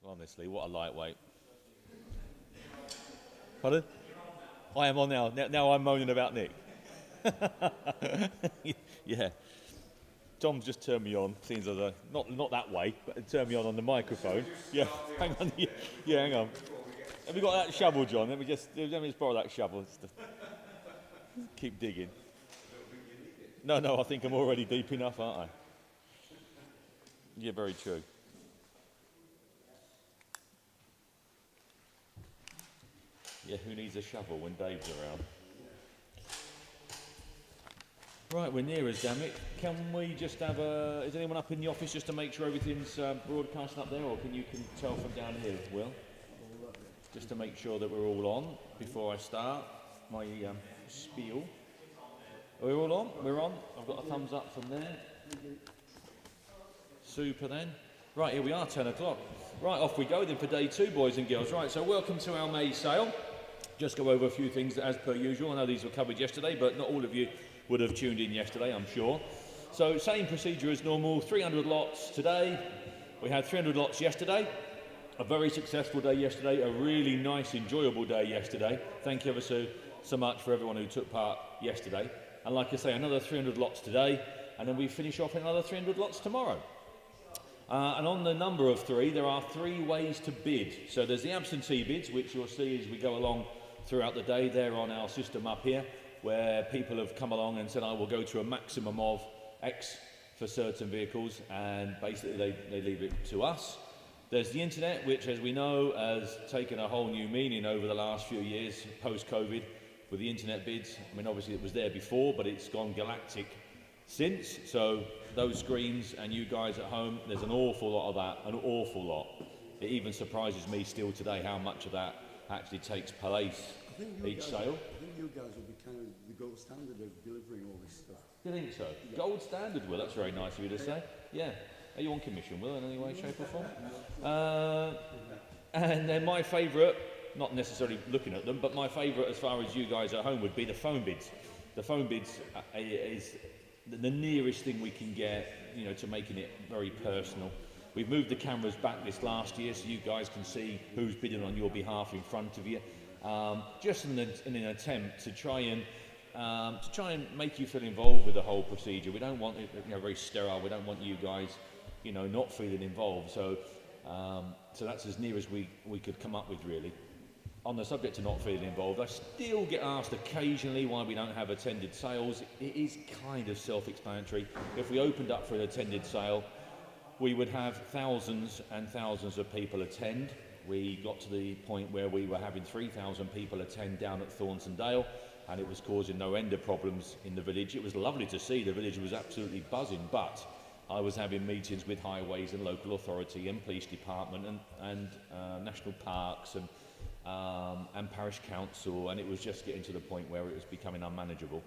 Honestly, what a lightweight. Pardon? I am on now. Now I'm moaning about Nick. Yeah. Tom just turned me on. Seems as a not that way, but it turned me on the microphone. Yeah. Hang on. Yeah, hang on. Have you got that shovel, John? Let me just borrow that shovel. Just to keep digging. No, I think I'm already deep enough, aren't I? Yeah, very true. Yeah, who needs a shovel when Dave's around? Right, we're near us, damn it. Can we just have is anyone up in the office just to make sure everything's broadcasting up there, or can you tell from down here, Will? Just to make sure that we're all on before I start my spiel. Are we all on? We're on. I've got a thumbs up from there. Super then. Right, here we are, 10 o'clock. Right, off we go then for day 2, boys and girls. Right, so welcome to our May sale. Just go over a few things as per usual. I know these were covered yesterday, but not all of you would have tuned in yesterday, I'm sure. So same procedure as normal, 300 lots today. We had 300 lots yesterday. A very successful day yesterday, a really nice, enjoyable day yesterday. Thank you ever so much for everyone who took part yesterday. And like I say, another 300 lots today, and then we finish off another 300 lots tomorrow. And on the number of 3, there are 3 ways to bid. So there's the absentee bids, which you'll see as we go along throughout the day. They're on our system up here, where people have come along and said, I will go to a maximum of X for certain vehicles, and basically they leave it to us. There's the internet, which, as we know, has taken a whole new meaning over the last few years, post-COVID, with the internet bids. I mean, obviously it was there before, but it's gone galactic since. So those screens and you guys at home, there's an awful lot of that, an awful lot. It even surprises me still today how much of that actually takes place each sale. I think you guys will be kind of the gold standard of delivering all this stuff. Do you think so? Yeah. Gold standard, Will. That's very nice of you to say. Yeah. Are you on commission, Will, in any way, shape or form? And then my favourite, not necessarily looking at them, but my favourite as far as you guys at home would be the phone bids. The phone bids is the nearest thing we can get, you know, to making it very personal. We've moved the cameras back this last year so you guys can see who's bidding on your behalf in front of you. Just in an attempt to try and make you feel involved with the whole procedure. We don't want it, you know, very sterile. We don't want you guys, you know, not feeling involved. So that's as near as we could come up with, really. On the subject of not feeling involved, I still get asked occasionally why we don't have attended sales. It is kind of self-explanatory. If we opened up for an attended sale, we would have thousands and thousands of people attend. We got to the point where we were having 3,000 people attend down at Thornton Dale, and it was causing no end of problems in the village. It was lovely to see. The village was absolutely buzzing, but I was having meetings with highways and local authority and police department and national parks and parish council, and it was just getting to the point where it was becoming unmanageable.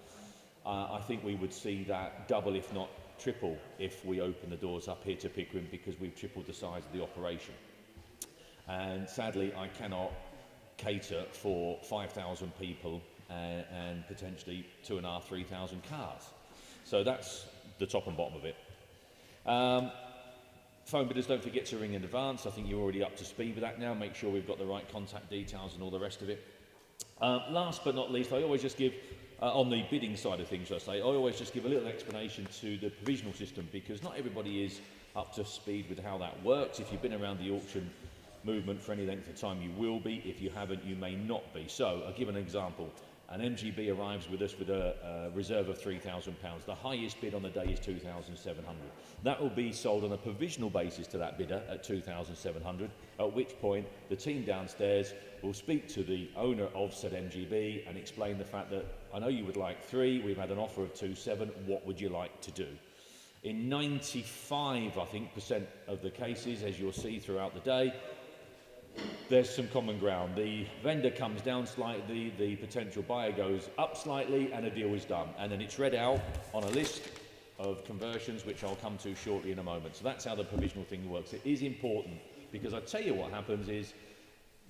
I think we would see that double, if not triple, if we open the doors up here to Pickering, because we've tripled the size of the operation. And sadly, I cannot cater for 5,000 people and potentially 2,500, 3,000 cars. So that's the top and bottom of it. Phone bidders, don't forget to ring in advance. I think you're already up to speed with that now. Make sure we've got the right contact details and all the rest of it. Last but not least, I always just give, on the bidding side of things, I always just give a little explanation to the provisional system, because not everybody is up to speed with how that works. If you've been around the auction movement for any length of time, you will be. If you haven't, you may not be. So I'll give an example. An MGB arrives with us with a reserve of £3,000. The highest bid on the day is £2,700. That will be sold on a provisional basis to that bidder at £2,700, at which point the team downstairs will speak to the owner of said MGB and explain the fact that, I know you would like 3, we've had an offer of 2,700, what would you like to do? In 95, I think, percent of the cases, as you'll see throughout the day, there's some common ground. The vendor comes down slightly, the potential buyer goes up slightly, and a deal is done. And then it's read out on a list of conversions, which I'll come to shortly in a moment. So that's how the provisional thing works. It is important, because I tell you what happens is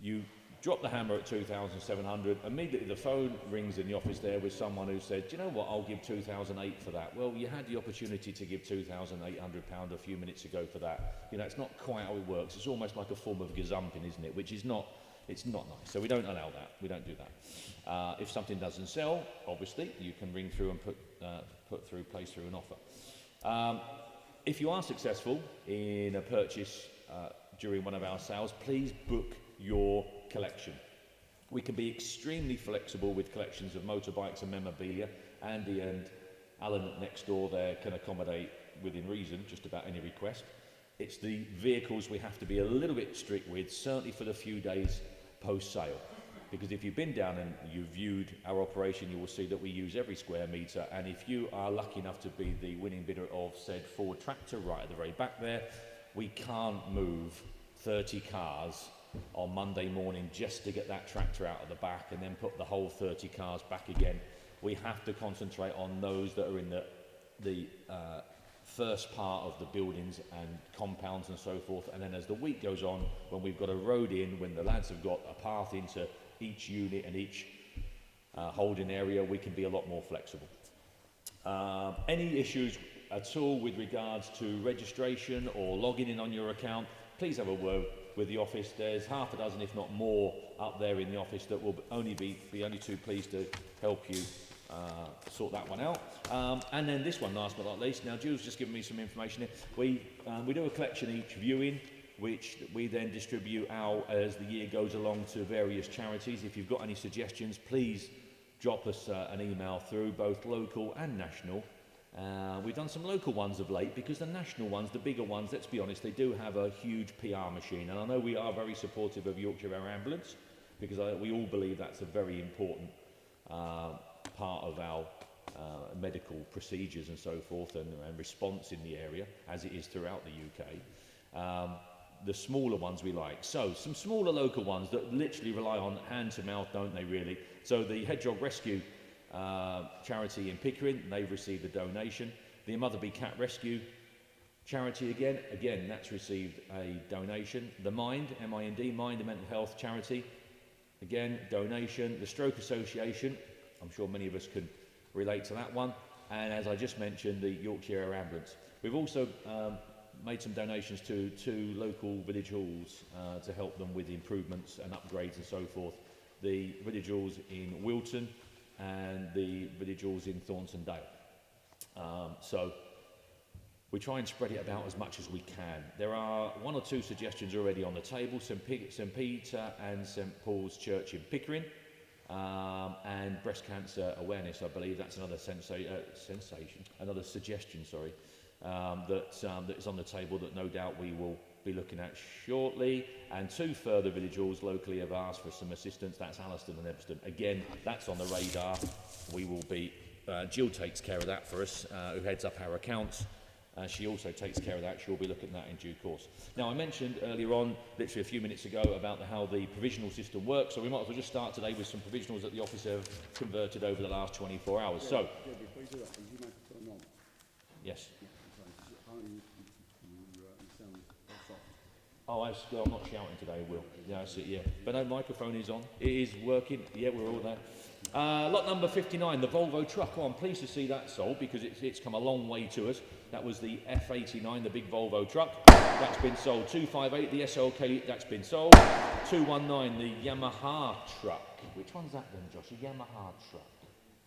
you drop the hammer at 2,700. Immediately the phone rings in the office there with someone who said, do you know what, I'll give 2,008 for that. Well, you had the opportunity to give £2,800 a few minutes ago for that. You know, it's not quite how it works. It's almost like a form of gazumping, isn't it? Which is not, it's not nice. So we don't allow that. We don't do that. If something doesn't sell, obviously, you can ring through and place through an offer. If you are successful in a purchase during one of our sales, please book your collection. We can be extremely flexible with collections of motorbikes and memorabilia. Andy and Alan next door there can accommodate within reason just about any request. It's the vehicles we have to be a little bit strict with, certainly for the few days post-sale. Because if you've been down and you've viewed our operation, you will see that we use every square metre, and if you are lucky enough to be the winning bidder of said Ford tractor right at the very back there, we can't move 30 cars on Monday morning just to get that tractor out of the back and then put the whole 30 cars back again. We have to concentrate on those that are in the first part of the buildings and compounds and so forth, and then as the week goes on, when we've got a road in, when the lads have got a path into each unit and each holding area, we can be a lot more flexible. Any issues at all with regards to registration or logging in on your account, please have a word with the office. There's half a dozen, if not more, up there in the office that will be only too pleased to help you sort that one out. And then this one, last but not least. Now, Julie's just given me some information here. We do a collection each viewing, which we then distribute out as the year goes along to various charities. If you've got any suggestions, please drop us an email through, both local and national. We've done some local ones of late because the national ones, the bigger ones, let's be honest, they do have a huge PR machine. And I know we are very supportive of Yorkshire Air Ambulance because we all believe that's a very important part of our medical procedures and so forth and response in the area, as it is throughout the UK. The smaller ones we like. So some smaller local ones that literally rely on hand to mouth, don't they really? So the Hedgehog Rescue charity in Pickering, they've received a donation. The Motherby Cat Rescue charity again that's received a donation. The Mind, M-I-N-D, Mind and Mental Health charity, again, donation. The Stroke Association, I'm sure many of us can relate to that one. And as I just mentioned, the Yorkshire Air Ambulance. We've also made some donations to two local village halls to help them with improvements and upgrades and so forth. The village halls in Wilton and the village halls in Thornton Dale. So we try and spread it about as much as we can. There are one or two suggestions already on the table, St Peter and St Paul's Church in Pickering, and breast cancer awareness, I believe that's another another suggestion, sorry, that is on the table that no doubt we will be looking at shortly. And two further village halls locally have asked for some assistance. That's Alliston and Ebbston. Again, that's on the radar. We will be, Jill takes care of that for us, who heads up our accounts. She also takes care of that. She'll be looking at that in due course. Now, I mentioned earlier on, literally a few minutes ago, about how the provisional system works. So we might as well just start today with some provisionals that the office have converted over the last 24 hours. Yeah, so, yeah, before you do that, is your microphone on? yes. Apparently you sound soft. Oh, I'm not shouting today, Will. Yeah, that's it, yeah. But no, microphone is on. It is working. Yeah, we're all there. Lot number 59, the Volvo truck. Oh, I'm pleased to see that sold because it's come a long way to us. That was the F89, the big Volvo truck. That's been sold. 258, the SLK, that's been sold. 219, the Yamaha truck. Which one's that then, Josh? A Yamaha truck.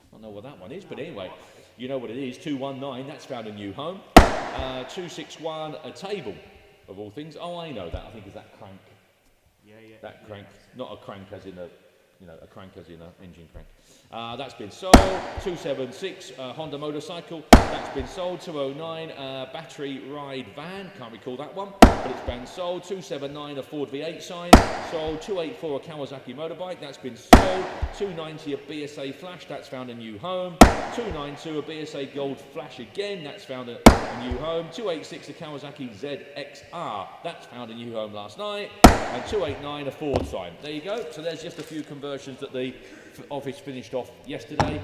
I don't know what that one is, but anyway, you know what it is. 219, that's found a new home. 261, a table, of all things. Oh, I know that. I think it's that crank. Yeah. That crank. Not a crank as in a, a crank as in an engine crank. That's been sold. 276, Honda motorcycle. That's been sold. 209, battery ride van. Can't recall that one, but it's been sold. 279, a Ford V8 sign. Sold. 284, a Kawasaki motorbike. That's been sold. 290, a BSA flash. That's found a new home. 292, a BSA gold flash again. That's found a new home. 286, a Kawasaki ZXR. That's found a new home last night. And 289, a Ford sign. There you go. So there's just a few conversions that the office finished off yesterday.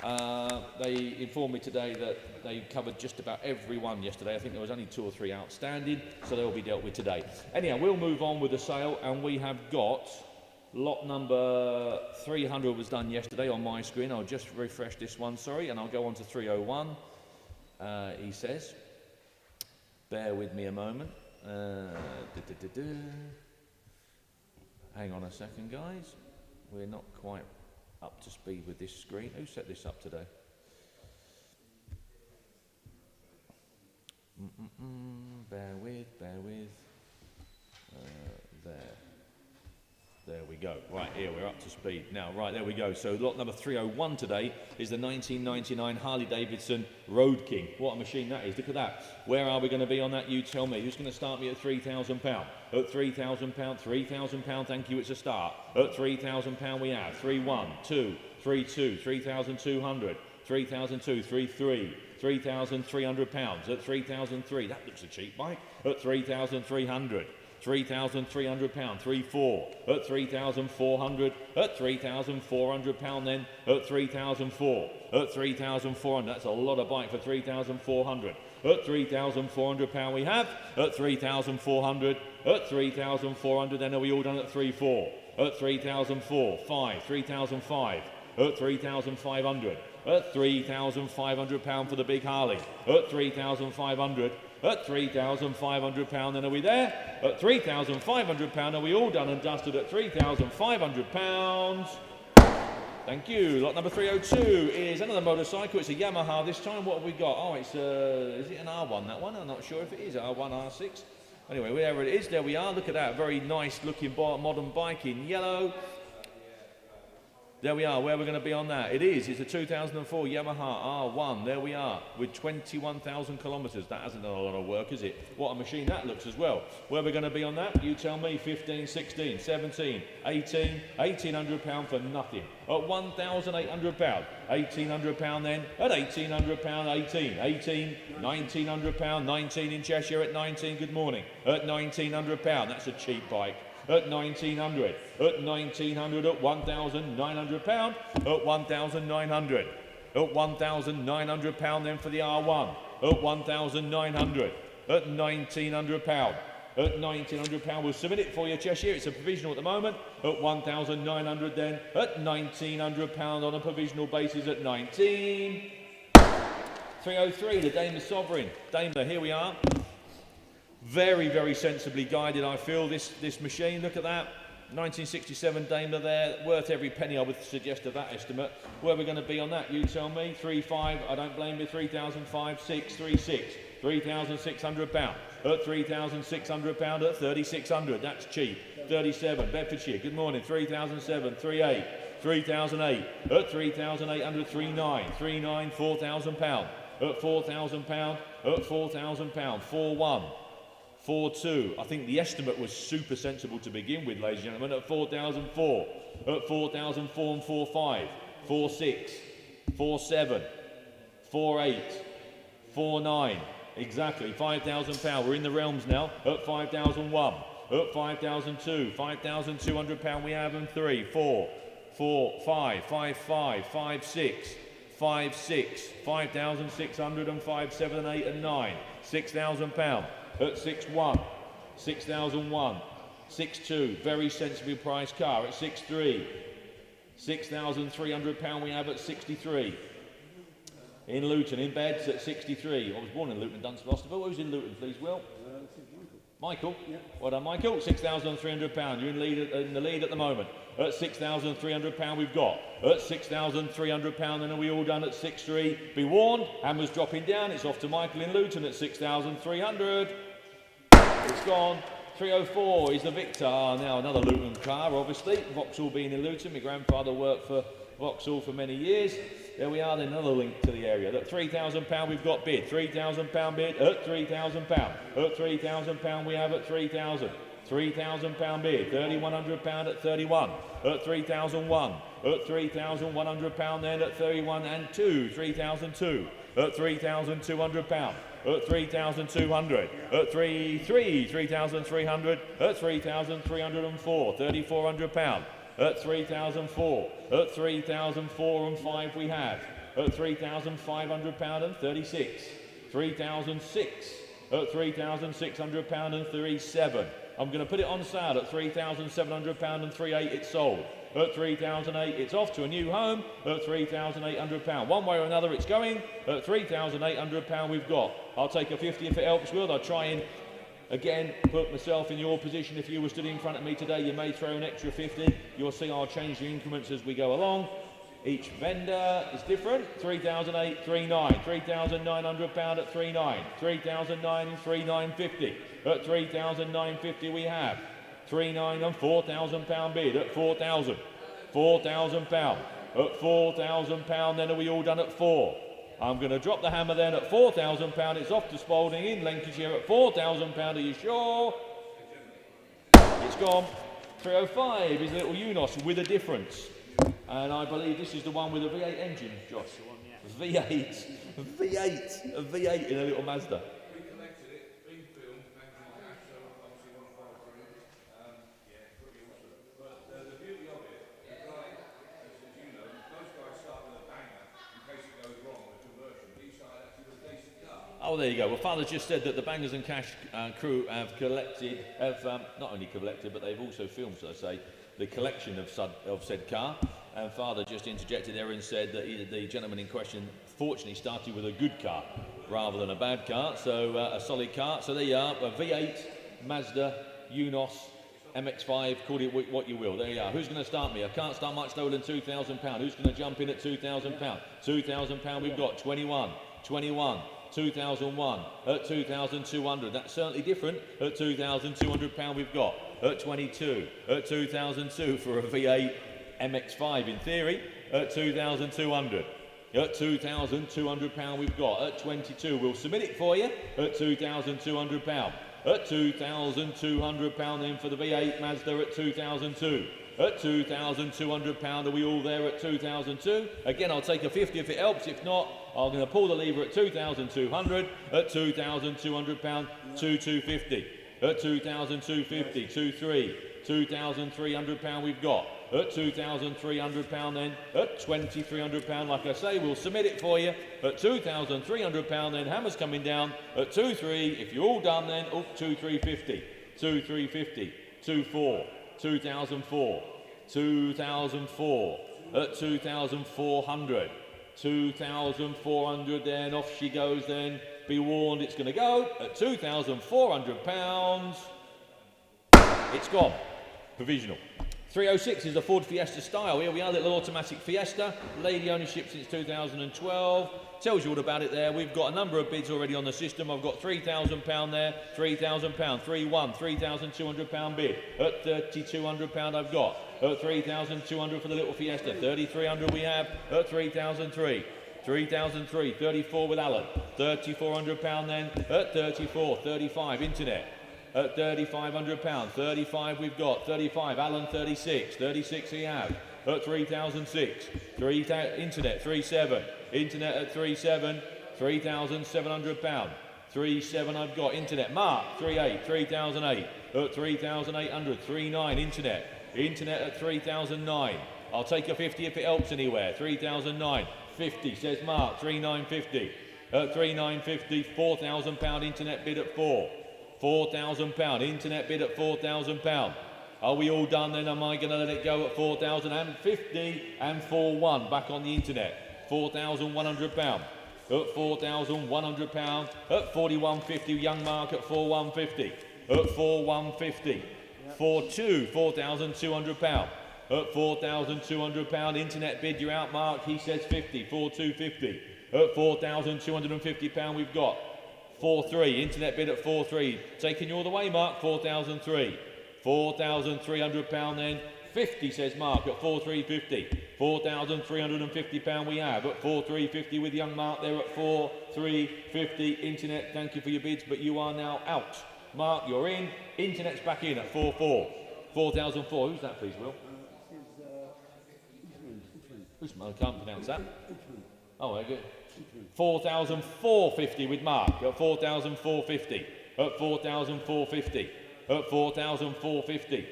They informed me today that they covered just about every one yesterday. I think there was only 2 or 3 outstanding, so they'll be dealt with today. Anyhow, we'll move on with the sale, and we have got Lot number 300 was done yesterday on my screen. I'll just refresh this one, sorry, and I'll go on to 301. He says, bear with me a moment. Hang on a second, guys. We're not quite up to speed with this screen. Who set this up today? Bear with. There we go. Right, here, we're up to speed. Now, right, there we go. So lot number 301 today is the 1999 Harley-Davidson Road King. What a machine that is. Look at that. Where are we going to be on that? You tell me. Who's going to start me at £3,000? At £3,000, £3,000, thank you, it's a start. At £3,000 we have 3-1, 2, 3-2, 3,200, 3,002, 3-3, £3,300. At 3,003, that looks a cheap bike. At 3,300. £3,300, 3-4, at 3,400, at £3,400 then, at 3,004, at 3,400, that's a lot of bike for 3,400, at £3,400 we have, at 3,400, at 3,400, then are we all done at 3-4, at 3,004, 5, 3,005, at 3,500, at £3,500 for the big Harley, at 3,500, at £3,500, then are we there? At £3,500, are we all done and dusted at £3,500? Thank you. Lot number 302 is another motorcycle. It's a Yamaha this time. What have we got? Oh, it's is it an R1, that one? I'm not sure if it is R1, R6. Anyway, wherever it is, there we are. Look at that. Very nice looking modern bike in yellow. There we are, where we're going to be on that. It's a 2004 Yamaha R1, there we are, with 21,000 kilometres. That hasn't done a lot of work, is it? What a machine that looks as well. Where we're going to be on that, you tell me, 15, 16, 17, 18, £1,800 for nothing. At £1,800, £1,800 then, at £1,800, 18, £1,900, 19 in Cheshire at 19, good morning. At £1,900, that's a cheap bike. At 1,900, at 1,900, at £1,900, at 1,900, at £1,900 then for the R1, at 1,900, at £1,900, at £1,900, we'll submit it for you, Cheshire, it's a provisional at the moment, at 1,900 then, at £1,900 on a provisional basis at 19. 303, the Daimler Sovereign, Daimler, here we are. Very, very sensibly guided, I feel, this machine. Look at that. 1967 Daimler there. Worth every penny, I would suggest, of that estimate. Where are we going to be on that? You tell me. 3.5, I don't blame you. 3,005, 6, 3.6. £3,600. At £3,600, at 3,600. That's cheap. 37, Bedfordshire. Good morning. 3,007, 3.8. 3,008. At 3,800, 3.9. 3.9, £4,000. At £4,000, at £4,000. 4.1. 4.2. I think the estimate was super sensible to begin with, ladies and gentlemen, at 4,004. At 4,004 and 4.5. 4.6. 4.7. 4.8. 4.9. Exactly. £5,000. We're in the realms now. At 5,001. At 5,002. £5,200 we have, and 3. 4. 4. 5. 5.5. 5.6. 5.6. 5,600 and 5.7 and 8 and 9. £6,000. At 6.1, 6,001, 6.2, very sensibly priced car at 6.3, £6,300 we have at 63. In Luton, in Beds at 63. I was born in Luton, Dunstable. Who's in Luton, please, Will? Michael. Yeah. Well done, Michael. £6,300. You're in the lead at the moment. At £6,300 we've got. At £6,300, and are we all done at 6.3? Be warned, hammer's dropping down. It's off to Michael in Luton at 6,300. It's gone. 304 is the Victor. Now another Luton car, obviously. Vauxhall being in Luton. My grandfather worked for Vauxhall for many years. There we are, then another link to the area. Look, £3,000 we've got bid. £3,000 bid at £3,000. At £3,000 we have at 3,000. £3,000 bid. £3,100 at 31. At 3,001. At £3,100 then at 31 and 2. 3,002. At £3,200. At 3,200. At 3,300. At 3,304. £3,400. At 3,004. At 3,004 and 5 we have. At £3,500 and 36. 3,006. At £3,600 and 37. I'm going to put it on sale at £3,700 and 3,800 it's sold. At 3,008 it's off to a new home. At £3,800. One way or another it's going. At £3,800 we've got. I'll take a 50 if it helps, Will. I'll try and, again, put myself in your position. If you were stood in front of me today, you may throw an extra 50. You'll see I'll change the increments as we go along. Each vendor is different. 3,008, 3,900. £3,900 at 3,900. 3,009, 3,950. At 3,950 we have 3,900 and £4,000 bid at 4,000. £4,000. At £4,000 then are we all done at 4? I'm going to drop the hammer then at £4,000. It's off to Spalding in Lancashire at £4,000. Are you sure? It's gone. 305 is a little Unos with a difference. And I believe this is the one with a V8 engine, Josh. V8. V8. A V8 in a little Mazda. We collected it, been filmed, Banks and Cash, so obviously one file through. Yeah, pretty awesome. But the beauty of it, the guy, as you know, most guys start with a banger in case it goes wrong with conversion. He started actually with a decent car. Oh, there you go. Well, Father just said that the Bangers and Cash crew have collected, not only collected, but they've also filmed, so I say, the collection of said car. And Father just interjected there and said that the gentleman in question fortunately started with a good car rather than a bad car, so a solid car. So there you are, a V8, Mazda, Unos, MX-5, call it what you will. There you are. Who's going to start me? I can't start much lower than £2,000. Who's going to jump in at £2,000? £2,000 we've got, 21, 2001 at 2,200. That's certainly different. At £2,200 we've got. At 22, at 2002 for a V8 MX-5 in theory. At 2,200. At £2,200 we've got. At 22 we'll submit it for you. At £2,200. At £2,200 then for the V8 Mazda at 2002. At £2,200, are we all there at 2002? Again, I'll take a 50 if it helps. If not, I'm going to pull the lever at 2,200. At £2,200, 2,250. At 2,250, 2,300. £2,300 we've got. At £2,300 then. At £2,300, like I say, we'll submit it for you. At £2,300 then, hammer's coming down. At 2,300, if you're all done then, 2,350. 2,350, 2,400. 2004, 2004, at 2,400, 2,400 then, off she goes then, be warned it's going to go, at £2,400, it's gone, provisional. 306 is a Ford Fiesta style. Here we are, little automatic Fiesta, lady ownership since 2012. Tells you all about it there. We've got a number of bids already on the system. I've got £3,000 there, £3,000, 3,100, £3,200 bid. At £3,200 I've got. At £3,200 for the little Fiesta. £3,300 we have. At £3,300. 3,003, 34 with Alan. £3,400 then. At 34, 35 internet. At £3,500, 35 we've got. 35 Alan, 36. 36 he have. At 3,006. Internet 37. Internet at 37. £3,700. 37 I've got. Internet Mark 38. 3,008. At 3,800. 39 internet. Internet at 3,009. I'll take a 50 if it helps anywhere. 3,009. 50 says Mark. 3,950. At 3,950. £4,000 internet bid at 4. £4,000 internet bid at £4,000. Are we all done then? Am I going to let it go at 4,050 and 4,1 back on the internet? £4,100. At £4,100. At 4,150 young Mark at 4,150. At 4,150. 4,2 £4,200. At £4,200 internet bid you're out Mark. He says 50. 4,250. At £4,250 we've got. 4,300 internet bid at 4,300. Taking you all the way Mark. 4,003. £4,300 then. 50 says Mark at 4,350. £4,350 we have at 4,350 with young Mark there at 4,350. Internet, thank you for your bids, but you are now out. Mark, you're in. Internet's back in at 4,400. 4,004. Who's that, please, Will? Usman, I can't pronounce that. Oh, very good. 4,450 with Mark at 4,450. At 4,450. At 4,450.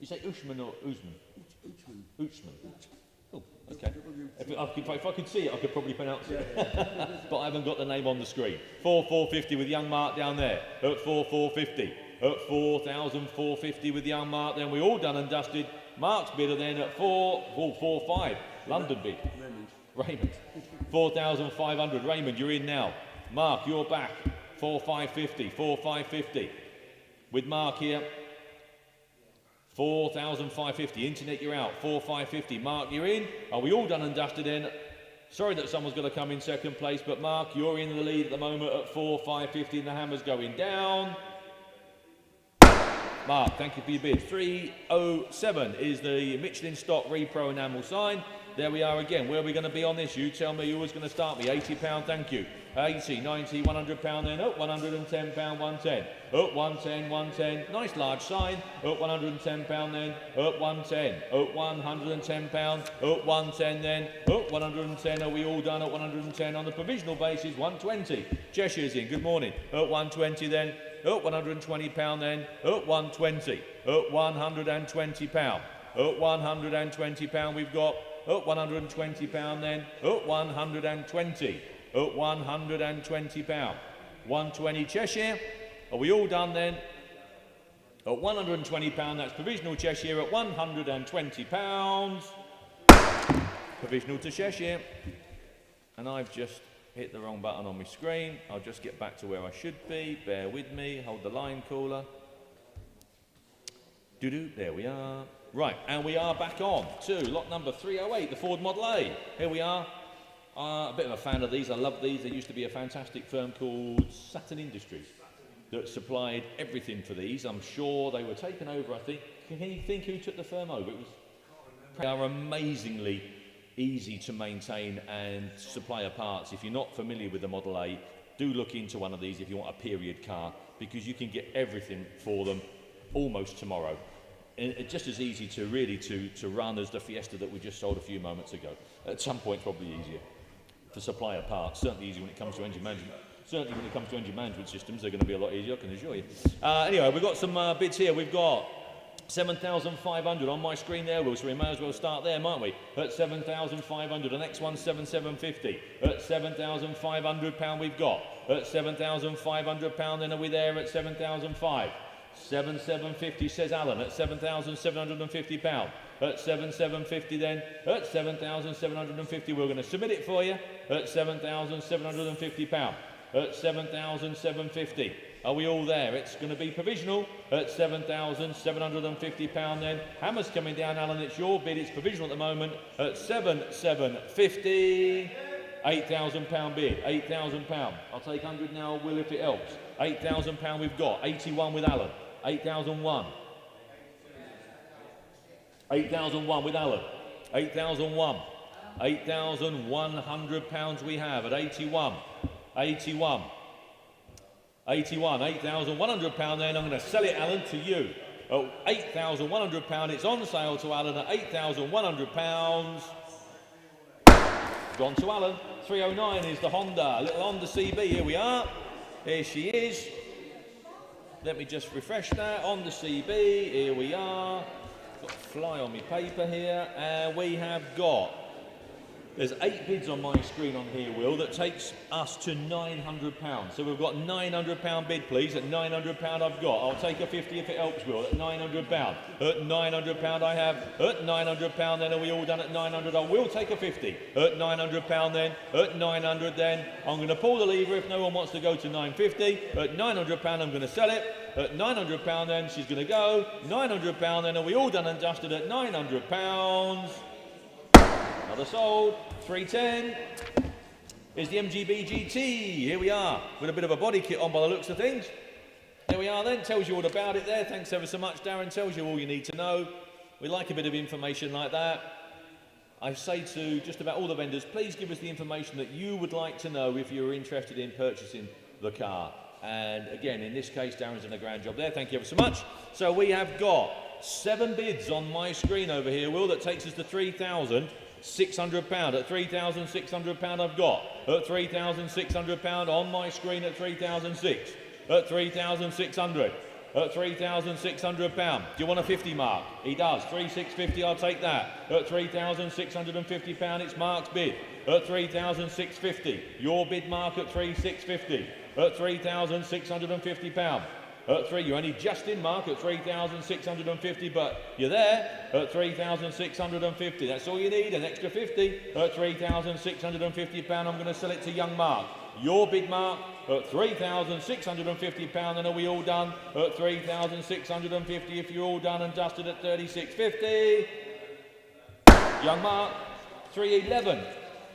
You say Usman or Usman? Usman. Oh, okay. If I could see it, I could probably pronounce it. But I haven't got the name on the screen. 4,450 with young Mark down there. At 4,450. At 4,450 with young Mark. Then we all done and dusted. Mark's bidder then at 4,445. London bid. Raymond. 4,500. Raymond, you're in now. Mark, you're back. 4,550. 4,550. With Mark here. 4,550. Internet, you're out. 4,550. Mark, you're in. Are we all done and dusted then? Sorry that someone's going to come in second place, but Mark, you're in the lead at the moment at 4,550 and the hammer's going down. Mark, thank you for your bid. 307 is the Michelin stock Repro enamel sign. There we are again. Where are we going to be on this? You tell me who was going to start me. £80, thank you. 80, 90, £100 then. Up £110, 110. Up 110, 110. Nice large sign. Up £110 then. Up 110. Up £110. Up 110 then. Up 110. Are we all done at 110 on the provisional basis? 120. Cheshire's in. Good morning. Up 120 then. Up £120 then. Up 120. Up £120. Up £120 we've got. Up £120 then. Up 120. Up £120. 120 Cheshire. Are we all done then? At £120, that's provisional Cheshire at £120. Provisional to Cheshire. And I've just hit the wrong button on my screen. I'll just get back to where I should be. Bear with me. Hold the line cooler. Doo-doo. There we are. Right, and we are back on to lot number 308, the Ford Model A. Here we are. A bit of a fan of these. I love these. There used to be a fantastic firm called Saturn Industries that supplied everything for these. I'm sure they were taken over, I think. Can you think who took the firm over? They are amazingly easy to maintain and supply parts. If you're not familiar with the Model A, do look into one of these if you want a period car, because you can get everything for them almost tomorrow. And it's just as easy to really to run as the Fiesta that we just sold a few moments ago. At some point, probably easier to supply parts. Certainly easy when it comes to engine management. Certainly when it comes to engine management systems, they're going to be a lot easier, I can assure you. Anyway, we've got some bids here. We've got 7,500 on my screen there, Will, so we may as well start there, mightn't we? At 7,500. The next one's 7,750. At £7,500 we've got. At £7,500, then are we there at 7,500? 7,750 says Alan at £7,750. At 7,750 then. At 7,750 we're going to submit it for you. At £7,750. At 7,750. Are we all there? It's going to be provisional at £7,750 then. Hammer's coming down, Alan. It's your bid. It's provisional at the moment at 7,750. £8,000 bid. £8,000. I'll take 100 now, Will, if it helps. £8,000 we've got. 81 with Alan. 8,001. 8,001 with Alan. 8,001. £8,100 we have at 81. 81. 81. £8,100 then. I'm going to sell it, Alan, to you. Oh, £8,100. It's on sale to Alan at £8,100. Gone to Alan. 309 is the Honda. Little Honda CB. Here we are. Here she is. Let me just refresh that. Honda CB. Here we are. Got a fly on my paper here. And we have got... There's 8 bids on my screen on here, Will, that takes us to £900. So we've got £900 bid, please. At £900 I've got. I'll take a 50 if it helps, Will. At £900. At £900 I have. At £900 then. Are we all done at £900? I will take a 50. At £900 then. At £900 then. I'm going to pull the lever if no one wants to go to £950. At £900 I'm going to sell it. At £900 then. She's going to go. £900 then. Are we all done and dusted at £900? Another sold. 310 is the MGB GT. Here we are with a bit of a body kit on by the looks of things. There we are then. Tells you all about it there. Thanks ever so much, Darren. Tells you all you need to know. We like a bit of information like that. I say to just about all the vendors, please give us the information that you would like to know if you're interested in purchasing the car. And again, in this case, Darren's done a grand job there. Thank you ever so much. So we have got 7 bids on my screen over here, Will, that takes us to £3,600. At £3,600 I've got. At £3,600 on my screen at 3,600. At 3,600. at £3,600. Do you want a 50 mark? He does. 3,650, I'll take that. At £3,650, it's Mark's bid. At 3,650. Your bid, Mark, at 3,650. At £3,650. At you're only just in, Mark, at 3,650, but you're there at 3,650. That's all you need, an extra 50 at £3,650. I'm going to sell it to young Mark. Your bid, Mark, at £3,650. And are we all done at 3,650? If you're all done and dusted at 3,650, young Mark, 311.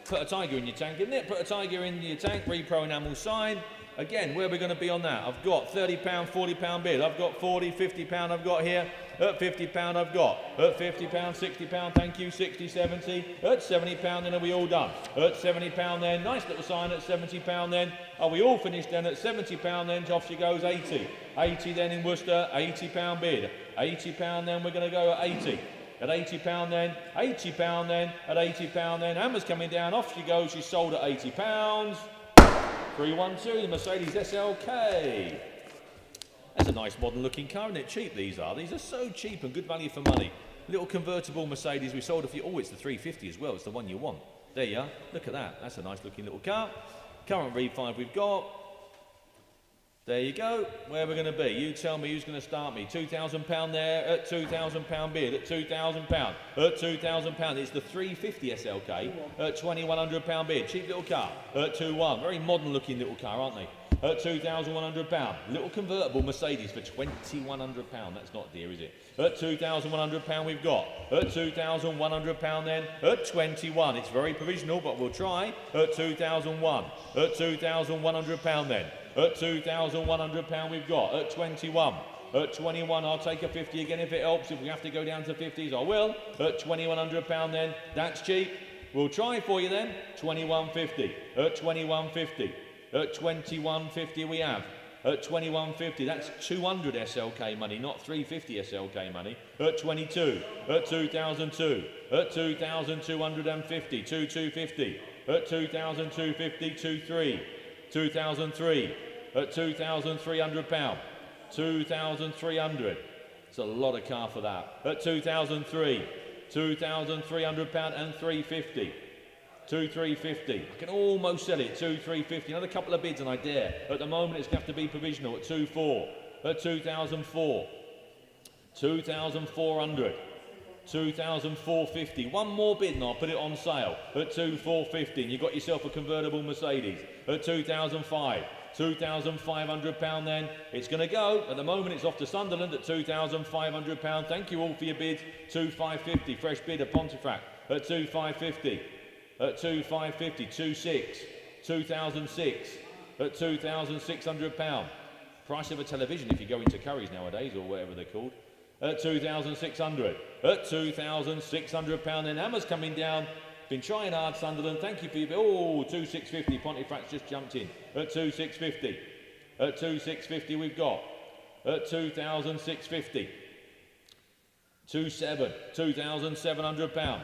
Put a tiger in your tank, isn't it? Put a tiger in your tank. Repro enamel sign. Again, where are we going to be on that? I've got £30, £40 bid. I've got £40, £50 I've got here. At £50 I've got. At £50, £60, thank you, 60, 70. At £70 then are we all done? At £70 then, nice little sign at £70 then. Are we all finished then? At £70 then, off she goes, 80. 80 then in Worcester, £80 bid. £80 then, we're going to go at 80. At £80 then, £80 then, at £80 then. Hammer's coming down, off she goes, she's sold at £80. 312, the Mercedes SLK. That's a nice modern looking car, isn't it? Cheap these are. These are so cheap and good value for money. Little convertible Mercedes, we sold a few. Oh, it's the 350 as well, it's the one you want. There you are, look at that. That's a nice looking little car. Current V5 we've got. There you go. Where we're going to be. You tell me who's going to start me. £2,000 there at £2,000 bid at £2,000. At £2,000. It's the 350 SLK at £2,100 bid. Cheap little car at 2-1. Very modern looking little car, aren't they? At £2,100. Little convertible Mercedes for £2,100. That's not dear, is it? At £2,100 we've got. At £2,100 then. At 21. It's very provisional, but we'll try. At 2001. At £2,100 then. At £2,100 we've got. At 21. At 21 I'll take a 50 again if it helps. If we have to go down to 50s I will. At £2,100 then. That's cheap. We'll try for you then. 21.50. At 21.50. At 21.50 we have. At 21.50, that's 200 SLK money, not 350 SLK money. At 22, at 2002, at 2,250, 2,250. At 2,250, 2,3, 2003. At £2,300, 2,300. It's a lot of car for that. At 2003, £2,300 and 350. 2,350. I can almost sell it. 2,350. Another couple of bids and I dare. At the moment it's going to have to be provisional at 2,4. At 2,004. 2,400. 2,450. One more bid and I'll put it on sale. At 2,450. And you've got yourself a convertible Mercedes. At 2,005. £2,500 then. It's going to go. At the moment it's off to Sunderland at £2,500. Thank you all for your bids. 2,550. Fresh bid at Pontefract at 2,550. At 2,550, 2,6, 2006, at £2,600. Price of a television if you go into Curry's nowadays, or whatever they're called. At 2,600, at £2,600. Then Hammer's coming down. Been trying hard, Sunderland. Thank you for your... Oh, 2,650. Pontefract's just jumped in. At 2,650. At 2,650 we've got. At 2,650. 2,7, £2,700.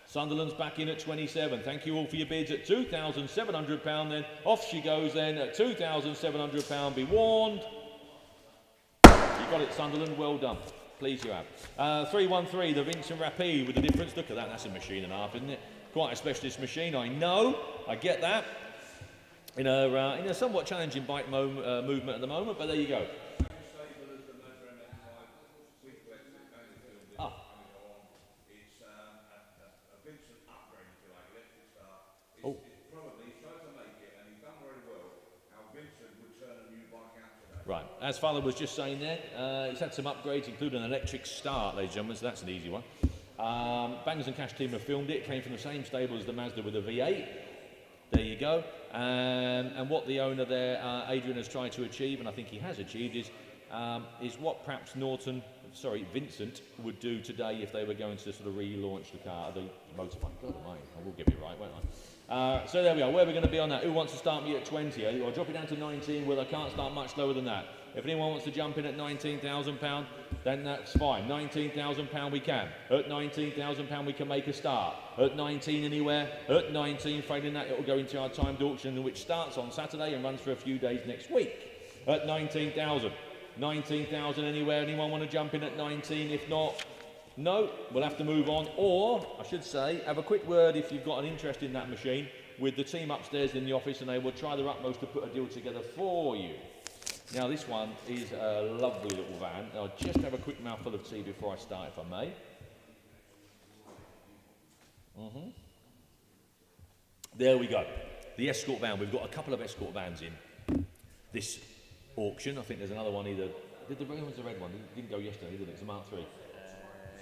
Sunderland's back in at 27. Thank you all for your bids at £2,700 then. Off she goes then at £2,700. Be warned. You got it, Sunderland. Well done. Please you have. 313, the Vincent Rapide with the difference. Look at that. That's a machine and a half, isn't it? Quite a specialist machine. I know. I get that. In a somewhat challenging bike movement at the moment, but there you go. Right, as Father was just saying there, he's had some upgrades, including an electric start, ladies and gentlemen, so that's an easy one. Bangers and Cash team have filmed it, came from the same stable as the Mazda with a V8. There you go. And what the owner there, Adrian, has tried to achieve, and I think he has achieved, is what perhaps Vincent would do today if they were going to sort of relaunch the car, the motorbike. God almighty, I will get it right, won't I? So there we are. Where are we going to be on that? Who wants to start me at 20? I'll drop it down to 19. Well, I can't start much lower than that. If anyone wants to jump in at £19,000, then that's fine. £19,000 we can. At £19,000 we can make a start. At 19 anywhere. At 19, failing that, it will go into our timed auction, which starts on Saturday and runs for a few days next week. At 19,000. 19,000 anywhere? Anyone want to jump in at 19? If not, no, we'll have to move on. Or, I should say, have a quick word if you've got an interest in that machine with the team upstairs in the office, and they will try their utmost to put a deal together for you. Now, this one is a lovely little van. I'll just have a quick mouthful of tea before I start, if I may. There we go. The Escort van. We've got a couple of Escort vans in this auction. I think there's another one either. Did the red one's the red one? It didn't go yesterday, did it? It's a Mark III.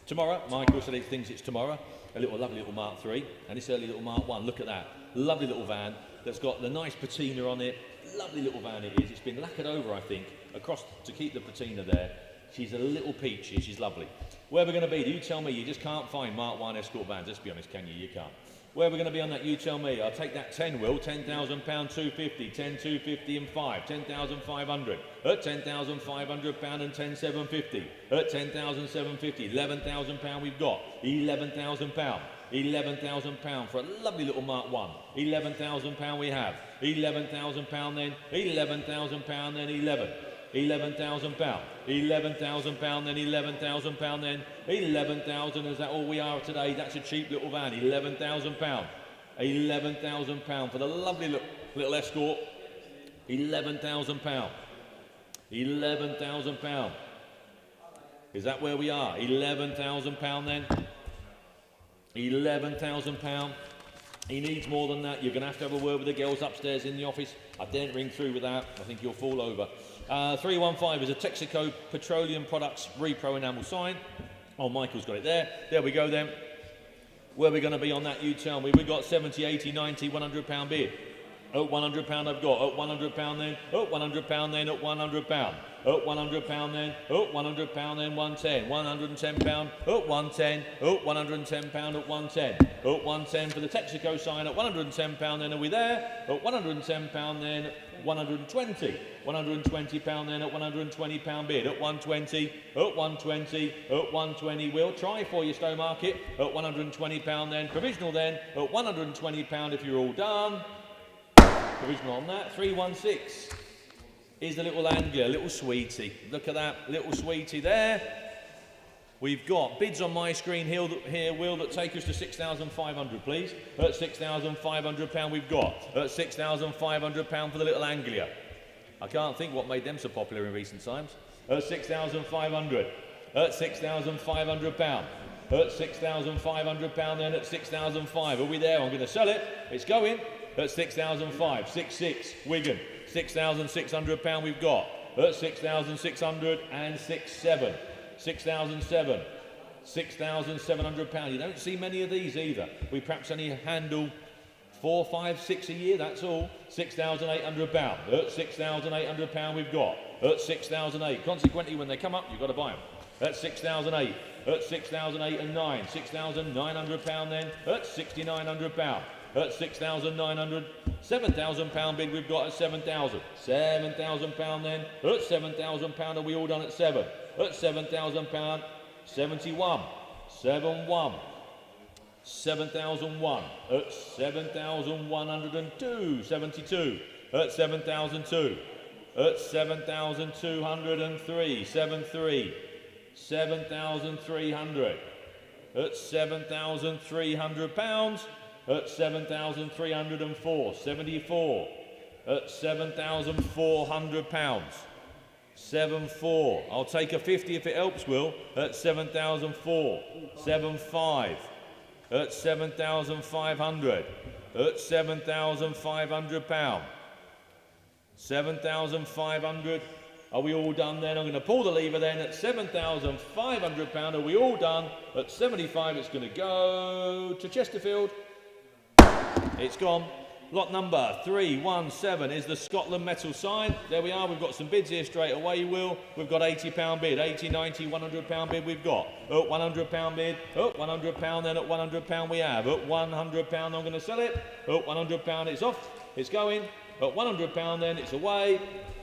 Tomorrow, Michael said he thinks it's tomorrow. A little lovely little Mark III, and this early little Mark I. Look at that. Lovely little van that's got the nice patina on it. Lovely little van it is. It's been lacquered over, I think, across to keep the patina there. She's a little peachy. She's lovely. Where we're going to be, do you tell me? You just can't find Mark I Escort vans. Let's be honest, can you? You can't. Where we're going to be on that, you tell me. I'll take that 10 wheel, £10,000, 250, 10, 250 and 5, 10,500. At £10,500 and 10,750. At 10,750, £11,000 we've got. £11,000. £11,000 for a lovely little Mark I. £11,000 we have. £11,000 then. £11,000 then 11. £11,000. £11,000 then £11,000 then 11,000. Is that all we are today? That's a cheap little van. £11,000. £11,000 for the lovely little Escort. £11,000. £11,000. Is that where we are? £11,000 then. £11,000. He needs more than that. You're going to have a word with the girls upstairs in the office. I daren't ring through with that. I think you'll fall over. 315 is a Texaco Petroleum Products Repro enamel sign. Oh, Michael's got it there. There we go then. Where are we going to be on that? You tell me. We've got 70, 80, 90, £100 bid. At £100 I've got. At £100 then. At £100 then. At £100. At £100 then. At £100 then. 110. £110. At 110. At £110 at 110. At 110 for the Texaco sign. At £110 then. Are we there? At £110 then. 120. £120 then. At £120 bid. At 120. At 120. At 120. We'll try for you, Stowmarket. At £120 then. Provisional then. At £120 if you're all done. Provisional on that. 316 is the little Anglia, little sweetie. Look at that little sweetie there. We've got bids on my screen here, Will, that take us to 6,500, please. At £6,500 we've got. At £6,500 for the little Anglia. I can't think what made them so popular in recent times. At 6,500. At £6,500. At £6,500 then. At 6,500. Are we there? I'm going to sell it. It's going. At 6,500, 6,600, Wigan, £6,600 we've got. At 6,600 and 6,700, 6,700, £6,700. You don't see many of these either. We perhaps only handle 4, 5, 6 a year, that's all. £6,800. At £6,800 we've got. At 6,008. Consequently, when they come up, you've got to buy them. At 6,008. At 6,008 and 9. £6,900 then. At £6,900. At 6,900, £7,000 bid we've got at 7,000. £7,000 then. At £7,000 are we all done at 7? At £7,000, 71. 71. 7,001. At 7,102. 72. At 7,002. At 7,203. 73. 7,300. At £7,300. At 7,304, 74. At £7,400. 74. I'll take a 50 if it helps, Will. At 7,004, 75. At 7,500. At £7,500. 7,500. Are we all done then? I'm going to pull the lever then. At £7,500. Are we all done? At 75, it's going to go to Chesterfield. It's gone. Lot number 317 is the Scotland metal sign. There we are. We've got some bids here straight away, Will. We've got £80 bid, 80, 90, £100 bid we've got. At £100 bid. At £100 then. At £100 we have. At £100 I'm going to sell it. At £100 it's off. It's going. At £100 then it's away.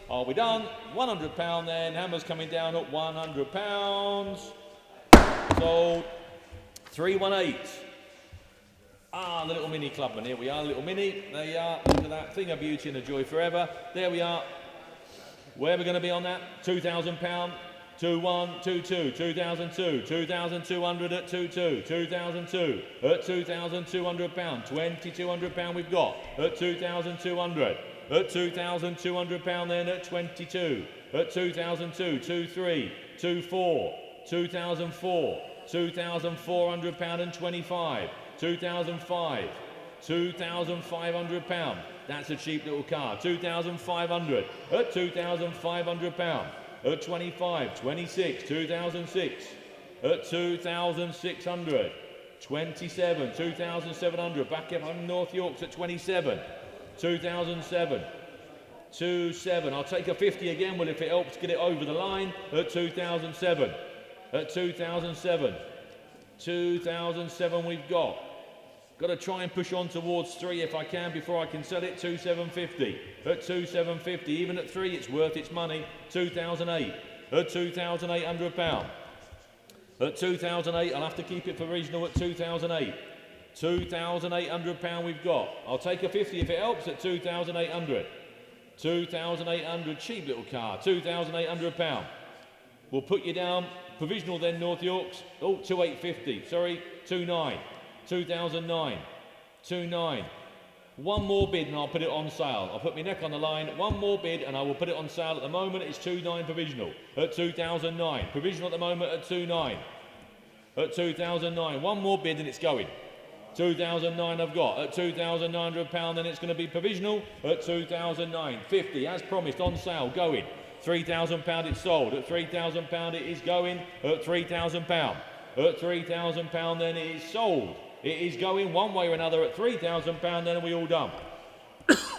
Are we done? £100 then. Hammer's coming down at £100. Sold. 318. Ah, the little mini clubman. Here we are, little mini. There you are. Look at that. Thing of beauty and a joy forever. There we are. Where are we going to be on that? £2,000. 2-1, 2-2, 2002, 2,200 at 2-2, 2002 at £2,200, £2,200 we've got at 2,200, at £2,200 then at 22, at 2002, 2-3, 2-4, 2004, £2,400 and 25, 2005, £2,500. That's a cheap little car. 2,500 at £2,500. At 25, 26, 2006, at 2,600, 27, 2,700, back up on North Yorks at 27, 2007, 27, I'll take a 50 again, well, if it helps get it over the line, at 2007, at 2007, 2007 we've got to try and push on towards 3 if I can before I can sell it. 2,750 at 2,750, even at 3 it's worth its money. 2,008 at £2,800. At 2,008 I'll have to keep it for regional at 2,008. £2,800 we've got. I'll take a 50 if it helps at 2,800. 2,800, cheap little car. £2,800. We'll put you down provisional then, North Yorks. Oh, 2,850. Sorry, 2,900. 2009, 2,900. One more bid and I'll put it on sale. I'll put my neck on the line. One more bid and I will put it on sale. At the moment it's 2,900 provisional at 2009. Provisional at the moment at 2,900. At 2009. One more bid and it's going. 2,900 I've got. At £2,900 then it's going to be provisional at 2,900. 50 as promised on sale going. £3,000 it's sold. At £3,000 it is going. At £3,000. At £3,000 then it is sold. It is going one way or another at £3,000 then are we all done.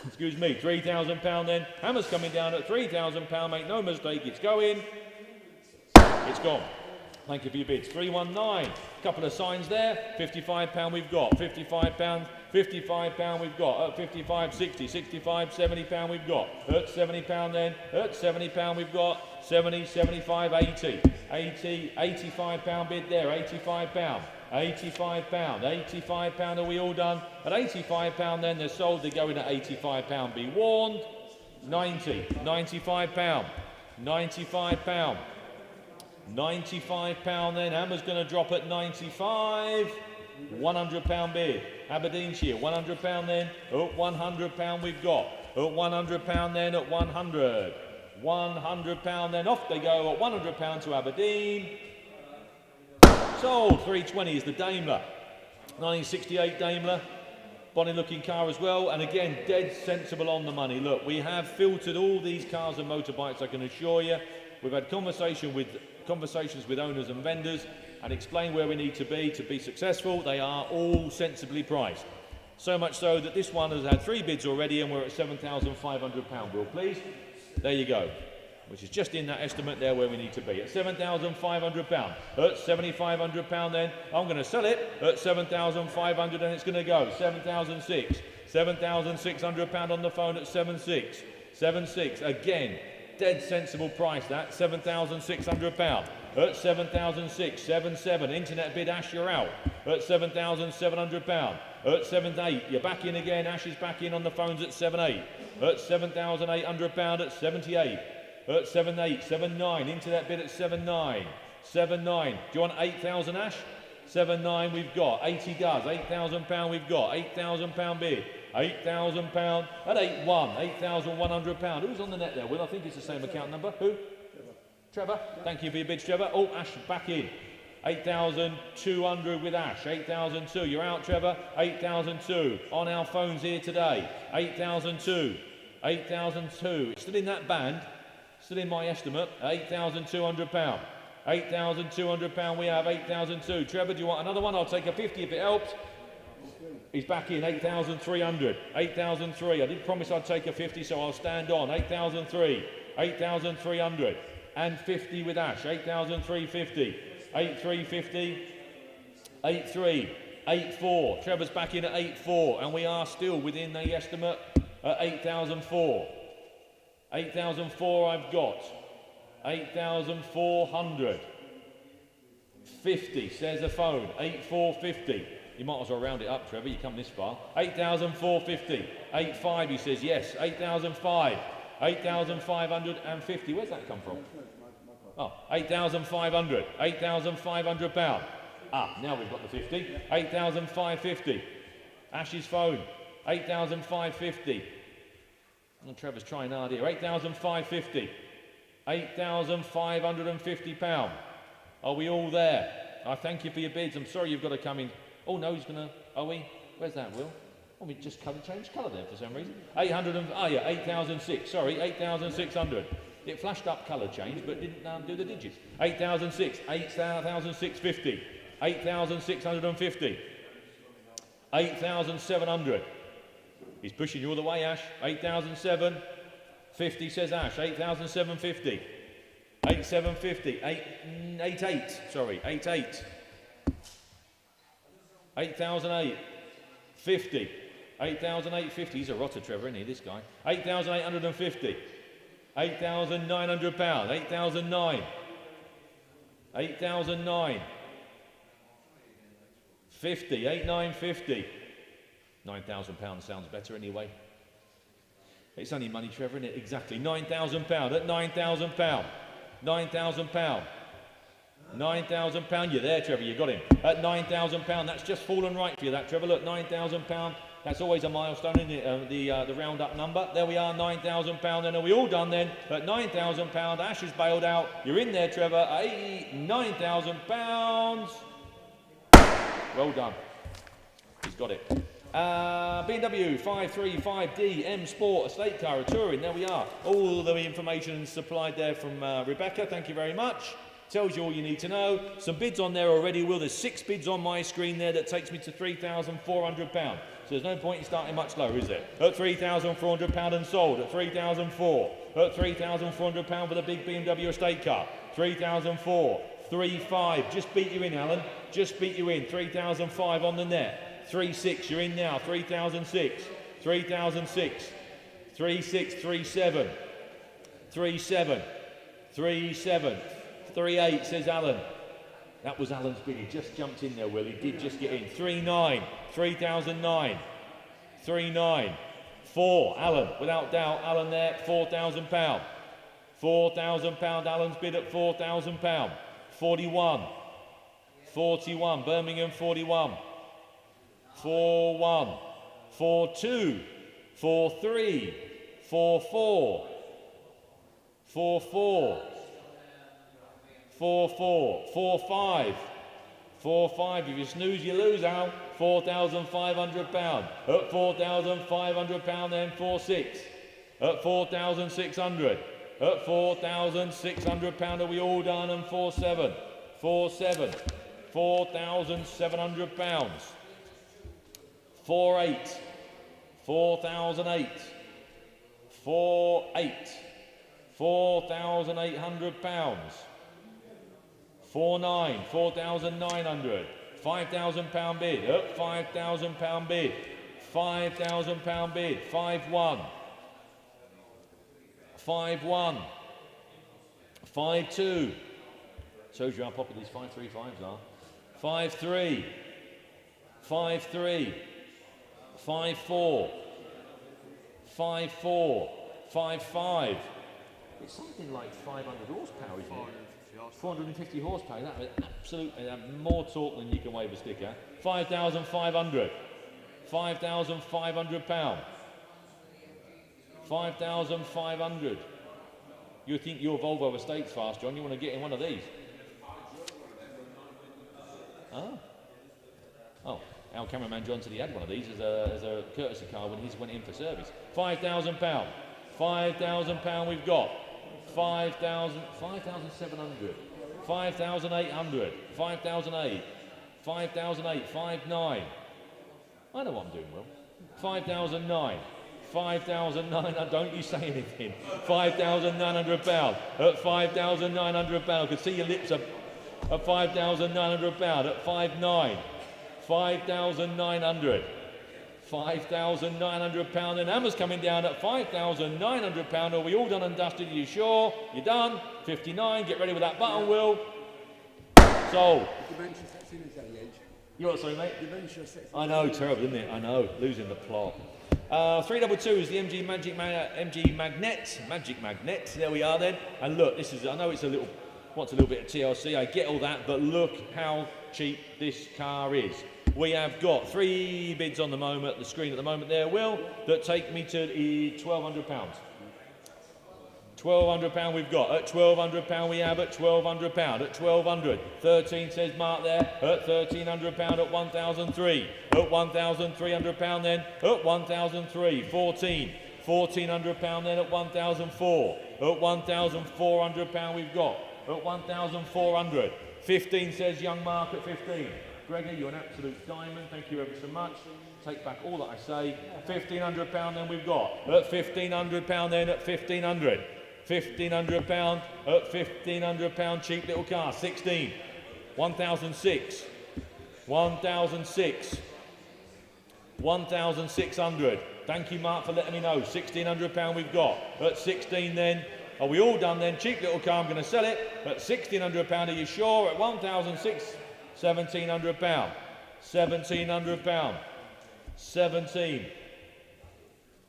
Excuse me, £3,000 then. Hammer's coming down at £3,000, make no mistake, it's going. It's gone. Thank you for your bids. 319. Couple of signs there. £55 we've got. £55. £55 we've got. At 55, 60, 65, £70 we've got. At £70 then. At £70 we've got. 70, 75, 80. 80, £85 bid there. £85. £85. £85 are we all done? At £85 then they're sold. They're going at £85. Be warned. 90. £95. £95. £95 then. Hammer's going to drop at 95. £100 bid. Aberdeenshire, £100 then. At £100 we've got. At £100 then. At 100. £100 then. Off they go at £100 to Aberdeen. Sold. 320 is the Daimler. 1968 Daimler. Bonny looking car as well, and again dead sensible on the money. Look, we have filtered all these cars and motorbikes, I can assure you. We've had conversations with owners and vendors and explained where we need to be successful. They are all sensibly priced. So much so that this one has had 3 bids already and we're at £7,500, Will, please. There you go. Which is just in that estimate there where we need to be. At £7,500. At £7,500 then, I'm going to sell it at £7,500 and it's going to go. £7,600. £7,600 on the phone at 7,600. 7,600 again. Dead sensible price that, £7,600. At 7,600, 7,700, internet bid, Ash, you're out. At £7,700. At 7,800, you're back in again, Ash is back in on the phones at 7,800. At £7,800 at 78. At 7,800, 7,900, internet bid at 7,900. 7,900, do you want 8,000, Ash? 7,900 we've got, 80 does, £8,000 we've got, £8,000 bid. £8,000 at 8,100, £8,100. Who's on the net there, Will? I think it's the same account number. Who? Trevor. Thank you for your bids, Trevor. Oh, Ash back in. 8,200 with Ash. 8,002. You're out, Trevor. 8,002 on our phones here today. 8,002. 8,002. It's still in that band. Still in my estimate. £8,200. £8,200 we have. 8,002. Trevor, do you want another one? I'll take a 50 if it helps. He's back in, 8,300. 8,003. I did promise I'd take a 50, so I'll stand on. 8,003. 8,300. And 50 with Ash. 8,350. 8,350. 8,3. 8,4. Trevor's back in at 8,4. And we are still within the estimate at 8,004. 8,004 I've got. 8,400. 50, says the phone. 8,450. You might as well round it up, Trevor, you come this far. 8,450. 8,500, he says, yes. 8,005. 8,550. Where's that come from? Oh, 8,500. 8,500 pound. Ah, now we've got the 50. 8,550. Ash's phone. 8,550. And Trevor's trying hard here. 8,550. 8,550 pound. Are we all there? I thank you for your bids. I'm sorry you've got to come in. Oh no, he's gonna. Are we? Where's that, Will? Oh, we just changed colour there for some reason. 8,006. Sorry, 8,600. It flashed up colour change, but didn't do the digits. 8,006. 8,650. 8,650. 8,700. He's pushing you all the way, Ash. 8,750 says Ash. 8,750. 8,750. 8,8. Sorry, 8,8. 8,008. 50. 8,850. He's a rotter, Trevor, isn't he, this guy? 8,850. 8,900 pounds. 8,009. 8,009. 50. 8,950. 9,000 pounds sounds better anyway. It's only money, Trevor, isn't it? Exactly. 9,000 pounds. At 9,000 pounds. 9,000 pounds. 9,000 pounds. You're there, Trevor. You got him. At 9,000 pounds. That's just fallen right for you, that, Trevor. Look, 9,000 pounds. That's always a milestone, isn't it? The round up number. There we are, 9,000 pounds. Then are we all done then? At 9,000 pounds. Ash has bailed out. You're in there, Trevor. 9,000 pounds. Well done. He's got it. BMW 535D M Sport Estate Car, a Touring. There we are. All the information supplied there from Rebecca. Thank you very much. Tells you all you need to know. Some bids on there already, Will. There's 6 bids on my screen there. That takes me to £3,400. So there's no point in starting much lower, is there? At £3,400 and sold. At £3,400. At £3,400 for the big BMW estate car. £3,400. 3,500. Just beat you in, Alan. Just beat you in. 3,500 on the net. 3,600. You're in now. 3,600. 3,600. 3,600. 3,700. 3,700. 3,700. 3,800 says Alan. That was Alan's bid. He just jumped in there, Will. He did just get in. 3,900. 3,009. 3,900. 4. Alan, without doubt. Alan there. £4,000. £4,000. Alan's bid at £4,000. 41. 41. Birmingham 41. 4-1. 4-2. 4-3. 4-4. 4-4. 4-4. 4-5. 4-5. If you snooze, you lose, Al. £4,500. At £4,500 then 4-6. At 4,600. At £4,600 are we all done? And 4-7. 4-7. £4,700. 4-8. 4,008. 4-8. £4,800. 4-9. 4,900. £5,000 bid. Up £5,000 bid. £5,000 bid. 5-1. 5-1. 5-2. Shows you how popular these 5-3-5s are. 5-3. 5-3. 5-4. 5-4. 5-5. It's something like 500 horsepower, isn't it? 450 horsepower. That is absolutely more torque than you can wave a sticker. 5,500. 5,500 pound. 5,500. You think your Volvo estate's fast, John? You want to get in one of these? Oh. Oh. Our cameraman John said he had one of these as a courtesy car when he went in for service. £5,000. £5,000 we've got. 5,700. 5,800. 5,008. 5,008. 5,900. I know what I'm doing, Will. 5,009. 5,900. Don't you say anything. £5,900. At £5,900. I could see your lips up. At £5,900. At 5,900. 5,900. £5,900. And Emma's coming down at £5,900. Are we all done and dusted? Are you sure? You're done? 59. Get ready with that button, Will. Sold. Dementia sets in at the edge. You what, sorry, mate? Dementia sets in. I know, terrible, isn't it? I know. Losing the plot. 322 is the MG Magic Magnet. There we are then. And look, this is, I know it's wants a little bit of TLC, I get all that, but look how cheap this car is. We have got 3 bids on the moment, the screen at the moment there, Will, that take me to £1,200. £1,200 we've got. At £1,200 we have at £1,200. At 1,200. 13 says Mark there. At £1,300 at 1,003. At £1,300 then. At 1,003. 14. £1,400 then at 1,004. At £1,400 we've got. At 1,400. 15 says young Mark at 15. Gregor, you're an absolute diamond. Thank you ever so much. Take back all that I say. £1,500 then we've got. At £1,500 then at 1,500. £1,500 at £1,500 cheap little car. 16. 1,006. 1,006. 1,600. Thank you, Mark, for letting me know. £1,600 we've got. At 16 then. Are we all done then? Cheap little car, I'm going to sell it. At £1,600, are you sure? At 1,006. £1,700. £1,700. 17.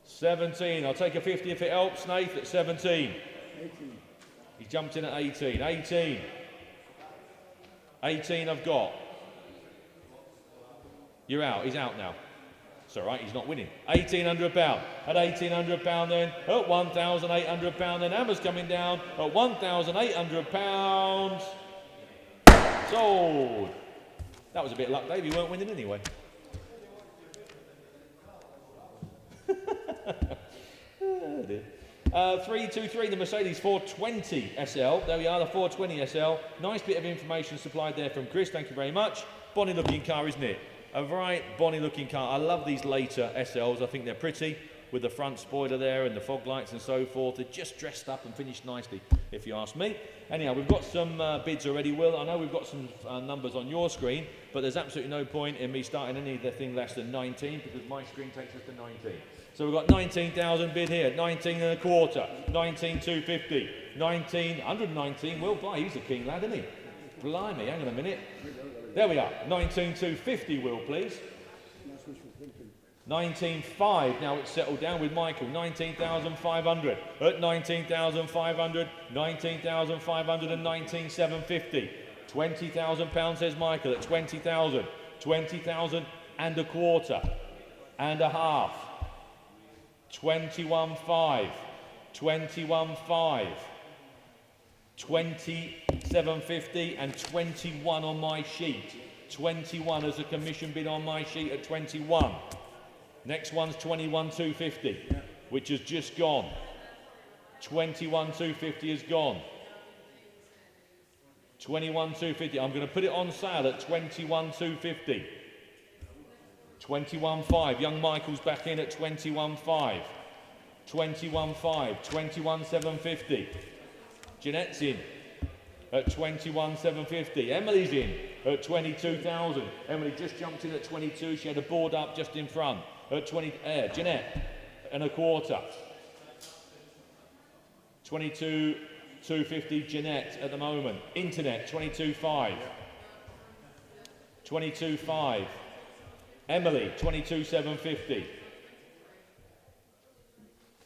17. I'll take a 50 if it helps. Nath at 17. 18. He jumped in at 18. 18. 18 I've got. You're out. He's out now. It's all right. He's not winning. £1,800. At £1,800 then. At £1,800 then. Hammer's coming down. At £1,800. Sold. That was a bit luck, Dave. You weren't winning anyway. 323, the Mercedes 420 SL. There we are, the 420 SL. Nice bit of information supplied there from Chris. Thank you very much. Bonny looking car, isn't it? A right bonny looking car. I love these later SLs. I think they're pretty with the front spoiler there and the fog lights and so forth. They're just dressed up and finished nicely, if you ask me. Anyhow, we've got some bids already, Will. I know we've got some numbers on your screen, but there's absolutely no point in me starting anything less than 19 because my screen takes us to 19. So we've got 19,000 bid here, 19 and a quarter, 19,250, 119, Will. Bye, he's a keen lad, isn't he? Blimey, hang on a minute. There we are, 19,250, Will, please. 19,500, now it's settled down with Michael, 19,500, at 19,500, 19,500 and 19,750. £20,000 says Michael, at 20,000, 20,000 and a quarter, and a half, 21,500, 21,500, 27.50 and 21 on my sheet. 21 as a commission bid on my sheet at 21. Next one's 21,250, which has just gone. 21,250 has gone. 21,250. I'm going to put it on sale at 21,250. 21,500. Young Michael's back in at 21,500. 21,500. 21,750. Jeanette's in at 21,750. Emily's in at 22,000. Emily just jumped in at 22. She had a board up just in front at 20. Jeanette and a quarter. 22,250. Jeanette at the moment. Internet 22,500. 22,500. Emily 22,750.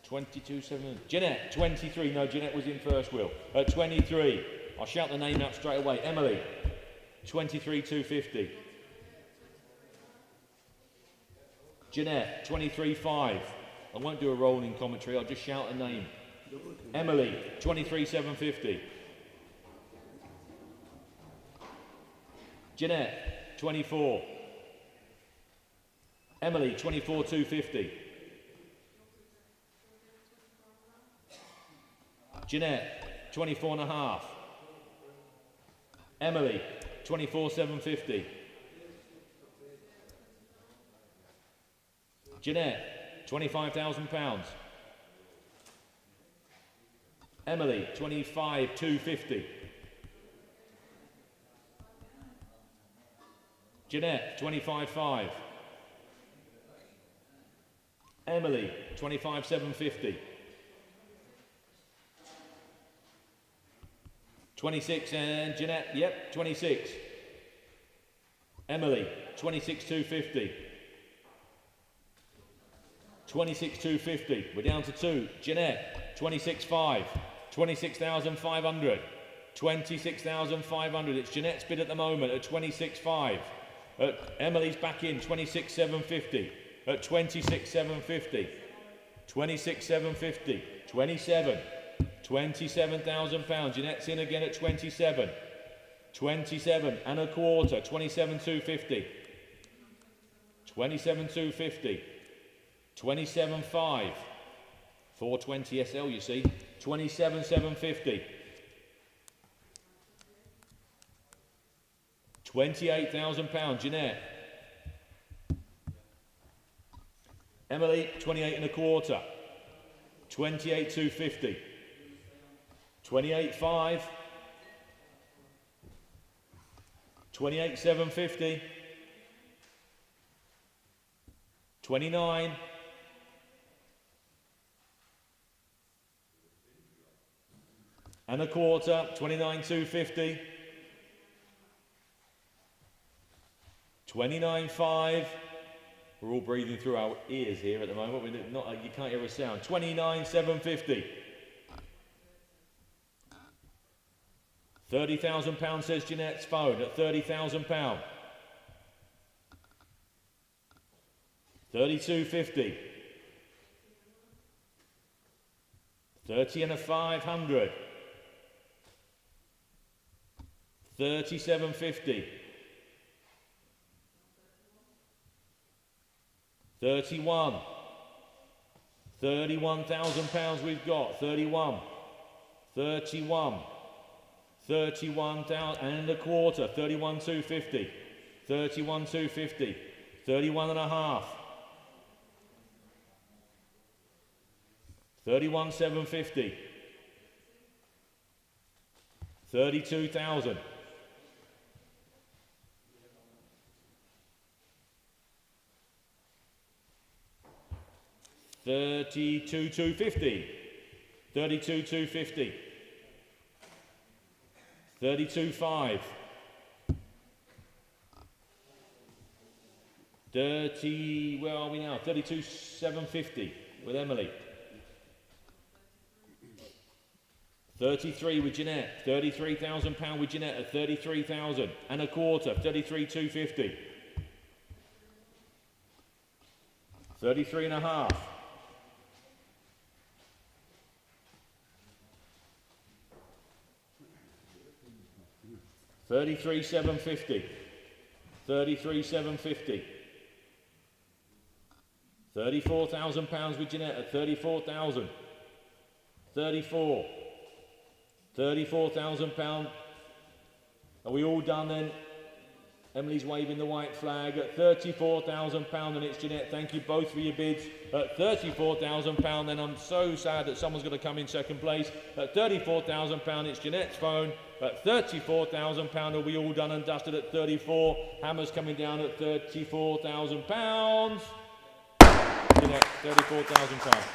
22,700. Jeanette 23. No, Jeanette was in first, Will. At 23. I'll shout the name out straight away. Emily 23,250. Jeanette 23,500. I won't do a rolling commentary. I'll just shout a name. Emily 23,750. Jeanette 24. Emily 24,250. Jeanette 24.5. Emily 24,750. Jeanette £25,000. Emily 25,250. Jeanette 25,500. Emily 25,750. 26 and Jeanette, yep, 26. Emily 26,250. 26,250. We're down to 2. Jeanette, 26,500. 26,500. 26,500. It's Jeanette's bid at the moment at 26,500. Emily's back in, 26,750. At 26,750. 26,750. 27. 27,000 pounds. Jeanette's in again at 27. 27 and a quarter. 27,250. 27,250. 27,500. 420 SL, you see. 27,750. 28,000 pounds. Jeanette. Emily, 28 and a quarter. 28,250. 28,500. 28,750. 29. And a quarter. 29,250. 29,500. We're all breathing through our ears here at the moment. You can't hear a sound. 29,750. 30,000 pounds, says Jeanette's phone, at 30,000 pounds. 32,50. 30 and a 500. 37,50. 31. 31,000 pounds we've got. 31. 31. 31,000 and a quarter. 31,250. 31,250. 31 and a half. 31,750. 32,000. 32,250. 32,250. 32,500. 30, where are we now? 32,750 with Emily. 33 with Jeanette. 33,000 pound with Jeanette at 33,000 and a quarter. 33,250. 33 and a half. 33,750. 33,750. 34,000 pounds with Jeanette at 34,000. 34. 34,000 pound. Are we all done then? Emily's waving the white flag at 34,000 pound, and it's Jeanette. Thank you both for your bids at 34,000 pound. Then I'm so sad that someone's going to come in second place at 34,000 pound. It's Jeanette's phone at 34,000 pound. Are we all done and dusted at 34? Hammer's coming down at 34,000 pounds. Jeanette, 34,000 pounds.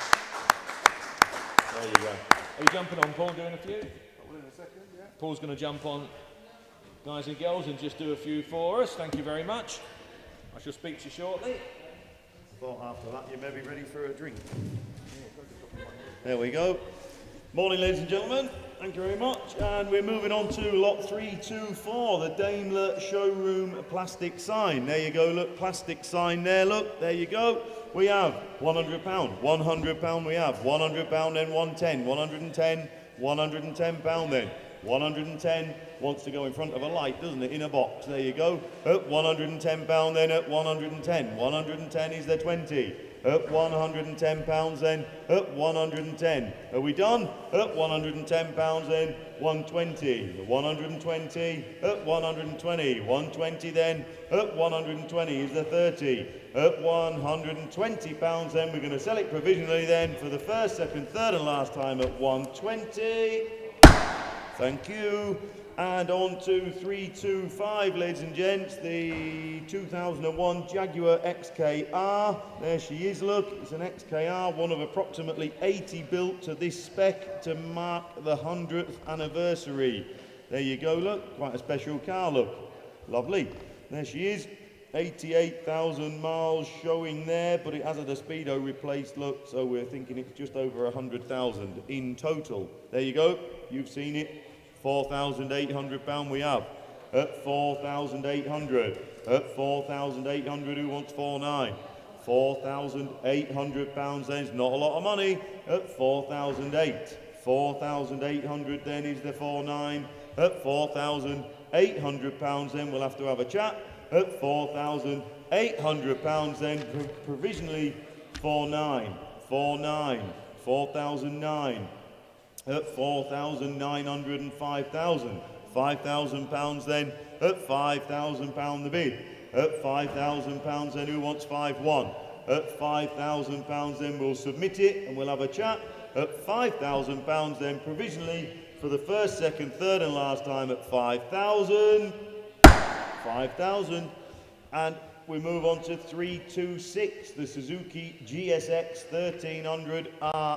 There you go. Are you jumping on, Paul? Doing a few? In a second, yeah. Paul's going to jump on, guys and girls, and just do a few for us. Thank you very much. I shall speak to you shortly. Thought after that you may be ready for a drink. There we go. Morning, ladies and gentlemen. Thank you very much. And we're moving on to lot 324, the Daimler showroom plastic sign. There you go, look, plastic sign there, look, there you go. We have £100, £100 we have, £100 then 110, 110, £110 then. 110 wants to go in front of a light, doesn't it, in a box. There you go. At £110 then at 110. 110 is the 20. At £110 then at 110. Are we done? At £110 then 120. 120 at 120. 120 then at 120 is the 30. At £120 then we're going to sell it provisionally then for the first, second, third and last time at 120. Thank you. And on to 325, ladies and gents, the 2001 Jaguar XKR. There she is, look, it's an XKR, one of approximately 80 built to this spec to mark the 100th anniversary. There you go, look, quite a special car, look. Lovely. There she is. 88,000 miles showing there, but it has had a speedo replaced, look, so we're thinking it's just over 100,000 in total. There you go, you've seen it. £4,800 we have. At 4,800. At 4,800, who wants 4,900? £4,800 then is not a lot of money. At 4,800. 4,800 then is the 4,900. At 4,800 pounds then we'll have to have a chat. At 4,800 pounds then provisionally 4,900. 4,900. 4,009. At 4,900 and 5,000. 5,000 pounds then. At 5,000 pound the bid. At 5,000 pounds then who wants 5,100? At 5,000 pounds then we'll submit it and we'll have a chat. At 5,000 pounds then provisionally for the first, second, third and last time at 5,000. 5,000. And we move on to 326, the Suzuki GSX 1300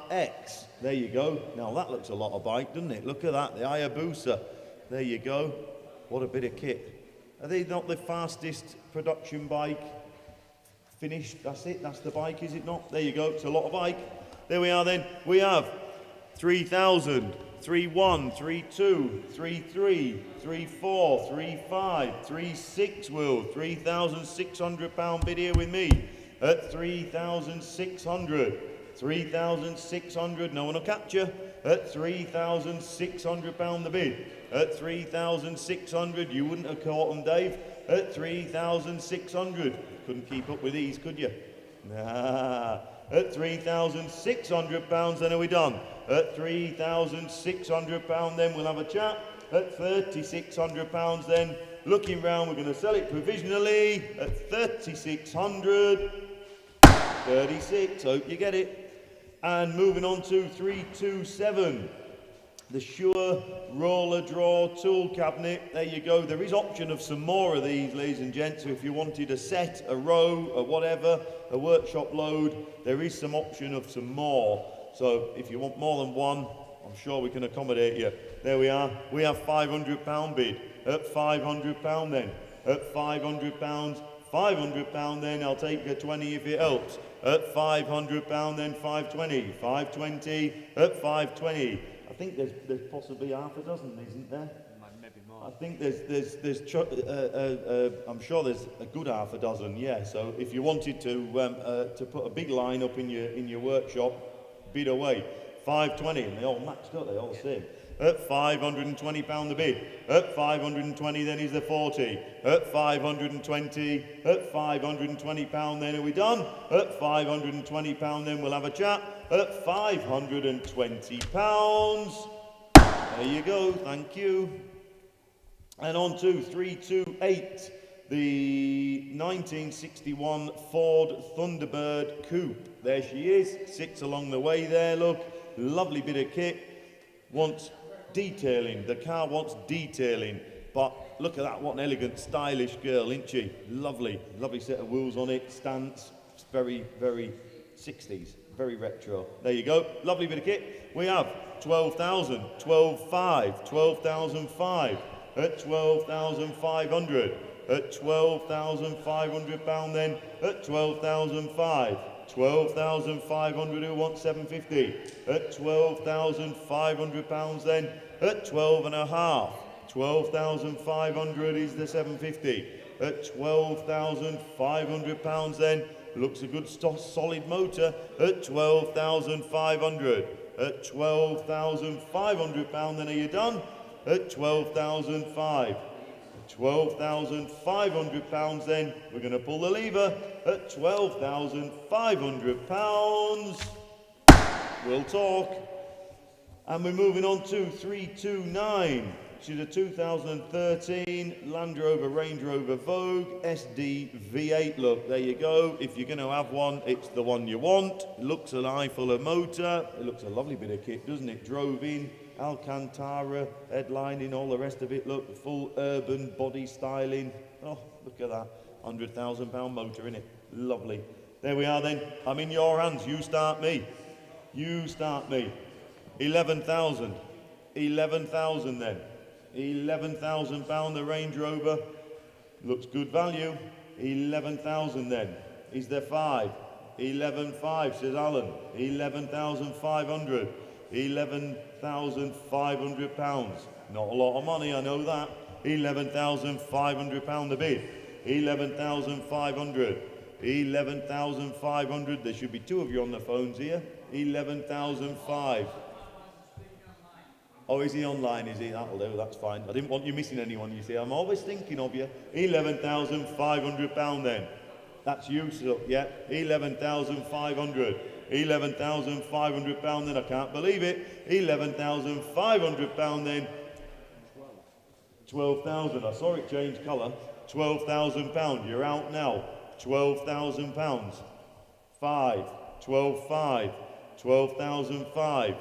RX. There you go. Now that looks a lot of bike, doesn't it? Look at that, the Hayabusa. There you go. What a bit of kit. Are they not the fastest production bike finished? That's it, that's the bike, is it not? There you go, it's a lot of bike. There we are then. We have 3,000, 3,1, 3,2, 3,3, 3,4, 3,5, 3,6 wheel, £3,600 bid here with me at 3,600. 3,600, no one will catch you. At £3,600 the bid. At 3,600, you wouldn't have caught them, Dave. At 3,600, couldn't keep up with these, could you? Nah. At £3,600, then are we done? At £3,600, then we'll have a chat. At £3,600, then looking round, we're going to sell it provisionally at 3,600. 36, hope you get it. And moving on to 327, the Shure roller draw tool cabinet. There you go. There is option of some more of these, ladies and gents. So if you wanted a set, a row, or whatever, a workshop load, there is some option of some more. So if you want more than one, I'm sure we can accommodate you. There we are. We have £500 bid. At £500 then. At £500, £500 then. I'll take a 20 if it helps. At £500 then 520. 520 at 520. I think there's possibly half a dozen, isn't there? Maybe more. I think I'm sure there's a good half a dozen, yeah. So if you wanted to put a big line up in your workshop, bid away. 520, and they all match, don't they? All the same. At £520 the bid. At 520 then is the 40. At 520, at £520 then are we done? At £520 then we'll have a chat. At £520. There you go, thank you. And on to 328, the 1961 Ford Thunderbird Coupe. There she is, sits along the way there, look. Lovely bit of kit. Wants detailing, the car wants detailing, but look at that, what an elegant, stylish girl, isn't she? Lovely, lovely set of wheels on it, stance, it's very, very 60s, very retro. There you go, lovely bit of kit. We have 12,000, 12,500, 12,500, at 12,500, at £12,500 then, at 12,500. 12,500 who wants 750 at £12,500 then at 12 and a half. 12,500 is the 750 at £12,500 then. Looks a good solid motor at 12,500 at £12,500 then. Are you done? At 12,500. £12,500 then. We're going to pull the lever at £12,500. We'll talk. And we're moving on to 329. Which is a 2013 Land Rover Range Rover Vogue SD V8. Look, there you go. If you're going to have one, it's the one you want. It looks an eye full of motor. It looks a lovely bit of kit, doesn't it? Drove in. Alcantara, headlining, all the rest of it. Look, full urban body styling. Oh, look at that. £100,000 motor in it. Lovely. There we are then. I'm in your hands. You start me. You start me. 11,000. 11,000 then. £11,000 the Range Rover. Looks good value. 11,000 then. Is there 5? 11,500 says Alan. 11,500. 11,500 pounds. Not a lot of money, I know that. 11,500 pound the bid. 11,500. 11,500. There should be 2 of you on the phones here. 11,500. Oh, is he online, is he? That'll do, that's fine. I didn't want you missing anyone, you see. I'm always thinking of you. 11,500 pound then. That's you, so, yeah. 11,500. 11,500 pound then. I can't believe it. 11,500 pound then. 12,000. I saw it change colour. 12,000 pound. You're out now. 12,000 pounds. 5. 12,500. 12,500.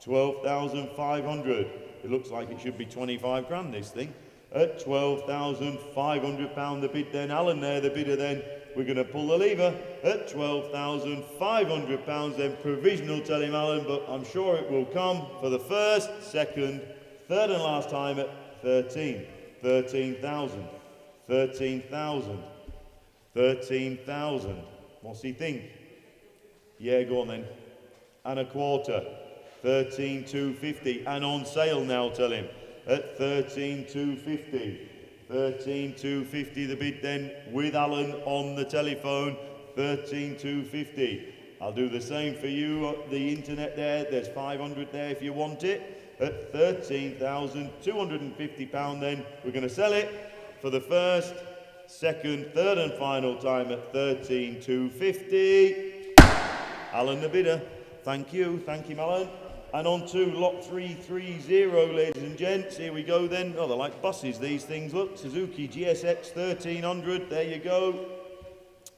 12,500. It looks like it should be 25 grand, this thing. At 12,500 pound the bid then. Alan there, the bidder then. We're going to pull the lever at 12,500 pounds then. Provisional, tell him Alan, but I'm sure it will come for the first, second, third and last time at 13. 13,000. 13,000. 13,000. What's he think? Yeah, go on then. And a quarter. 13,250. And on sale now, tell him. At 13,250. 13,250 the bid then, with Alan on the telephone. 13,250. I'll do the same for you on the internet there. There's 500 there if you want it. At 13,250 pound then. We're going to sell it for the first, second, third and final time at 13,250. Alan the bidder. Thank you, Alan. And on to lot 330, ladies and gents. Here we go then. Oh, they're like buses, these things, look. Suzuki GSX 1300, there you go.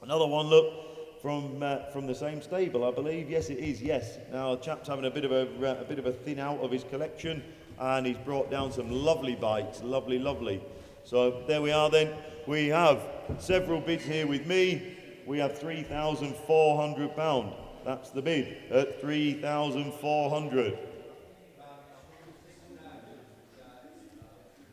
Another one, look, from the same stable, I believe. Yes, it is, yes. Now, the chap's having a bit of a thin out of his collection, and he's brought down some lovely bikes. Lovely, lovely. So, there we are then. We have several bids here with me. We have £3,400. That's the bid at 3,400.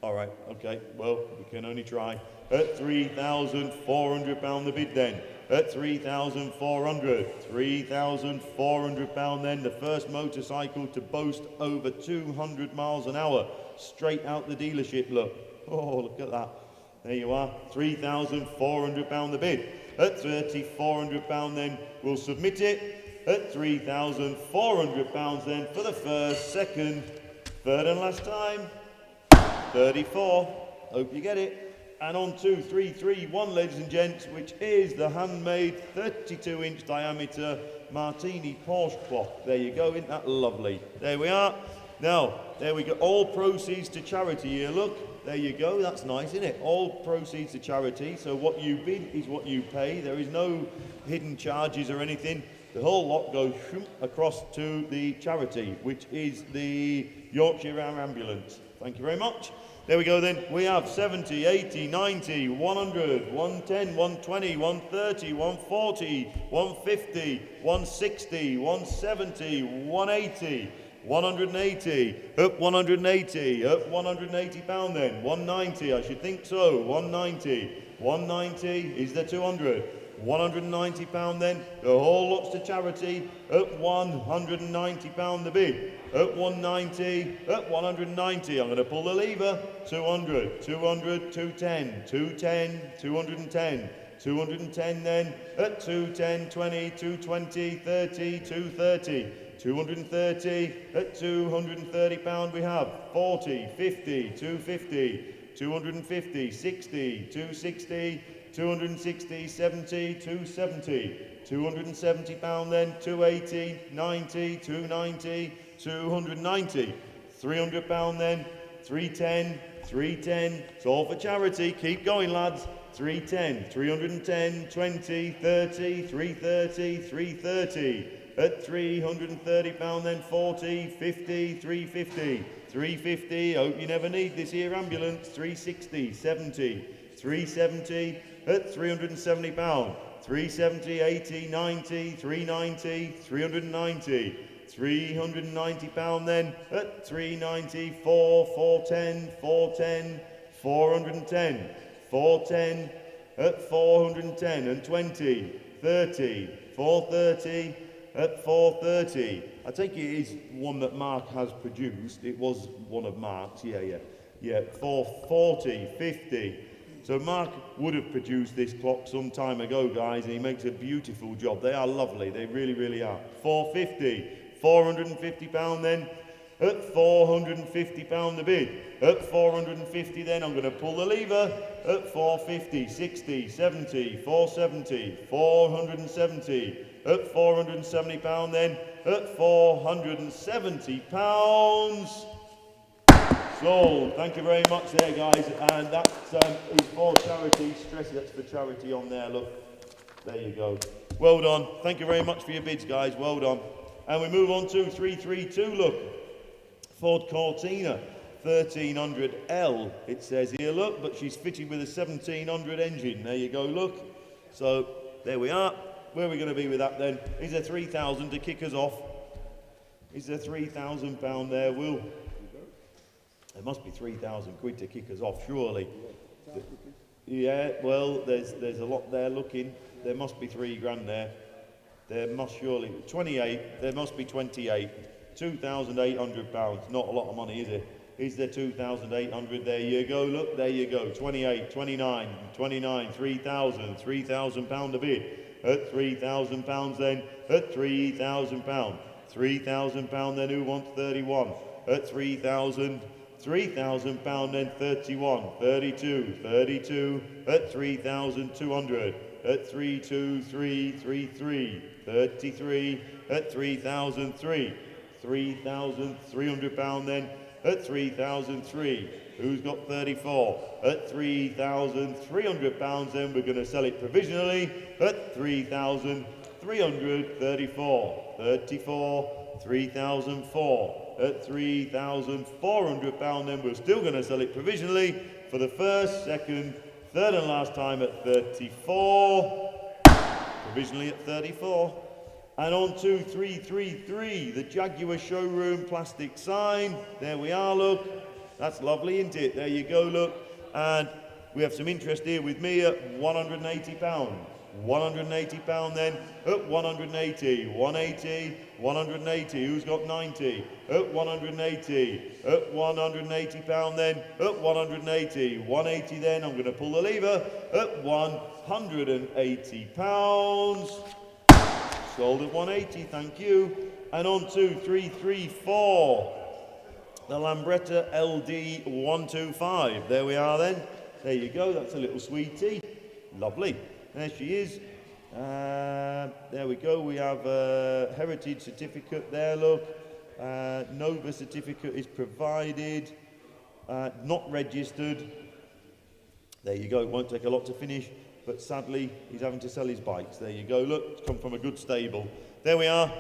All right, okay, well, we can only try. At £3,400 the bid then. At 3,400. £3,400 then. The first motorcycle to boast over 200 miles an hour. Straight out the dealership, look. Oh, look at that. There you are. £3,400 the bid. At £3,400 then, we'll submit it. At £3,400 then for the first, second, third and last time. 34. Hope you get it. And on to 331, ladies and gents, which is the handmade 32-inch diameter Martini Porsche clock. There you go, isn't that lovely? There we are. Now, there we go. All proceeds to charity here, look. There you go, that's nice, isn't it? All proceeds to charity, so what you bid is what you pay. There is no hidden charges or anything. The whole lot goes across to the charity, which is the Yorkshire Air Ambulance. Thank you very much. There we go then. We have 70, 80, 90, 100, 110, 120, 130, 140, 150, 160, 170, 180, 180, up 180, up 180 pound then. 190, I should think so. 190, 190, is there 200? 190 pound then. The whole lot's to charity. At 190 pound the bid. At 190, at 190. I'm going to pull the lever. 200, 200, 210, 210, 210. 210 then. At 210, 20, 220, 30, 230. 230. At 230 pound we have 40, 50, 250, 250, 60, 260. 260, 70, 270, 270 pound then, 280, 90, 290, 290, 300 pound then, 310, 310, it's all for charity, keep going lads, 310, 310, 20, 30, 330, 330, at 330 pound then, 40, 50, 350, 350, hope you never need this here ambulance, 360, 70, 370, at 370 pound, 370, 80, 90, 390, 390, 390 pound then, at 390, 410, 410, 410, 410, at 410 and 20, 30, 430, at 430. I take it is one that Mark has produced. It was one of Mark's, yeah, 440, 50. So Mark would have produced this clock some time ago, guys, and he makes a beautiful job. They are lovely, they really, really are. 450, 450 pound then, at 450 pound the bid. At 450 then, I'm going to pull the lever. At 450, 60, 70, 470, 470. At 470 pound then, at 470 pounds. Sold. Thank you very much there, guys. And that is for charity. Stress that's for charity on there, look. There you go. Well done. Thank you very much for your bids, guys. Well done. And we move on to 332, look. Ford Cortina, 1300L, it says here, look. But she's fitted with a 1700 engine. There you go, look. So, there we are. Where are we going to be with that then? Is there 3,000 to kick us off? Is there £3,000 there, Will? There must be 3,000 quid to kick us off, surely. Yeah, well, there's a lot there looking. There must be 3 grand there. There must surely 28. There must be 28. £2,800. Not a lot of money, is it? Is there 2,800? There you go. Look, there you go. 28, 29, 29, 3,000. £3,000 a bid. At £3,000 then. At £3,000. £3,000 then. Who wants 31? At 3,000. £3,000 then 31, 32, 32, at 3,200, at 32333, 33, at 3,003, £3,300 then, at 3,003. Who's got 34? At £3,300 then, we're going to sell it provisionally at 3,334, 34, 3,004. At £3,400 then, we're still going to sell it provisionally for the first, second, third and last time at 34, provisionally at 34. And on to 333, the Jaguar showroom plastic sign. There we are, look. That's lovely, isn't it? There you go, look. And we have some interest here with me at £180. £180 then, at 180, 180, 180, who's got 90? At 180, at £180 then, at 180, 180 then, I'm going to pull the lever, at £180. Sold at 180, thank you. And on to 334, the Lambretta LD 125. There we are then. There you go, that's a little sweetie. Lovely. There she is. There we go. We have a heritage certificate there, look. Nova certificate is provided. Not registered. There you go. It won't take a lot to finish. But sadly, he's having to sell his bikes. There you go. Look, it's come from a good stable. There we are.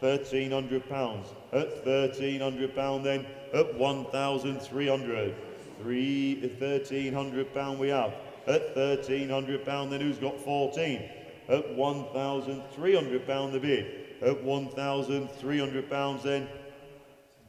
£1,300. At £1,300 then. At 1,300. £1,300 we have. At £1,300 then, who's got 14? At £1,300 the bid. At £1,300 then.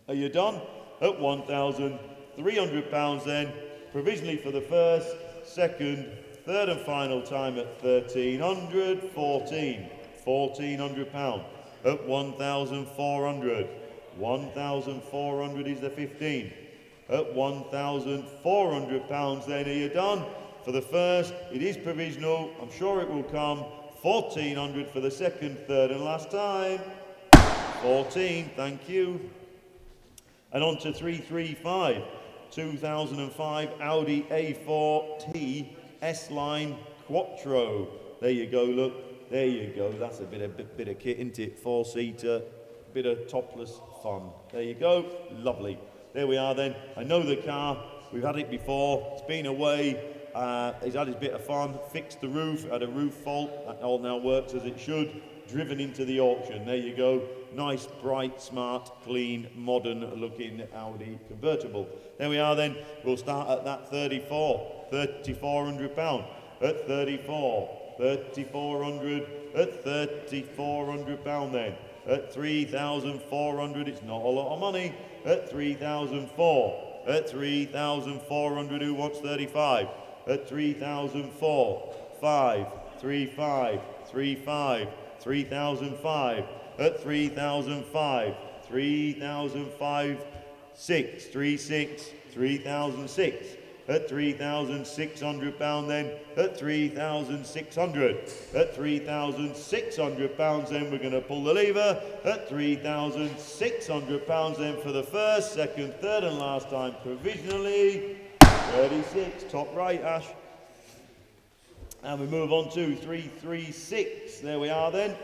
Are you done? At £1,300 then, provisionally for the first, second, third and final time at 1,300, 14, £1,400. At 1,400, 1,400 is the 15. At £1,400 then, are you done? For the first, it is provisional, I'm sure it will come. 1,400 for the second, third and last time. 14, thank you. And on to 335, 2005 Audi A4T S-Line Quattro. There you go, look, there you go. That's a bit of kit, isn't it? 4-seater, bit of topless fun. There you go, lovely. There we are then. I know the car, we've had it before, it's been away. He's had his bit of fun, fixed the roof, had a roof fault, that all now works as it should, driven into the auction. There you go, nice, bright, smart, clean, modern looking Audi convertible. There we are then, we'll start at that £3,400, at 34, 3,400, at £3,400 then, at 3,400, it's not a lot of money, at 3,400, at 3,400, who wants 35? At 3,004, 5, 3, 5, 3, 5, 3,005, at 3,005, 3,005, 6, 3, 6, 3,006, at 3,600 pound then, at 3,600, at 3,600 pounds then we're going to pull the lever, at 3,600 pounds then for the first, second, third and last time provisionally, 36, top right Ash. And we move on to 336, there we are then,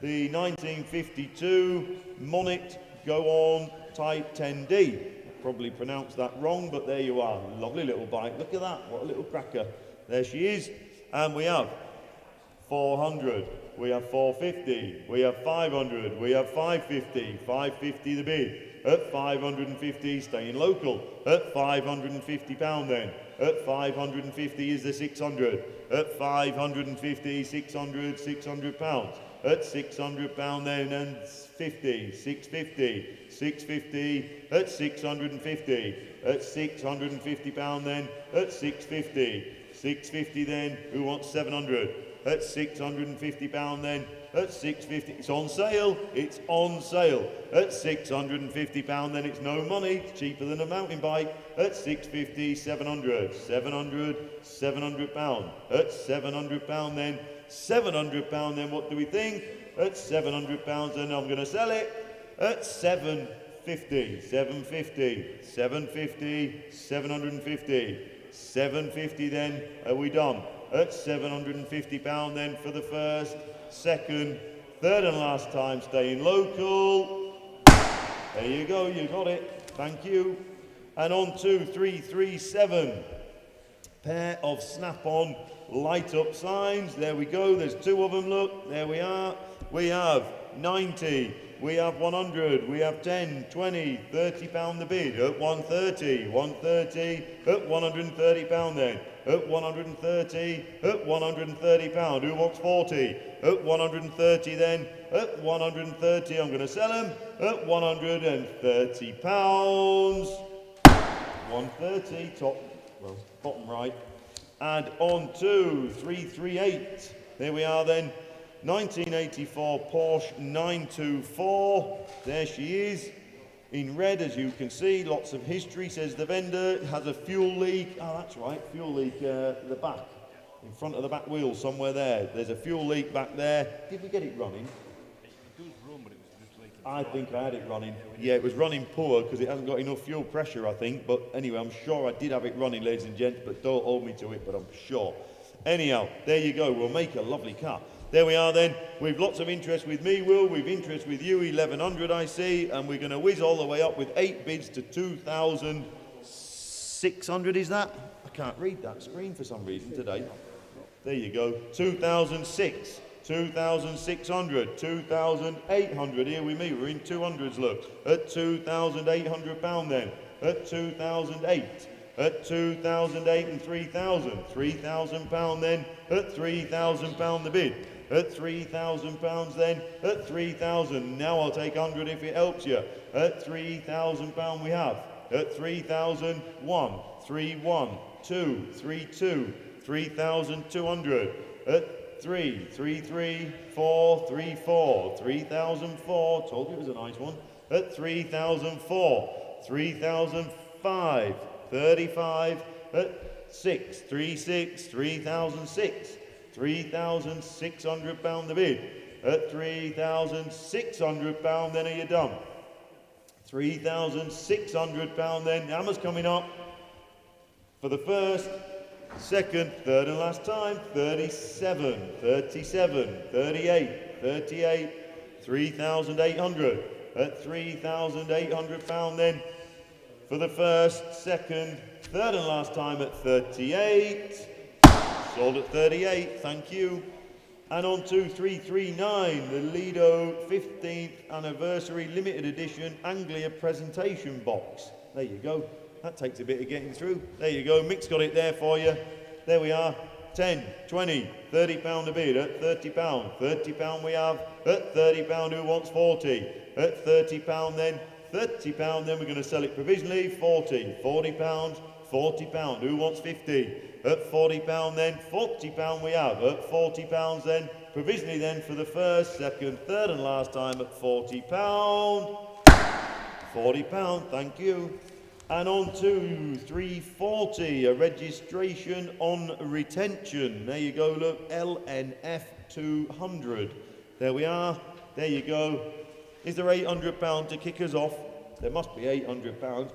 the 1952 Monit Go On Type 10D. Probably pronounced that wrong, but there you are. Lovely little bike. Look at that. What a little cracker. There she is. And we have 400. We have 450. We have 500. We have 550. 550 the bid. At 550, staying local. At 550 pound then. At 550 is the 600. At 550, 600, 600 pounds. At 600 pound then and 50, 650, 650, at 650, at 650 pound then, at 650, 650 then, who wants 700, at 650 pound then, at 650, it's on sale, at 650 pound then it's no money, it's cheaper than a mountain bike, at 650, 700, 700, 700 pound, at 700 pound then, 700 pound then what do we think? At 700 pounds then I'm going to sell it at 750, 750, 750, 750, 750 then are we done? At 750 pound then for the first, second, third and last time staying local. There you go, you got it, thank you. And on to 337, pair of snap-on light up signs, there we go, there's two of them, look, there we are. We have 90, we have 100, we have 10, 20, 30 pound the bid, at 130, 130, at 130 pound then, at 130, at 130 pound, who wants 40, at 130 then, at 130, I'm going to sell them, at 130 pounds, 130, top, well, bottom right. And on to 338. There we are then. 1984 Porsche 924. There she is. In red, as you can see. Lots of history, says the vendor. It has a fuel leak. Oh, that's right. Fuel leak at the back. In front of the back wheel, somewhere there. There's a fuel leak back there. Did we get it running? I think I had it running. Yeah, it was running poor because it hasn't got enough fuel pressure, I think. But anyway, I'm sure I did have it running, ladies and gents, but don't hold me to it, but I'm sure. Anyhow, there you go. We'll make a lovely car. There we are then. We've lots of interest with me, Will. We've interest with you, 1100, I see. And we're going to whiz all the way up with 8 bids to 2,600, is that? I can't read that screen for some reason today. There you go. 2,006. 2,600, 2,800, here with me, we're in 200s, look, at 2,800 pound then, at 2,008, at 2,008 and 3,000, 3,000 pound then, at 3,000 pound the bid, at 3,000 pounds then, at 3,000, now I'll take 100 if it helps you, at 3,000 pound we have, at 3,000, 1, 3, 1, 2, 3, 2, 3,200, at 3, 3, 3, 4, 3, 4, 3,004, told you it was a nice one, at 3,004, 3,005, 35, at 6, 3, 6, 3,006, 3,600 pound the bid, at 3,600 pound then are you done? 3,600 pound then, hammer's coming up for the first, second, third and last time, 37, 37, 38, 38, 3,800, at 3,800 pound then, for the first, second, third and last time at 38, sold at 38, thank you, and on to 339, the Lido 15th anniversary limited edition Anglia presentation box, there you go. That takes a bit of getting through. There you go, Mick's got it there for you. There we are, 10, 20, 30 pound a bid, at 30 pound we have, at 30 pound who wants 40, at 30 pound then, 30 pound then we're going to sell it provisionally, 40 pounds, £40. Who wants 50? At £40 then, £40 we have. At £40 then, provisionally then for the first, second, third and last time at £40. £40, thank you. And on to 340, a registration on retention. There you go, look, LNF 200. There we are, there you go. Is there £800 to kick us off? There must be £800.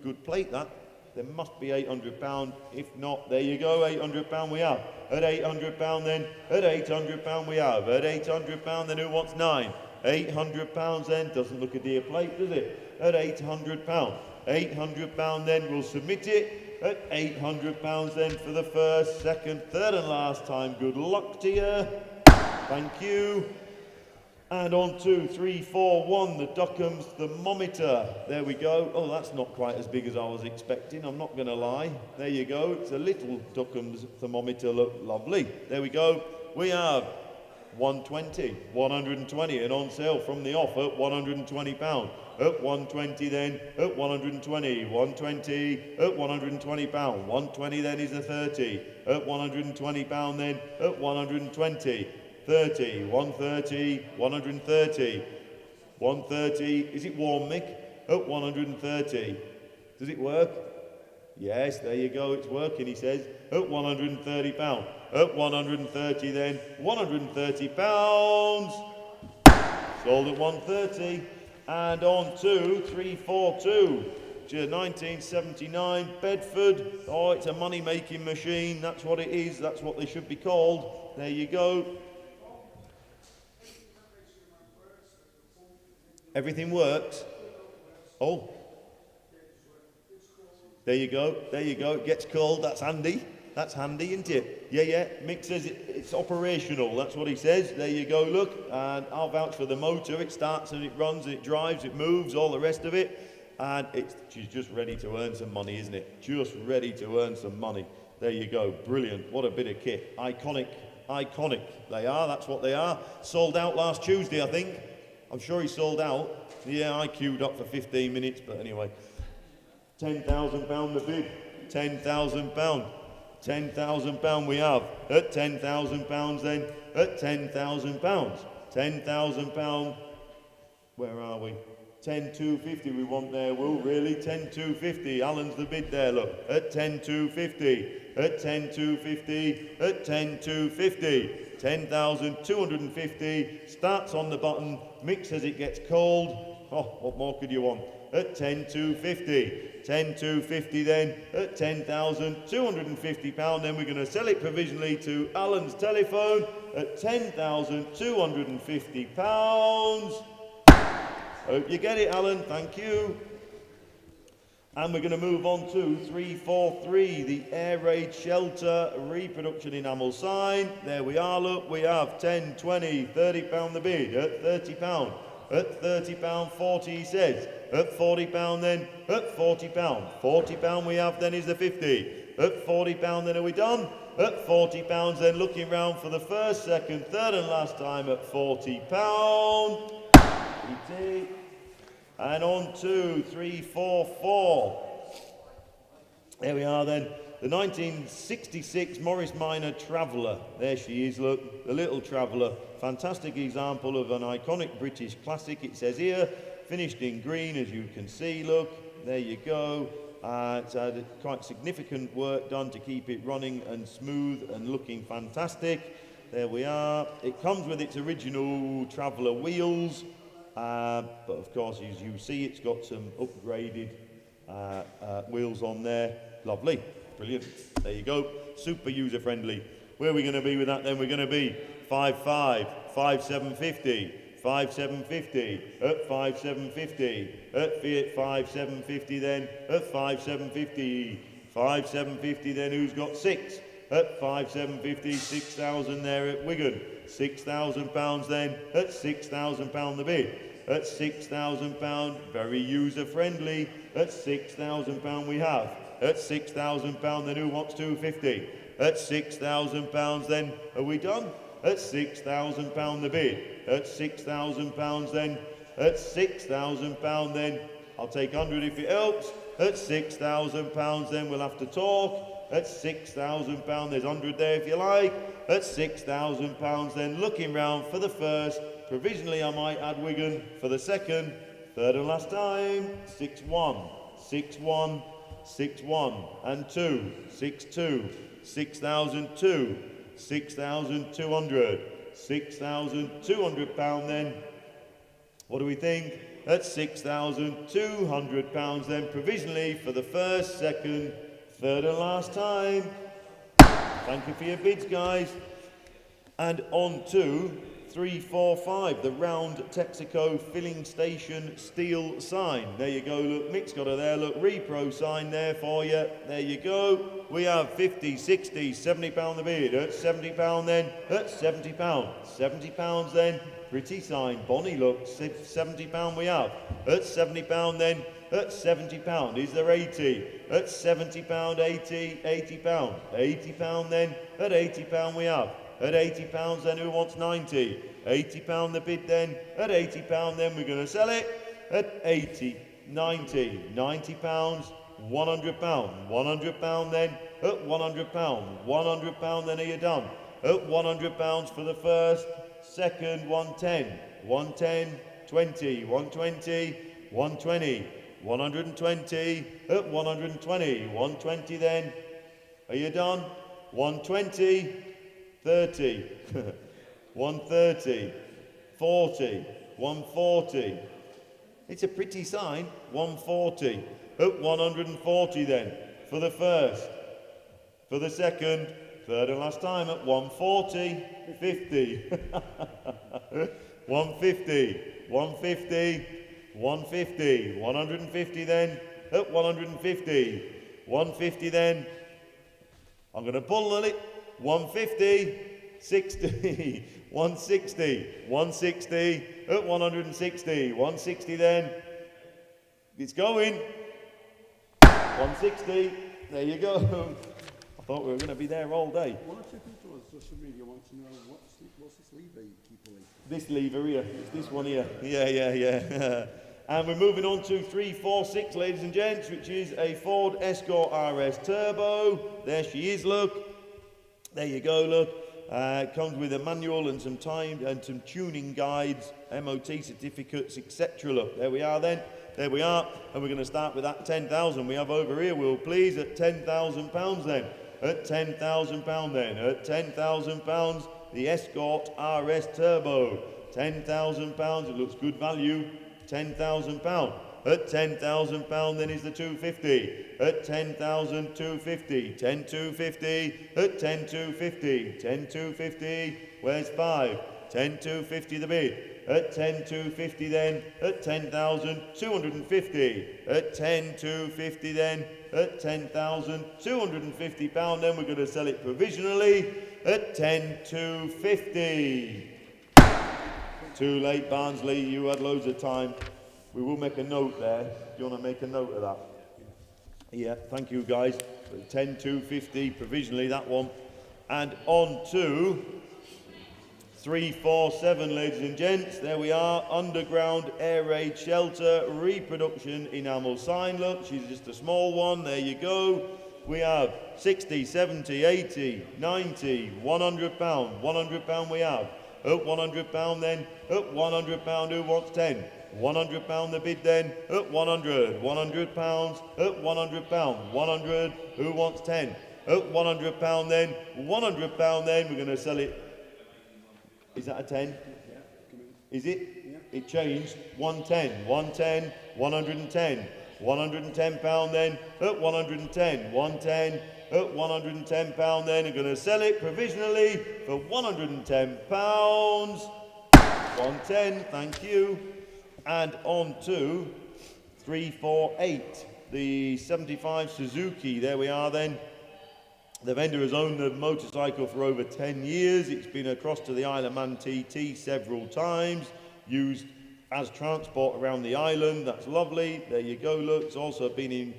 Good plate that. There must be £800. If not, there you go, £800 we have. At £800 then, at £800 we have. At £800 then, who wants 9? £800 then, doesn't look a dear plate, does it? At £800. £800 then, we'll submit it. At £800 then for the first, second, third and last time. Good luck to you. Thank you. And on to 341, the Duckham's thermometer. There we go. Oh, that's not quite as big as I was expecting, I'm not going to lie. There you go. It's a little Duckham's thermometer. Look, lovely. There we go. We have 120, 120, and on sale from the off at £120. At 120 then, at 120, 120, at £120. 120 then is the 30. At £120 then, at 120. 30, 130, 130, 130, is it warm, Mick? At 130. Does it work? Yes, there you go, it's working, he says. At £130. At 130 then, £130. Sold at 130. And on to 342. 1979 Bedford. Oh, it's a money-making machine. That's what it is. That's what they should be called. There you go. Everything works. Oh. There you go. There you go. It gets cold. That's handy. That's handy, isn't it? Yeah. Mick says it's operational. That's what he says. There you go, look. And I'll vouch for the motor. It starts and it runs and it drives, it moves, all the rest of it. And she's just ready to earn some money, isn't it? Just ready to earn some money. There you go. Brilliant. What a bit of kit. Iconic. Iconic. They are. That's what they are. Sold out last Tuesday, I think. I'm sure he sold out. Yeah, I queued up for 15 minutes, but anyway. £10,000 the bid. £10,000. £10,000 we have. At £10,000 then. At £10,000. £10,000. Where are we? 10,250 we want there, Will, really? 10,250. Alan's the bid there, look. At 10,250. At 10,250. At 10,250. 10,250. Starts on the button. Mick says it gets cold. Oh, what more could you want? At 10,250. 10,250 then. At £10,250. Then we're going to sell it provisionally to Alan's telephone at £10,250. Hope you get it, Alan. Thank you. And we're going to move on to 343, the air raid shelter reproduction enamel sign. There we are, look. We have 10, 20, £30 the bid at £30. At £30, 40 he says. At £40 then, at £40. £40 we have then is the 50. At £40 then are we done? At £40 then looking round for the first, second, third and last time at £40. PT. And on to 344. There we are then. The 1966 Morris Minor Traveller. There she is, look. The little Traveller. Fantastic example of an iconic British classic. It says here, finished in green, as you can see, look. There you go. It's had quite significant work done to keep it running and smooth and looking fantastic. There we are. It comes with its original Traveller wheels. But of course, as you see, it's got some upgraded wheels on there. Lovely, brilliant. There you go, super user friendly. Where are we going to be with that then? We're going to be 5.5, 5.750, 5.750, at 5.750, at Fiat 5.750 then, at 5.750, 5.750 then. Who's got 6? At 5.750, 6,000 there at Wigan. £6,000 then, at £6,000 the bid. At £6,000, very user-friendly. At £6,000 we have. At £6,000 then who wants 250? At £6,000 then, are we done? At £6,000 the bid. At £6,000 then, at £6,000 then, I'll take 100 if it helps. At £6,000 then we'll have to talk. At £6,000, there's 100 there if you like. At £6,000 then, looking round for the first, provisionally I might add Wigan for the second, third and last time, 6-1, 6-1, 6-1, and 2, 6-2, 6,002, 6,200, £6,200 then. What do we think? At £6,200 then, provisionally for the first, second, third and last time. Thank you for your bids, guys. And on to 345, the round Texaco filling station steel sign. There you go, look, Mick's got it there, look, repro sign there for you. There you go. We have 50, 60, £70 the bid. At £70 then, at £70, £70 then. Pretty sign, Bonnie, look, £70 we have. At £70 then, at £70, is there 80? At £70, 80, £80, £80 then, at £80 we have. At £80 then, who wants 90? £80 the bid then, at £80 then we're going to sell it. At 80, 90, £90, £100, £100 then, at £100, £100 then are you done? At £100 for the first, second, 110, 110, 20, 120, 120, 120, at 120, 120 then, are you done? 120, 30, 130, 40, 140, it's a pretty sign, 140, at 140 then, for the first, for the second, third and last time at 140, 50, 150, 150, 150, 150 then, at 150, 150 then, I'm going to pull it, 150, 60, 160, 160, at 160, 160 then, it's going, 160, there you go. I thought we were going to be there all day. One or two people on social media want to know what's this lever you keep pulling? This lever here, it's this one here. Yeah. And we're moving on to 346, ladies and gents, which is a Ford Escort RS Turbo. There she is, look. There you go, look. It comes with a manual and some time and some tuning guides, MOT certificates, etc. Look, there we are then. There we are. And we're going to start with that 10,000 we have over here, will please, at £10,000 then. At £10,000 then. At £10,000, the Escort RS Turbo. £10,000, it looks good value. £10,000. At £10,000 then is the 250. At 10,250. 10,250. At 10,250. 10,250. Where's 5? 10,250 the bid. At 10,250 then. At 10,250. At 10,250 then. At £10,250 then we're going to sell it provisionally at 10,250. Too late, Barnsley, you had loads of time. We will make a note there. Do you want to make a note of that? Yeah, thank you guys. 10,250 provisionally, that one. And on to 347, ladies and gents. There we are, underground air raid shelter reproduction enamel sign. Look, she's just a small one. There you go. We have 60, 70, 80, 90, £100. £100 we have. At £100 then. At £100, who wants 10? £100 the bid then. At 100. £100. At £100. 100. Who wants 10? At £100 then. £100 then. We're going to sell it. Is that a 10? Yeah, come in. Is it? Yeah. It changed. 110. 110. 110. £110 then. At 110. 110. At £110 then. We're going to sell it provisionally for £110. 110. Thank you. And on to 348, the 75 Suzuki. There we are then. The vendor has owned the motorcycle for over 10 years. It's been across to the Isle of Man TT several times, used as transport around the island. That's lovely. There you go, look. It's also been in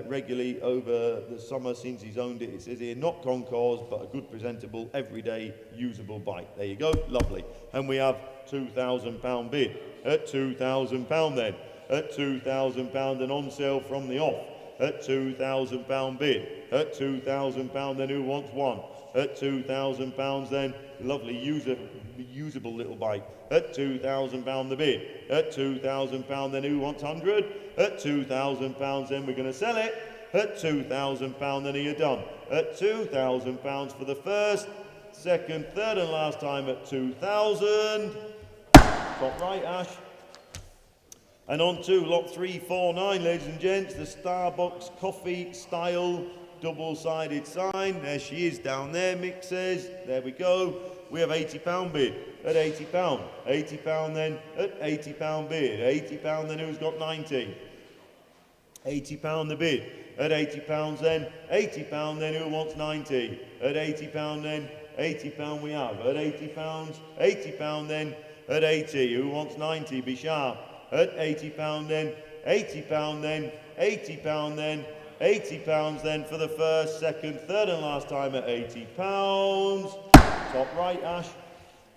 regularly over the summer since he's owned it. It says here, not Concours, but a good presentable, everyday, usable bike. There you go, lovely. And we have £2,000 bid at £2,000 then. at £2,000 and on sale from the off at £2,000 bid, at £2,000 then who wants one, at £2,000 then lovely usable little bike, at £2,000 the bid, at £2,000 then who wants 100, at £2,000 then we're going to sell it, at £2,000 then are you done, at £2,000 for the first, second, third and last time at 2,000, top right Ash. And on to lot 349, ladies and gents, the Starbucks coffee style double-sided sign. There she is down there, Mick says. There we go. We have £80 bid at £80. £80 then at £80 bid. £80 then who's got 90? £80 the bid at £80 then. £80 then who wants 90? At £80 then. £80 we have at £80. £80 then at 80. Who wants 90? Be sharp. At £80 then, £80 then, £80 then, £80 then for the first, second, third and last time at £80. Top right Ash.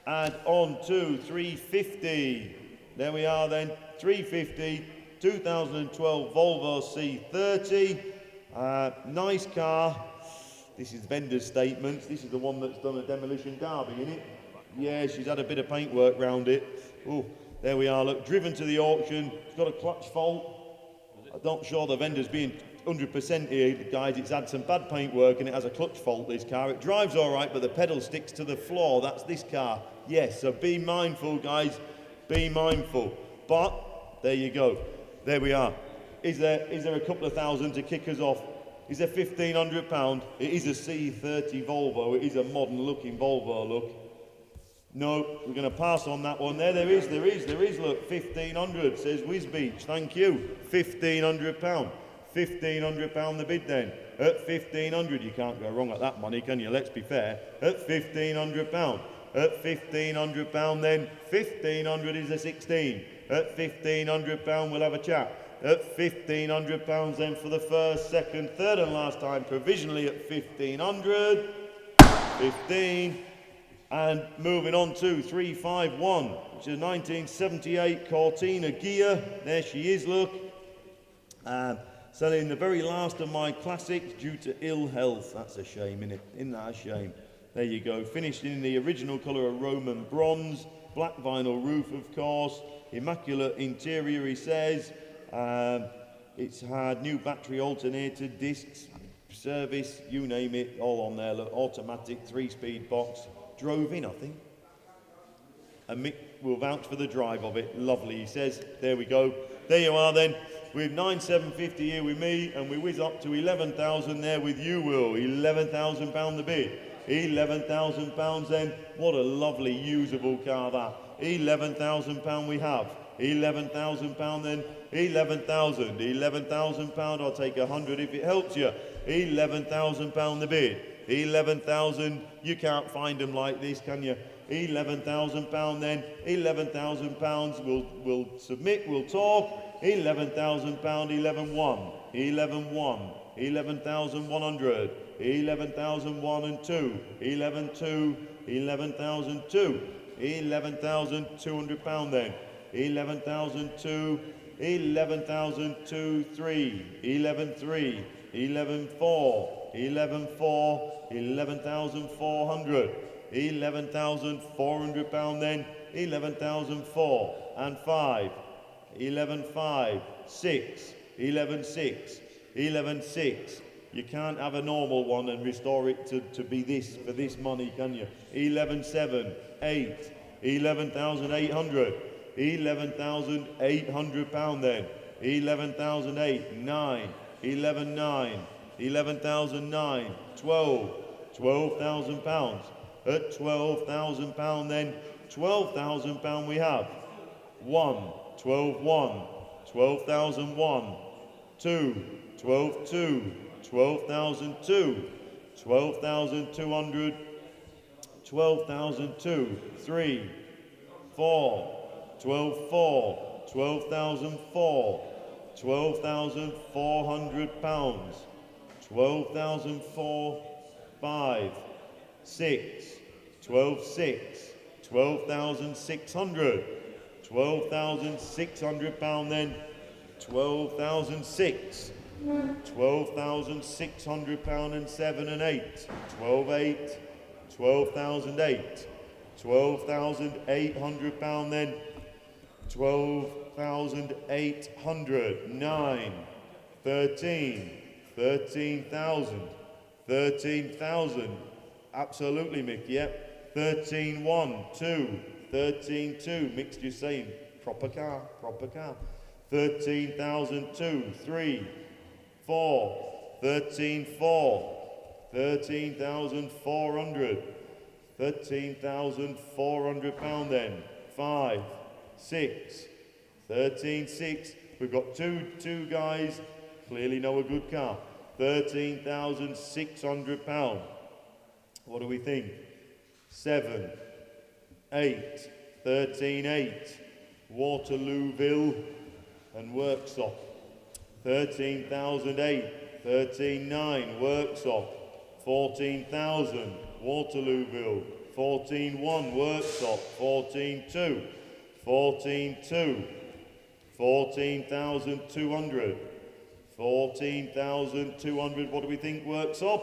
And on to 350. There we are then, 350, 2012 Volvo C30. Nice car. This is vendor's statements. This is the one that's done a demolition derby, isn't it? Yeah, she's had a bit of paintwork round it. Oh. There we are, look, driven to the auction, it's got a clutch fault. I'm not sure the vendor's being 100% here, guys, it's had some bad paintwork and it has a clutch fault, this car. It drives all right, but the pedal sticks to the floor, that's this car. Yes, so be mindful, guys, be mindful. But, there you go, there we are. Is there a couple of thousand to kick us off? Is there £1,500? It is a C30 Volvo, it is a modern looking Volvo, look. No, we're going to pass on that one there. There is, look, 1,500, says Wisbeach, thank you. £1,500. £1,500 the bid then. At 1,500, you can't go wrong at that money, can you? Let's be fair. At £1,500. At £1,500 then, 1,500 is a 16. At £1,500 we'll have a chat. At £1,500 then for the first, second, third and last time, provisionally at 1,500. 15. And moving on to 351, which is a 1978 Cortina Ghia. There she is, look. Selling the very last of my classics due to ill health. That's a shame, innit? Isn't that a shame? There you go. Finished in the original colour of Roman bronze. Black vinyl roof, of course. Immaculate interior, he says. It's had new battery alternator, discs, service, you name it, all on there. Look, automatic 3-speed box. Drove in, I think. And Mick will vouch for the drive of it. Lovely, he says. There we go. There you are then. With 9,750 here with me, and we whiz up to 11,000 there with you, Will. £11,000 the bid. £11,000 then. What a lovely usable car that. £11,000 we have. £11,000 then. 11,000. £11,000. I'll take 100 if it helps you. £11,000 the bid. 11,000, you can't find them like this, can you? £11,000 then, £11,000, we'll submit, we'll talk. £11,000, 11,1, 11,1, 11,100, 11,001 and 2, 11,2, 11,002, £11,200 then, 11,002, 11,002, 3, 11,3, 11,4, 11,4, 11,400, £11,400 then, 11,004 and 5, 11,5, 6, 11,6, 11,6. You can't have a normal one and restore it to be this for this money, can you? 11,7, 8, 11,800, £11,800 then, 11,008, 9, 11,9, 11,009, 12, £12,000. At £12,000 then, £12,000 we have. 1, 12,1, 12,001, 2, 12,2, 12,002, 12,200, 12,002, 3, 4, 12,4, 12,004, £12,400, 12,004, 5, 6, 12,6, 12,600, £12,600 then, 12,006, 12,600 pound and 7 and 8, 12,8, 12,008, 12,800 pound then, 12,800, 9, 13, 13,000, 13,000, absolutely Mick, yep, 13, 1, 2, 13, 2, Mick's just saying, proper car, 13,002, 3, 4, 13, 4, 13,400, 13,400 pound then, 5, 6, 13, 6, we've got two guys, clearly know a good car, 13,600 pound, what do we think, 7, 8, 13, 8, Waterlooville and Worksop, 13,008, 13, 9, Worksop, 14,000, Waterlooville, 14, 1, Worksop, 14, 2, 14, 2, 14,200, 14,200, what do we think Worksop?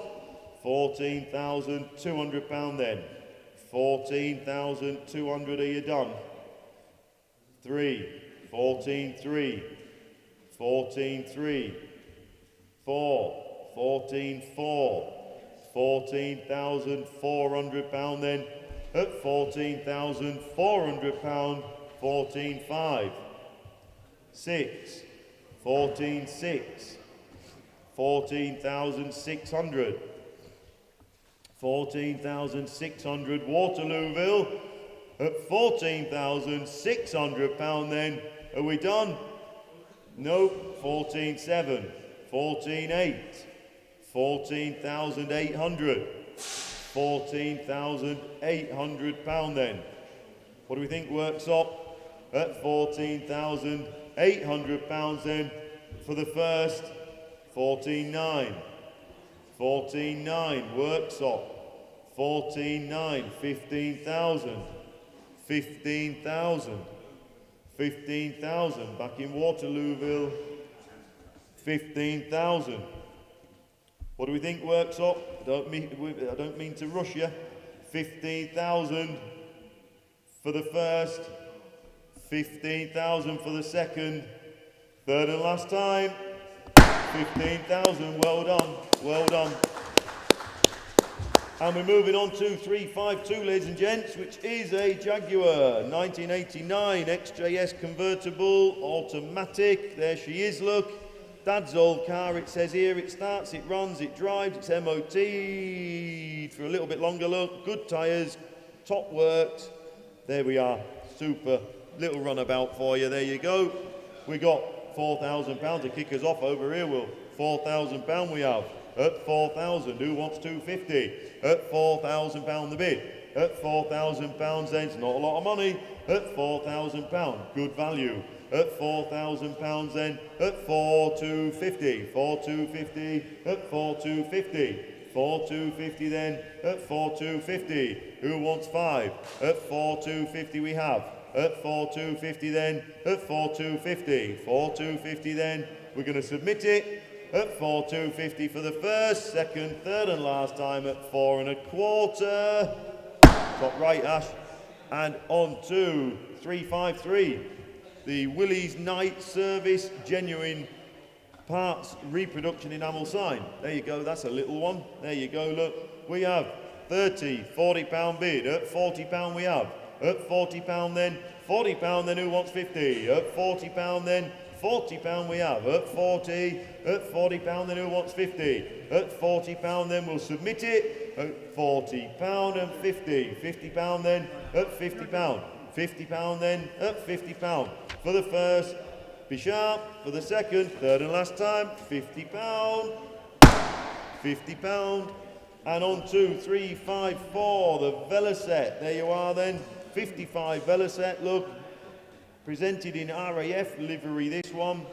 14,200 pound then, 14,200, are you done? 3, 14, 3, 14, 3, 4, 14, 4, 14,400 pound then, at 14,400 pound, 14, 5, 6, 14, 6, 14,600, 14,600, Waterlooville, at 14,600 pound then, are we done? Nope, 14,7, 14,8, 14,800, 14,800 pound then. What do we think works up? At 14,800 pounds then, for the first, 14,9, 14,9, works up, 14,9, 15,000, 15,000, 15,000, back in Waterlooville, 15,000. What do we think works up? I don't mean to rush you. 15,000 for the first, 15,000 for the second, third and last time, 15,000, well done, well done. And we're moving on to 352, ladies and gents, which is a Jaguar 1989 XJS convertible, automatic. There she is, look. Dad's old car, it says here, it starts, it runs, it drives, it's MOT'd for a little bit longer, look. Good tyres, top worked. There we are, super. Little runabout for you, there you go. We got £4,000 to kick us off over here, Will. £4,000 we have. At 4,000, who wants 250? At £4,000 the bid. At £4,000 then, it's not a lot of money. At £4,000, good value. At £4,000 then, at 4,250. 4,250, at 4,250. 4,250 then, at 4,250. Who wants 5? At 4,250 we have. At 4,250 then, at 4,250. 4,250 then, we're going to submit it. At 4,250 for the first, second, third and last time at 4 1/4. Top right, Ash. And on to 353. The Willys Night Service Genuine Parts Reproduction Enamel Sign. There you go, that's a little one. There you go, look. We have 30, £40 bid. At £40 we have. At £40 then, £40 then, who wants 50? At £40 then, £40 we have. At 40, at £40 then, who wants 50? At £40 then, we'll submit it. At £40 and 50. £50 then, at £50. £50 then, at £50. For the first, be sharp. For the second, third and last time, £50. £50. And on to 354, the Velocet. There you are then, 55 Velocet, look. Presented in RAF livery, this one,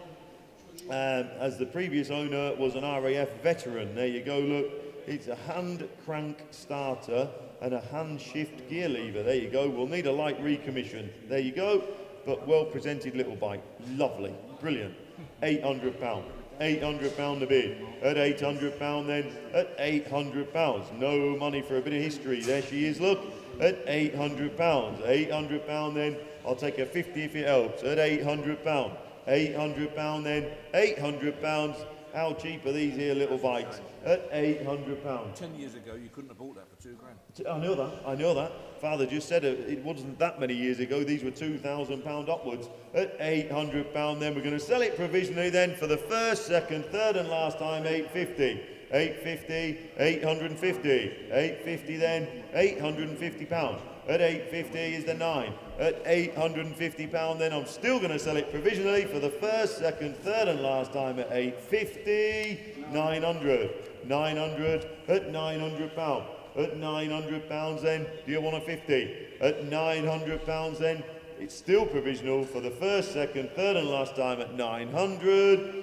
as the previous owner was an RAF veteran. There you go, look. It's a hand crank starter and a hand shift gear lever. There you go. We'll need a light recommission. There you go. But well presented little bike. Lovely. Brilliant. £800. £800 the bid. At £800 then, at £800. No money for a bit of history. There she is, look. At £800. £800 then, I'll take a 50 if it helps. At £800. £800 then, £800. How cheap are these here little bikes? At £800. 10 years ago, you couldn't have bought that for £2,000. I know that. Father just said it wasn't that many years ago. These were £2,000 upwards. At £800 then, we're going to sell it provisionally then for the first, second, third and last time, £850. £850, £850, £850 then, £850. At £850 is the 9. At £850 then, I'm still going to sell it provisionally for the first, second, third and last time at £850, £900. £900 at £900. At £900 then, do you want a 50? At £900 then, it's still provisional for the first, second, third and last time at £900.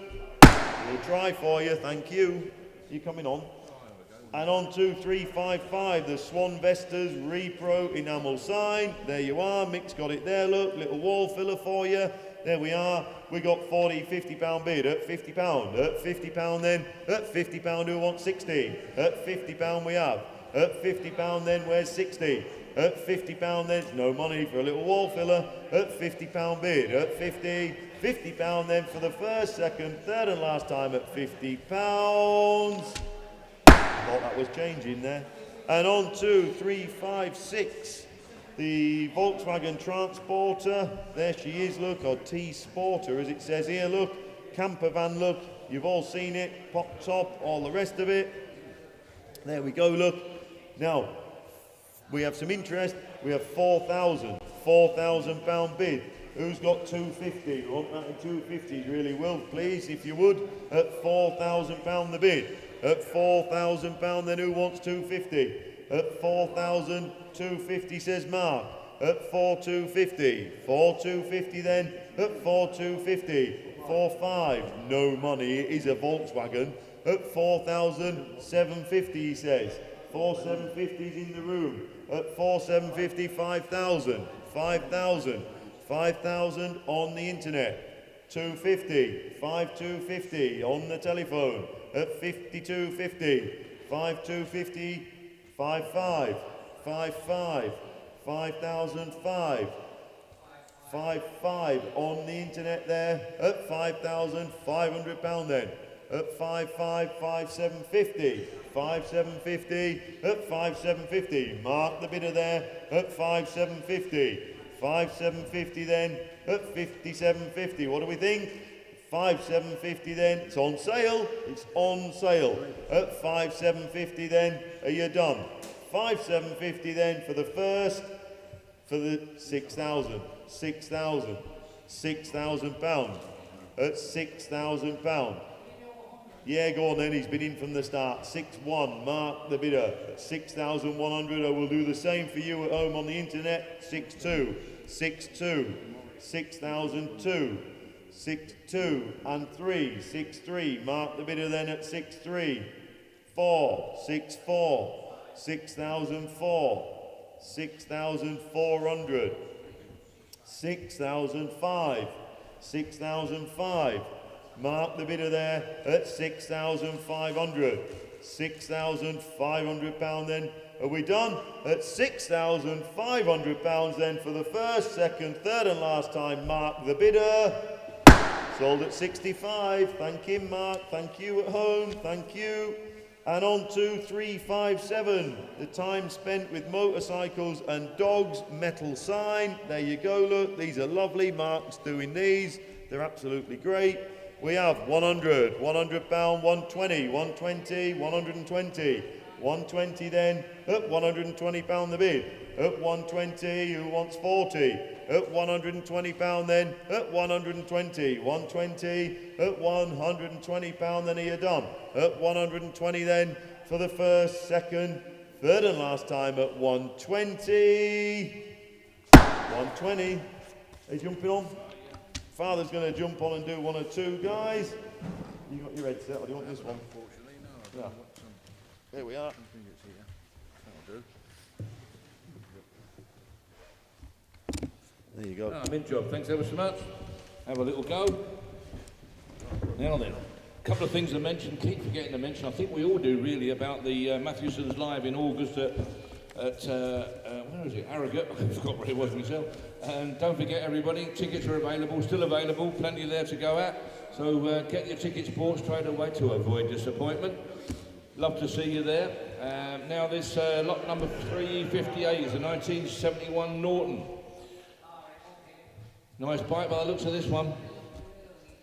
We'll try for you, thank you. You coming on? And on 2355, the Swan Vestas Repro enamel sign. There you are, Mick's got it there, look, little wall filler for you. There we are. We got 40, £50 bid at £50. At £50 then, at £50 who wants 60? At £50 we have. At £50 then, where's 60? At £50 then, no money for a little wall filler. At £50 bid. At £50 then for the first, second, third and last time at £50. Thought that was changing there. And on 2356, the Volkswagen Transporter. There she is, look, or T-Sporter as it says here, look. Camper van, look. You've all seen it. Pop top, all the rest of it. There we go, look. Now, we have some interest. We have £4,000 bid. Who's got 250? We want that in 250, really will, please, if you would. At £4,000 the bid. At £4,000 then who wants 250? At 4,250 says Mark. At 4,250. 4,250 then. At 4,250. 4,500. No money. It is a Volkswagen. At 4,750 he says. 4,750 is in the room. At 4,750, 5,000. 5,000. 5,000 on the internet. 250. 5,250 on the telephone. At 5250, 5250, 55, 55, 5005, 55 on the internet there at £5,500 then. At 5750, 5750 at 5750. Mark the bidder there at 5750, 5750 then at 5750. What do we think? 5750 then, it's on sale, at 5750 then, are you done? 5750 then for the first, for the 6,000, £6,000 at £6,000. Yeah, go on then, he's been in from the start. 6-1, Mark the bidder at 6,100. I will do the same for you at home on the internet. 6-2, 6-2, 6,002. 6-2 and 3, 6-3. Mark the bidder then at 6-3. 4, 6-4, 6,004, 6,400, 6,005, 6,005. Mark the bidder there at 6,500, £6,500 then. Are we done? At £6,500 then for the first, second, third and last time. Mark the bidder. Sold at 65. Thank him, Mark. Thank you at home. Thank you. And on to 357. The time spent with motorcycles and dogs. Metal sign. There you go. Look, these are lovely. Mark's doing these. They're absolutely great. We have 100, £100, 120, 120, 120, 120 then at £120 the bid. At 120, who wants 40? At £120 then, at 120, 120, at £120 then are you done? At 120 then for the first, second, third and last time at 120. 120. Are you jumping on? Father's going to jump on and do one or two, guys. You got your headset, or do you want this one? Unfortunately, no. Yeah. There we are. I think it's here. That'll do. There you go. I'm in job. Thanks ever so much. Have a little go. Now then, a couple of things to mention, keep forgetting to mention, I think we all do really, about the Mathewsons Live in August at where is it? Harrogate. I forgot where it was myself. And don't forget everybody, tickets are available, still available, plenty there to go at. So get your tickets bought straight away to avoid disappointment. Love to see you there. Now this lot number 358 is a 1971 Norton. Nice bike by the looks of this one.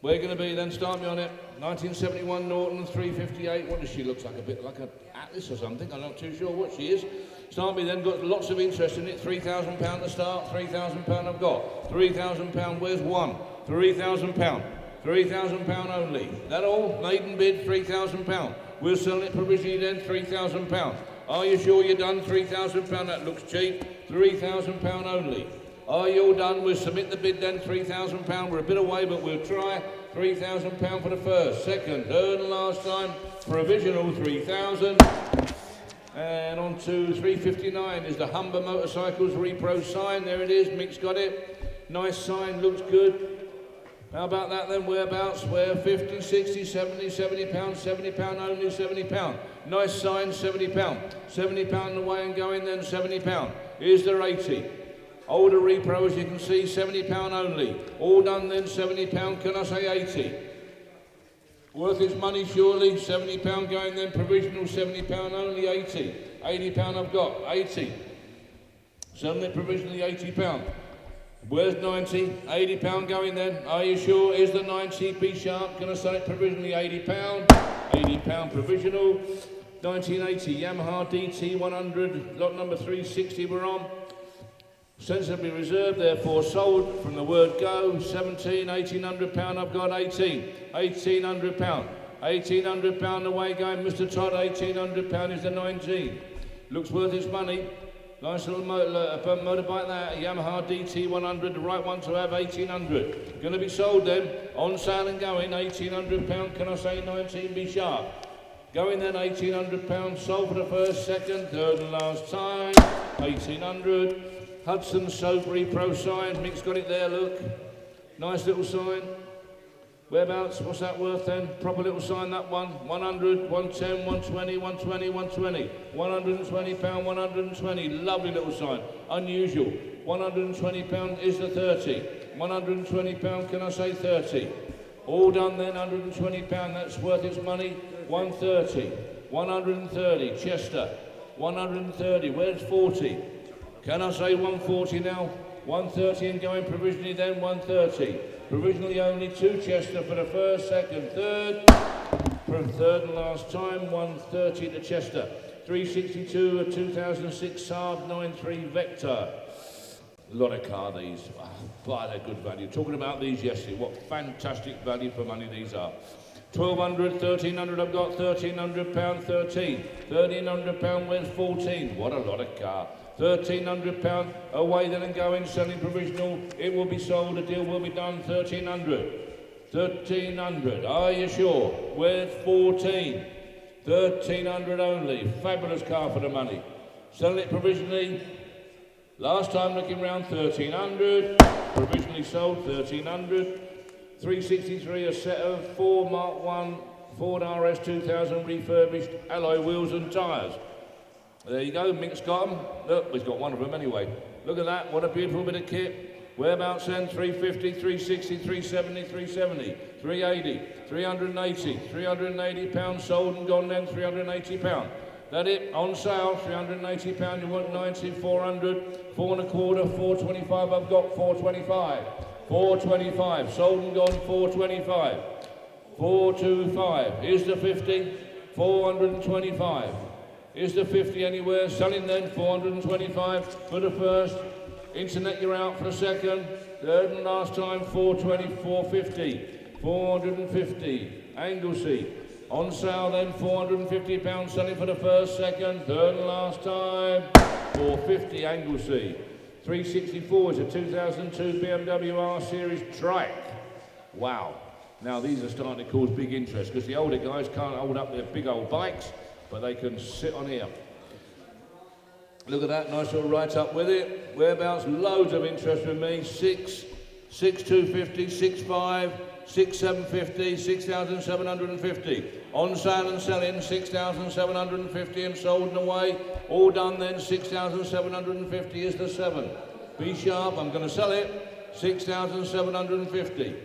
We're going to be then, start me on it. 1971 Norton 358. What does she look like? A bit like an Atlas or something. I'm not too sure what she is. Start me then, got lots of interest in it. £3,000 to start, £3,000 I've got. £3,000, where's one? £3,000. £3,000 only. That all? Maiden bid, £3,000. We'll sell it provisionally then, £3,000. Are you sure you're done? £3,000, that looks cheap. £3,000 only. Are you all done? We'll submit the bid then, £3,000. We're a bit away, but we'll try. £3,000 for the first, second, third and last time. Provisional, 3,000. And on to 359 is the Humber Motorcycles Repro sign. There it is, Mick's got it. Nice sign, looks good. How about that then? Whereabouts? Where? 50, 60, 70, £70, £70 only, £70. Nice sign, £70. £70 away and going then, £70. Here's the 80. Older repro, as you can see, £70 only. All done then, £70. Can I say 80? Worth its money, surely. £70 going then, provisional, £70 only, 80. £80 I've got, 80. Selling it provisionally, £80. Where's 90? £80 going then. Are you sure? Is the 90 B sharp? Can I sell it provisionally? £80. £80 provisional. 1980 Yamaha DT 100, lot number 360 we're on. Sensibly reserved, therefore sold from the word go. 17, £1,800 I've got 18. £1,800. £1,800 away going, Mr. Todd, £1,800 is the 19. Looks worth its money. Nice little motorbike there, a Yamaha DT 100, the right one to have, 1,800. Going to be sold then, on sale and going, £1,800, can I say 19, be sharp. Going then, £1,800, sold for the first, second, third and last time, 1,800. Hudson Soap Repro sign, Mick's got it there, look. Nice little sign. Whereabouts, what's that worth then? Proper little sign, that one. 100, 110, 120, 120, 120. £120, 120. Lovely little sign. Unusual. £120 is the 30. £120, can I say 30? All done then, £120. That's worth its money. 130. 130. Chester. 130. Where's 40? Can I say 140 now? 130 and going provisionally then, 130. Provisionally only 2 Chester for the first, second, third. For third and last time, 130 to Chester. 362, a 2006 Saab 93 Vector. A lot of car these. Wow, they're good value. Talking about these yesterday, what fantastic value for money these are. 1,200, 1,300 I've got, £1,300, 13. £1,300, where's 14? What a lot of car. £1,300 away then and going, selling provisional. It will be sold, the deal will be done, 1,300. 1,300, are you sure? Where's 14? 1,300 only. Fabulous car for the money. Selling it provisionally. Last time looking round, 1,300. Provisionally sold, 1,300. 363, a set of 4 Mark 1 Ford RS 2000 refurbished alloy wheels and tyres. There you go, Mick's got them. Look, he's got one of them anyway. Look at that, what a beautiful bit of kit. Whereabouts then? 350, 360, 370, 370, 380, 380, £380 sold and gone then, £380. That it, on sale, £380, you want 90, 400, 4 and a quarter, 425, I've got 425. 425, sold and gone, 425. 425, here's the 50, 425. Is the 50 anywhere? Selling then, 425 for the first. Internet, you're out for the second. Third and last time, 420, 450. 450. Anglesey. On sale then, £450. Selling for the first, second, third and last time. 450 Anglesey. 364 is a 2002 BMW R Series Trike. Wow. Now these are starting to cause big interest because the older guys can't hold up their big old bikes, but they can sit on here. Look at that, nice little write up with it. Whereabouts, loads of interest with me. 6, 6,250, 6,500, 6,750, 6,750. On sale and selling, 6,750 and sold and away. All done then, 6,750 is the 7. Be sharp, I'm going to sell it, 6,750.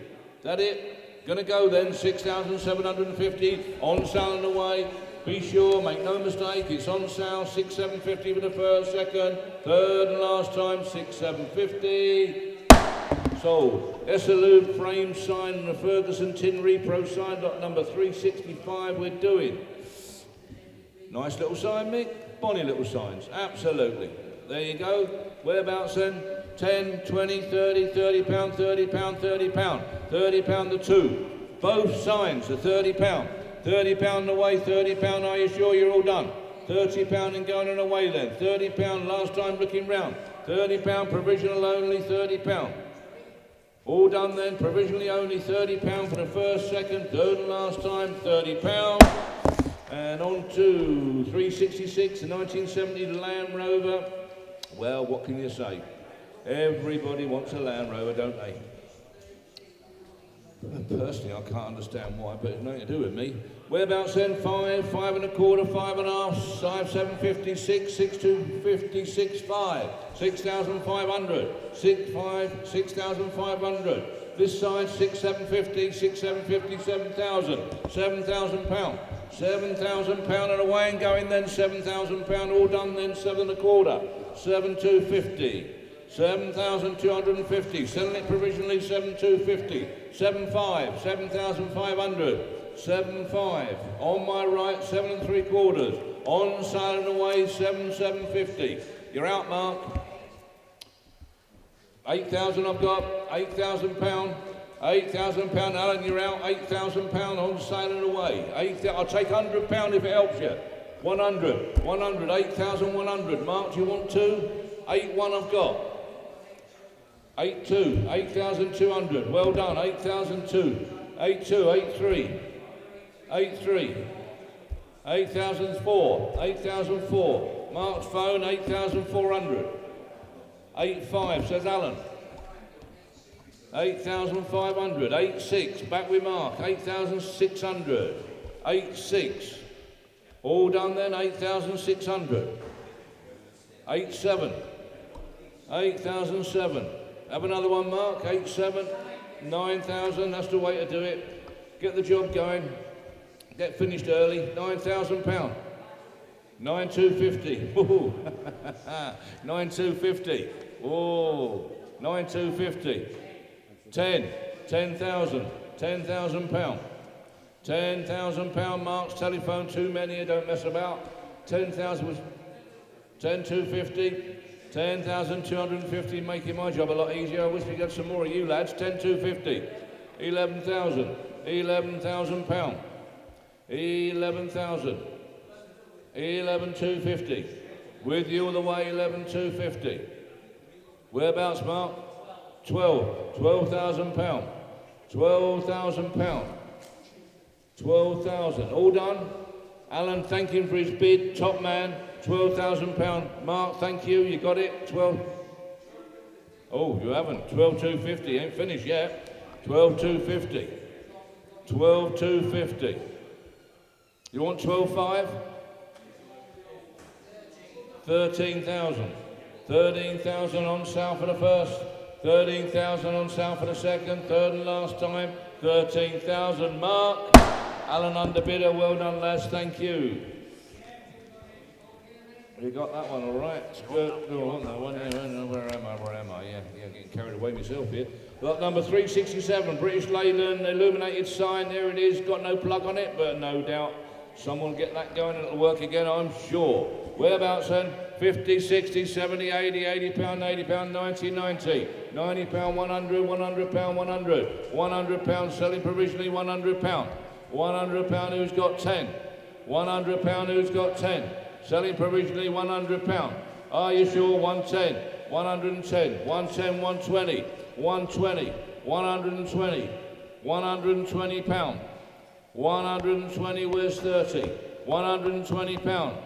That it? Going to go then, 6,750, on sale and away. Be sure, make no mistake, it's on sale, 6,750 for the first, second, third and last time, 6,750. Sold. Esselou frame sign and a Ferguson tin repro sign, lot number 365 we're doing. Nice little sign, Mick. Bonny little signs, absolutely. There you go. Whereabouts then? 10, 20, 30, 30 pound, 30 pound, 30 pound. 30 pound the two. Both signs are 30 pound. 30 pound away, 30 pound, are you sure you're all done? 30 pound and going on away then. 30 pound last time looking round. 30 pound provisional only, 30 pound. All done then, provisionally only, 30 pound for the first, second, third and last time, 30 pound. And on to 366, the 1970 Land Rover. Well, what can you say? Everybody wants a Land Rover, don't they? Personally, I can't understand why, but it's nothing to do with me. Whereabouts then? 5, 5 and a quarter, 5 and a half, 5, 750, 6, 6, 250, 6, 5, 6,500, 6, 5, 6,500. This side, 6, 750, 6, 750, 7,000, 7,000 pound, 7,000 pound and away and going then, 7,000 pound, all done then, 7 and a quarter, 7,250. 7,250, selling it provisionally, 7,250, 7,500, 7,500, 7,500, on my right, 7 and 3 quarters, on sale and away, 7,750. You're out, Mark. 8,000 I've got, 8,000 pound, 8,000 pound, Alan, you're out, 8,000 pound, on sale and away. I'll take 100 pound if it helps you. 100, 100, 8,100. Mark, do you want 2? 8,1 I've got. 8,2, 8,200, well done, 8,002, 8,2, 8,3, 8,3, 8,004, 8,004, Mark's phone, 8,400, 8,5, says Alan, 8,500, 8,6, back with Mark, 8,600, 8,6, all done then, 8,600, 8,7, 8,007. Have another one, Mark. 8,700, 9,000. That's the way to do it. Get the job going. Get finished early. 9,000 pound. 9,250. 9,250. Oh, 9,250. 10. 10,000. 10,000 pound. 10,000 pound. Mark's telephone. Too many. Don't mess about. 10,000 was 10,250. 10,250, making my job a lot easier. I wish we got some more of you lads. 10,250, 11,000, 11,000 pound, 11,000, 11,250. With you all the way, 11,250. Whereabouts, Mark? 12,000 pound, 12,000 pound, 12,000. All done. Alan, thank him for his bid. Top man. 12,000 pound. Mark, thank you. You got it. 12. Oh, you haven't. 12,250. Ain't finished yet. 12,250. 12,250. You want 12,500? 13,000. 13,000 on sale for the first. 13,000 on sale for the second. Third and last time. 13,000. Mark. Alan underbidder. Well done, lads. Thank you. You got that one all right. Where am I? Yeah, getting carried away myself here. Lot number 367, British Leyland, illuminated sign, there it is. Got no plug on it, but no doubt someone will get that going and it'll work again, I'm sure. Whereabouts then? 50, 60, 70, 80, 80 pound, 80 pound, 90, 90. 90 pound, 100, 100 pound, 100. 100 pound, selling provisionally, 100 pound. 100 pound, who's got 10? 100 pound, who's got 10? Selling provisionally, 100 pound. Are you sure? 110, 110, 110, 120, 120, 120, 120 pound. 120, where's 30? 120 pound.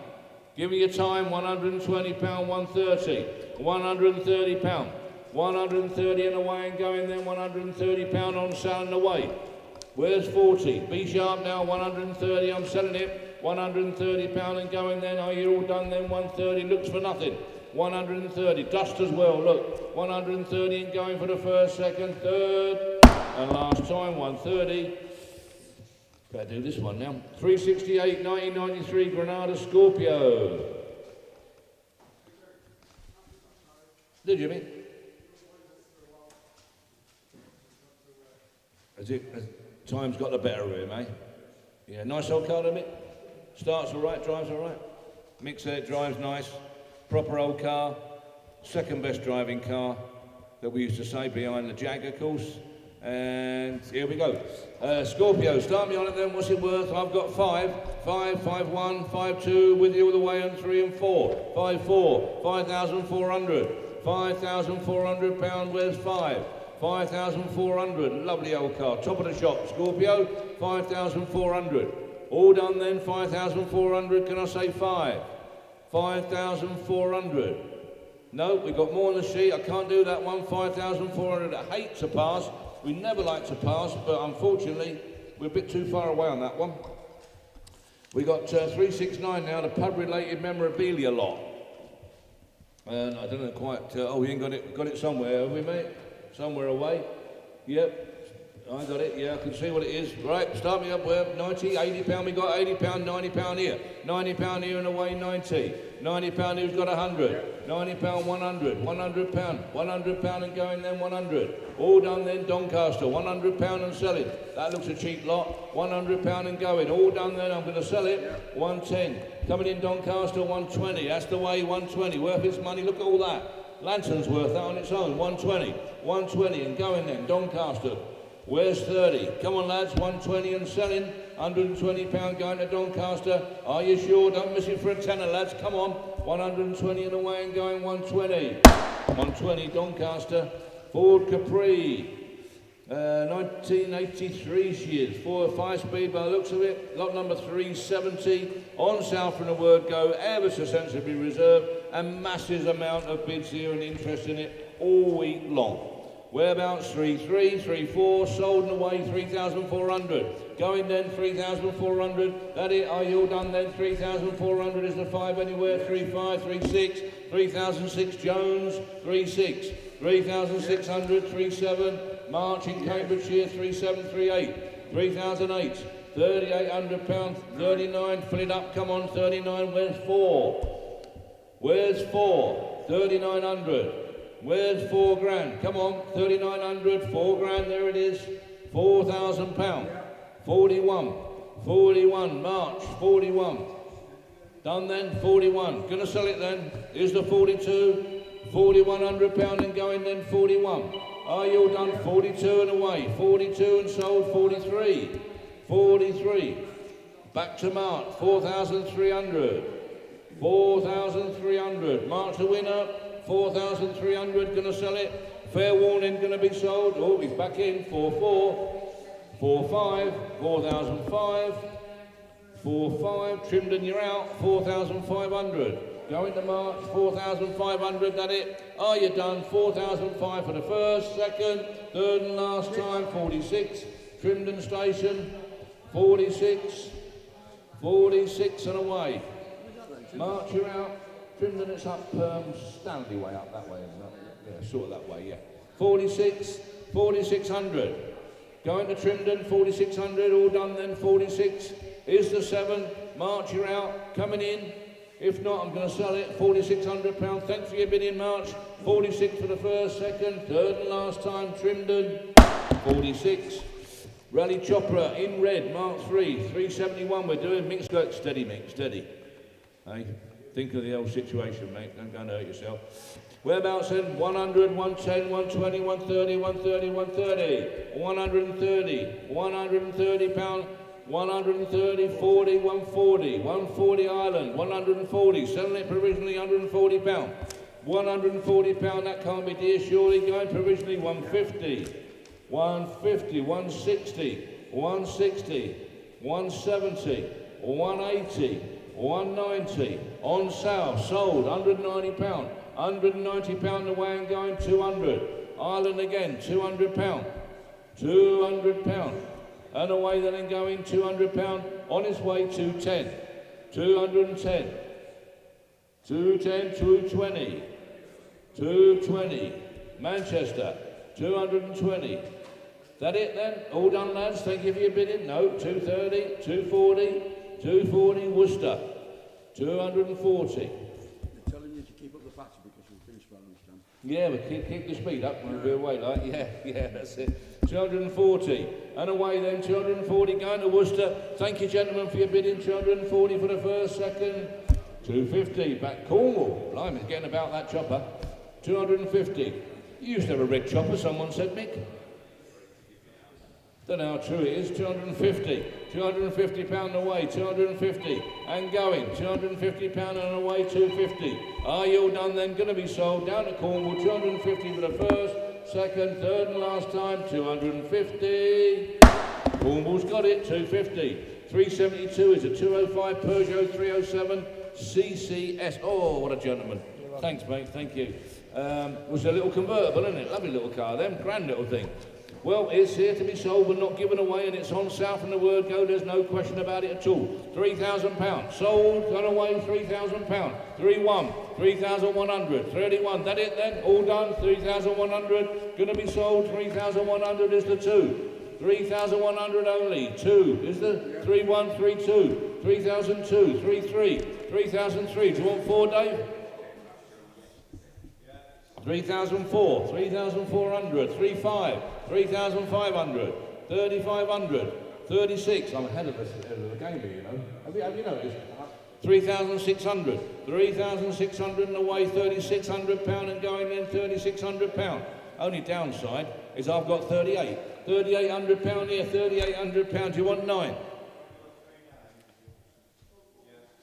Give me your time, 120 pound, 130, 130 pound, 130 and away and going then, £130 on selling away. Where's 40? Be sharp now, 130, I'm selling it. £130 and going then, are you all done then? 130, looks for nothing. 130, dust as well, look. 130 and going for the first, second, third, and last time, 130. Better do this one now. 368, 1993, Granada Scorpio. Did you, mate? Time's got the better of him, eh? Yeah, nice old car, mate. Starts all right, drives all right. Mick said it drives nice. Proper old car. Second best driving car that we used to say behind the Jag, of course. And here we go. Scorpio, start me on it then. What's it worth? I've got 5, 5, 5, 1, 5, 2, with you all the way on 3 and 4. 5, 4, 5,400. £5,400, where's 5? 5,400, lovely old car, top of the shop, Scorpio, 5,400. All done then, 5,400, can I say 5? 5,400. No, we've got more on the sheet, I can't do that one, 5,400. I hate to pass, we never like to pass, but unfortunately, we're a bit too far away on that one. We got 369 now, the pub-related memorabilia lot. And I don't know quite, oh, we ain't got it somewhere, have we, mate? Somewhere away. Yep, I got it. Yeah, I can see what it is. Right, start me up with 90, £80. We got £80, £90 here. £90 here and away, 90. £90 who's got 100. £90, 100. £100. £100 and going then, 100. All done then, Doncaster. £100 and selling. That looks a cheap lot. £100 and going. All done then, I'm going to sell it. 110. Coming in Doncaster, 120. That's the way, 120. Worth its money. Look at all that. Lantern's worth that on its own, 120. 120 and going then, Doncaster. Where's 30? Come on lads, 120 and selling. £120 going to Doncaster. Are you sure? Don't miss it for a tenner lads, come on. 120 and away and going, 120. 120 Doncaster. Ford Capri. 1983 she is. 4 or 5 speed by the looks of it. Lot number 370. On sale from the word go, ever so sensibly reserved, and massive amount of bids here and interest in it all week long. Whereabouts? 3-3, 3-4, sold and away 3,400. Going then 3,400. That it, are you all done then? 3,400 is the 5 anywhere. 3-5, 3-6, 3,006 Jones, 3-6, 3,600, 3-7. March in Cambridgeshire, 3,738, 3,008, £3,800, 39, fill it up, come on, 39, where's 4? Where's 4? 3,900, where's 4 grand? Come on, 3,900, 4 grand, there it is, £4,000, 41, 41, March, 41, done then, 41, gonna sell it then, here's the 42, £4,100 and going then, 41. Are you all done? 42 and away. 42 and sold. 43. 43. Back to March. 4,300. 4,300. March the winner. 4,300. Gonna sell it. Fair warning. Gonna be sold. Oh, he's back in. 4-4. 4-5. 4,005. 4-5. Trimmed and you're out. 4,500. Going to March, 4,500, that it? Are you done? 4,005 for the first, second, third and last time, 46. Trimden Station, 46. 46 and away. March, you're out. Trimden, it's up Stanley way, up that way, isn't it? Yeah, sort of that way, yeah. 46, 4,600. Going to Trimden, 4,600, all done then, 46. Here's the 7. March, you're out. Coming in. If not, I'm going to sell it, £4,600. Thanks for your bid in March. 46 for the first, second, third and last time. Trimden, 46. Rally Chopra in red, Mark 3, 371. We're doing mixed skirt. Steady, mate, steady. Hey, think of the old situation, mate. Don't go and hurt yourself. Whereabouts then? 100, 110, 120, 130, 130, 130. 130, £130. 130, 40, 140, 140 Ireland, 140, selling it provisionally, £140. £140, that can't be dear, surely, going provisionally, 150, 150, 160, 160, 170, 180, 190, on sale, sold, £190, £190 away and going 200. Ireland again, £200. £200. And away then and going £200 on its way to 10. 210. 210, 220. 220. Manchester, 220. That it then? All done, lads? Thank you for your bidding. No, 230, 240, 240. Worcester, 240. They're telling you to keep up the battery because we'll finish by lunchtime. Yeah, we keep the speed up when we're away, like, yeah, that's it. 240. And away then, 240 going to Worcester. Thank you, gentlemen, for your bidding. 240 for the first, second. 250, back Cornwall. Blimey, getting about that chopper. 250. You used to have a red chopper, someone said, Mick. Don't know how true it is. 250. £250 away, 250. And going, £250 and away, 250. Are you all done then? Going to be sold down to Cornwall, 250 for the first, second, third and last time, 250. Cornwall's got it, 250. 372 is a 205 Peugeot 307 CCS. Oh, what a gentleman. Thanks, mate, thank you. Was a little convertible, isn't it? Lovely little car then, grand little thing. Well, it's here to be sold but not given away, and it's on sale from the word go. There's no question about it at all. £3,000. Sold, gone away, £3,000. 3-1, 3,100. 31, that it then? All done, 3,100. Going to be sold, 3,100 is the 2. 3,100 only. 2 is the 3-1, 3-2. 3,002, 3-3, 3,003. Do you want 4, Dave? 3,004, 3,400, 3,500, 3,500, 3,500, 36. I'm ahead of the game here, you know. Have you noticed? 3,600, 3,600 and away, £3,600 and going in £3,600. Only downside is I've got 38. £3,800 here, £3,800. You want 9?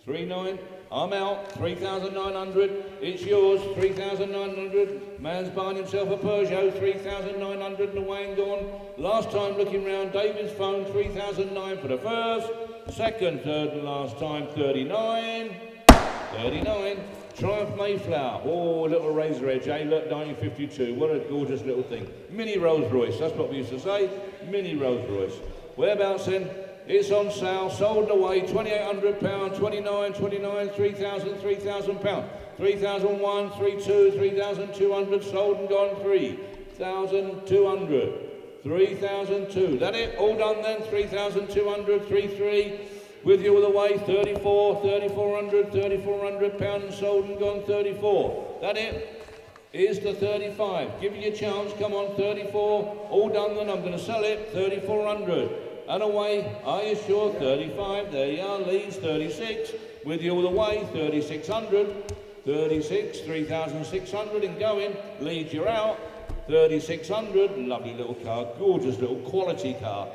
3,900. I'm out, 3,900, it's yours, 3,900, man's buying himself a Peugeot, 3,900 and away and gone. Last time looking round, David's phone, 3,009 for the first, second, third and last time, 39, 39, Triumph Mayflower, oh, little razor edge, eh, look, 1952, what a gorgeous little thing. Mini Rolls Royce, that's what we used to say, Mini Rolls Royce. Whereabouts then? It's on sale, sold away, £2,800, 29, 29, 3,000, £3,000, 3,001, 3,2, 3,200, sold and gone, 3,200, 3,002. That it? All done then, 3,200, 3,3, with you all the way, 34, 3,400, £3,400, sold and gone, 34. That it? Is the 35. Give you your chance, come on, 34, all done then, I'm going to sell it, 3,400. And away, are you sure? 35, there you are, Leeds, 36, with you all the way, 3,600, 36, 3,600 and going, Leeds, you're out, 3,600, lovely little car, gorgeous little quality car,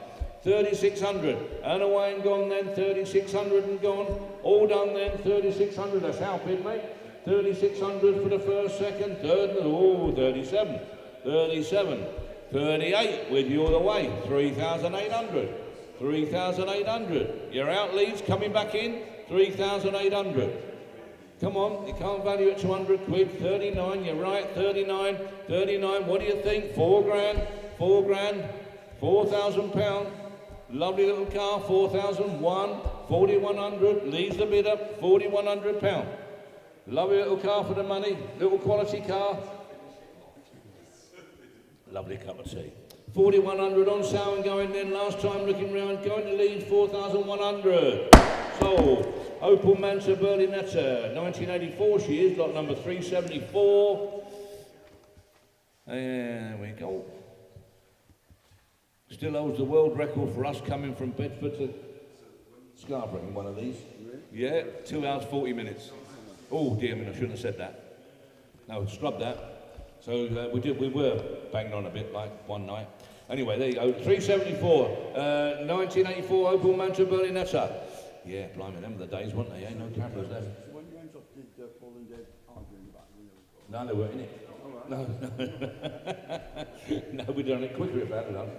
3,600, and away and gone then, 3,600 and gone, all done then, 3,600, that's our bid, mate, 3,600 for the first, second, third, oh, 37, 37, 38, with you all the way, 3,800, 3,800, you're out, Leeds, coming back in, 3,800, come on, you can't value it 200 quid, 39, you're right, 39, 39, what do you think, 4 grand, 4 grand, £4,000, lovely little car, 4,001, 4,100, leaves the bid up, £4,100, lovely little car for the money, little quality car, lovely cup of tea. 4,100 on sale and going then, last time looking round, going to Leeds, 4,100. Sold. Opel Manta Berlinetta, 1984 she is, lot number 374. There we go. Still holds the world record for us coming from Bedford to Scarborough in one of these. Yeah, 2 hours 40 minutes. Oh dear me, I shouldn't have said that. No, scrub that. So we were banging on a bit like one night. Anyway, there you go. 374, 1984 Opel Manta Berlinetta. Yeah, blimey, them were the days, weren't they? No cameras left. So when you went off, did Paul and Dave argue in the back window? No, they weren't in it. No, we've done it quicker if that had done.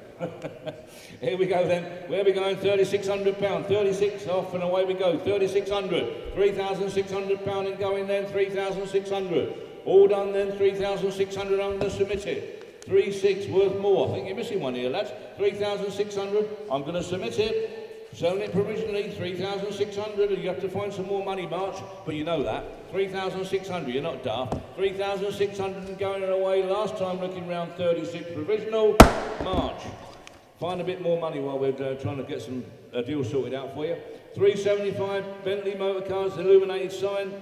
Here we go then. Where are we going? £3,600. 36 off and away we go. 3,600. £3,600 and going then. 3,600. All done then, 3,600, I'm going to submit it. 3,600 worth more. I think you're missing one here, lads. 3,600, I'm going to submit it. Selling it provisionally, 3,600, you have to find some more money, March, but you know that. 3,600, you're not daft. 3,600 and going away. Last time looking round 36 provisional. March. Find a bit more money while we're trying to get some deal sorted out for you. 375, Bentley Motor Cars, illuminated sign.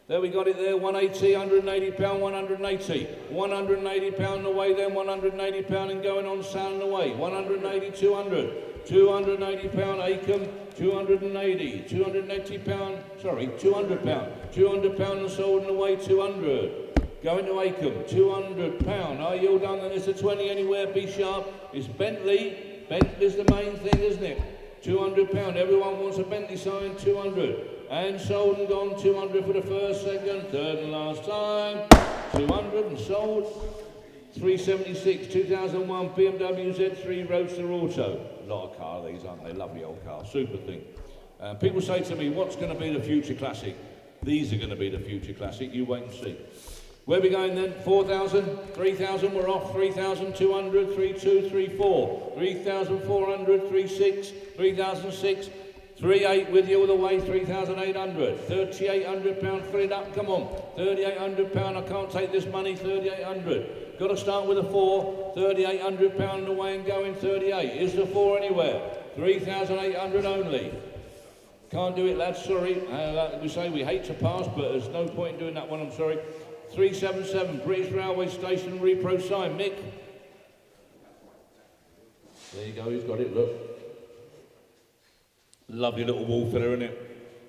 There we got it there, 180, 180 pound, 180. 180 pound away then, 180 pound and going on sale and away. 180, 200. 280 pound Acom, 280. 280 pound, sorry, 200 pound. 200 pound and sold and away, 200. Going to Acom, 200 pound. Are you all done? Then it's a 20 anywhere, be sharp. It's Bentley. Bentley's the main thing, isn't it? 200 pound, everyone wants a Bentley sign, 200. And sold and gone, 200 for the first, second, third and last time. 200 and sold. 376, 2001 BMW Z3 Roadster Auto. A lot of car these, aren't they? Lovely old car, super thing. People say to me, what's going to be the future classic? These are going to be the future classic, you wait and see. Where are we going then? 4,000, 3,000, we're off, 3,200, 3,200, 3,400, 3,400, 3,600, 3,006, 3,800 with you all the way, 3,800, 3,800 pound, fill it up, come on, 3,800 pound, I can't take this money, 3,800. Got to start with a 4, 3,800 pound away and going 38. Is the 4 anywhere? 3,800 only. Can't do it, lads, sorry. Like we say, we hate to pass, but there's no point in doing that one, I'm sorry. 377, British Railway Station repro sign. Mick. There you go, he's got it, look. Lovely little wall filler, isn't it?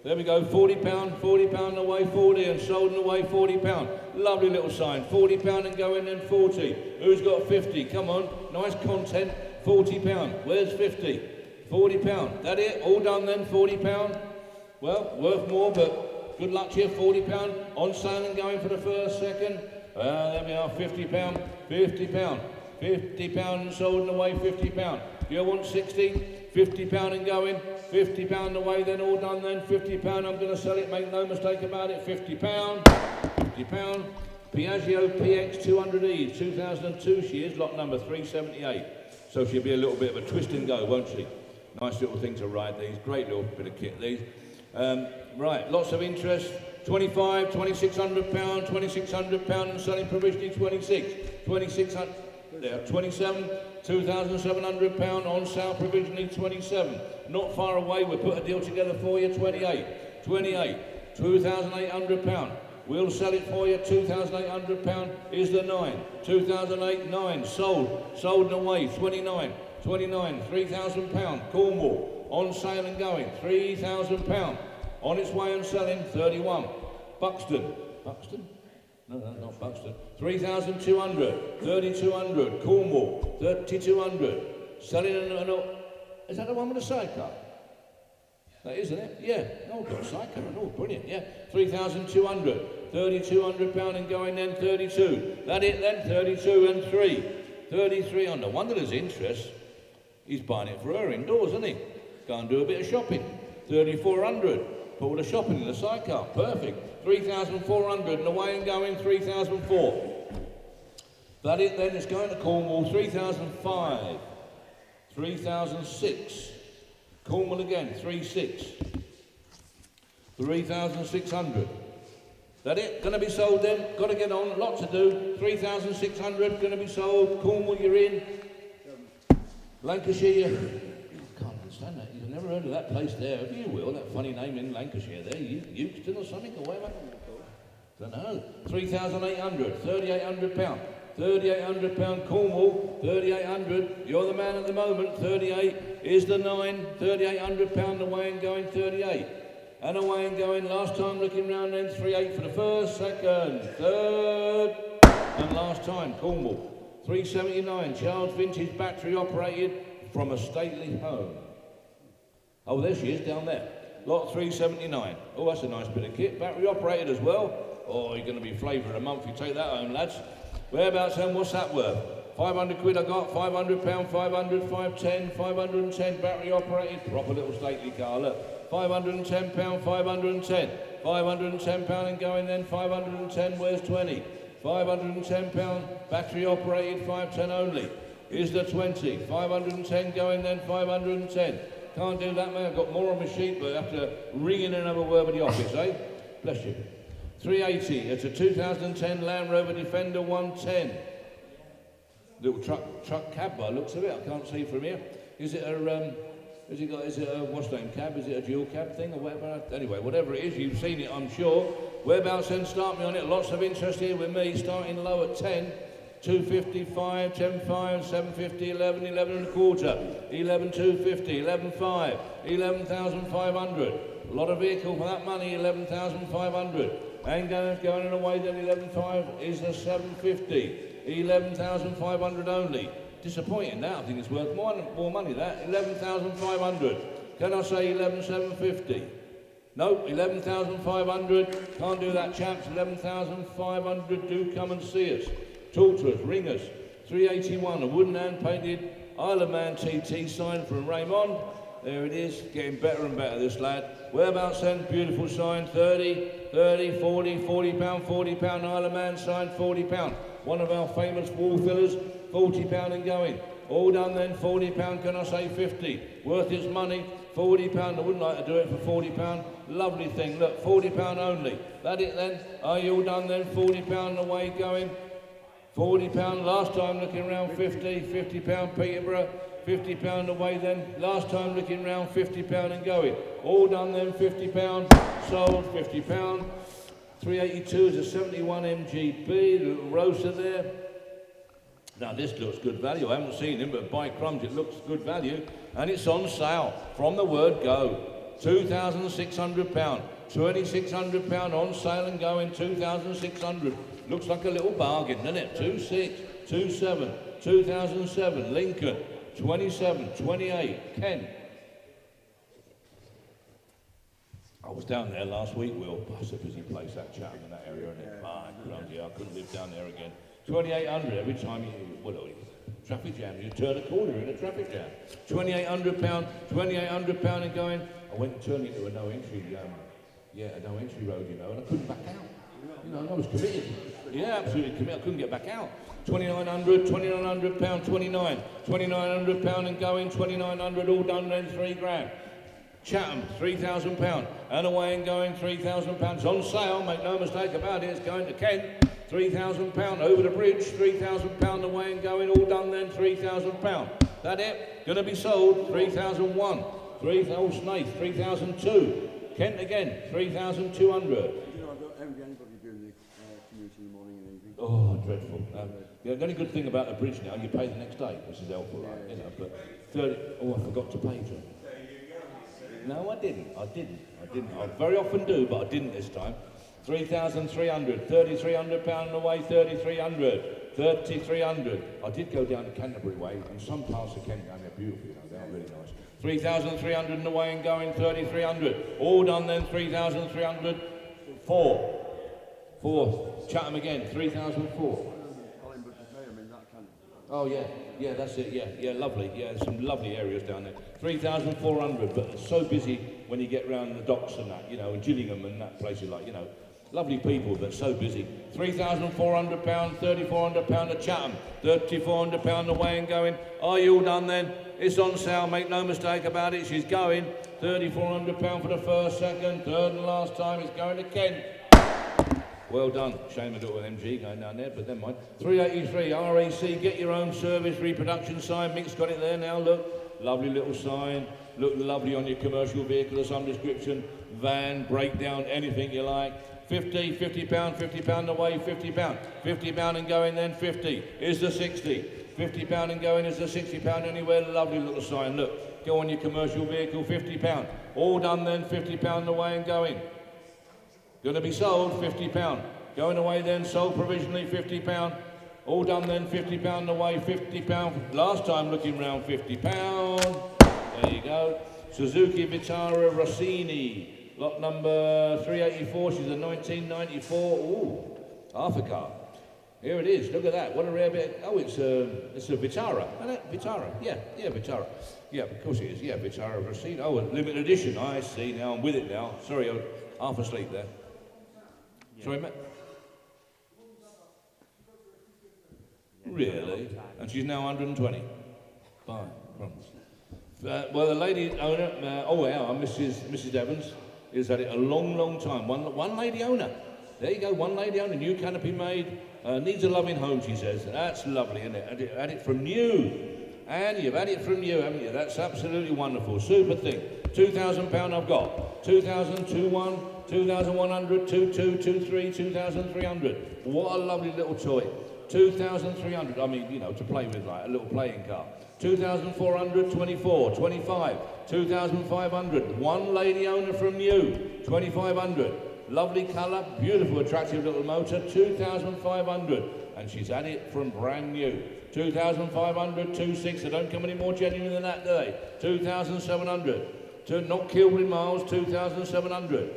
There we go, £40 away, 40 and sold and away, £40. Lovely little sign, £40 and going then 40. Who's got 50? Come on, nice content, £40. Where's 50? £40. That it? All done then, £40. Well, worth more, but good luck to you, £40. On sale and going for the first, second. There we are, £50, £50. £50 and sold and away, £50. You want 60? £50 and going, £50 away, then all done then, £50. I'm going to sell it, make no mistake about it, £50. £50. Piaggio PX 200E, 2002 she is, lot number 378. So she'll be a little bit of a twist and go, won't she? Nice little thing to ride these, great little bit of kit these. Right, lots of interest, 25, £2,600, £2,600 and selling provisionally 26, 2,600. There, 27, £2,700 on sale provisionally 27. Not far away, we'll put a deal together for you, 28, £2,800. We'll sell it for you, £2,800 is the 9. 2008, 9, sold and away, 29, £3,000. Cornwall, on sale and going, £3,000. On its way and selling, 31. Buxton? No, not Buxton. 3,200, 3,200. Cornwall, 3,200. Selling is that the one with the sidecar? That is, isn't it? Yeah. Oh, got a sidecar. Oh, brilliant. Yeah. 3,200, £3,200 and going then 32. That it then, 32 and 3. 33. Oh, no wonder there's interest. He's buying it for her indoors, isn't he? Go and do a bit of shopping. 3,400. Put all the shopping in the sidecar. Perfect. 3,400 and away and going 3,004. That it then, it's going to Cornwall, 3,005. 3,006. Cornwall again, 3,600. 3,600. That it? Going to be sold then? Got to get on, lot to do. 3,600, going to be sold. Cornwall, you're in. Lancashire, I can't understand that. You've never heard of that place there, have you, Will? That funny name in Lancashire there, Euxton or something, or whatever? Don't know. 3,800, £3,800. £3,800 Cornwall, 3,800. You're the man at the moment, 38 is the 9, £3,800 away and going 38. And away and going, last time looking round then, 3,800 for the first, second, third, and last time, Cornwall. 379, Charles Vintage battery operated from a stately home. Oh, there she is down there. Lot 379. Oh, that's a nice bit of kit. Battery operated as well. Oh, you're going to be flavour of the month. You take that home, lads. Whereabouts then? What's that worth? 500 quid I got. £500, 500, 510, 510. Battery operated. Proper little stately car. Look. £510, 510. £510 and going then, 510, where's 20? £510, battery operated, 510 only. Is the 20, 510 going then, 510. Can't do that, man, I've got more on my sheet, but I have to ring in and have a word with the office, eh? Bless you. 380, it's a 2010 Land Rover Defender 110. Little truck cab by the looks of it, I can't see from here. Is it a, is it a, what's the name, cab? Is it a dual cab thing or whatever? Anyway, whatever it is, you've seen it, I'm sure. Whereabouts then, start me on it. Lots of interest here with me, starting low at 10. 255, 10.5, 750, 11, 11 and a quarter, 11, 250, 11.5, 11,500. A lot of vehicle for that money, 11,500. And going away then, 11.5 is the 750, 11,500 only. Disappointing that, I think it's worth more money that, 11,500. Can I say 11,750? Nope, 11,500. Can't do that, chaps. 11,500. Do come and see us. Talk to us, ring us. 381, a wooden hand painted Isle of Man TT sign from Raymond. There it is, getting better and better, this lad. Whereabouts then? Beautiful sign. 30, 40, £40, Isle of Man sign, £40. One of our famous wall fillers, £40 and going. All done then, £40, can I say 50? Worth its money, £40. I wouldn't like to do it for £40. Lovely thing, look, £40 only. That it then? Are you all done then? £40 away going. £40, last time looking around 50, £50 Peterborough, £50 away then, last time looking around £50 and going. All done then, £50, sold, £50. 382 is a 71 MGB, little roaster there. Now this looks good value, I haven't seen him, but by crumbs it looks good value. And it's on sale, from the word go, £2,600, £2,600 on sale and going, 2,600. Looks like a little bargain, doesn't it? 26, 27, 2007, Lincoln, 27, 28, Kent. I was down there last week, Will. That's a busy place, that Chatham in that area, isn't it? My God, yeah, I couldn't live down there again. 2,800 every time you, well, traffic jam, you turn a corner in a traffic jam. £2,800 and going. I went and turned into a no entry, a no entry road, you know, and I couldn't back out. You know, I was committed. Yeah, absolutely committed. I couldn't get back out. £2,900, £29, £2,900 and going, 2,900 all done then, £3,000. Chatham, £3,000 and away and going, £3,000 on sale. Make no mistake about it. It's going to Kent, £3,000 over the bridge, £3,000 away and going, all done then, £3,000. That it? Going to be sold, 3,001. Old Snaith, 3,002. Kent again, 3,200. Anybody doing the commute in the morning and evening? Oh, dreadful. The only good thing about the bridge now, you pay the next day, which is helpful, right? You know, but 30, I forgot to pay, John. No, I didn't. I very often do, but I didn't this time. 3,300, £3,300 away, 3,300, 3,300. I did go down to Canterbury way, and some parts of Kent down there are beautiful, you know, they're really nice. 3,300 and away and going, 3,300. All done then, 3,300. Four. Chatham again, 3,004. Oh yeah, that's it, yeah, lovely. Yeah, there's some lovely areas down there. 3,400, but it's so busy when you get round the docks and that, you know, and Gillingham and that places like, you know. Lovely people, but so busy. £3,400, £3,400 at Chatham, £3,400 away and going. Are you all done then? It's on sale, make no mistake about it. She's going. £3,400 for the first, second, third and last time. It's going to Kent. Well done. Shame I don't have MG going down there, but never mind. 383 RAC, get your own service reproduction sign. Mick's got it there now, look. Lovely little sign. Look lovely on your commercial vehicle of some description. Van, breakdown, anything you like. £50 away, £50 and going then, 50 is the 60, £50 and going is the £60 anywhere, lovely little sign, look, go on your commercial vehicle, £50, all done then, £50 away and going, going to be sold, £50, going away then, sold provisionally, £50, all done then, £50 away, £50, last time looking round, £50, there you go, Suzuki Vitara Rossini, lot number 384, she's a 1994, ooh, half a car. Here it is, look at that, what a rare bit. Oh, it's a Vitara, isn't it? Vitara, yeah, Vitara. Yeah, of course it is, yeah, Vitara Rossini. Oh, a limited edition, I see now, I'm with it now. Sorry, half asleep there. Sorry, mate? Really? And she's now 120? Fine, promise. Well, the lady owner, Mrs. Evans, has had it a long, long time. One lady owner. There you go, one lady owner, new canopy made, needs a loving home, she says. That's lovely, isn't it? Had it from new. And you've had it from new, haven't you? That's absolutely wonderful. Super thing. £2,000 I've got. 2,000, 2,1, 2,100, 2,2, 2,3, 2,300. What a lovely little toy. 2,300, I mean, you know, to play with, like a little playing car. 2,400, 24, 25, 2,500. One lady owner from new, 2,500. Lovely colour, beautiful, attractive little motor, 2,500. And she's had it from brand new. 2,500, 2,600. They don't come any more genuine than that, do they? 2,700. Not killed with miles, 2,700.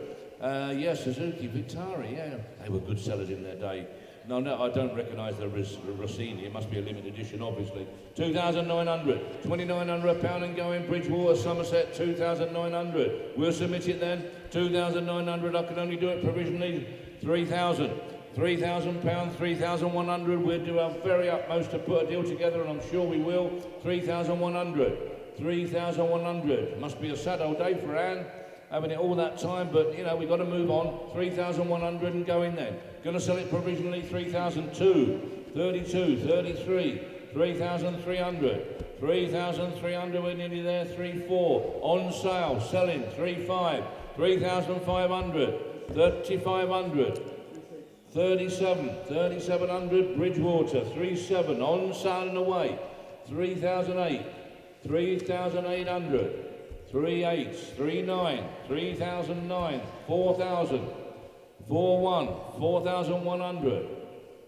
Yes, Suzuki, Vitara, yeah. They were good sellers in their day. No, I don't recognise the Rossini. It must be a limited edition, obviously. 2,900. £2,900 and going. Bridgewater, Somerset, 2,900. We'll submit it then. 2,900. I can only do it provisionally. 3,000. £3,000, 3,100. We'll do our very utmost to put a deal together, and I'm sure we will. 3,100. 3,100. Must be a sad old day for Anne, having it all that time, but you know, we've got to move on. 3,100 and going then. Going to sell it provisionally. 3,002, 32, 33, 3,300, 3,300. We're nearly there. 3,400 on sale, selling. 3,500, 3,500, 3,500, 3,700. Bridgewater. 3,700 on sale and away. 3,008, 3,800. 3,800, 3,900, 3,009, 4,000, 4,100, 4,100.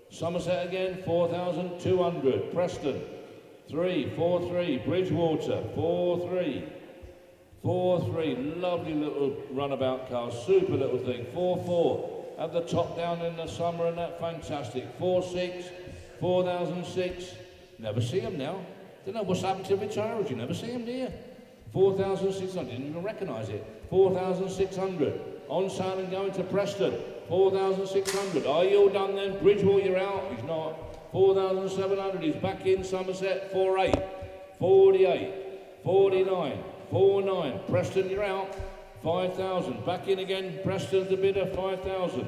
Somerset again, 4,200. Preston, 3,4,3. Bridgewater, 4,3. 4,3. Lovely little runabout car, super little thing. 4,400. Have the top down in the summer and that, fantastic. 4,600, 4,006. Never see them now. Don't know what's happened to Vitaras. You never see them, do you? 4,600, didn't even recognise it. 4,600, on sale and going to Preston. 4,600, are you all done then? Bridgewater, you're out. He's not. 4,700, he's back in. Somerset, 4,800, 48, 49, 49. Preston, you're out. 5,000, back in again. Preston's the bidder, 5,000.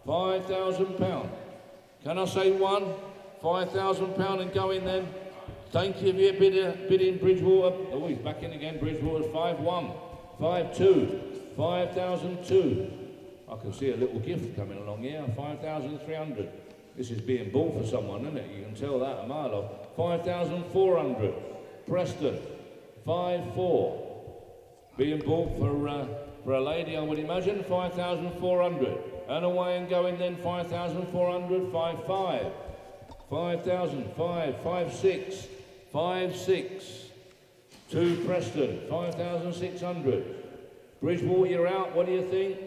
£5,000. Can I say one? £5,000 and going then. Thank you for your bidding, Bridgewater. Oh, he's back in again. Bridgewater's 5,100, 5,200, 5,002. I can see a little gift coming along here. 5,300. This is being bought for someone, isn't it? You can tell that a mile off. 5,400. Preston, 5,400. Being bought for a lady, I would imagine. 5,400. And away and going then. 5,400. 5,500. 5,000, 5,600, 5,600. To Preston, 5,600. Bridgewater, you're out. What do you think?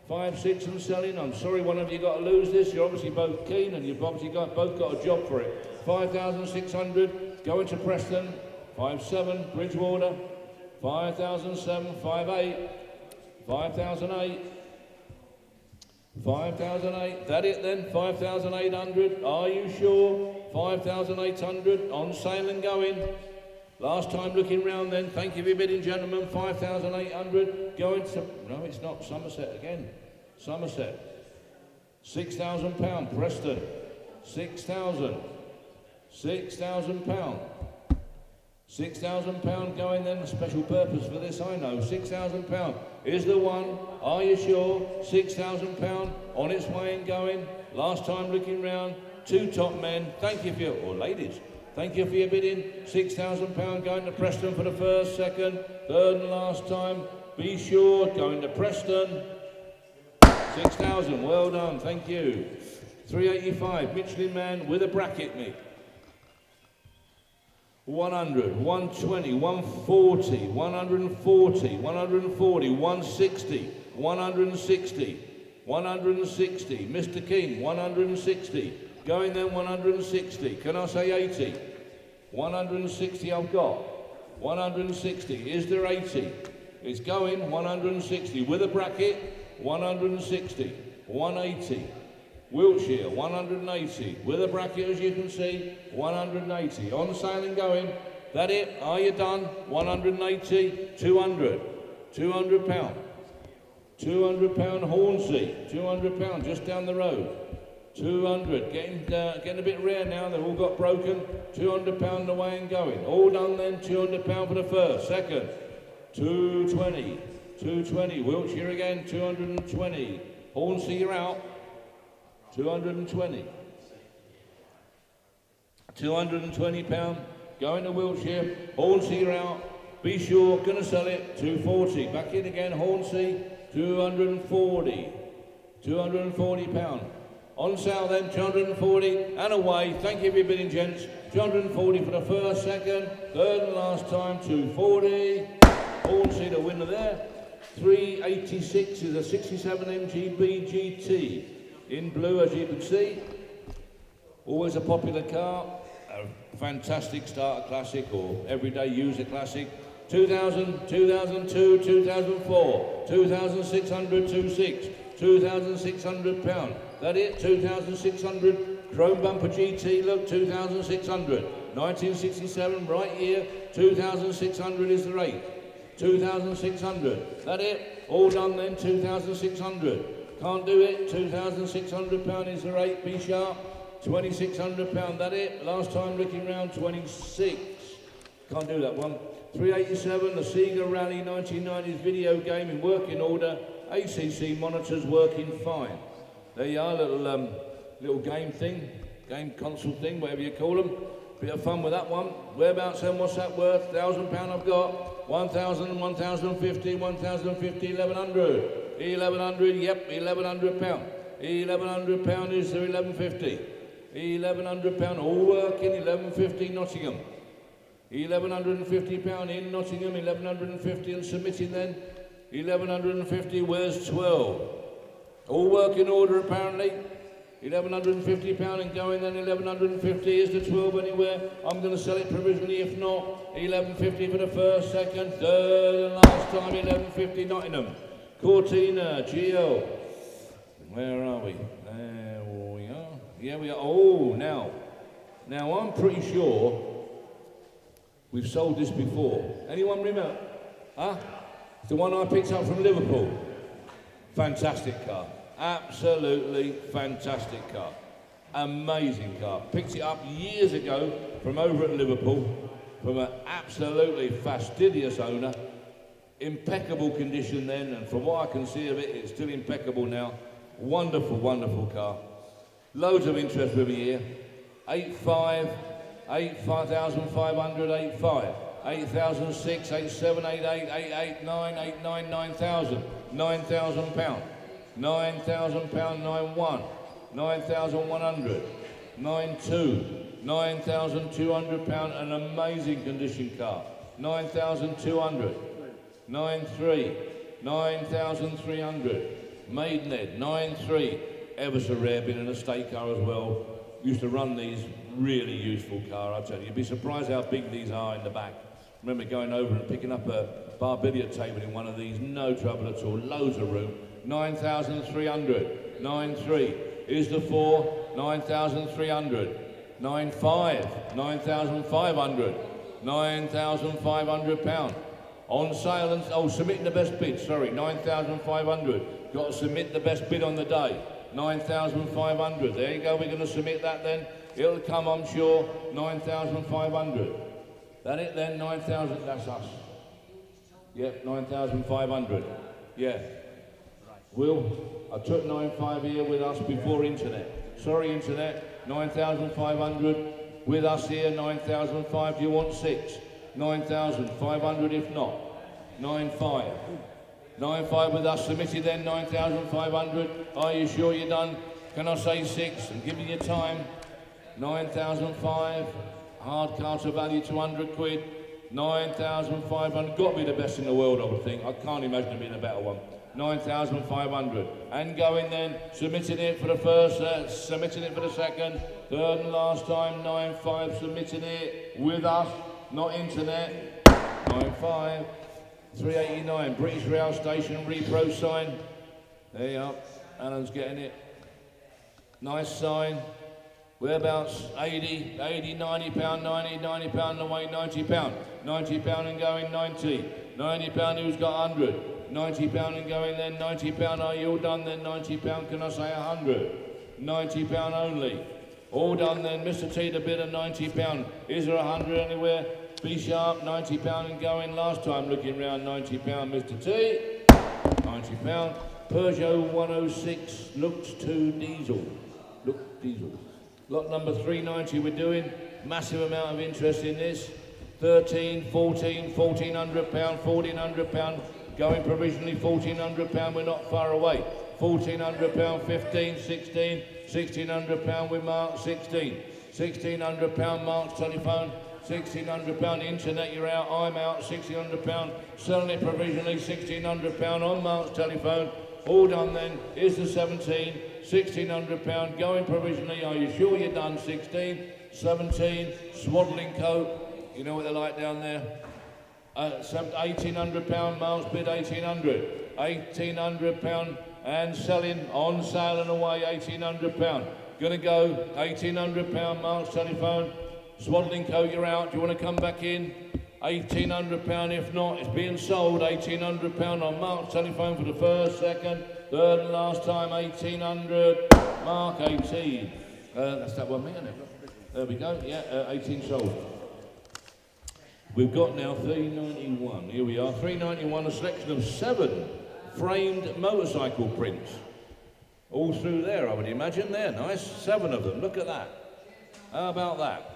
5,600 and selling. I'm sorry, one of you got to lose this. You're obviously both keen, and you've obviously both got a job for it. 5,600. Going to Preston. 5,700. Bridgewater. 5,007. 5,800. 5,008. 5,008, that it then? 5,800, are you sure? 5,800, on sale and going. Last time looking round then, thank you for your bidding, gentlemen. 5,800, going to, no it's not, Somerset again. Somerset. £6,000, Preston. 6,000. £6,000. £6,000 going then, a special purpose for this, I know. £6,000 is the one, are you sure? £6,000 on its way and going. Last time looking round, two top men, thank you for your, or ladies, thank you for your bidding. £6,000 going to Preston for the first, second, third and last time. Be sure, going to Preston. 6,000, well done, thank you. 385, Michelin Man with a bracket, mate. 100, 120, 140, 140, 140, 160, 160, 160. Mr. King, 160. Going then 160. Can I say 80? 160 I've got. 160. Is there 80? It's going 160 with a bracket. 160, 180. Wiltshire, 180. With a bracket, as you can see, 180. On sale and going. That it? Are you done? 180, 200. 200 pound. 200 pound Hornsey. 200 pound just down the road. 200. Getting a bit rare now. They've all got broken. 200 pound away and going. All done then. 200 pound for the first. Second. 220. 220. Wiltshire again. 220. Hornsey, you're out. 220. 220 pound. Going to Wiltshire. Hornsey, you're out. Be sure. Gonna sell it. 240. Back in again. Hornsey. 240. 240 pound. On sale then. 240 and away. Thank you for your bidding, gents. 240 for the first, second, third and last time. 240. Hornsey, the winner there. 386 is a 67 MGB GT in blue, as you can see. Always a popular car. A fantastic starter classic or everyday user classic. 2000, 2002, 2004, 2600, 26, 2600 pound. That it, 2600, chrome bumper GT, look, 2600. 1967, right here, 2600 is the rate. 2600, that it, all done then, 2600. Can't do it, 2600 pound is the rate, be sharp. 2600 pound, that it, last time looking round, 26. Can't do that one. 387, the Sega Rally 1990s video game in working order. ACC monitors working fine. There you are, little game thing, game console thing, whatever you call them. Bit of fun with that one. Whereabouts and what's that worth? £1,000 I've got. 1,000, 1,050, 1,050, 1,100. 1,100, yep, £1,100. £1,100 is the 1,150. £1,100, all working, 1,150 Nottingham. £1,150 in Nottingham, 1,150 and submitting then. 1,150, where's 12? All work in order apparently. £1,150 and going then, 1,150 is the 12 anywhere. I'm going to sell it provisionally if not. 1,150 for the first, second, third and last time, 1,150 Nottingham. Cortina, GL. Where are we? There we are. Yeah, we are. Oh, now I'm pretty sure we've sold this before. Anyone remember? Huh? It's the one I picked up from Liverpool. Fantastic car. Absolutely fantastic car. Amazing car. Picked it up years ago from over at Liverpool from an absolutely fastidious owner. Impeccable condition then, and from what I can see of it, it's still impeccable now. Wonderful, wonderful car. Loads of interest with me here. 8,500, 8,500, 8,006, 8,700, 8,800, 8,800, 8,900, 9,000, 9,000 pound, 9,000 pound, 9,100, 9,100, 9,200, 9,200 pound, an amazing condition car, 9,200, 9,300, 9,300, Maidenhead, 9,300, ever so rare, been an estate car as well. Used to run these, really useful car, I tell you. You'd be surprised how big these are in the back. Remember going over and picking up a bar billiard table in one of these, no trouble at all, loads of room. 9,300, 9,300, is the 4, 9,300, 9,500, 9,500, 9,500 pound. On sale and, oh, submitting the best bid, sorry, 9,500. Got to submit the best bid on the day. 9,500. There you go, we're going to submit that then. It'll come, I'm sure, 9,500. That it then, 9,000, that's us. Yep, 9,500. Yeah. Will, I took 9,500 here with us before internet. Sorry, internet, 9,500. With us here, 9,500. Do you want 6? 9,500 if not. 9,500. 9,500 with us, submitted then, 9,500. Are you sure you're done? Can I say 6 and give you your time? 9,500. Hard car to value 200 quid. 9,500. Got to be the best in the world, I would think. I can't imagine there being a better one. 9,500. And going then, submitting it for the first, submitting it for the second, third and last time, 9,500, submitting it with us, not internet. 9,500. 389, British Rail Station, repro sign. There you are. Alan's getting it. Nice sign. Whereabouts? 80, 90 pound, 90 pound away, 90 pound. 90 pound and going 90. 90 pound who's got 100. 90 pound and going then 90 pound. Are you all done then? 90 pound, can I say 100? 90 pound only. All done then. Mr. T, the bid of 90 pound. Is there 100 anywhere? Be sharp, 90 pound and going. Last time looking round, 90 pound, Mr. T. 90 pound. Peugeot 106 looks to diesel. Look diesel. Lot number 390 we're doing. Massive amount of interest in this. 13, 14, 1400 pound, 1400 pound. Going provisionally 1400 pound, we're not far away. 1400 pound, 15, 16, 1600 pound we mark 16. 1600 pound Mark's telephone. 1600 pound internet, you're out, I'm out. 1600 pound, selling it provisionally. 1600 pound on Mark's telephone. All done then. Is the 17. 1600 pound going provisionally. Are you sure you're done? 16, 17, swaddling coat. You know what they're like down there. 1800 pound, Miles bid 1800. 1800 pound and selling on sale and away. 1800 pound. Gonna go 1800 pound, Miles telephone. Swaddling coat, you're out. Do you want to come back in? 1800 pound. If not, it's being sold. 1800 pound on Mark's telephone for the first, second, third and last time. 1800. Mark 18. That's that one, isn't it? There we go. Yeah, 18 sold. We've got now 391. Here we are. 391. A selection of 7 framed motorcycle prints. All through there, I would imagine. There, nice. 7 of them. Look at that. How about that?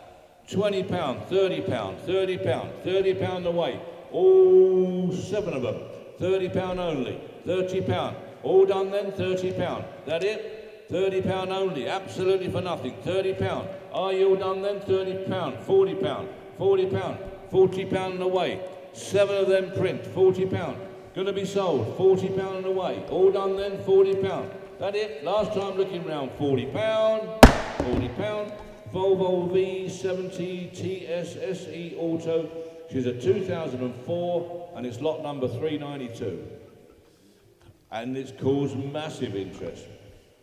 20 pound, 30 pound, 30 pound, 30 pound away. All 7 of them. 30 pound only. 30 pound. All done then, 30 pound. That it? 30 pound only. Absolutely for nothing. 30 pound. Are you all done then? 30 pound. 40 pound. 40 pound. 40 pound away. 7 of them print. 40 pound. Gonna be sold. 40 pound away. All done then, 40 pound. That it? Last time looking round, 40 pound. 40 pound. Volvo V70 TSSE Auto. She's a 2004 and it's lot number 392. And it's caused massive interest.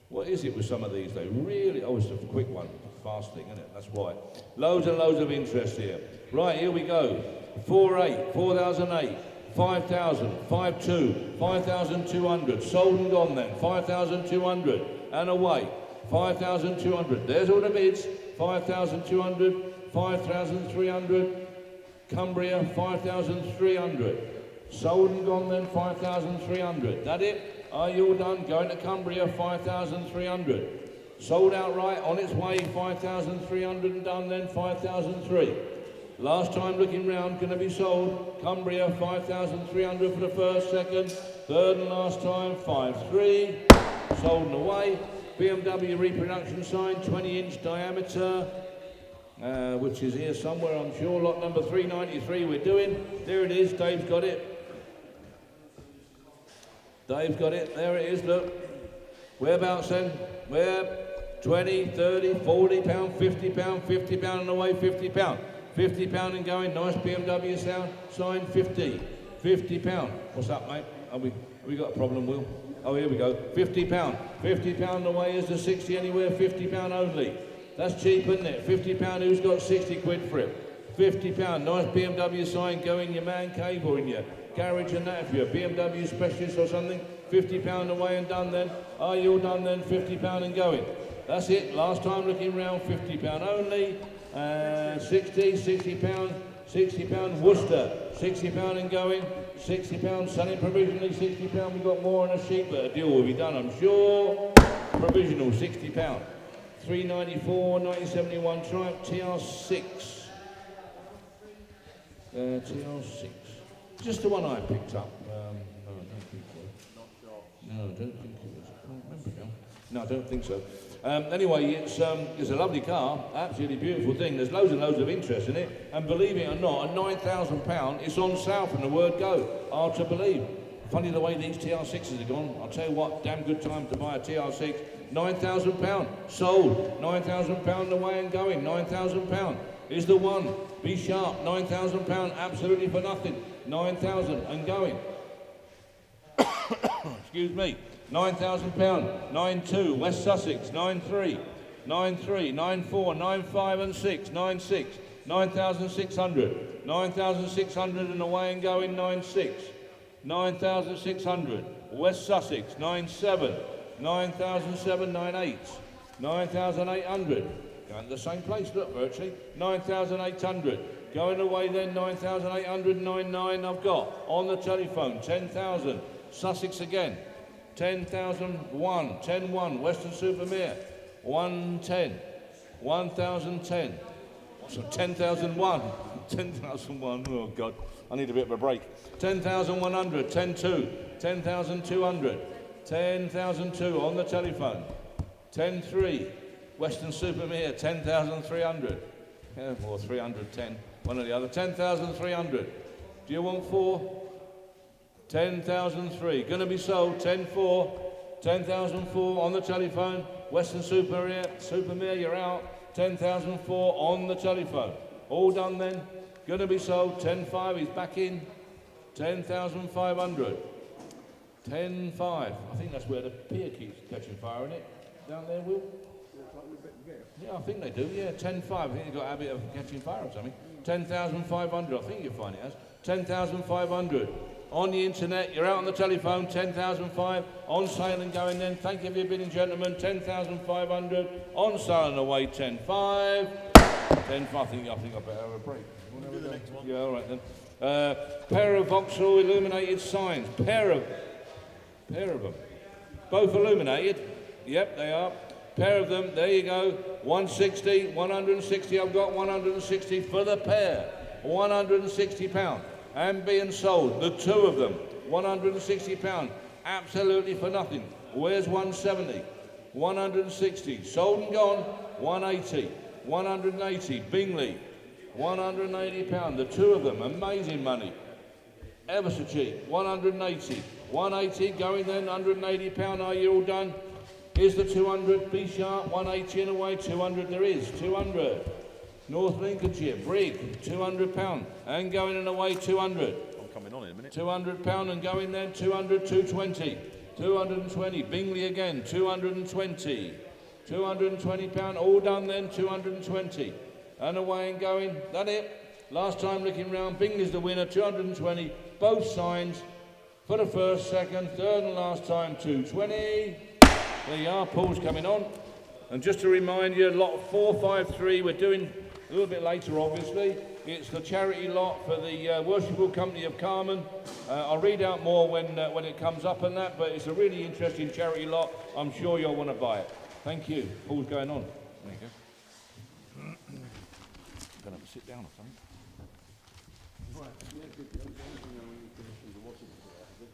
What is it with some of these though? Really, oh, it's a quick one. Fast thing, isn't it? That's why. Loads and loads of interest here. Right, here we go. 4.8, 4008, 5,000, 5.2, 5,200. Sold and gone then. 5,200 and away. 5,200. There's all the bids. 5,200, 5,300, Cumbria 5,300. Sold and gone then 5,300. That it? Are you all done? Going to Cumbria 5,300. Sold outright on its way 5,300 and done then 5,003. Last time looking round, going to be sold. Cumbria 5,300 for the first, second, third and last time 5,300. Sold and away. BMW reproduction sign, 20-inch diameter, which is here somewhere, I'm sure. Lot number 393 we're doing. There it is, Dave's got it. Dave's got it, there it is, look. Whereabouts then? Where? 20, 30, 40 pound, 50 pound, 50 pound and away, 50 pound. 50 pound and going, nice BMW sound, sign 50. 50 pound. What's up, mate? Have we got a problem, Will? Oh, here we go. 50 pound. 50 pound away is the 60 anywhere. 50 pound only. That's cheap, isn't it? 50 pound. Who's got 60 quid for it? 50 pound. Nice BMW sign. Go in your man cave or in your garage and that. If you're a BMW specialist or something. 50 pound away and done then. Are you all done then? 50 pound and going. That's it. Last time looking round. 50 pound only. 60 pound. 60 pound Worcester. 60 pound and going. 60 pound selling provisionally. 60 pound. We've got more on a sheet, but a deal will be done, I'm sure. Provisional 60 pound. 394 1971 Triumph TR6. TR6. Just the one I picked up. No, I don't think so. No, I don't think it was. I can't remember now. No, I don't think so. Anyway, it's a lovely car, absolutely beautiful thing. There's loads and loads of interest in it, and believe it or not, at £9,000, it's on sale from the word go. Hard to believe. Funny the way these TR6s are gone. I'll tell you what, damn good time to buy a TR6. £9,000 sold. £9,000 away and going. £9,000 is the one. Be sharp. £9,000 absolutely for nothing. 9,000 and going. Excuse me. £9,000. 9-2, West Sussex. 9-3, 9-3, 9-4, 9-5 and 6, 9-6, 9,600, 9,600 and away and going. 9-6, 9,600, West Sussex. 9-7, 9,007, 9-8, 9,800. Going to the same place, look, virtually. 9,800. Going away then, 9,800, 9-9 I've got. On the telephone, 10,000. Sussex again. 10,001, 10-1, Western Supermare. 110, 1,010. So 10,001, 10,001, oh God, I need a bit of a break. 10,100, 10-2, 10,200, 10,002 on the telephone. 10-3, Western Supermare, 10,300. Yeah, or 310, one or the other. 10,300. Do you want 4? 10,003. Going to be sold. 10-4, 10,004 on the telephone. Western Supermare, you're out. 10,004 on the telephone. All done then. Going to be sold. 10-5, he's back in. 10,500. 10-5. I think that's where the pier keeps catching fire, isn't it? Down there, Will? Yeah, I think they do. Yeah, 10-5. I think they've got a habit of catching fire or something. 10,500. I think you'll find it as 10,500. On the internet, you're out on the telephone. 10,005 on sale and going. Then thank you for your bidding, gentlemen. 10,500 on sale and away. 10-5. 10-5. I think I better have a break. We'll do the next one. Yeah, all right then. Pair of Vauxhall illuminated signs. Pair of them. Both illuminated. Yep, they are. Pair of them, there you go. 160, 160, I've got 160 for the pair. £160. And being sold, the two of them, £160. Absolutely for nothing. Where's 170? 160. Sold and gone, 180. 180, Bingley. £180. The two of them, amazing money. Ever so cheap, 180. 180, going then, £180. Are you all done? Here's the 200, B sharp, 180 and away, 200 there is, 200. North Lincolnshire, Brig, £200, and going and away, 200. I'm coming on in a minute. £200 and going then, 200, 220. 220, Bingley again, 220. £220, all done then, 220. And away and going, that it. Last time looking round, Bingley's the winner, 220. Both signs for the first, second, third and last time, 220. There you are, Paul's coming on. And just to remind you, lot 453, we're doing a little bit later, obviously. It's the charity lot for the Worshipful Company of Carmen. I'll read out more when it comes up and that, but it's a really interesting charity lot. I'm sure you'll want to buy it. Thank you. Paul's going on. There you go. I'm going to have to sit down or something.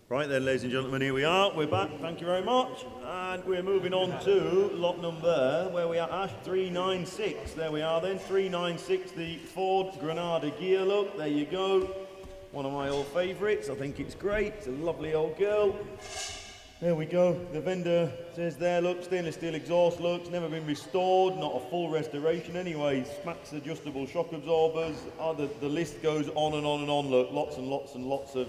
Right then, ladies and gentlemen, here we are. We're back. Thank you very much. And we're moving on to lot number, where we are, Ash, 396. There we are then, 396, the Ford Granada gear look. There you go. One of my old favourites. I think it's great. It's a lovely old girl. There we go. The vendor says there, look, stainless steel exhaust looks, never been restored, not a full restoration anyway. Smacks adjustable shock absorbers. The list goes on and on and on. Look, lots and lots and lots of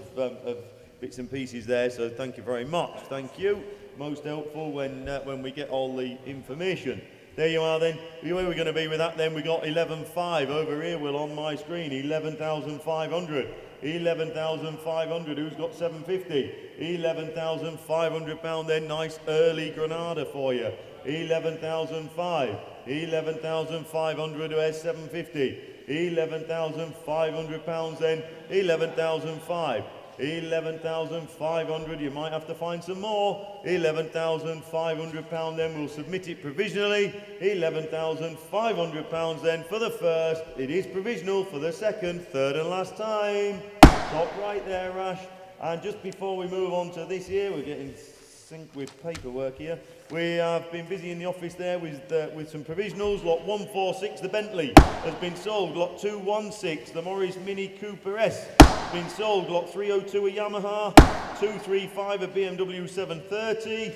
bits and pieces there, so thank you very much. Thank you. Most helpful when we get all the information. There you are then. Where we're going to be with that then, we got 11.5 over here, Will, on my screen. 11,500. 11,500. Who's got 750? 11,500 pound then. Nice early Granada for you. 11,500. 11,500. Who has 750? 11,500 pounds then. 11,500. 11,500, you might have to find some more. 11,500 pound then, we'll submit it provisionally. 11,500 pounds then for the first. It is provisional for the second, third and last time. Top right there, Ash. And just before we move on to this here, we're getting synced with paperwork here. We have been busy in the office there with some provisionals. Lot 146, the Bentley, has been sold. Lot 216, the Morris Mini Cooper S, has been sold. Lot 302, a Yamaha. 235, a BMW 730.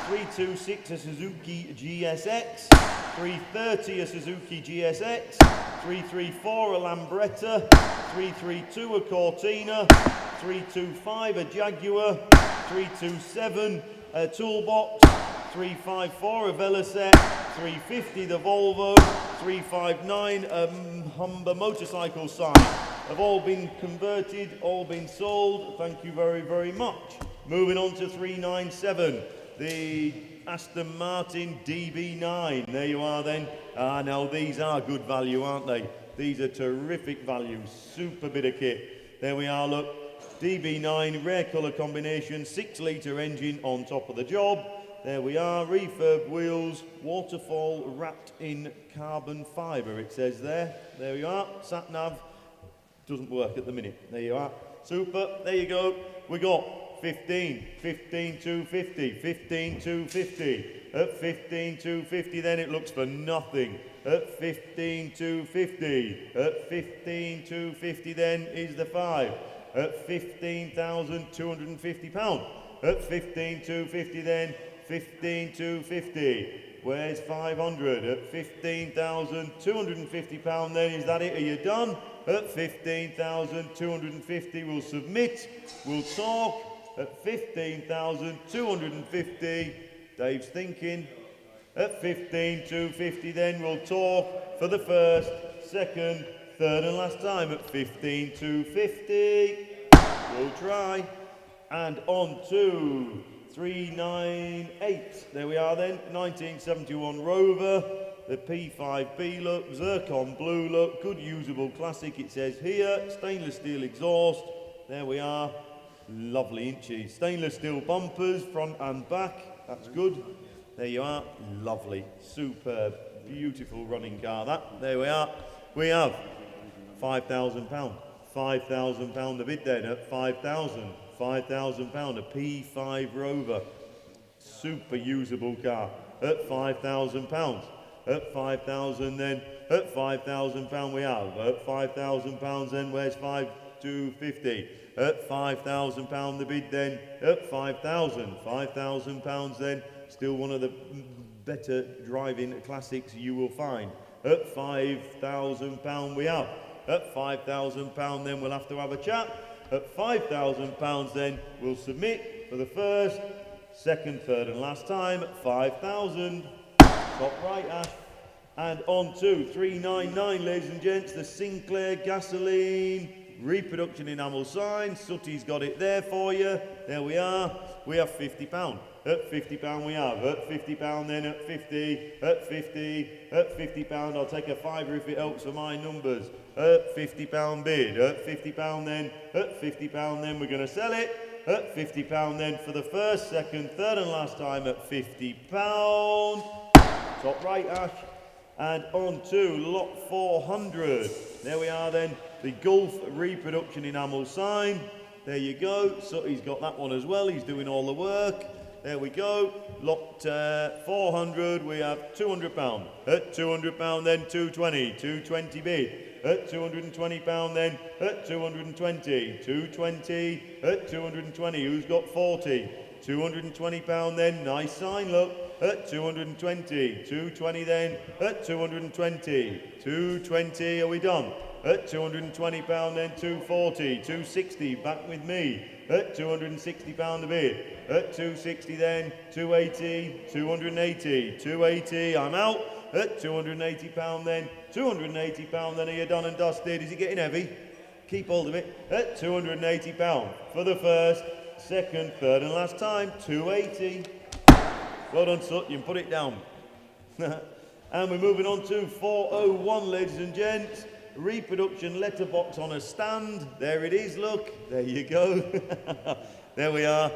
326, a Suzuki GSX. 330, a Suzuki GSX. 334, a Lambretta. 332, a Cortina. 325, a Jaguar. 327, a toolbox, 354, a Veloset, 350, the Volvo, 359, a Humber motorcycle sign. Have all been converted, all been sold. Thank you very, very much. Moving on to 397, the Aston Martin DB9. There you are then. Now these are good value, aren't they? These are terrific value, super bit of kit. There we are, look. DB9, rare colour combination, 6 litre engine on top of the job. There we are, refurb wheels, waterfall wrapped in carbon fibre, it says there. There you are, sat nav, doesn't work at the minute. There you are, super, there you go. We got 15, 250, 250. At 250 then it looks for nothing. At 250. At 250 then is the 5. At £15,250. At 250 then, 250. Where's 500? At £15,250 then, is that it? Are you done? At 15,250 we'll submit, we'll talk. At 15,250, Dave's thinking. At 15,250 then we'll talk for the first, second, third and last time at 15,250. We'll try. And on to 398. There we are then. 1971 Rover. The P5B look. Zircon blue look. Good usable classic it says here. Stainless steel exhaust. There we are. Lovely inches. Stainless steel bumpers front and back. That's good. There you are. Lovely. Superb. Beautiful running car. That. There we are. We have £5,000. £5,000 the bid then at 5,000. £5,000, a P5 Rover, super usable car at £5,000. At 5,000 then, at £5,000 we have. At £5,000 then, where's 5,250? At £5,000 the bid then, at 5,000. £5,000 then, still one of the better driving classics you will find. At £5,000 we have. At £5,000 then we'll have to have a chat. At £5,000 then we'll submit for the first, second, third and last time at 5,000. Top right, Ash. And on to 399, ladies and gents, the Sinclair gasoline reproduction enamel sign. Sooty's got it there for you. There we are. We have £50. At £50 we have. At £50 then, at 50, at 50, at £50. I'll take a fiver if it helps for my numbers. At £50 bid. At £50 then, at £50 then we're going to sell it. At £50 then for the first, second, third and last time at £50. Top right, Ash. And on to lot 400. There we are then, the Gulf reproduction enamel sign. There you go. So he's got that one as well. He's doing all the work. There we go. Lot 400, we have £200. At £200 then 220. 220 bid. At £220 then, at 220. 220, at 220. Who's got 40? £220 then, nice sign, look. At 220. 220 then, at 220. 220, are we done? At £220 then, 240. 260, back with me. At £260 a bid. At 260 then, 280. 280. 280, I'm out. At £280 then, £280 then, are you done and dusted? Is it getting heavy? Keep hold of it. At £280 for the first, second, third and last time, 280. Well done, Sut, you can put it down. And we're moving on to 401, ladies and gents. Reproduction letterbox on a stand. There it is, look. There you go. There we are.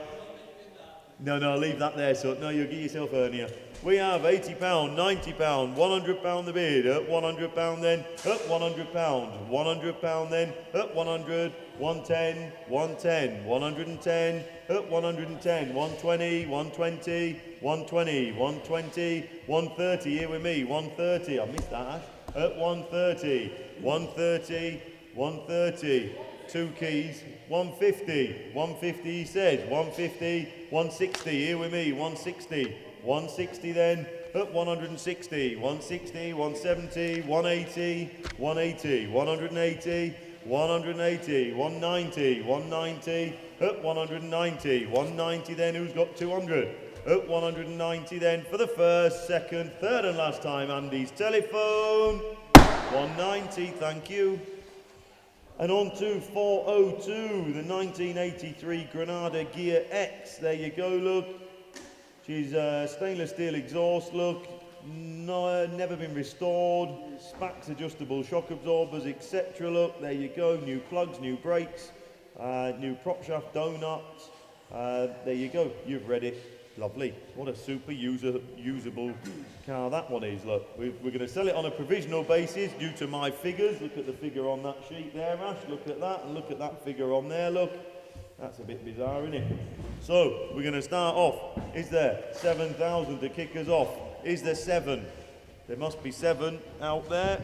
No, leave that there, Sut. No, you'll get yourself hernia. We have £80, £90, £100 the bid, at £100 then, at £100, £100 then, at 100, 110, 110, 110, at 110, 120, 120, 120, 120, 130, here with me, 130, I missed that, Ash, at 130, 130, 130, two keys, 150, 150 he says, 150, 160, here with me, 160, 160 then, at 160, 160, 170, 180, 180, 180, 180, 190, 190, at 190, 190 then, who's got 200? at 190 then for the first, second, third and last time. Andy's telephone, 190, thank you. And on to 402, the 1983 Granada Gear X. There you go, look. She's stainless steel exhaust, look. No, never been restored. Spax adjustable shock absorbers, etc. Look, there you go. New plugs, new brakes, new prop shaft donuts. There you go. You've read it. Lovely. What a super usable car that one is. Look, we're going to sell it on a provisional basis due to my figures. Look at the figure on that sheet there, Ash. Look at that, and look at that figure on there. Look, that's a bit bizarre, isn't it? So we're going to start off. Is there 7,000 to kick us off? Is there 7? There must be 7 out there.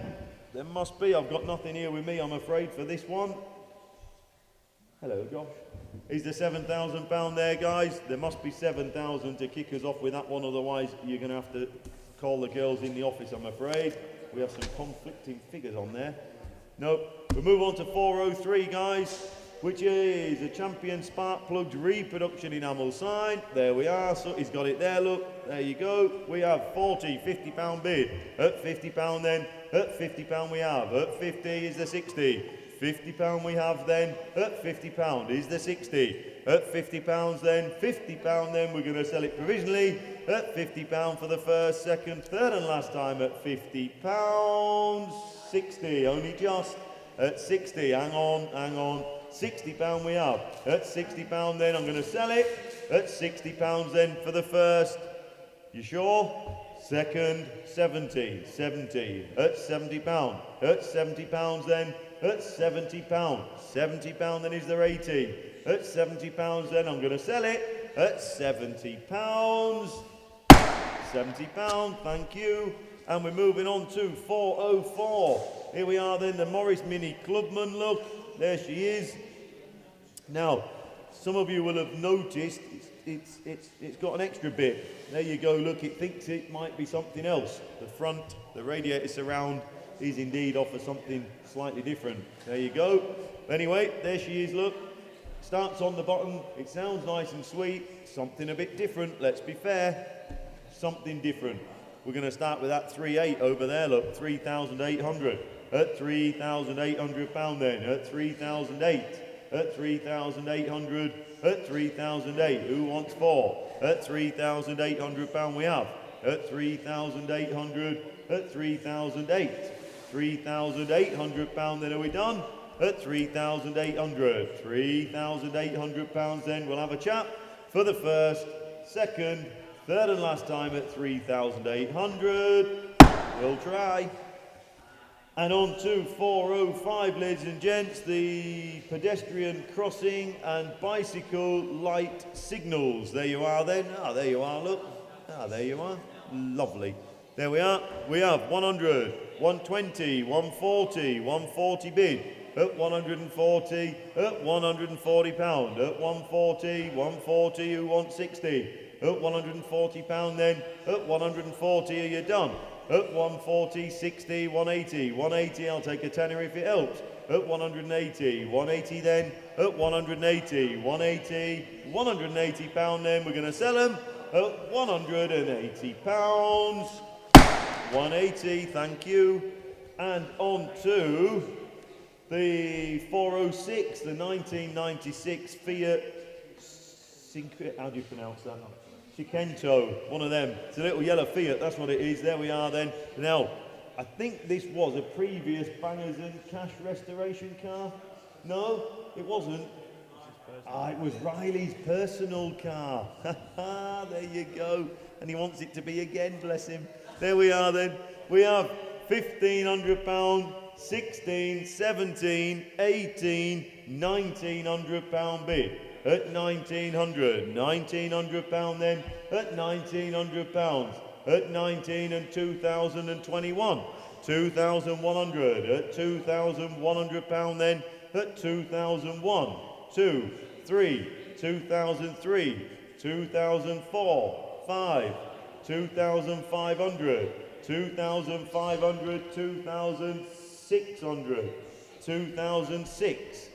There must be. I've got nothing here with me, I'm afraid, for this one. Hello, Josh. Is there £7,000 there, guys? There must be 7,000 to kick us off with that one, otherwise you're going to have to call the girls in the office, I'm afraid. We have some conflicting figures on there. Nope. We move on to 403, guys, which is a Champion Spark Plugs reproduction enamel sign. There we are. So he's got it there, look. There you go. We have 40, £50 bid. At £50 then. At £50 we have. At 50 is the 60. £50 we have then, at £50 is the 60. At £50 then, £50 then, we're going to sell it provisionally at £50 for the first, second, third and last time at £50. 60, only just at 60, hang on, £60 we have. At £60 then, I'm going to sell it at £60 then for the first, you sure? Second, 70, at £70. At £70 then, at £70. £70 then is there 80. At £70 then I'm going to sell it at £70. £70, thank you. And we're moving on to 404. Here we are then, the Morris Mini Clubman, look. There she is. Now, some of you will have noticed it's got an extra bit. There you go, look, it thinks it might be something else. The front, the radiator surround is indeed offer something slightly different. There you go. Anyway, there she is, look. Starts on the bottom. It sounds nice and sweet. Something a bit different, let's be fair. Something different. We're going to start with that 3.8 over there, look. 3,800. At £3,800 then. At 3,008. At 3,800. At 3,008. Who wants 4? At £3,800 we have. At 3,800. At 3,008. £3,800 then, are we done? At 3,800. £3,800 then, we'll have a chat for the first, second, third and last time at 3,800. We'll try. And on to 405, ladies and gents, the pedestrian crossing and bicycle light signals. There you are then. Ah, there you are, look. Ah, there you are. Lovely. There we are. We have 100, 120, 140, 140 bid. At 140, at £140. At 140, 140, who wants 60? At £140 then. At 140, are you done? At 140, 60, 180. 180, I'll take a tenner if it helps. At 180, 180 then. At 180, 180, £180 then. We're going to sell them at £180. 180, thank you. And on to the 406, the 1996 Fiat how do you pronounce that? Cinquecento, one of them. It's a little yellow Fiat, that's what it is. There we are then. Now, I think this was a previous Bangers and Cash restoration car. No, it wasn't. Ah, it was Riley's personal car. There you go. And he wants it to be again, bless him. There we are then. We have £1,500, 16, 17, 18, £1,900 bid. At £1,900, £1,900 then. At £1,900. At 19 and 2021. 2,100. At £2,100 then. At 2001. 2, 3, 2003. 2004. 5. 2,500. 2,500. 2,600. 2006.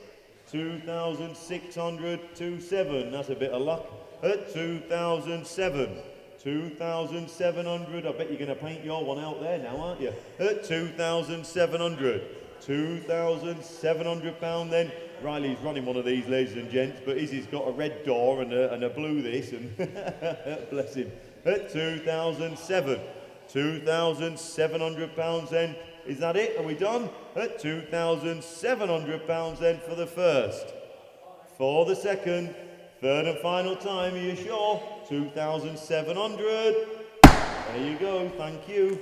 2,600, 27, that's a bit of luck. at 2,007. 2,700. I bet you're going to paint your one out there now, aren't you? At 2,700. 2,700 pound then. Riley's running one of these, ladies and gents, but Izzy's got a red door and a blue this, and bless him. At 2,007. 2,700 pounds then. Is that it? Are we done? At 2,700 pounds then for the first. For the second. Third and final time, are you sure? 2,700. There you go, thank you.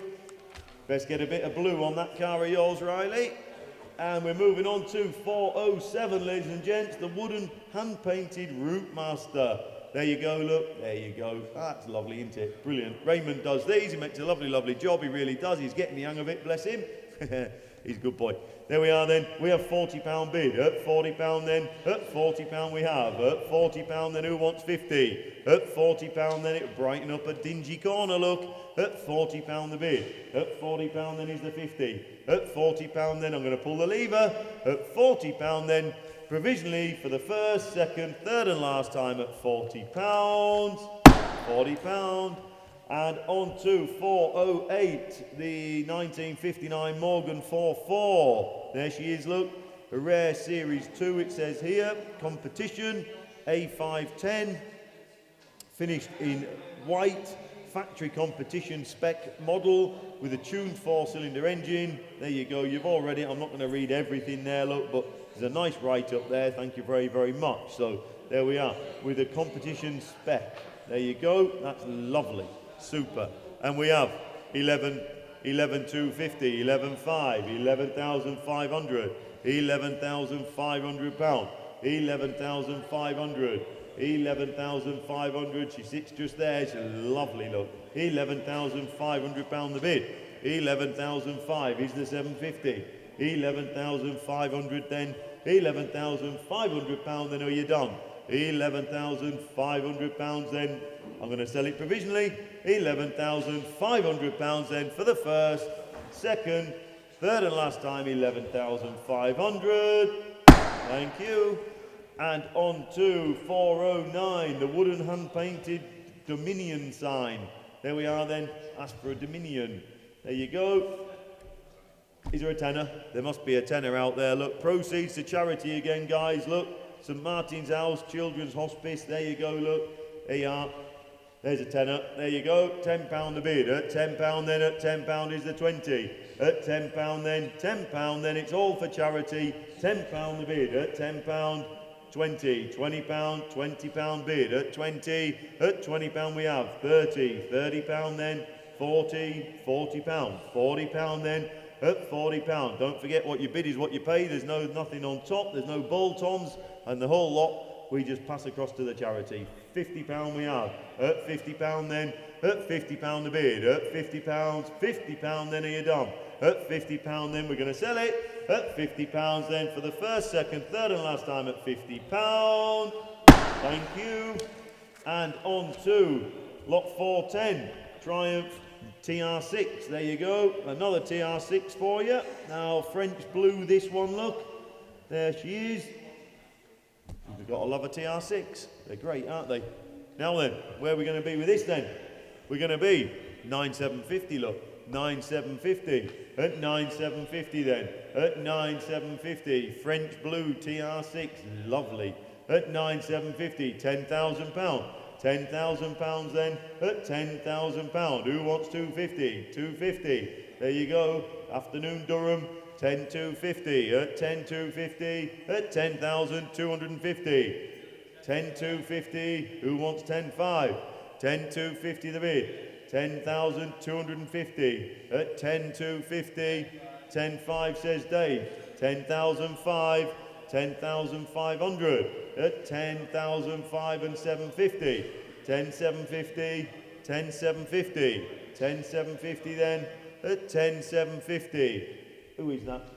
Best get a bit of blue on that car of yours, Riley. And we're moving on to 407, ladies and gents, the wooden hand-painted Route Master. There you go, look, there you go. That's lovely, isn't it? Brilliant. Raymond does these, he makes a lovely, lovely job, he really does. He's getting the hang of it, bless him. He's a good boy. There we are then, we have £40 bid. At £40 then, at £40 we have. At £40 then, who wants 50? At £40 then, it'll brighten up a dingy corner, look. At £40 the bid. At £40 then is the 50. At £40 then, I'm going to pull the lever. At £40 then, provisionally for the first, second, third and last time at £40. £40. And on to 408, the 1959 Morgan 44. There she is, look. A rare Series 2, it says here. Competition, A510. Finished in white. Factory competition spec model with a tuned 4-cylinder engine. There you go, you've all read it. I'm not going to read everything there, look, but there's a nice write-up there. Thank you very, very much. So there we are with a competition spec. There you go. That's lovely. Super. And we have 11,250, 11,500, 11,500, 11,500 pound, 11,500, 11,500. She sits just there. It's a lovely look. 11,500 pound the bid. 11,500 is the 750. 11,500 then. 11,500 pound then. Are you done? 11,500 pounds then. I'm going to sell it provisionally. 11,500 pounds then for the first, second, third and last time. 11,500. Thank you. And on to 409, the wooden hand-painted Dominion sign. There we are then. Ask for a Dominion. There you go. Is there a tenner? There must be a tenner out there. Look, proceeds to charity again, guys. Look, St Martin's House Children's Hospice. There you go, look. There you are. There's a tenner. There you go. £10 the bid. At £10 then, at £10 is the 20. At £10 then, £10 then, it's all for charity. £10 the bid. At £10, 20. £20, £20 bid. At 20, at £20 we have 30. £30 then, 40, £40. £40 then, at £40. Don't forget what you bid is what you pay. There's nothing on top. There's no bolt-ons. And the whole lot we just pass across to the charity. £50 we have. At £50 then, at £50 the bid. At £50, £50 then, are you done? At £50 then, we're going to sell it. At £50 then for the first, second, third and last time at £50. Thank you. And on to lot 410, Triumph TR6. There you go. Another TR6 for you. Now, French blue, this one, look. There she is. You've got to love a TR6. They're great, aren't they? Now then, where are we going to be with this then? We're going to be 9,750, look. 9,750. At 9,750 then. At 9,750. French blue TR6. Lovely. At 9,750. £10,000. £10,000 then. At £10,000. Who wants 250? 250. There you go. Afternoon Durham. 10,250. At 10,250. At 10,250. 10,250. Who wants 10,500? 10,250 the bid. 10,250. At 10,250. 10,500 says Dave. 10,500. 10,500. At 10,500 and 750. 10,750. 10,750. 10,750 then. At 10,750. Who is that?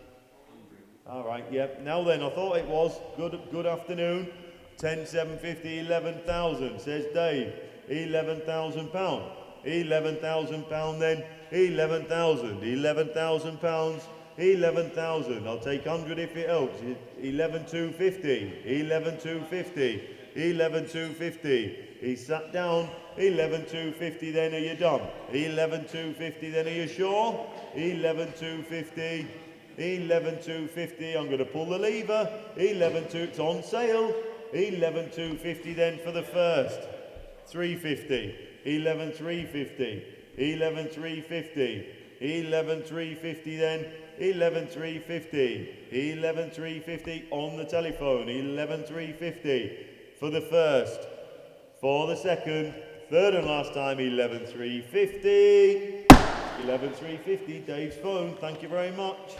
All right, yep. Now then, I thought it was. Good afternoon. 10,750, 11,000, says Dave. £11,000. £11,000 then. 11,000. £11,000. 11,000. I'll take 100 if it helps. 11,250. 11,250. 11,250. He's sat down. 11,250. Then are you done? 11,250. Then are you sure? 11,250. 11,250. I'm going to pull the lever. 11,250. It's on sale. 11,250 then for the first. 350. 11,350. 11,350. 11,350 then. 11,350. 11,350 on the telephone. 11,350 for the first. For the second. Third and last time. 11,350. 11,350. Dave's phone. Thank you very much.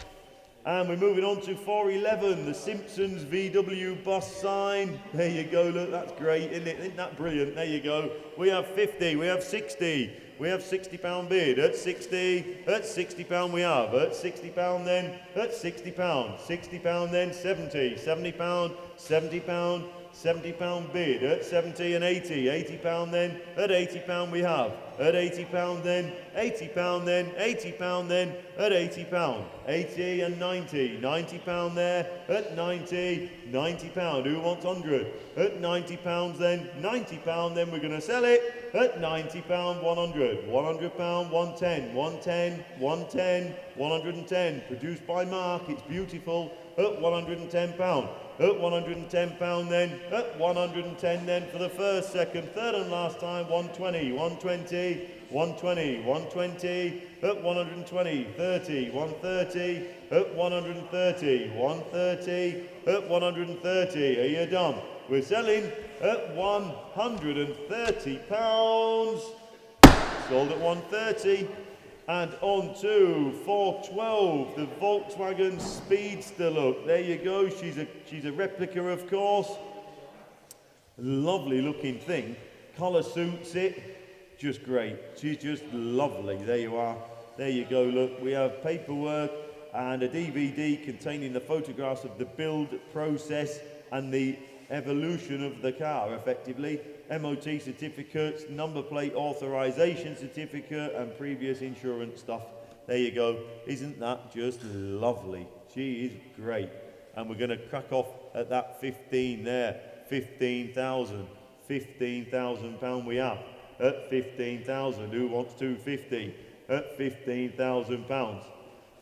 And we're moving on to 411, the Simpsons VW bus sign. There you go, look, that's great, isn't it? Isn't that brilliant? There you go. We have 50, we have 60, we have £60 bid. At 60, at £60 we have. At £60 then, at £60, £60 then, 70, £70, £70, £70 bid. At 70 and 80, £80 then, at £80 we have. At £80 then, £80 then, £80 then, at £80, 80 and 90, £90 there, at 90, £90, who wants 100? At £90 then, £90 then, we're going to sell it, at £90, 100, £100, 110, 110, 110, 110, produced by Mark, it's beautiful, at £110, at £110 then, at 110 then for the first, second, third and last time, 120, 120, 120, 120, at 120, 30, 130, at 130, 130, at 130, are you done? We're selling at £130, sold at 130. And on to 412, the Volkswagen Speedster look. There you go, she's a replica of course. Lovely looking thing. Colour suits it. Just great. She's just lovely. There you are. There you go, look. We have paperwork and a DVD containing the photographs of the build process and the evolution of the car, effectively. MOT certificates, number plate authorization certificate and previous insurance stuff. There you go. Isn't that just lovely? She is great. And we're going to crack off at that 15 there. 15,000. £15,000 we have. At 15,000. Who wants 250? At £15,000.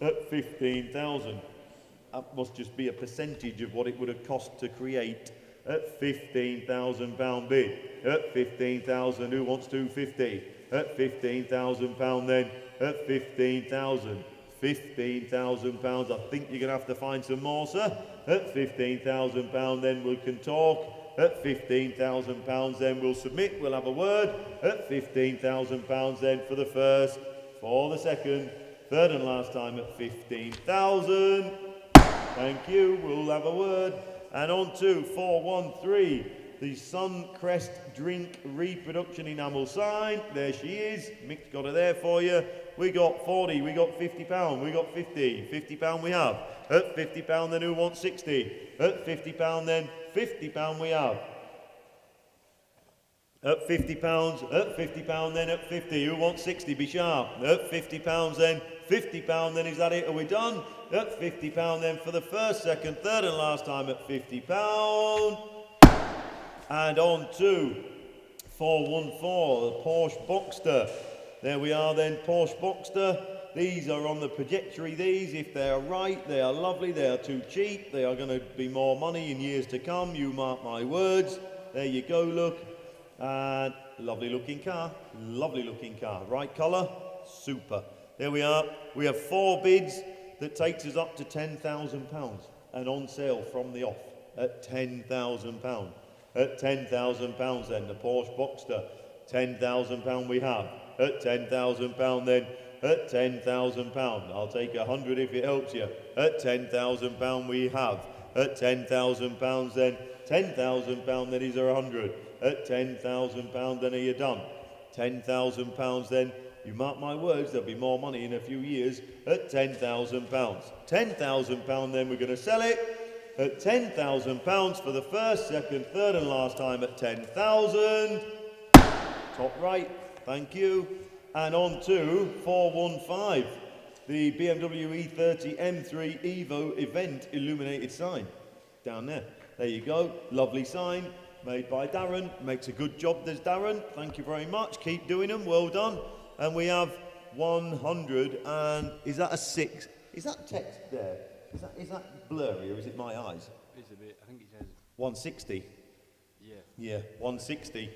At 15,000. That must just be a percentage of what it would have cost to create. At £15,000 bid. At 15,000, who wants 250? At £15,000 then. At 15,000. £15,000. I think you're going to have to find some more, sir. At £15,000 then we can talk. At £15,000 then we'll submit, we'll have a word. At £15,000 then for the first, for the second, third and last time at 15,000. Thank you, we'll have a word. And on to 413, the Suncrest drink reproduction enamel sign. There she is. Mick's got her there for you. We got 40, we got £50, we got 50. £50 we have. At £50 then who wants 60? At £50 then, £50 we have. At £50, at £50 then, at 50. Who wants 60? Be sharp. At £50 then, £50 then, is that it? Are we done? At £50 then for the first, second, third and last time at £50. And on to 414, the Porsche Boxster. There we are then, Porsche Boxster. These are on the trajectory, these. If they are right, they are lovely, they are too cheap. They are going to be more money in years to come, you mark my words. There you go, look. And lovely looking car, lovely looking car. Right colour, super. There we are. We have 4 bids. That takes us up to £10,000 and on sale from the off at £10,000. At £10,000 then, the Porsche Boxster, £10,000 we have. At £10,000 then, at £10,000. I'll take 100 if it helps you. At £10,000 we have. At £10,000 then, £10,000 then is there 100. At £10,000 then are you done? £10,000 then. You mark my words, there'll be more money in a few years at £10,000. £10,000 then we're going to sell it at £10,000 for the first, second, third and last time at 10,000. Top right, thank you. And on to 415, the BMW E30 M3 Evo event illuminated sign. Down there. There you go, lovely sign. made by Darren. Makes a good job, there's Darren. Thank you very much. Keep doing them. Well done. And we have 100 and is that a 6? Is that text there? Is that blurry or is it my eyes? It's a bit, I think it says, 160. yeah. Yeah, 160.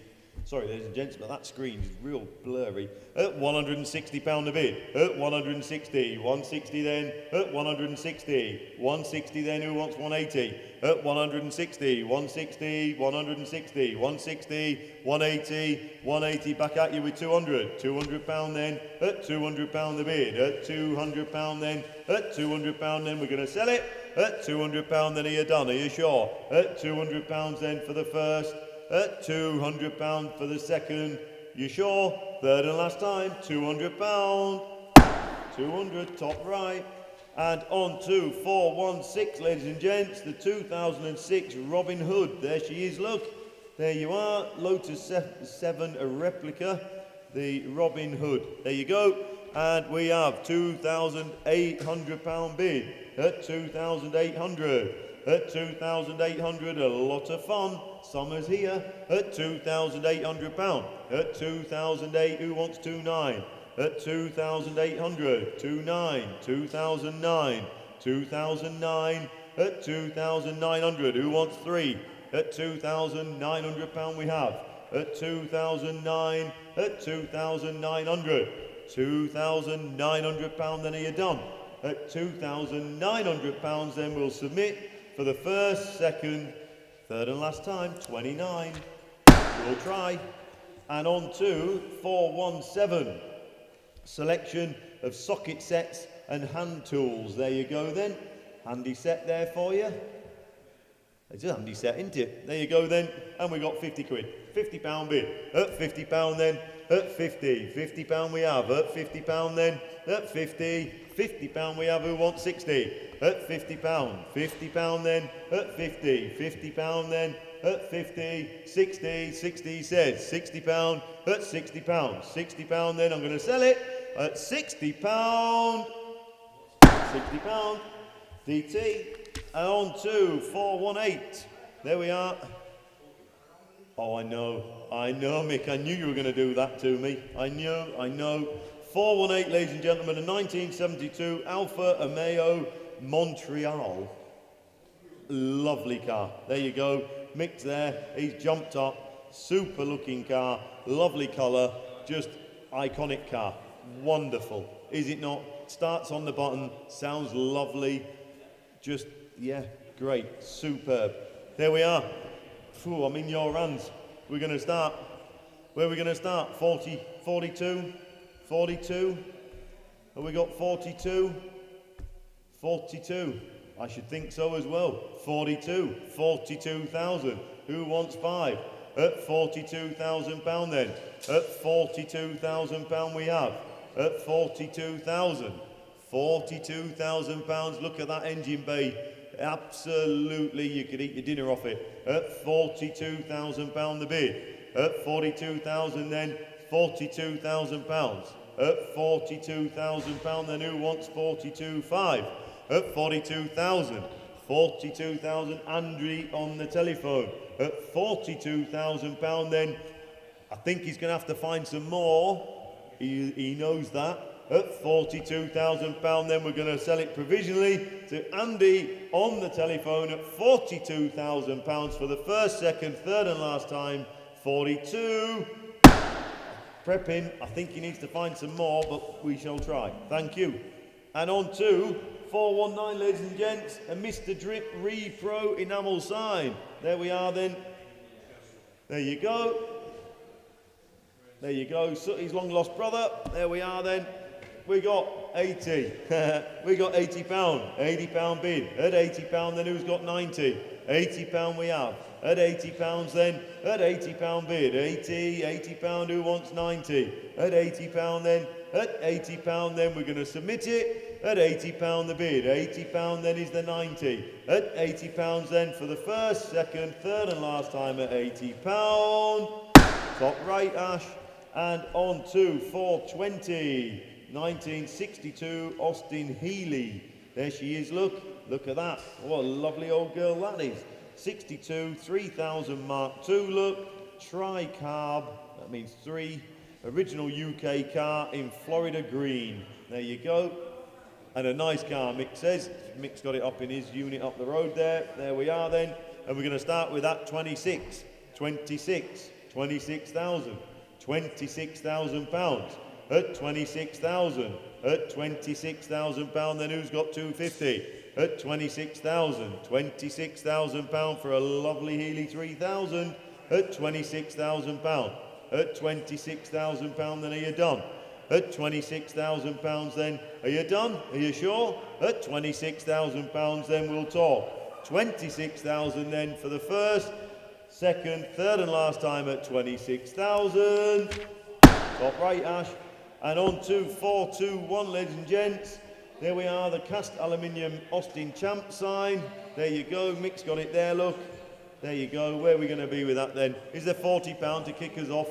Sorry, ladies and gents, but that screen is real blurry. At £160 a bid. At 160. 160 then. At 160. 160 then. Who wants 180? At 160. 160. 160. 160. 180. 180. Back at you with 200. £200 then. At £200 the bid. At £200 then. At £200 then. We're going to sell it. At £200 then. Are you done? Are you sure? At £200 then for the first. At £200 for the second. You sure? Third and last time. £200. 200, top right. And on to 416, ladies and gents. The 2006 Robin Hood. There she is, look. There you are. Lotus 7, a replica. The Robin Hood. There you go. And we have £2,800 bid. At 2,800. At 2,800, a lot of fun. Summer's here. At £2,800. At 2,008, who wants 2,9? At 2,800. 2,9. 2,009. 2,009. At 2,900, who wants 3? At £2,900 we have. At 2,009. At 2,900. £2,900, then are you done? At £2,900, then we'll submit for the first, second, third and last time, 29. We'll try. And on to 417. Selection of socket sets and hand tools. There you go then. Handy set there for you. It's a handy set, isn't it? There you go then. And we got 50 quid. £50 bid. At £50 then. At 50. £50 we have. At £50 then. At 50. £50 we have. Who wants 60? At £50. £50 then. At 50. £50 then. At 50. 60. 60 says. £60. At £60. £60 then. I'm going to sell it. At £60. £60. DT. And on to 418. There we are. Oh, I know, Mick. I knew you were going to do that to me. I know. 418, ladies and gentlemen, a 1972 Alfa Romeo Montreal. Lovely car. There you go. Mick's there. He's jumped up. Super looking car. Lovely colour. Just iconic car. Wonderful. Is it not? Starts on the button. Sounds lovely. Just, yeah, great. Superb. There we are. Phew, I'm in your hands. We're going to start. Where are we going to start? 40, 42, 42. Have we got 42? 42. I should think so as well. 42. 42,000. Who wants 5? At £42,000 then. At £42,000 we have. At 42,000. £42,000. Look at that engine bay. Absolutely, you could eat your dinner off it. At £42,000 the bid. At 42,000 then, £42,000. At £42,000 then, who wants 42.5? At 42,000. 42,000, Andrew on the telephone. At £42,000 then, I think he's going to have to find some more. He knows that. At £42,000 then, we're going to sell it provisionally to Andy on the telephone at £42,000 for the first, second, third and last time. 42. Prep him. I think he needs to find some more, but we shall try. Thank you. And on to 419, ladies and gents, a Mr. Drip Repro enamel sign. There we are then. There you go. There you go. Sooty's long lost brother. There we are then. We got 80. We got £80. £80 bid. At £80 then, who's got 90? £80 we have. At £80 then. At £80 bid. £80 who wants 90? At £80 then. At £80 then, we're going to submit it. At £80 the bid. £80 then is the 90. At £80 then for the first, second, third and last time at £80. Top right, Ash. And on to 420. 1962 Austin Healey. There she is, look at that. What a lovely old girl that is. 62, 3000 Mark II look, tri-carb, that means 3, original UK car in Florida green. There you go. And a nice car, Mick says. Mick's got it up in his unit up the road there. There we are then. And we're going to start with that 26, 26,000, 26,000 pounds. At 26,000, at 26,000 pound, then who's got 250? At 26,000 pound for a lovely Healy 3000. At 26,000 pound, at 26,000 pound, then are you done? At 26,000 pounds, then are you done? Are you sure? At 26,000 pounds, then we'll talk. 26,000 then for the first, second, third and last time at 26,000. Top right, Ash. And on to 421, ladies and gents. There we are, the cast aluminium Austin Champ sign. There you go, Mick's got it there, look. There you go, where are we going to be with that then? Is there £40 to kick us off?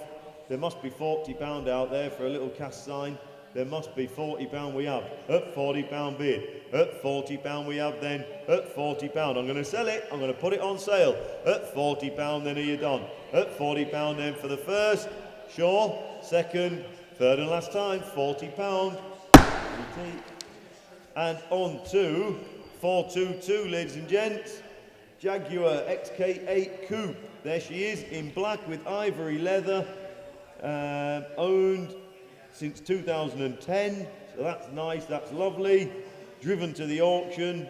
There must be £40 out there for a little cast sign. There must be £40 we have. At £40 bid. At £40 we have then. At £40. I'm going to sell it. I'm going to put it on sale. At £40 then are you done? At £40 then for the first. Sure. Second. Third and last time. £40. And on to 422, ladies and gents. Jaguar XK8 Coupe. There she is in black with ivory leather. Owned since 2010, so that's nice, that's lovely. Driven to the auction,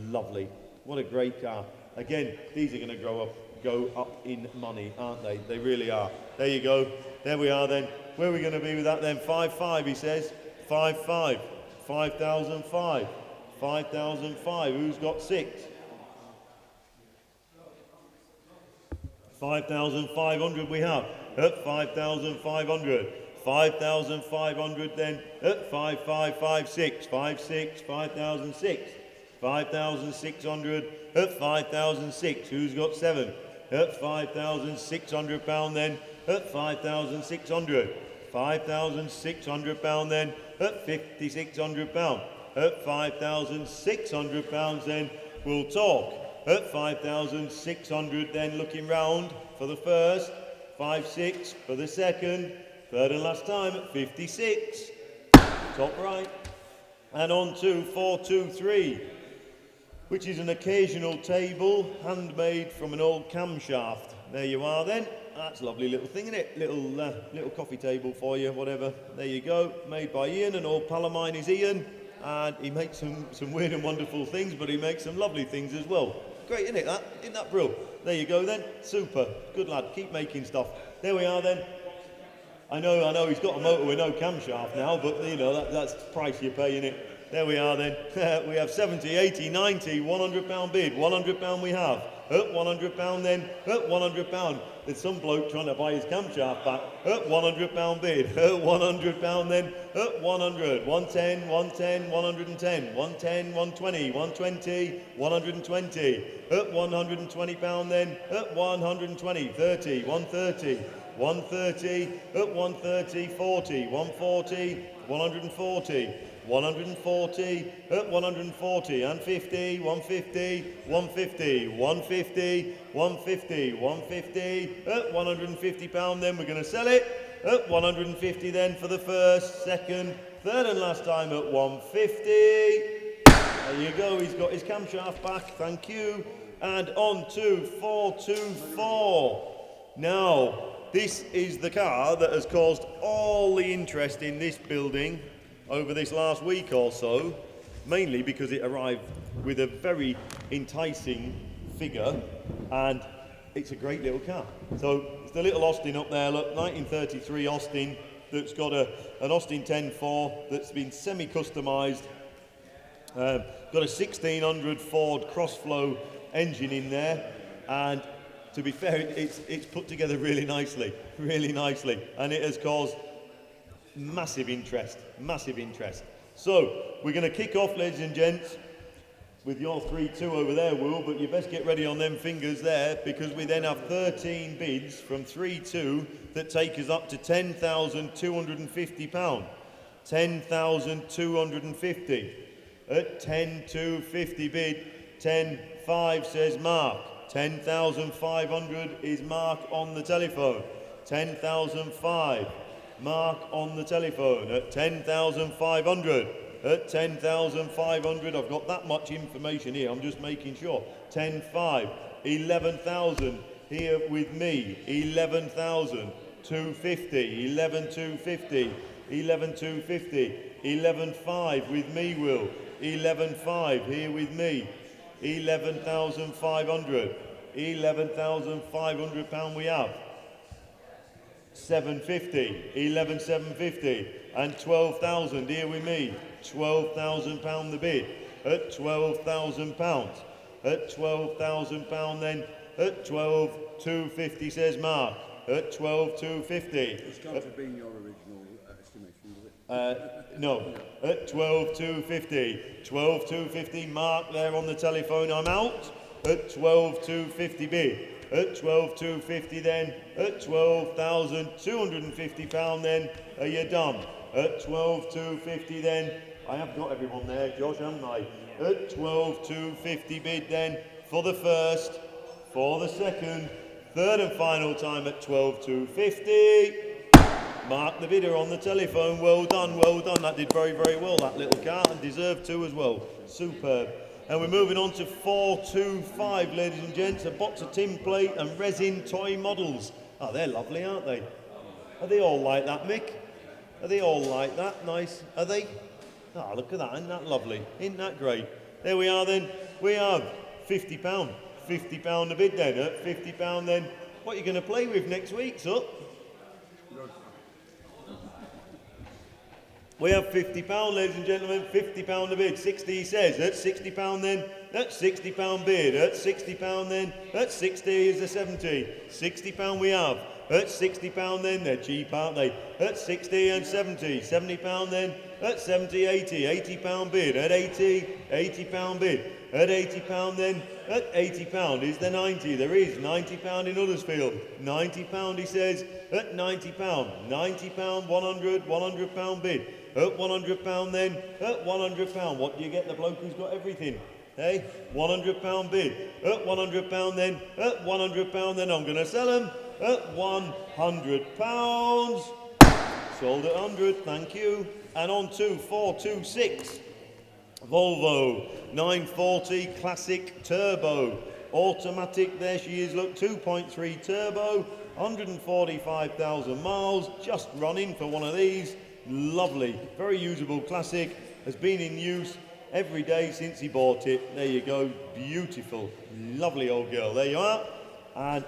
lovely. What a great car. Again, these are going to go up in money, aren't they? They really are. There you go. There we are then. Where are we going to be with that then? 5.5, he says. 5.5. 5,005. 5,005. Who's got 6? 5,500 we have. At 5,500. 5,500 then. At 5,556. 5,6. 5,006. 5,600. At 5,006. Who's got 7? At 5,600 pound then. At 5,600. 5,600 pound then. At 5,600 pound. At 5,600 pounds then. We'll talk. At 5,600 then, looking round for the first. 5.6 for the second. Third and last time at 56. Top right. And on to 423, which is an occasional table, handmade from an old camshaft. There you are then. That's a lovely little thing, isn't it? Little coffee table for you, whatever. There you go. Made by Ian, an old pal of mine is Ian. And he makes some weird and wonderful things, but he makes some lovely things as well. Great, isn't it, that? Isn't that brilliant? There you go then. Super. Good lad. Keep making stuff. There we are then. I know he's got a motor with no camshaft now, but you know, that's the price you're paying it. There we are then. We have 70, 80, 90, £100 bid. £100 we have. At £100 then. At £100. There's some bloke trying to buy his camshaft back. At £100 bid. At £100 then. At 100. 110, 110, 110. 110, 120, 120, 120. At £120 then. At 120. 30, 130. 130, at 130, 40, 140, 140, 140, at 140, and 50, 150, 150, 150, 150, 150, at £150 then we're going to sell it, at 150 then for the first, second, third and last time at 150. There you go, he's got his camshaft back, thank you. And on to 424. Now, this is the car that has caused all the interest in this building over this last week or so, mainly because it arrived with a very enticing figure, and it's a great little car. So it's the little Austin up there, look, 1933 Austin, that's got an Austin 10.4 that's been semi-customised, got a 1600 Ford Crossflow engine in there, and to be fair, it's put together really nicely, and it has caused massive interest. So, we're going to kick off, ladies and gents, with your 3-2 over there, Will, but you best get ready on them fingers there, because we then have 13 bids from 3-2 that take us up to £10,250. 10,250. At 10,250 bid, 10,5 says Mark. 10,500 is Mark on the telephone. 10,005. Mark on the telephone at 10,500. At 10,500, I've got that much information here, I'm just making sure. 10,500. 11,000 here with me. 11,000. 250. 11,250. 11,250. 11,500 with me, Will. 11,500 here with me. 11,500. 11,500 pound we have. 750. 11,750. And 12,000 here with me. 12,000 pound the bid. At 12,000 pounds. At 12,000 pound then. At 12,250 says Mark. At 12,250. It's got to be your original estimation, does it? No, at 12,250. 12,250 Mark there on the telephone. I'm out. At 12,250 bid. At 12,250 then. At 12,250 pound then. Are you done? At 12,250 then. I have got everyone there, Josh, haven't I? At 12,250 bid then for the first, for the second, third and final time at 12,250. Mark the bidder on the telephone. Well done, well done. That did very, very well, that little car, and deserved to as well. Superb. And we're moving on to 425, ladies and gents. A box of tin plate and resin toy models. Oh, they're lovely, aren't they? Are they all like that, Mick? Are they all like that? Nice. Are they? Oh, look at that. Isn't that lovely? Isn't that great? There we are then. We have £50. £50 a bid then. At £50 then. What are you going to play with next week, son? We have £50, ladies and gentlemen, £50 a bid. 60 he says. That's £60 then. That's £60 bid. That's £60 then. That's 60 is the 70. £60 we have. That's £60 then. They're cheap, aren't they? That's 60 and 70. £70 then. That's 70, 80. £80 bid. At 80, £80 bid. At £80 then. At £80 is the 90. There is £90 in Huddersfield. £90 he says. At £90. £90, 100, £100 bid. At £100 then. At £100. What do you get? The bloke who's got everything. Hey, £100 bid. At £100 then. At £100 then. I'm going to sell them at £100. Sold at 100. Thank you. And on to 426. Volvo 940 Classic Turbo. Automatic, there she is, look, 2.3 turbo, 145,000 miles, just running for one of these. Lovely, very usable classic, has been in use every day since he bought it. There you go, beautiful, lovely old girl. There you are. And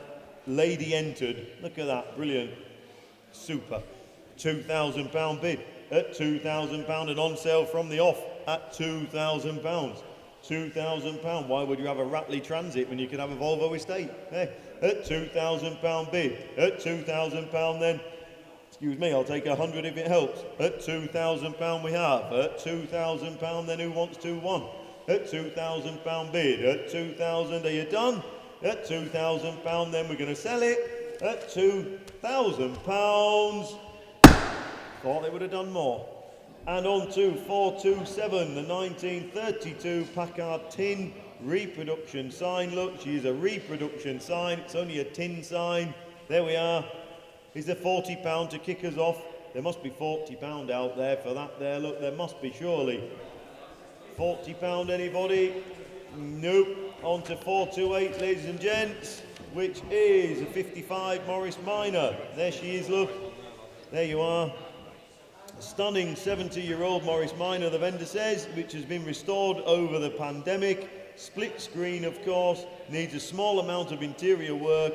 lady entered, look at that, brilliant, super. £2,000 bid at £2,000 and on sale from the off at £2,000. £2,000. Why would you have a Ratley Transit when you could have a Volvo Estate? Eh? At £2,000 bid. At £2,000 then. Excuse me, I'll take 100 if it helps. At £2,000 we have. At £2,000 then who wants 2-1? At £2,000 bid. At 2,000, are you done? At £2,000 then we're going to sell it. At £2,000. Thought they would have done more. And on to 427, the 1932 Packard tin reproduction sign. Look, she's a reproduction sign. It's only a tin sign. There we are. Is there £40 to kick us off? There must be £40 out there for that there. Look, there must be surely. £40 anybody? Nope. On to 428, ladies and gents, which is a 55 Morris Minor. There she is, look. There you are. Stunning 70-year-old Morris Minor, the vendor says, which has been restored over the pandemic. Split screen, of course, needs a small amount of interior work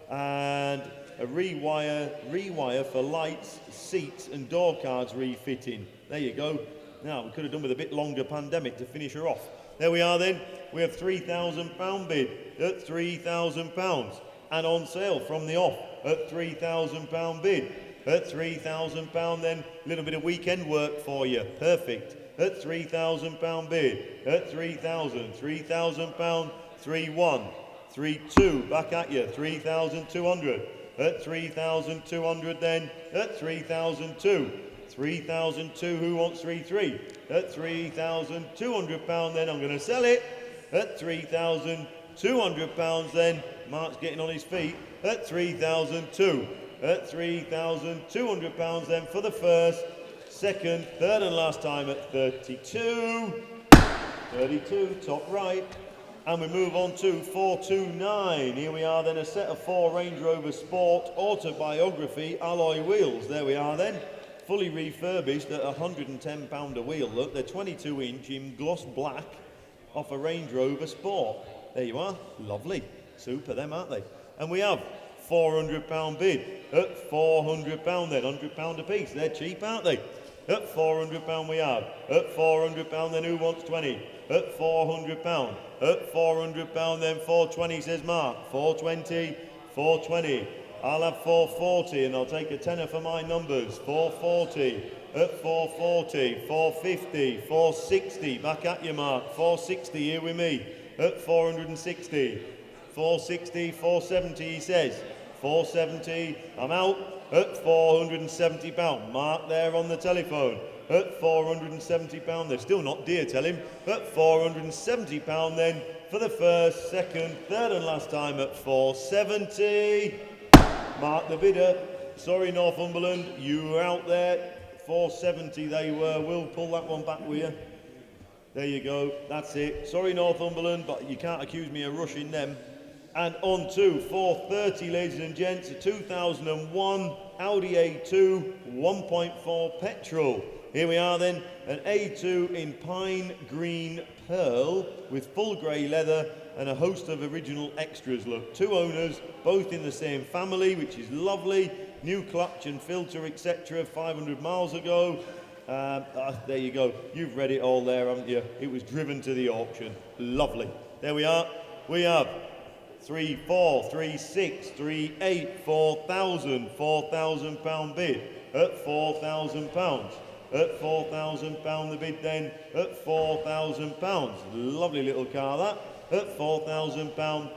and a rewire for lights, seats and door cards refitting. There you go. Now, we could have done with a bit longer pandemic to finish her off. There we are then. We have £3,000 bid at £3,000 and on sale from the off at £3,000 bid. At £3,000 then, a little bit of weekend work for you. Perfect. At £3,000 bid. At £3,000 3-1, 3-2, back at you, 3,200. At 3,200 then. At 3,002. 3,002, who wants 3-3? At £3,200 then, I'm going to sell it. At 3,200 £3,200 then. Mark's getting on his feet at 3,002. At £3,200 then for the first, second, third and last time at 32. 32, top right. And we move on to 429. Here we are then, a set of 4 Range Rover Sport Autobiography alloy wheels. There we are then, fully refurbished at £110 a wheel. Look, they're 22 inch in gloss black off a Range Rover Sport. There you are, lovely. Super them, aren't they? And we have £400 bid at £400 then, £100 a piece. They're cheap, aren't they? At £400 we have. At £400 then, who wants 20? At £400. At £400 then, 420 says Mark. 420, 420. I'll have 440 and I'll take a tenner for my numbers. 440. At 440, 450, 460. Back at you, Mark. 460 here with me. At 460. 460, 470 he says. 470, I'm out at £470. Mark there on the telephone. At £470, they're still not dear, tell him. At £470 then for the first, second, third and last time at 470. Mark the bidder. Sorry Northumberland, you were out there. 470 they were. We'll pull that one back with you. There you go, that's it. Sorry Northumberland, but you can't accuse me of rushing them. And on to 430, ladies and gents, a 2001 Audi A2 1.4 petrol. Here we are then, an A2 in pine green pearl with full grey leather and a host of original extras. Look, 2 owners, both in the same family, which is lovely. New clutch and filter, etc. 500 miles ago. There you go. You've read it all there, haven't you? It was driven to the auction. Lovely. There we are. We have 3, 4, 3, 6, 3, 8, 4,000, £4,000 bid at £4,000. At £4,000 the bid then, at £4,000. Lovely little car that. At £4,000,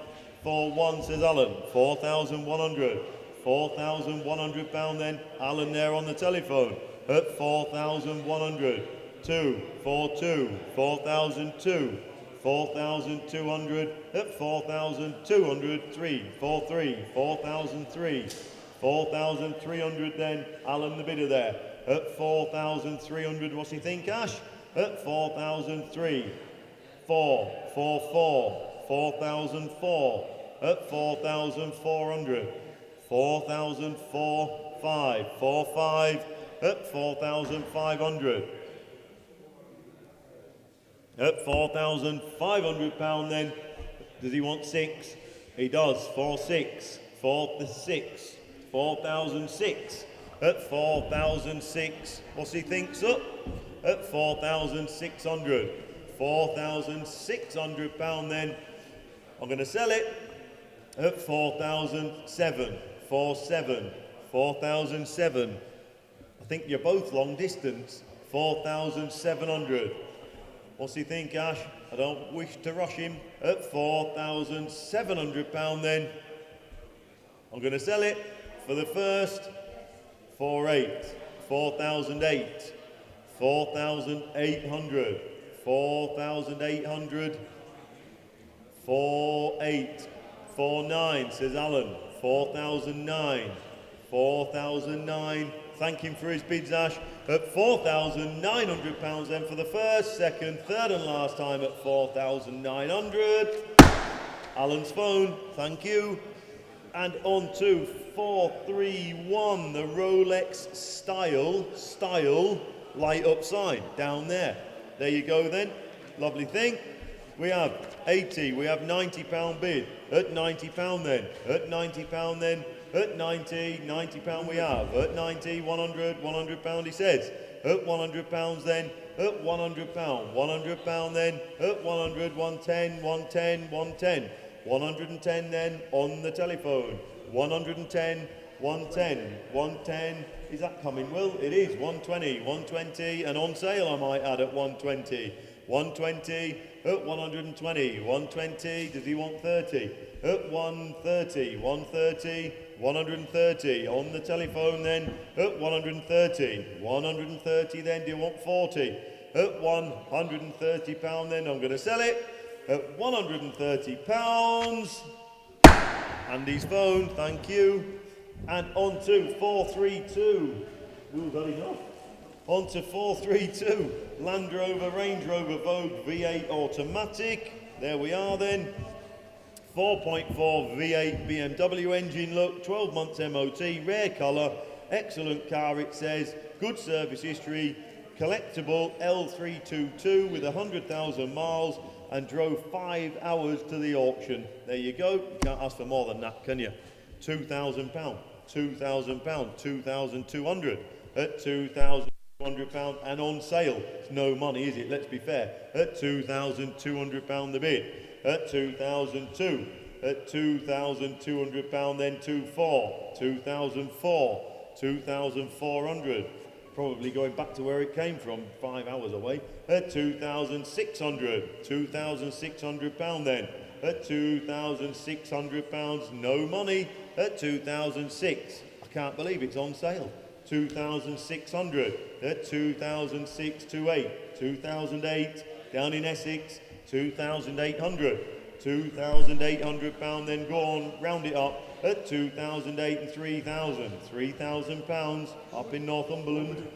4-1 says Alan, 4,100. £4,100 then, Alan there on the telephone. At 4,100. 2, 4-2, 4,002. 4,200 at 4,200, 3, 4-3, 4,003, 4,300 then, Alan the bidder there, at 4,300, what's he think, Ash? At 4,003, 4, 4-4, 4,004, at 4,400, 4,004, 5, 4-5, at 4,500. At £4,500 then, does he want 6? He does, 4-6, 4-6, 4,006. At 4,006, what's he thinks up? At 4,600, £4,600 then. I'm going to sell it at 4,007, 4-7, 4,007. I think you're both long distance, 4,700. What's he think, Ash? I don't wish to rush him. At £4,700 then. I'm going to sell it for the first, 4-8, 4,008, 4,800, 4,800, 4-8, 4-9, says Alan, 4,009, 4,009. Thank him for his bids, Ash. At £4,900 then for the first, second, third and last time at 4,900. Alan's phone, thank you. And on to 431, the Rolex style light up sign down there. There you go then, lovely thing. We have 80, we have £90 bid, at £90 then, at £90 then, at £90 we have, at 90, 100, £100 he says, at £100 then, at £100, £100 then, at 100, 110, 110, 110, 110 then on the telephone, 110, 110, 110, is that coming, Will? It is, 120, 120, and on sale I might add at 120, 120, at 120, 120, does he want 30? At 130, 130, 130, on the telephone then, at 130, 130 then, do you want 40? At £130 then, I'm going to sell it at £130. Andy's phone, thank you. And on to 432. Ooh, that enough. On to 432. Land Rover, Range Rover Vogue V8 automatic. There we are then. 4.4 V8 BMW engine look, 12 months MOT, rare colour, excellent car it says, good service history, collectible L322 with 100,000 miles and drove 5 hours to the auction. There you go, you can't ask for more than that, can you? £2,000, £2,000, 2,200 at £2,200 and on sale. It's no money, is it? Let's be fair. At £2,200 the bid. At 2,002, at £2,200, then 2,400, 2,400, probably going back to where it came from, 5 hours away. At 2,600, £2,600 then. At £2,600, no money. At 2,006, I can't believe it's on sale. 2,600, at 2,628, 2,008, down in Essex. 2,800, £2,800, then go on, round it up at 2,008 and 3,000, £3,000 up in Northumberland.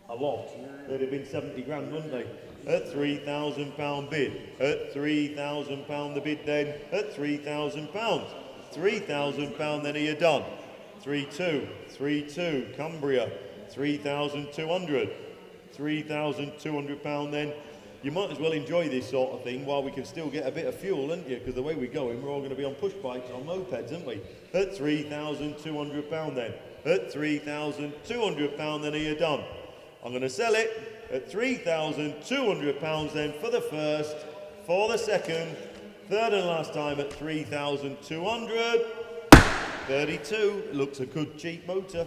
A lot. They'd have been 70 grand, wouldn't they? At £3,000 bid. At £3,000 the bid then. At £3,000. £3,000 then are you done? 3,2, Cumbria. 3,200. £3,200 then. You might as well enjoy this sort of thing while we can still get a bit of fuel, aren't you? Because the way we're going, we're all going to be on push bikes, on mopeds, aren't we? At £3,200 then. At £3,200 then are you done? I'm going to sell it at £3,200 then for the first, for the second, third and last time at 3,200. 32, it looks a good cheap motor.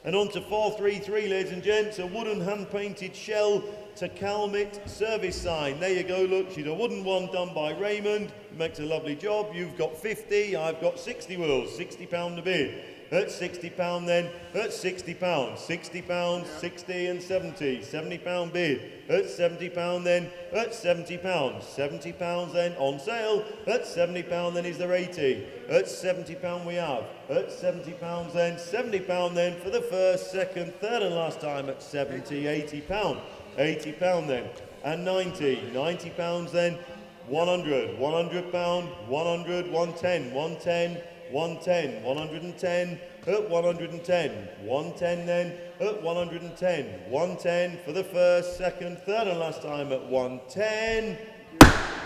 And on to 433, ladies and gents, a wooden hand-painted shell to Calmit service sign. There you go, look, she's a wooden one done by Raymond. Makes a lovely job. You've got 50, I've got 60 wheels, £60 a bid. At £60 then, at £60, £60, 60 and 70, £70 bid. At £70 then, at £70, £70 then on sale. At £70 then is there 80. At £70 we have. At £70 then, £70 then for the first, second, third and last time at 70, £80. £80 then. And 90, £90 then. 100, £100, 100, 110, 110, 110, 110, at 110, 110 then, at 110, 110 for the first, second, third and last time at 110.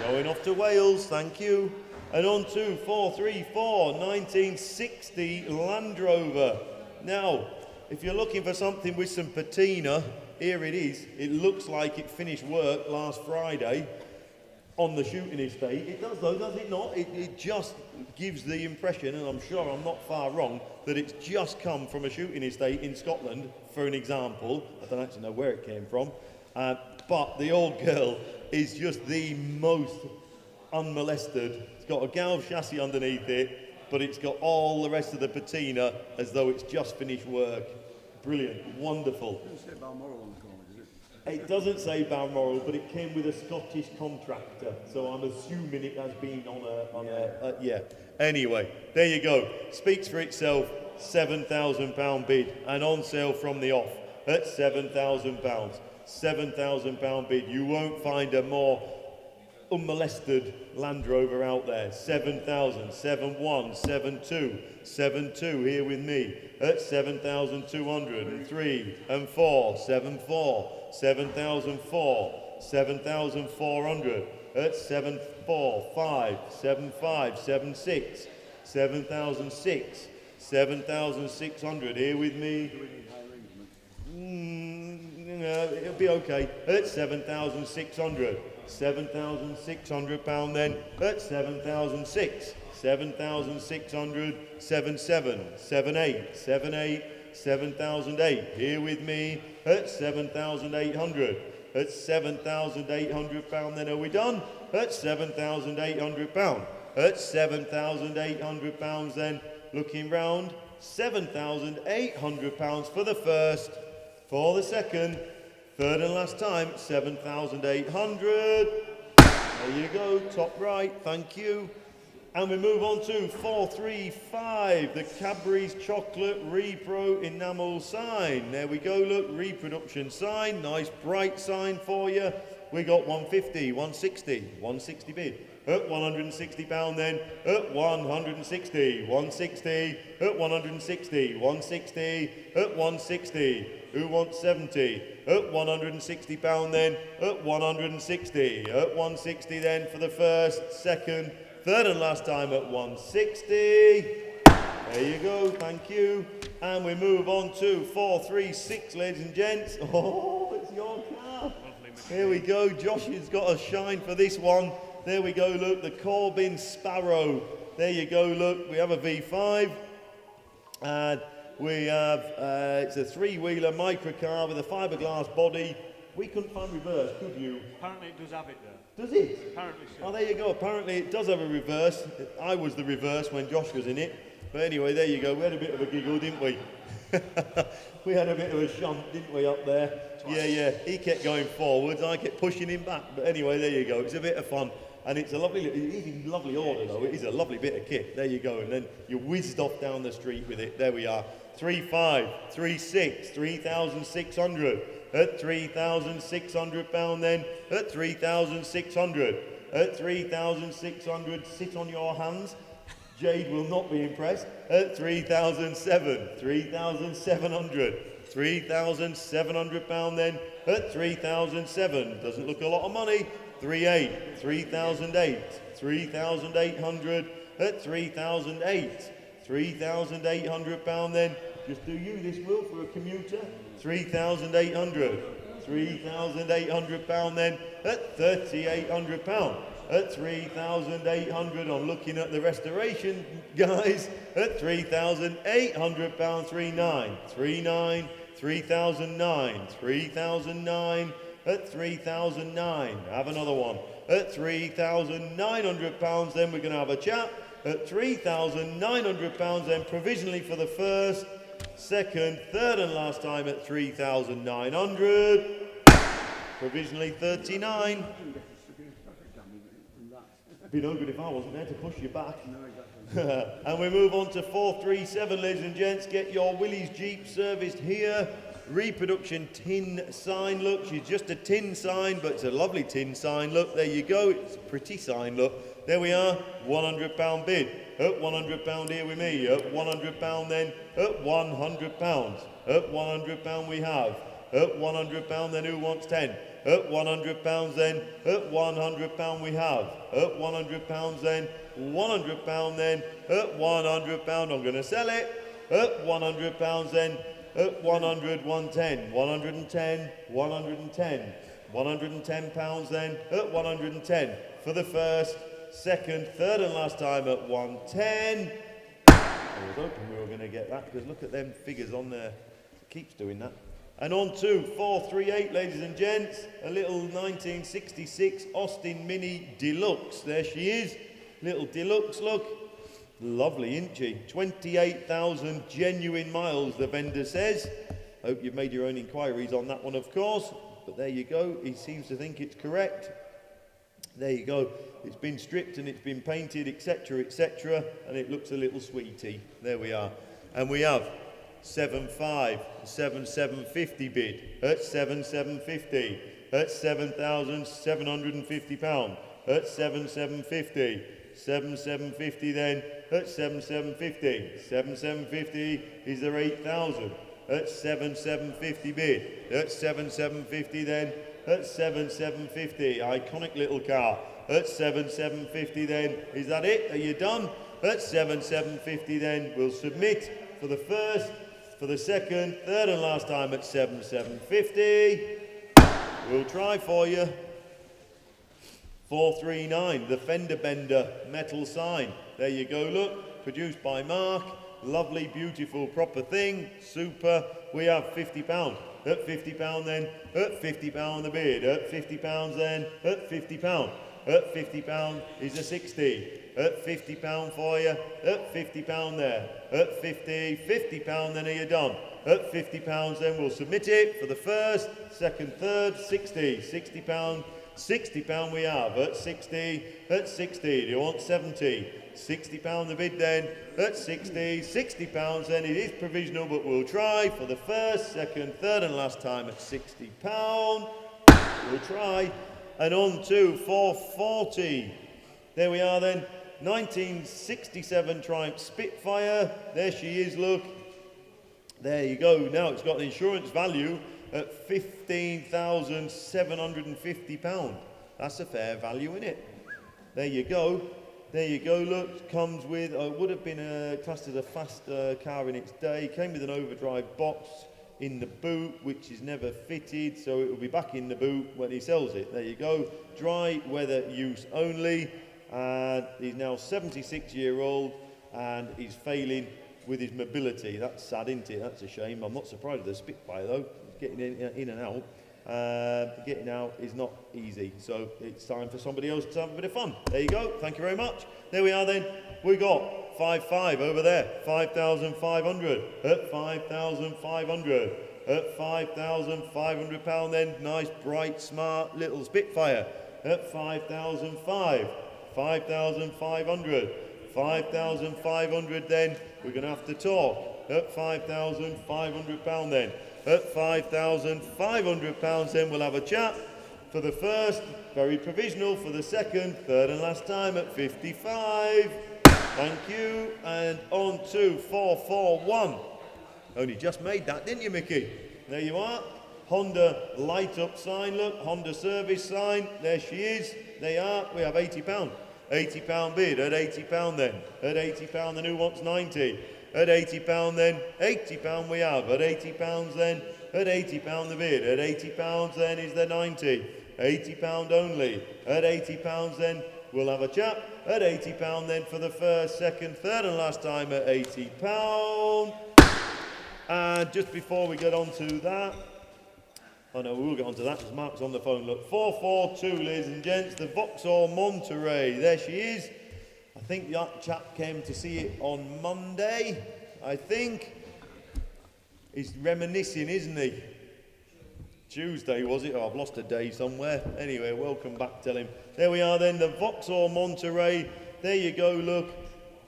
Going off to Wales, thank you. And on to 434, 1960 Land Rover. Now, if you're looking for something with some patina, here it is. It looks like it finished work last Friday on the shooting estate. It does though, does it not? It just gives the impression, and I'm sure I'm not far wrong, that it's just come from a shooting estate in Scotland, for an example. I don't actually know where it came from. But the old girl is just the most unmolested. It's got a galv chassis underneath it, but it's got all the rest of the patina as though it's just finished work. Brilliant, wonderful. It doesn't say Balmoral on the corner, does it? It doesn't say Balmoral, but it came with a Scottish contractor, so I'm assuming it has been on a yeah. Anyway, there you go. Speaks for itself. £7,000 bid, and on sale from the off at £7,000. £7,000 bid. You won't find a more unmolested Land Rover out there. 7,000, 7,1, 7,2, 7,2 here with me at 7,200 and 3 and 4, 7,4, 7,004, 7,400 at 7,4, 5, 7,5, 7,6, 7,006, 7,600 here with me. It'll be okay at 7,600. £7,600 then at 7,006, 7,600, 77, 78, 78, 7,008 here with me at 7,800, at £7,800 then are we done? At £7,800, at £7,800 then looking round, £7,800 for the first, for the second, third and last time, 7,800. There you go, top right, thank you. And we move on to 435, the Cadbury's Chocolate Repro Enamel sign. There we go, look, reproduction sign, nice bright sign for you. We got 150, 160, 160 bid. At £160 then, at 160, 160, at 160, 160, at 160. Who wants 70? At £160 then, at 160, at 160 then for the first, second, third and last time at 160. There you go, thank you. And we move on to 436, ladies and gents. Oh, it's your car. Here we go, Josh has got a shine for this one. There we go, look, the Corbin Sparrow. There you go, look, we have a V5. And we have, it's a three-wheeler microcar with a fiberglass body. We couldn't find reverse, could you? Apparently it does have it there. Does it? Apparently so. Oh, there you go. Apparently it does have a reverse. I was the reverse when Josh was in it. But anyway, there you go. We had a bit of a giggle, didn't we? We had a bit of a shunt, didn't we, up there? Twice. Yeah. He kept going forwards. I kept pushing him back. But anyway, there you go. It's a bit of fun. And it's a lovely, it is in lovely order though. It is a lovely bit of kit. There you go. And then you whizzed off down the street with it. There we are. 3.5, 3.6, 3,600. At £3,600 then. At 3,600. At 3,600. Sit on your hands. Jade will not be impressed. At 3,007. 3,700. £3,700 then. At 3,007. Doesn't look a lot of money. 3,800. 3,008. 3,800. At 3,008. £3,800 then. Just do you this, Will, for a commuter. 3,800. £3,800 then. At £3,800. At 3,800 on looking at the restoration guys. At £3,800. 39. 39. 3,009. 3,009. At 3,009. Have another one. At £3,900 then we're going to have a chat. At £3,900 then provisionally for the first, second, third and last time at 3,900. Provisionally 39. It'd be no good if I wasn't there to push you back. And we move on to 437, ladies and gents. Get your Willys Jeep serviced here. Reproduction tin sign, look, she's just a tin sign, but it's a lovely tin sign, look, there you go, it's a pretty sign, look, there we are, £100 bid, at £100 here with me, at £100 then, at £100, at £100 we have, at £100 then who wants 10, at £100 then, at £100 we have, at £100 then, £100 then, at £100 I'm going to sell it, at £100 then, at 100, 110, 110, 110, £110 then, at 110 for the first, second, third and last time at 110. I was hoping we were going to get that because look at them figures on there. It keeps doing that. And on to 438, ladies and gents, a little 1966 Austin Mini Deluxe. There she is, little Deluxe, look. Lovely, isn't she? 28,000 genuine miles, the vendor says. Hope you've made your own inquiries on that one, of course. But there you go. He seems to think it's correct. There you go. It's been stripped and it's been painted, etc., etc. And it looks a little sweetie. There we are. And we have 7.5, 7,750 bid. At 7,750. At £7,750. At 7,750. 7,750 then. At 7,750. 7,750 is there 8,000. At 7,750 bid. At 7,750 then. At 7,750. Iconic little car. At 7,750 then. Is that it? Are you done? At 7,750 then. We'll submit for the first, for the second, third and last time at 7,750. We'll try for you. 439, the fender bender metal sign. There you go, look, produced by Mark. Lovely, beautiful, proper thing. Super. We have £50. At £50 then. At £50 the bid. At £50 then. At £50. At £50 is a 60. At £50 for you. At £50 there. At £50 then are you done. At £50 then we'll submit it for the first, second, third, £60. £60. £60 we have at 60, at 60. Do you want 70? £60 the bid then at 60. £60 then. It is provisional, but we'll try for the first, second, third and last time at £60. We'll try. And on to 440. There we are then. 1967 Triumph Spitfire. There she is, look. There you go. Now it's got the insurance value at £15,750. That's a fair value, isn't it? There you go. There you go, look. Comes with, would have been classed as a fast car in its day. Came with an overdrive box in the boot, which is never fitted, so it will be back in the boot when he sells it. There you go. Dry weather use only. And he's now 76-year-old and he's failing with his mobility. That's sad, isn't it? That's a shame. I'm not surprised with the Spitfire though. Getting in and out. Getting out is not easy. So it's time for somebody else to have a bit of fun. There you go. Thank you very much. There we are then. We got 5-5 over there. 5,500 at 5,500 at £5,500 then. Nice, bright, smart little Spitfire at 5,500. 5,500. 5,500 then. We're going to have to talk at £5,500 then. At £5,500 then we'll have a chat for the first, very provisional for the second, third and last time at 55. Thank you. And on to 441. Only just made that, didn't you, Mickey? There you are. Honda light up sign, look. Honda service sign. There she is. They are. We have £80. £80 bid at £80 then. At £80 then who wants 90? At £80 then. £80 we have. At £80 then. At £80 the bid. At £80 then is the 90. £80 only. At £80 then we'll have a chat. At £80 then for the first, second, third and last time at £80. And just before we get on to that, oh no, we will get on to that because Mark's on the phone. Look, 442, ladies and gents, the Vauxhall Monterey. There she is. I think that chap came to see it on Monday, I think. He's reminiscing, isn't he? Tuesday, was it? Oh, I've lost a day somewhere. Anyway, welcome back, tell him. There we are then, the Vauxhall Monterey. There you go, look.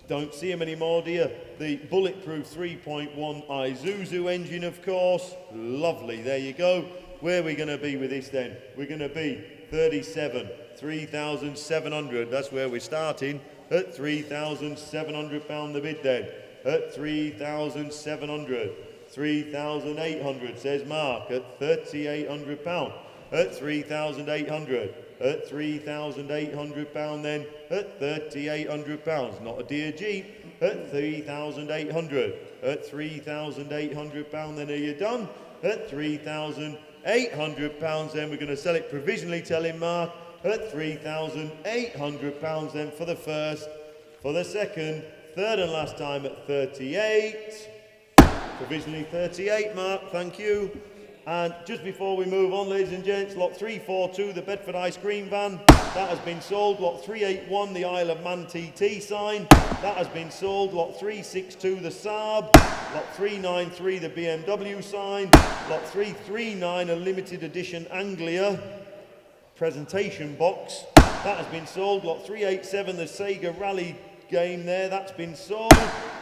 Don't see him anymore, do you? The bulletproof 3.1 Isuzu engine, of course. Lovely, there you go. Where are we going to be with this then? We're going to be 37, 3,700. That's where we're starting. At £3,700 the bid then. At 3,700. 3,800 says Mark. At £3,800. At 3,800. At £3,800 then. At £3,800. Not a dear Jeep. At 3,800. At £3,800 then. Are you done? At £3,800 then. We're going to sell it provisionally, tell him Mark. At £3,800 then for the first, for the second, third and last time at 38. Provisionally 38, Mark, thank you. And just before we move on, ladies and gents, lot 342, the Bedford ice cream van, that has been sold. Lot 381, the Isle of Man TT sign, that has been sold. Lot 362, the Saab. Lot 393, the BMW sign. Lot 339, a limited edition Anglia presentation box, that has been sold. Lot 387, the Sega Rally game there, that's been sold.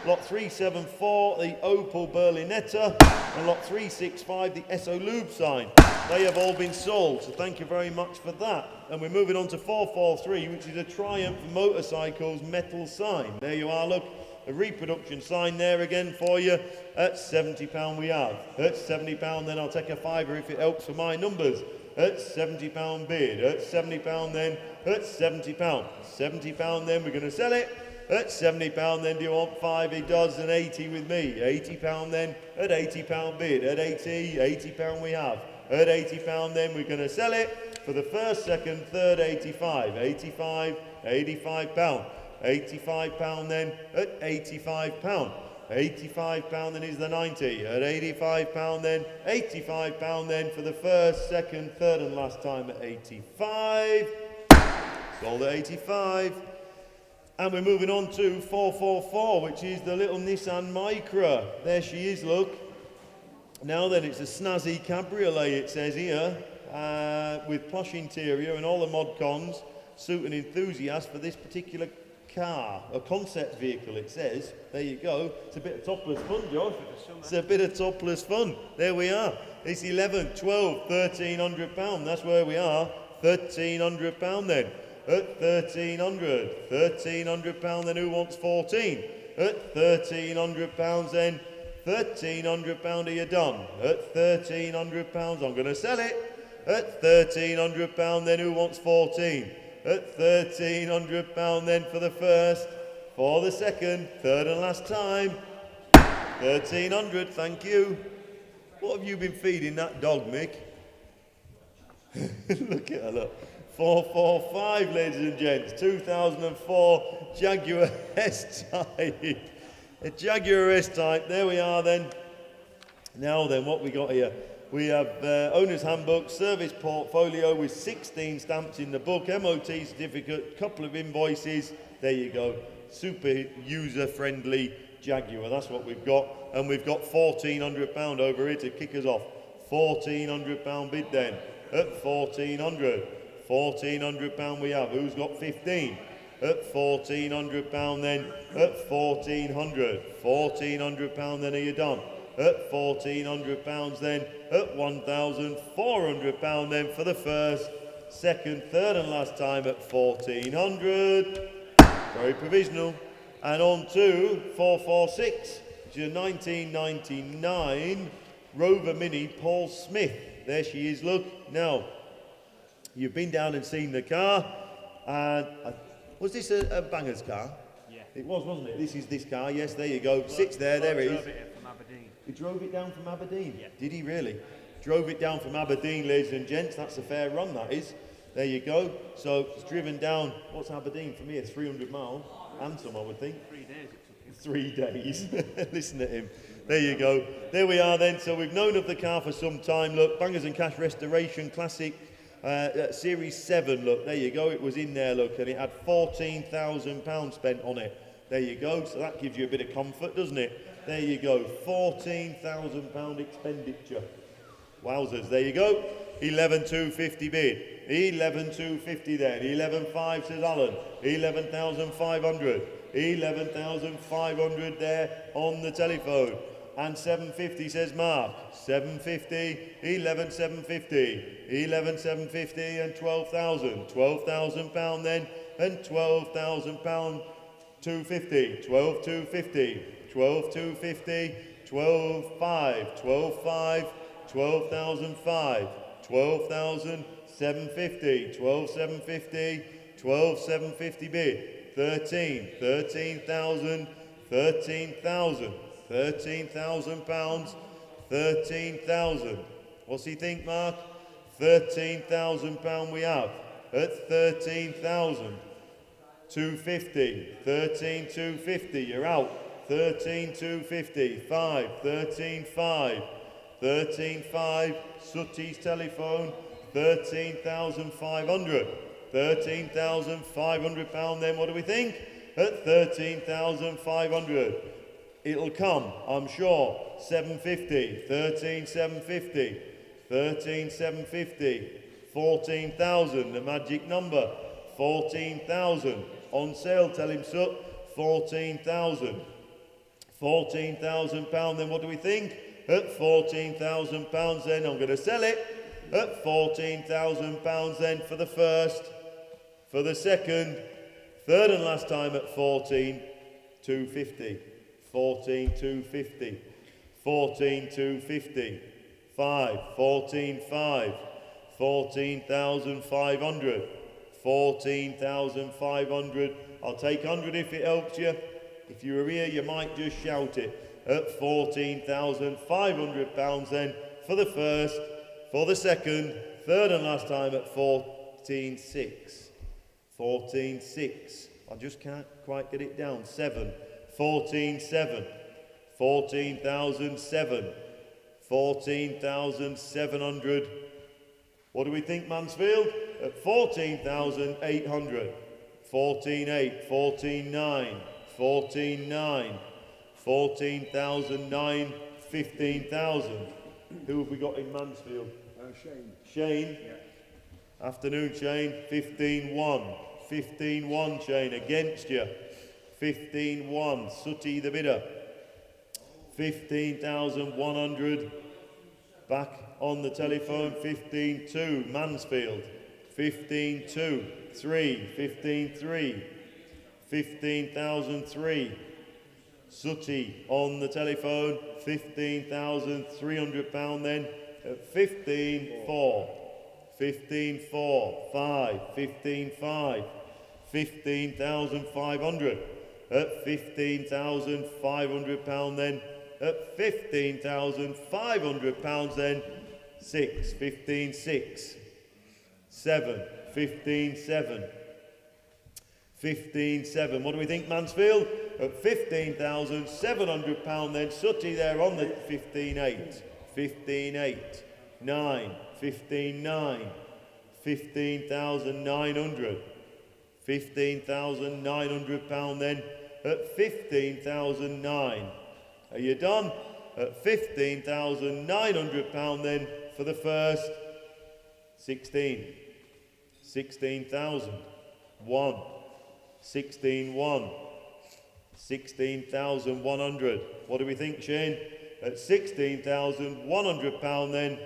Lot 374, the Opel Berlinetta, and lot 365, the Esso Lube sign. They have all been sold, so thank you very much for that. And we're moving on to 443, which is a Triumph Motorcycles metal sign. There you are, look, a reproduction sign there again for you. At £70 we have. At £70 then I'll take a fiver if it helps for my numbers. At £70 bid. At £70 then. At £70. £70 then we're going to sell it. At £70 then, do you want 5? He does, and 80 with me. £80 then. At £80 bid. At £80 we have. At £80 then we're going to sell it for the first, second, third, 85. £85 £85 then. At £85. £85 then is the 90. At £85 then. £85 then for the first, second, third and last time at 85. Sold at 85. And we're moving on to 444, which is the little Nissan Micra. There she is, look. Now then, it's a snazzy cabriolet, it says here. with plush interior and all the mod cons, suit an enthusiast for this particular car, a concept vehicle it says. There you go. It's a bit of topless fun, Josh. It's a bit of topless fun. There we are. It's 11, 12, 1300 pound. That's where we are. 1300 pound then. At 1300 pound then who wants 14? At 1300 pounds then 1300 pound are you done? At 1300 pounds I'm going to sell it. At 1300 pound then who wants 14? At 1300 pound then for the first, for the second, third and last time. 1300, thank you. What have you been feeding that dog, Mick? Look at her, look. 445, ladies and gents. 2004 Jaguar S-Type. A Jaguar S-Type. There we are then. Now then, what we got here? We have owner's handbook, service portfolio with 16 stamps in the book, MOT certificate, couple of invoices. There you go. Super user-friendly Jaguar. That's what we've got. And we've got £1,400 over here to kick us off. £1,400 bid then. At 1,400. £1,400 we have. Who's got 15? At £1,400 then. At 1,400. £1,400 then are you done? At £1,400 then. At £1,400 then for the first, second, third and last time at 1,400. Very provisional. And on to 446, which is a 1999 Rover Mini Paul Smith. There she is, look. Now, you've been down and seen the car. And was this a Banger's car? Yeah. It was, wasn't it? This is this car, yes, there you go. Sits there, there it is. Drove it from Aberdeen. He drove it down from Aberdeen? Yeah. Did he really? Drove it down from Aberdeen, ladies and gents. That's a fair run, that is. There you go. So it's driven down, what's Aberdeen from here? 300 miles. Handsome, I would think. 3 days it took him. 3 days. Listen to him. There you go. There we are then. So we've known of the car for some time. Look, Bangers and Cash Restoration Classic Series 7. Look, there you go. It was in there, look, and it had £14,000 spent on it. There you go. So that gives you a bit of comfort, doesn't it? There you go. £14,000 expenditure. Wowzers. There you go. 11,250 bid. 11,250 then. 11,500 says Alan. 11,500. 11,500 there on the telephone. And 750 says Mark. 750, 11,750. 11,750 and 12,000. £12,000 then. And £12,000 250. 12,250. 12,250. 12,500. 12,500. 12,500. 12,750. 12,750. 12,750 bid. 13,000, 13,000, £13,000, 13,000. What's he think, Mark? £13,000 we have at 13,000. 250, 13,250. You're out. 13,250. 5, 13,5, 13,5. Sutty's telephone. 13,500. £13,500 then, what do we think? At 13,500. It'll come, I'm sure. 750, 13,750, 13,750, 14,000, the magic number. 14,000. On sale, tell him, Sut. 14,000. £14,000 then, what do we think? At £14,000 then, I'm going to sell it. At £14,000 then for the first. For the second, third and last time at 14,250. 14,250. 14,250. 5, 14,500. 14,500. 14,500. I'll take 100 if it helps you. If you were here, you might just shout it. At £14,500 then for the first. For the second, third and last time at 14,600. 14,600. I just can't quite get it down. 7. 14,700. 14,007. 14,700. What do we think, Mansfield? At 14,800. 14,800. 14,900. 14,900. 14,900. 15,000. Who have we got in Mansfield? Shane. Shane. Yeah. Afternoon, Shane. 15-1. 15-1, Shane, against you. 15-1, Sooty the bidder. 15,100. Back on the telephone. 15-2, Mansfield. 15-2, 3. 15-3. 15,003. Sooty on the telephone. 15,300 then at 15-4. 15-4, 5, 15-5, 15,500 at 15,500 then at 15,500 then 6, 15-6, 7, 15-7, 15-7. What do we think, Mansfield? At 15,700 then Sooty there on the 15-8, 15-8, 9. 15-9, 15,900, 15,900 then at 15,009. Are you done? At 15,900 then for the first 16, 16,000, 1, 16-1, 16,100. What do we think, Shane? At 16,100 then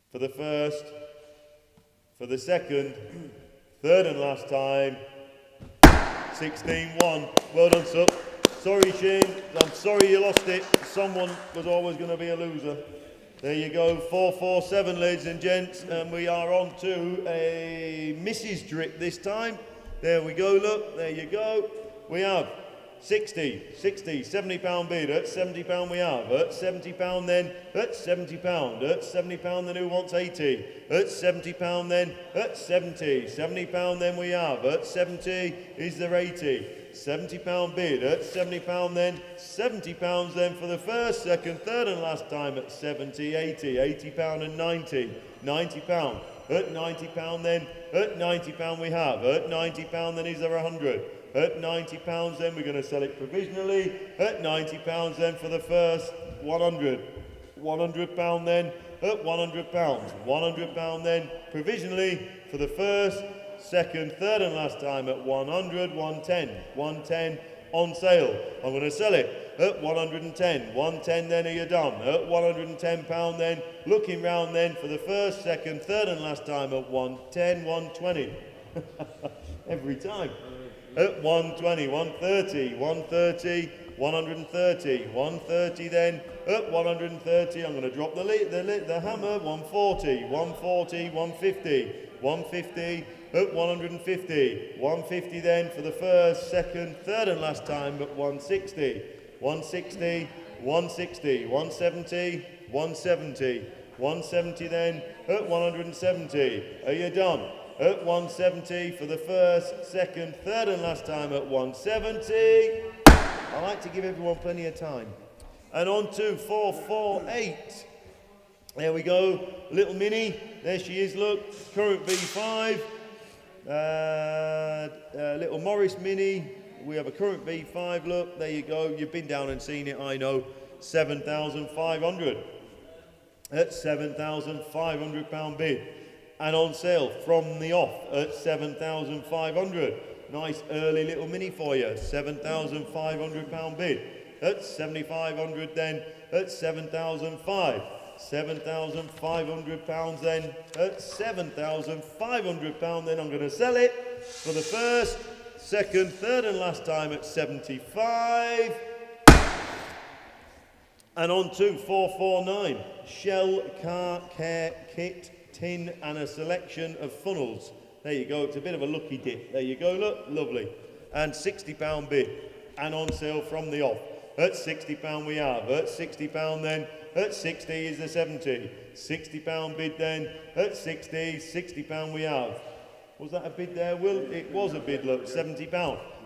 for the first, for the second, third and last time, 16-1. Well done, Sut. Sorry, Shane. I'm sorry you lost it. Someone was always going to be a loser. There you go, 4-4-7, ladies and gents. And we are on to a Mrs. Drip this time. There we go, look. There you go. We have 60, 70 pound bid, at 70 pound we have, at 70 pound then, at 70 pound, at 70 pound then who wants 80, at 70 pound then, at 70 pound then we have, at 70 is there 80, 70 pound bid, at 70 pound then, 70 pounds then for the first, second, third and last time at 70, 80 pound and 90 pound, at 90 pound then, at 90 pound we have, at 90 pound then is there 100, at 90 pounds then we're going to sell it provisionally, at 90 pounds then for the first 100 pound then at 100 pounds, 100 pound then provisionally for the first, second, third and last time at 100, 110 on sale. I'm going to sell it at 110, 110 then are you done, at 110 pound then, looking round then for the first, second, third and last time at 110, 120 every time. At 120, 130, 130, 130, 130 then, at 130, I'm going to drop the hammer, 140, 140, 150, 150, at 150, 150 then for the first, second, third and last time at 160, 160, 160, 170, 170, 170 then, at 170, are you done? At 170 for the first, second, third and last time at 170. I like to give everyone plenty of time. And on to 448. There we go, little Minnie. There she is, look, current V5. Little Morris Mini. We have a current V5, look, there you go. You've been down and seen it, I know. 7,500. At £7,500 bid. And on sale from the off at 7,500. Nice early little Mini for you. £7,500 bid. At 7,500 then. At 7,500. £7,500 then. At £7,500 then. I'm going to sell it for the first, second, third and last time at 75. And on to 449. Shell Car Care Kit. Tin and a selection of funnels. There you go, it's a bit of a lucky dip. There you go, look, lovely. And £60 bid. And on sale from the off. At £60 we have. At £60 then. At 60 is the 70. £60 bid then. At 60, £60 we have. Was that a bid there, Will? It was a bid, look, £70.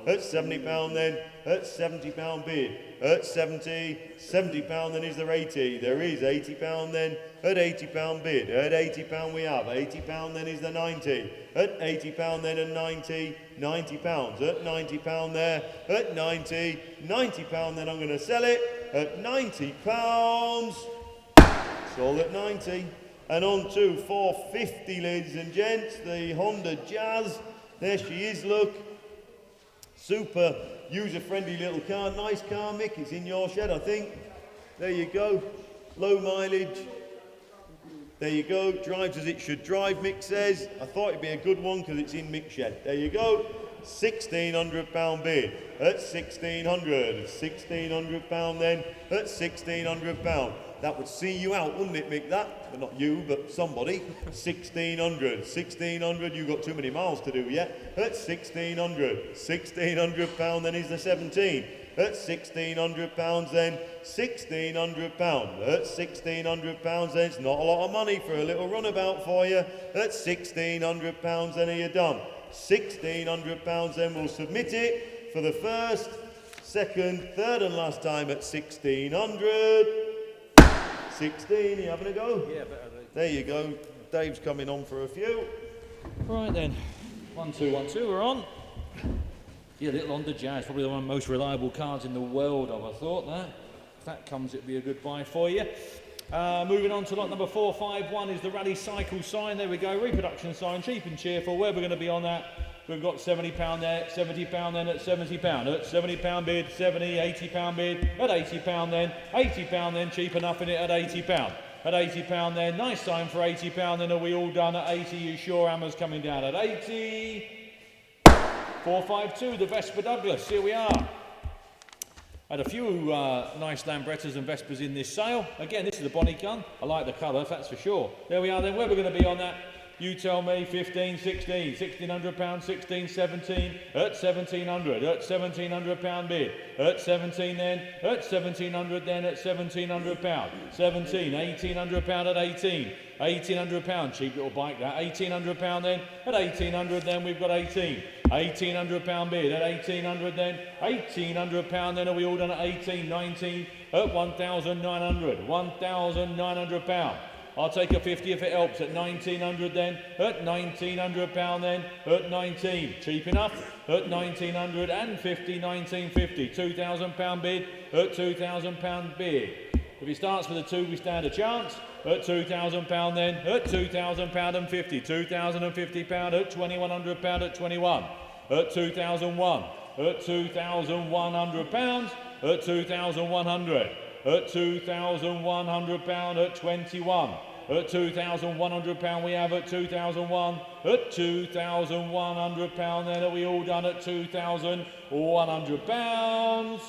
At £70 then. At £70 bid. At 70, £70 then is there 80. There is £80 then. At £80 bid. At £80 we have. £80 then is the 90. At £80 then and 90, £90. At £90 there. At 90, £90 then I'm going to sell it. At £90. Sold at 90. And on to 450, ladies and gents, the Honda Jazz. There she is, look. Super user-friendly little car. Nice car, Mick. It's in your shed, I think. There you go. Low mileage. There you go. Drives as it should drive, Mick says. I thought it'd be a good one because it's in Mick's shed. There you go. £1,600 bid at 1,600. £1,600 then at £1,600. That would see you out, wouldn't it, Mick? That, but not you, but somebody. 1,600. 1,600. You've got too many miles to do yet. At 1,600. £1,600 then is the 17. At £1,600 then, £1,600. At £1,600 then, it's not a lot of money for a little runabout for you. At £1,600 then, are you done? £1,600 then, we'll submit it for the first, second, third and last time at 1,600. 16, are you having a go? Yeah, better. There you go. Dave's coming on for a few. Right then, 1, 2, 1, 2, we're on. Yeah, little Honda Jazz, probably one of the most reliable cars in the world, I thought that. If that comes, it'll be a good buy for you. Moving on to lot number 451 is the Rally Cycle sign. There we go, reproduction sign, cheap and cheerful. Where we're going to be on that? We've got £70 there, £70 then at £70, at £70 bid, £70, £80 bid, at £80 then, £80 then, cheap enough in it at £80. At £80 then, nice sign for £80 then, are we all done at 80? You sure? Hammer's coming down at 80. 452, the Vespa Douglas, here we are. Had a few nice Lambrettas and Vespas in this sale. Again, this is a bonny gun. I like the colour, that's for sure. There we are then, where we're going to be on that? You tell me, 15, 16, £1,600, 16, 17, at 1,700, at £1,700 bid, at 17 then, at 1,700 then, at £1,700, 17, £1,800 at 18, £1,800, cheap little bike that, £1,800 then, at 1,800 then, we've got 18, £1,800 bid, at 1,800 then, £1,800 then, are we all done at 18, 19, at £1,900, £1,900. I'll take a 50 if it helps at 1,900 then, at £1,900 then, at 19, cheap enough, at 1,900 and 50, 1,950, £2,000 bid, at £2,000 bid. If he starts with a 2, we stand a chance, at £2,000 then, at £2,000 and 50, £2,050 at £2,100 at 21, at 2,001, at £2,100, at 2,100. At £2,100 at 21. At £2,100 we have at 2001. At £2,100 then, are we all done at £2,100?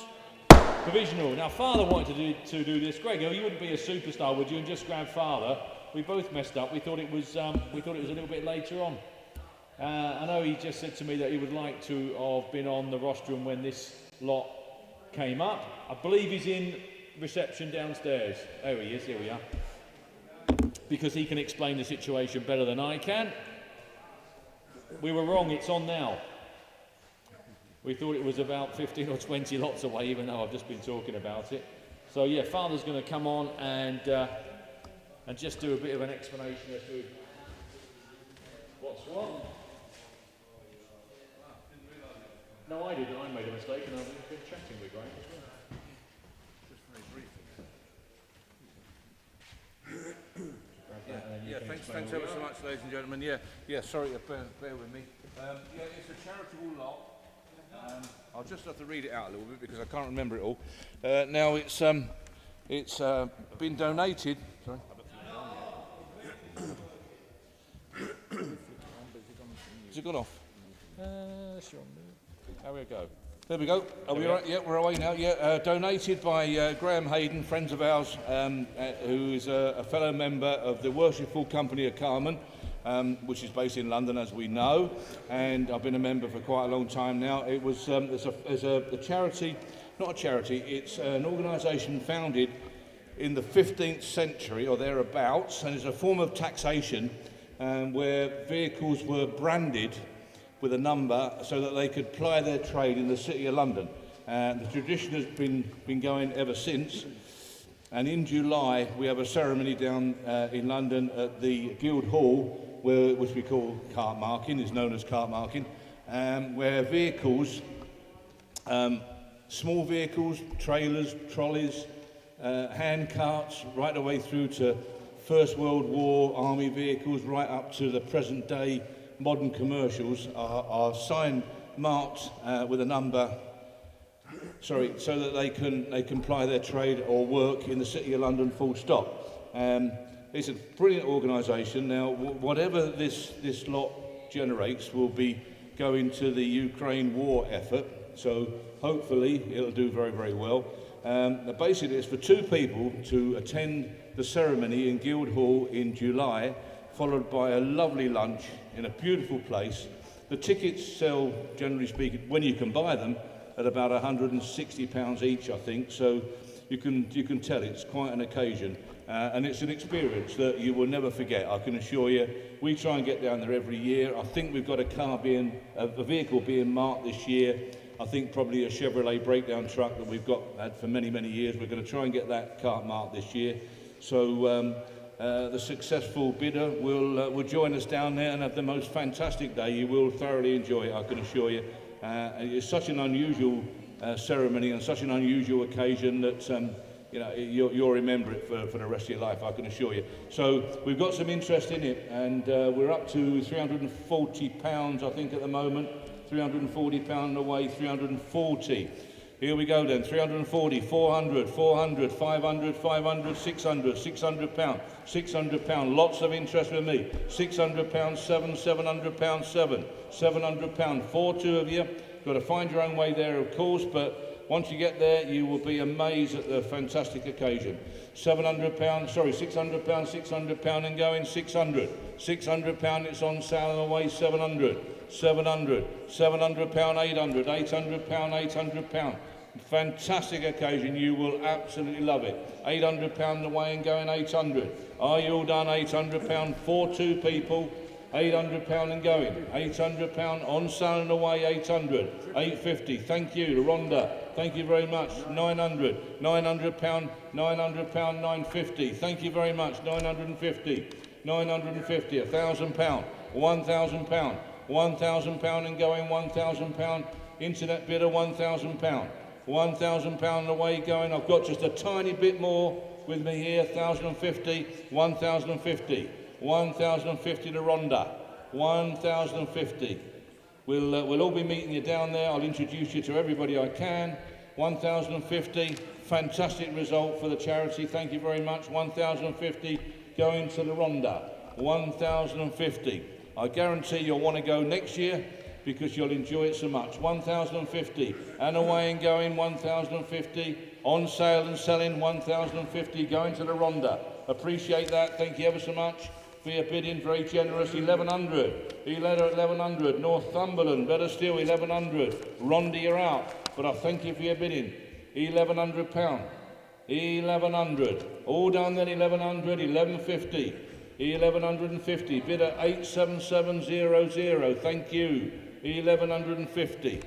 Provisional. Now father wanted to do this. Greg, you wouldn't be a superstar, would you? And just grab father. We both messed up. We thought it was a little bit later on. I know he just said to me that he would like to have been on the rostrum when this lot came up. I believe he's in reception downstairs. There he is, here we are. Because he can explain the situation better than I can. We were wrong, it's on now. We thought it was about 15 or 20 lots away, even though I've just been talking about it. So yeah, father's going to come on and just do a bit of an explanation as to what's what. No, I didn't. I made a mistake and I've been chatting with Graham as well. Yeah, thanks ever so much, ladies and gentlemen. Yeah, sorry, bear with me. Yeah, it's a charitable lot. I'll just have to read it out a little bit because I can't remember it all. Now it's been donated. Sorry. Has it gone off? Sure. There we go. There we go. Are we all right? Yeah, we're away now. Yeah, donated by Graham Hayden, friends of ours, who is a fellow member of the Worshipful Company of Carmen, which is based in London, as we know, and I've been a member for quite a long time now. It was as a charity, not a charity. It's an organisation founded in the 15th century or thereabouts, and it's a form of taxation where vehicles were branded with a number so that they could ply their trade in the City of London. The tradition has been going ever since, and in July we have a ceremony down in London at the Guildhall, which we call cart marking, is known as cart marking, where vehicles, small vehicles, trailers, trolleys, hand carts, right the way through to First World War army vehicles right up to the present day modern commercials are signed, marked with a number, so that they can ply their trade or work in the City of London full stop. It's a brilliant organisation. Now, whatever this lot generates will be going to the Ukraine war effort, so hopefully it'll do very, very well. Basically, it's for 2 people to attend the ceremony in Guildhall in July, followed by a lovely lunch in a beautiful place. The tickets sell, generally speaking, when you can buy them, at about £160 each, I think. So you can tell it's quite an occasion, and it's an experience that you will never forget. I can assure you. We try and get down there every year. I think we've got a vehicle being marked this year. I think probably a Chevrolet breakdown truck that we've had for many, many years. We're going to try and get that car marked this year. So the successful bidder will join us down there and have the most fantastic day. You will thoroughly enjoy it, I can assure you. It's such an unusual ceremony and such an unusual occasion that you'll remember it for the rest of your life, I can assure you. So we've got some interest in it, and we're up to £340, I think, at the moment. £340 away, 340. Here we go then, 340, 400, 400, 500, 500, 600, £600, £600, lots of interest with me. £600, £700, £700, 4 of you. Got to find your own way there, of course, but once you get there, you will be amazed at the fantastic occasion. £600, £600 and going, 600. £600, it's on sale and away, 700. £700, £800, £800. Fantastic occasion, you will absolutely love it. £800 away and going, 800. Are you all done? £800 for 2 people. £800 and going. £800 on sale and away, 800. £850. Thank you, Rhonda. Thank you very much. £900. £900. £950. Thank you very much. £950. £950. £1,000. £1,000. £1,000 and going, £1,000. Internet bidder, £1,000. £1,000 away going. I've got just a tiny bit more with me here. £1,050. £1,050. £1,050 to Rhonda. £1,050. We'll all be meeting you down there. I'll introduce you to everybody I can. £1,050. Fantastic result for the charity. Thank you very much. £1,050 going to the Rhonda. £1,050. I guarantee you'll want to go next year because you'll enjoy it so much. £1,050 and away and going, £1,050 on sale and selling, £1,050 going to the Rhonda. Appreciate that. Thank you ever so much for your bidding. Very generous. £1,100. Northumberland, better still, £1,100. Rhonda, you're out, but I thank you for your bidding. £1,100. £1,100. All done then. £1,100. £1,150. £1,150. Bidder 87700. Thank you. £1,150.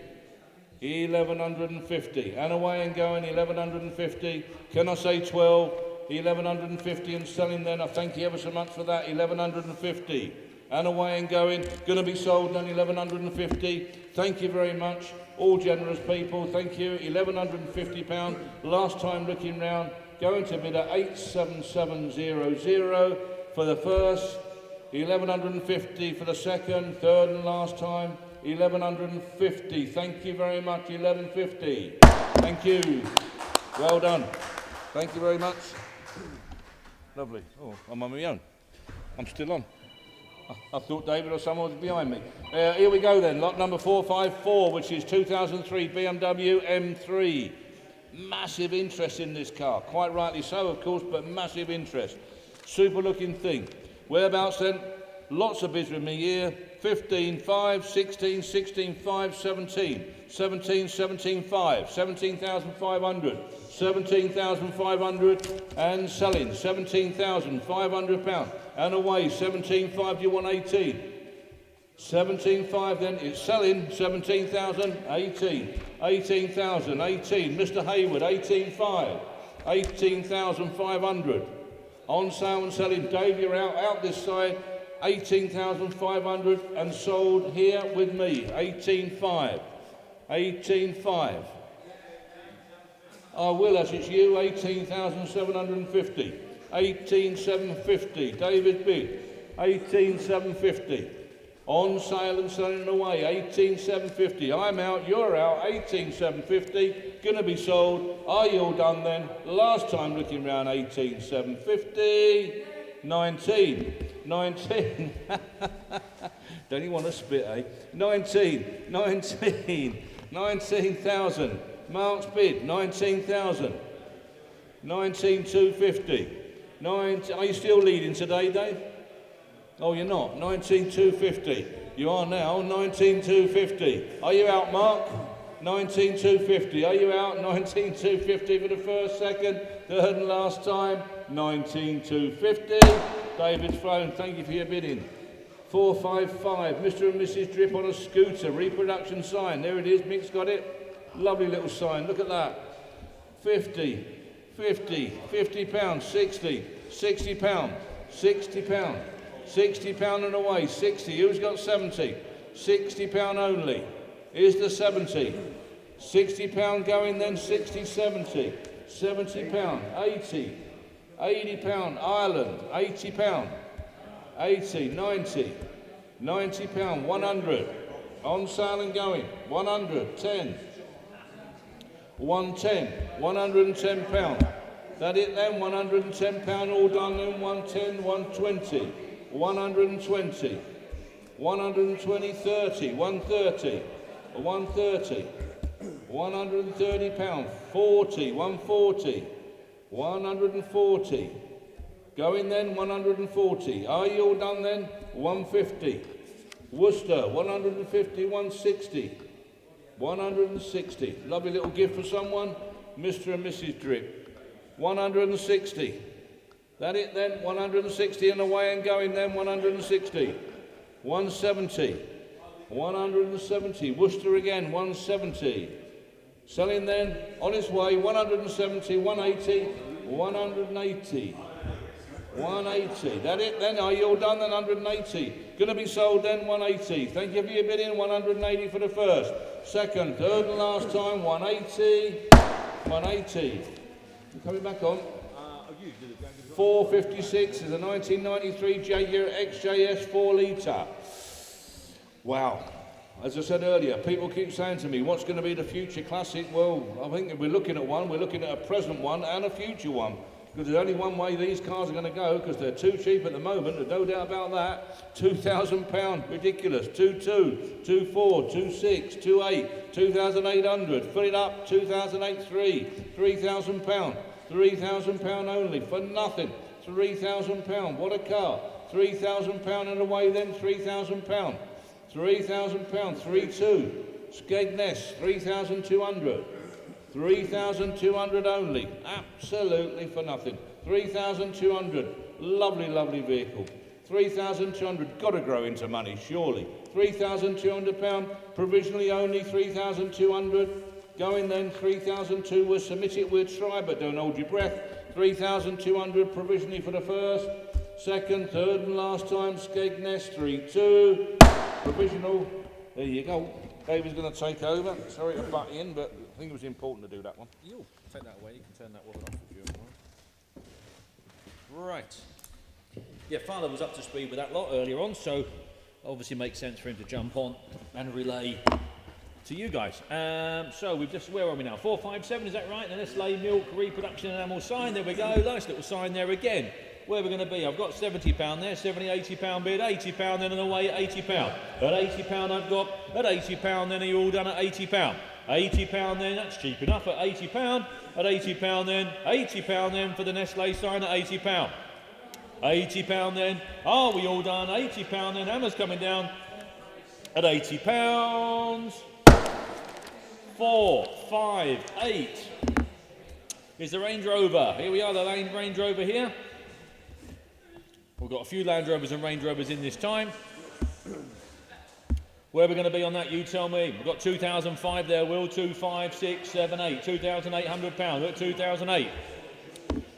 £1,150. And away and going, £1,150. Can I say 12? £1,150 and selling then. I thank you ever so much for that. £1,150. And away and going. Going to be sold then, £1,150. Thank you very much. All generous people. Thank you. £1,150. Last time looking round. Going to bidder 87700 for the first. £1,150 for the second. Third and last time. £1,150. Thank you very much. £1,150. Thank you. Well done. Thank you very much. Lovely. Oh, I'm on my own. I'm still on. I thought David or someone was behind me. Here we go then. Lot number 454, which is 2003 BMW M3. Massive interest in this car. Quite rightly so, of course, but massive interest. Super looking thing. Whereabouts then? Lots of bids with me here. 15, 5, 16, 16, 5, 17, 17, 17, 5, 17,500, 17,500 and selling, £17,500 and away, 17,500, do you want 18? 17,500 then, it's selling, 17,000, 18, 18,000, 18, Mr. Hayward, 18,500, 18,500, on sale and selling, Dave, you're out this side, 18,500 and sold here with me, 18,500, 18,500. I will, as it's you, 18,750. 18,750. David bid. 18,750. On sale and selling away. 18,750. I'm out, you're out. 18,750. Gonna be sold. Are you all done then? Last time looking round. 18,750. 19. 19. Don't you want to spit, eh? 19. 19. 19,000. Mark's bid. 19,000. 19,250. Are you still leading today, Dave? Oh, you're not. 19,250. You are now. 19,250. Are you out, Mark? 19,250. Are you out? 19,250 for the first, second, third and last time. 19,250. David's phone. Thank you for your bidding. 455. Mr. and Mrs. Drip on a scooter. Reproduction sign. There it is. Mick's got it. Lovely little sign. Look at that. 50. 50. 50 pounds. 60. 60 pounds. 60 pounds. 60 pound and away. 60. Who's got 70? 60 pound only. Here's the 70. 60 pound going then. 60, 70. 70 pound. 80. 80 pound. Ireland. 80 pound. 80. 90. 90 pound. 100. On sale and going. 100. 10. 110. 110 pound. That it then. 110 pound. All done then. 110. 120. 120, 120, 30, 130, 130, 130 pound, 40, 140, 140, going then 140, are you all done then? 150, Worcester, 150, 160, 160, lovely little gift for someone, Mr. and Mrs. Drip, 160. That it then, 160 and away and going then, 160. 170. 170. Worcester again, 170. Selling then, on its way, 170, 180, 180. 180. That it then, are you all done then, 180. Going to be sold then, 180. Thank you for your bidding, 180 for the first. Second, third and last time, 180. 180. Coming back on. 456 is a 1993 Jaguar XJS 4 litre. Wow. As I said earlier, people keep saying to me, what's going to be the future classic? Well, I think if we're looking at one, we're looking at a present one and a future one. Because there's only one way these cars are going to go, because they're too cheap at the moment, there's no doubt about that. £2,000, ridiculous. 2.2, 2.4, 2.6, 2.8, 2,800. Fill it up, 2008 £3,000. £3,000 only for nothing. £3,000. What a car. £3,000 and away then. £3,000. £3,000. 3.2. Skegness. 3,200. 3,200 only. Absolutely for nothing. 3,200. Lovely, lovely vehicle. 3,200. Got to grow into money, surely. £3,200. Provisionally only 3,200. Going then, 3,002, we'll submit it, we'll try, but don't hold your breath. 3,200 provisionally for the first, second, third and last time, Skegness, 3.2, provisional, there you go. David's going to take over, sorry to butt in, but I think it was important to do that one. You'll take that away, you can turn that one off if you want. Right. Yeah, Father was up to speed with that lot earlier on, so obviously makes sense for him to jump on and relay to you guys. So we've just, where are we now? 457, is that right? The Nestle Milk Reproduction Animal sign, there we go. Nice little sign there again. Where are we going to be? I've got £70 there, 70, £80 bid, £80 then and away at £80. At £80 I've got, at £80 then are you all done at £80? £80 then, that's cheap enough at £80. At £80 then, £80 then for the Nestle sign at £80. £80 then, are we all done? £80 then, hammer's coming down at £80. 4, 5, 8 is the Range Rover. Here we are, the Range Rover here. We've got a few Land Rovers and Range Rovers in this time. Where are we going to be on that, you tell me? We've got 2005 there, Will. 2, 5, 6, 7, 8. £2,800 at 2008.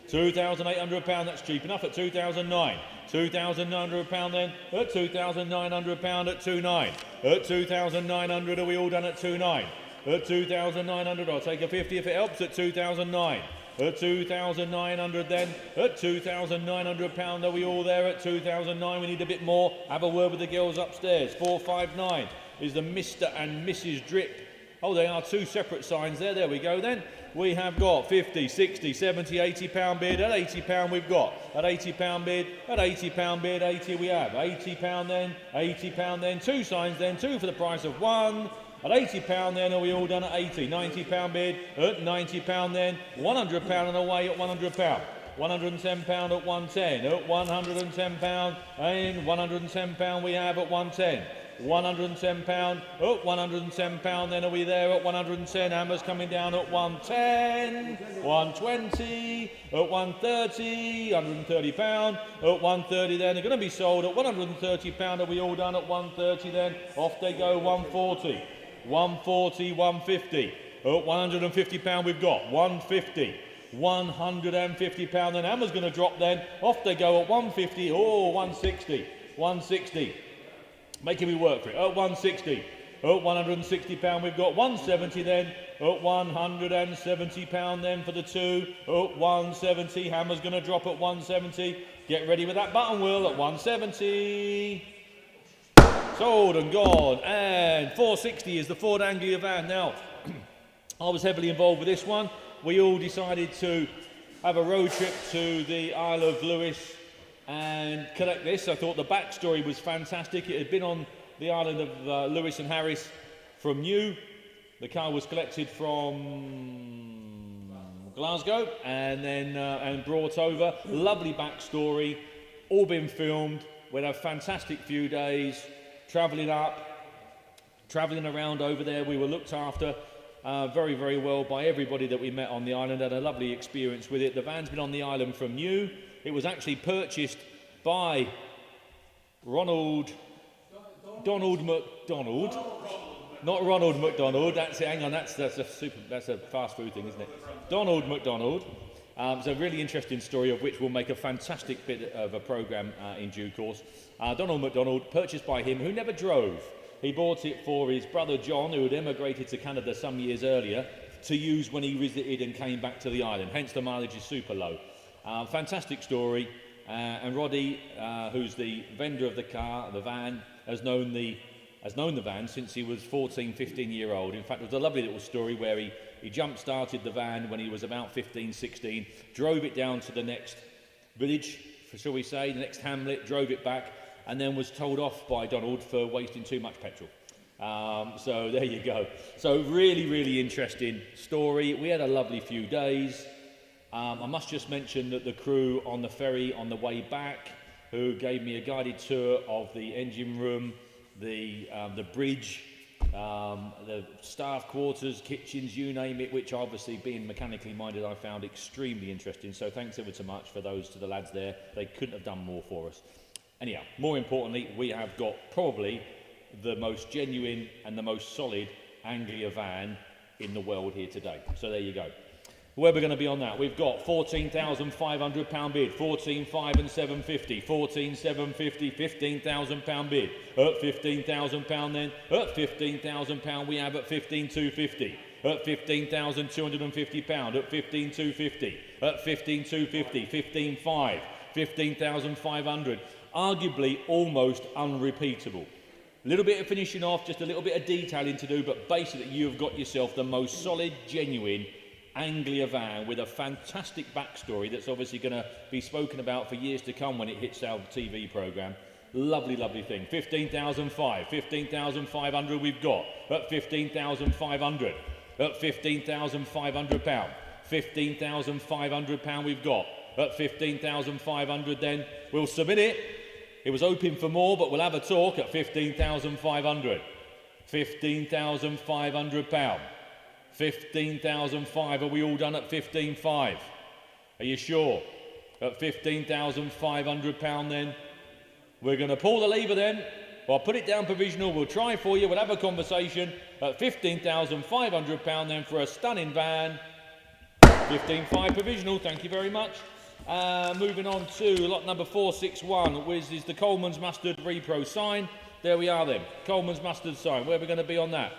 £2,800, that's cheap enough at 2009. £2,900 then at £2,900 at 29. At 2,900 are we all done at 29? At 2,900, I'll take a 50 if it helps at 2009. At 2,900 then. At 2,900 pound, are we all there at 2,009? We need a bit more. Have a word with the girls upstairs. 459 is the Mr. and Mrs. Drip. Oh, they are two separate signs there. There we go then. We have got 50, 60, 70, 80 pound bid. At 80 pound we've got. At 80 pound bid. At 80 pound bid. 80 we have. 80 pound then. 80 pound then. Two signs then. Two for the price of one. At 80 pound then, are we all done at 80? 90 pound bid. At 90 pound then. 100 pound and away at 100 pound. 110 pound at 110. At 110 pound. And 110 pound we have at 110. 110 pound, oh, 110 pound, then are we there at 110, hammers coming down at 110, 120, at 130, 130 pound, at 130 then, they're going to be sold at 130 pound, are we all done at 130 then, off they go, 140, 140, 150, at 150 pound we've got, 150, 150 pound, then hammer's going to drop then, off they go at 150, oh, 160, 160, making me work for it. At 160. At 160 pound we've got 170 then. At 170 pound then for the two. At 170. Hammer's going to drop at 170. Get ready with that button wheel at 170. Sold and gone. And 460 is the Ford Anglia van. Now, I was heavily involved with this one. We all decided to have a road trip to the Isle of Lewis and collect this. I thought the backstory was fantastic. It had been on the island of Lewis and Harris from new. The car was collected from Glasgow and then and brought over. Lovely backstory, all been filmed. We had a fantastic few days travelling around over there. We were looked after very, very well by everybody that we met on the island. Had a lovely experience with it. The van's been on the island from new. It was actually purchased by Donald McDonald, not Ronald McDonald. That's it. Hang on, that's a fast food thing, isn't it? Donald McDonald. It's a really interesting story of which we'll make a fantastic bit of a programme in due course. Donald McDonald, purchased by him, who never drove. He bought it for his brother John, who had emigrated to Canada some years earlier, to use when he visited and came back to the island. Hence the mileage is super low. Fantastic story, and Roddy, who's the vendor of the car, the van, has known the van since he was 14, 15-year-old. In fact, it was a lovely little story where he jump-started the van when he was about 15, 16, drove it down to the next village, shall we say, the next hamlet, drove it back, and then was told off by Donald for wasting too much petrol. So there you go. So really, really interesting story. We had a lovely few days. I must just mention that the crew on the ferry on the way back, who gave me a guided tour of the engine room, the bridge, the staff quarters, kitchens, you name it, which obviously being mechanically minded I found extremely interesting. So thanks ever so much for those to the lads there. They couldn't have done more for us. Anyhow, more importantly, we have got probably the most genuine and the most solid Anglia van in the world here today. So there you go. Where we're going to be on that, we've got £14,500 bid, 14,500 and 750, 14,750, £15,000 bid, at £15,000 then, at £15,000 we have at 15,250, at £15,250, at 15,250, at 15,250, 15,500, 15,500, arguably almost unrepeatable. A little bit of finishing off, just a little bit of detailing to do, but basically you've got yourself the most solid, genuine Anglia van with a fantastic backstory that's obviously going to be spoken about for years to come when it hits our TV programme. Lovely, lovely thing. 15,500, 15,500 we've got at 15,500, at £15,500, £15,500 we've got at 15,500 then. We'll submit it. It was hoping for more, but we'll have a talk at 15,500, £15,500. 15,500, are we all done at 15,500? Are you sure? At £15,500 then? We're going to pull the lever then. I'll put it down provisional, we'll try for you, we'll have a conversation at £15,500 then for a stunning van. 15,500 provisional, thank you very much. Moving on to lot number 461, which is the Coleman's Mustard Repro sign. There we are then, Coleman's Mustard sign. Where are we going to be on that?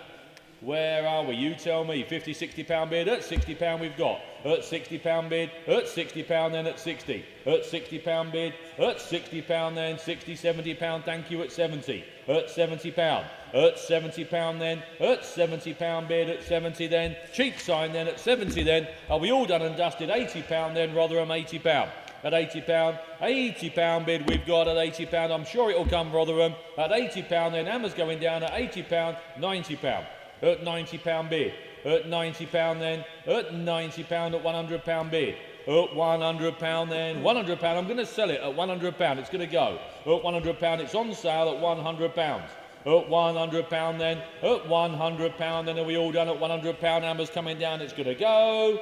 Where are we? You tell me. 50, 60 pound bid. At 60 pound we've got. At 60 pound bid. At 60 pound then at 60. At 60 pound bid. At 60 pound then 60, 70 pound. Thank you at 70. At 70 pound. At 70 pound then. At 70 pound bid. At 70 then. Cheap sign then at 70 then. Are we all done and dusted? 80 pound then. Rotherham 80 pound. At 80 pound bid we've got at 80 pound. I'm sure it'll come Rotherham. At 80 pound then. Hammer's going down at 80 pound. 90 pound. At 90 pound bid. At 90 pound then. At 90 pound at 100 pound bid. At 100 pound then. 100 pound. I'm going to sell it at 100 pound. It's going to go. At 100 pound. It's on sale at 100 pounds. At 100 pound then. At 100 pound then. Are we all done at 100 pound? Hammer's coming down. It's going to go.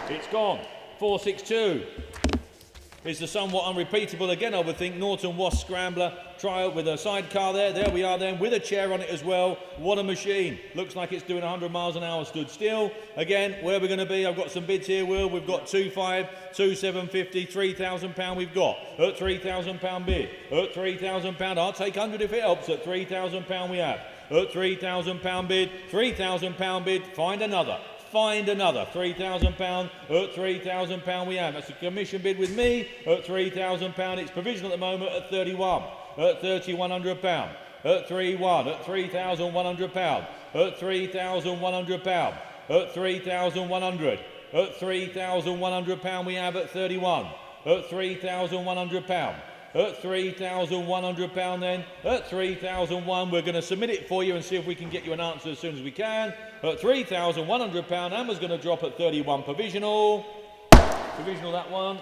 It's gone. 462 is the somewhat unrepeatable again, I would think. Norton Wasp Scrambler trial with a sidecar there. There we are then with a chair on it as well. What a machine. Looks like it's doing 100 miles an hour stood still. Again, where are we going to be? I've got some bids here, Will. We've got 2,500, 2,750, 3,000 pound we've got. At 3,000 pound bid. At 3,000 pound. I'll take 100 if it helps. At 3,000 pound we have. At 3,000 pound bid. 3,000 pound bid. Find another. Find another. 3,000 pound. At 3,000 pound we have. That's a commission bid with me. At 3,000 pound. It's provisional at the moment at 31. At 3,100 pound. At 3,1. At 3,100 pound. At 3,100 pound. At 3,100. At 3,100 pound we have at 31. At 3,100 pound. At 3,100 pound then. At 3,001 we're going to submit it for you and see if we can get you an answer as soon as we can. At 3,100 pound, Hammer's going to drop at 31 provisional. Provisional that one.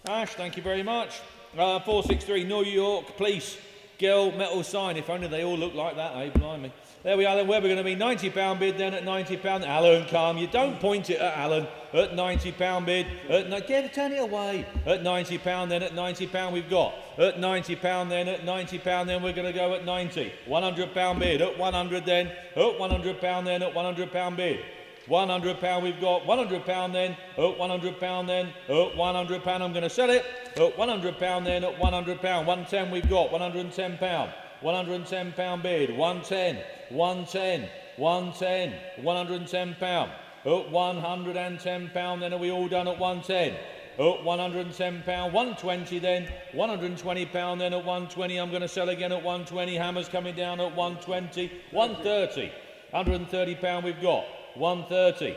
Ash, thank you very much. 463 New York Police Girl metal sign. If only they all look like that, eh? Blimey. There we are then. Where we're going to be 90 pound bid then at 90 pound. Alan, calm. You don't point it at Alan. At 90 pound bid. Turn it away. At 90 pound then. At 90 pound we've got. At 90 pound then. At 90 pound then we're going to go at 90. 100 pound bid. At 100 then. At 100 pound then. At 100 pound bid. 100 pound we've got. 100 pound then. At 100 pound then. At 100 pound I'm going to sell it. At 100 pound then. At 100 pound. 110 we've got. 110 pound. 110 pound bid. 110. 110. 110. 110 pound. At 110 pound then. Are we all done at 110? At 110 pound. 120 then. 120 pound then. At 120 I'm going to sell again at 120. Hammer's coming down at 120. 130. 130 pound we've got. 130.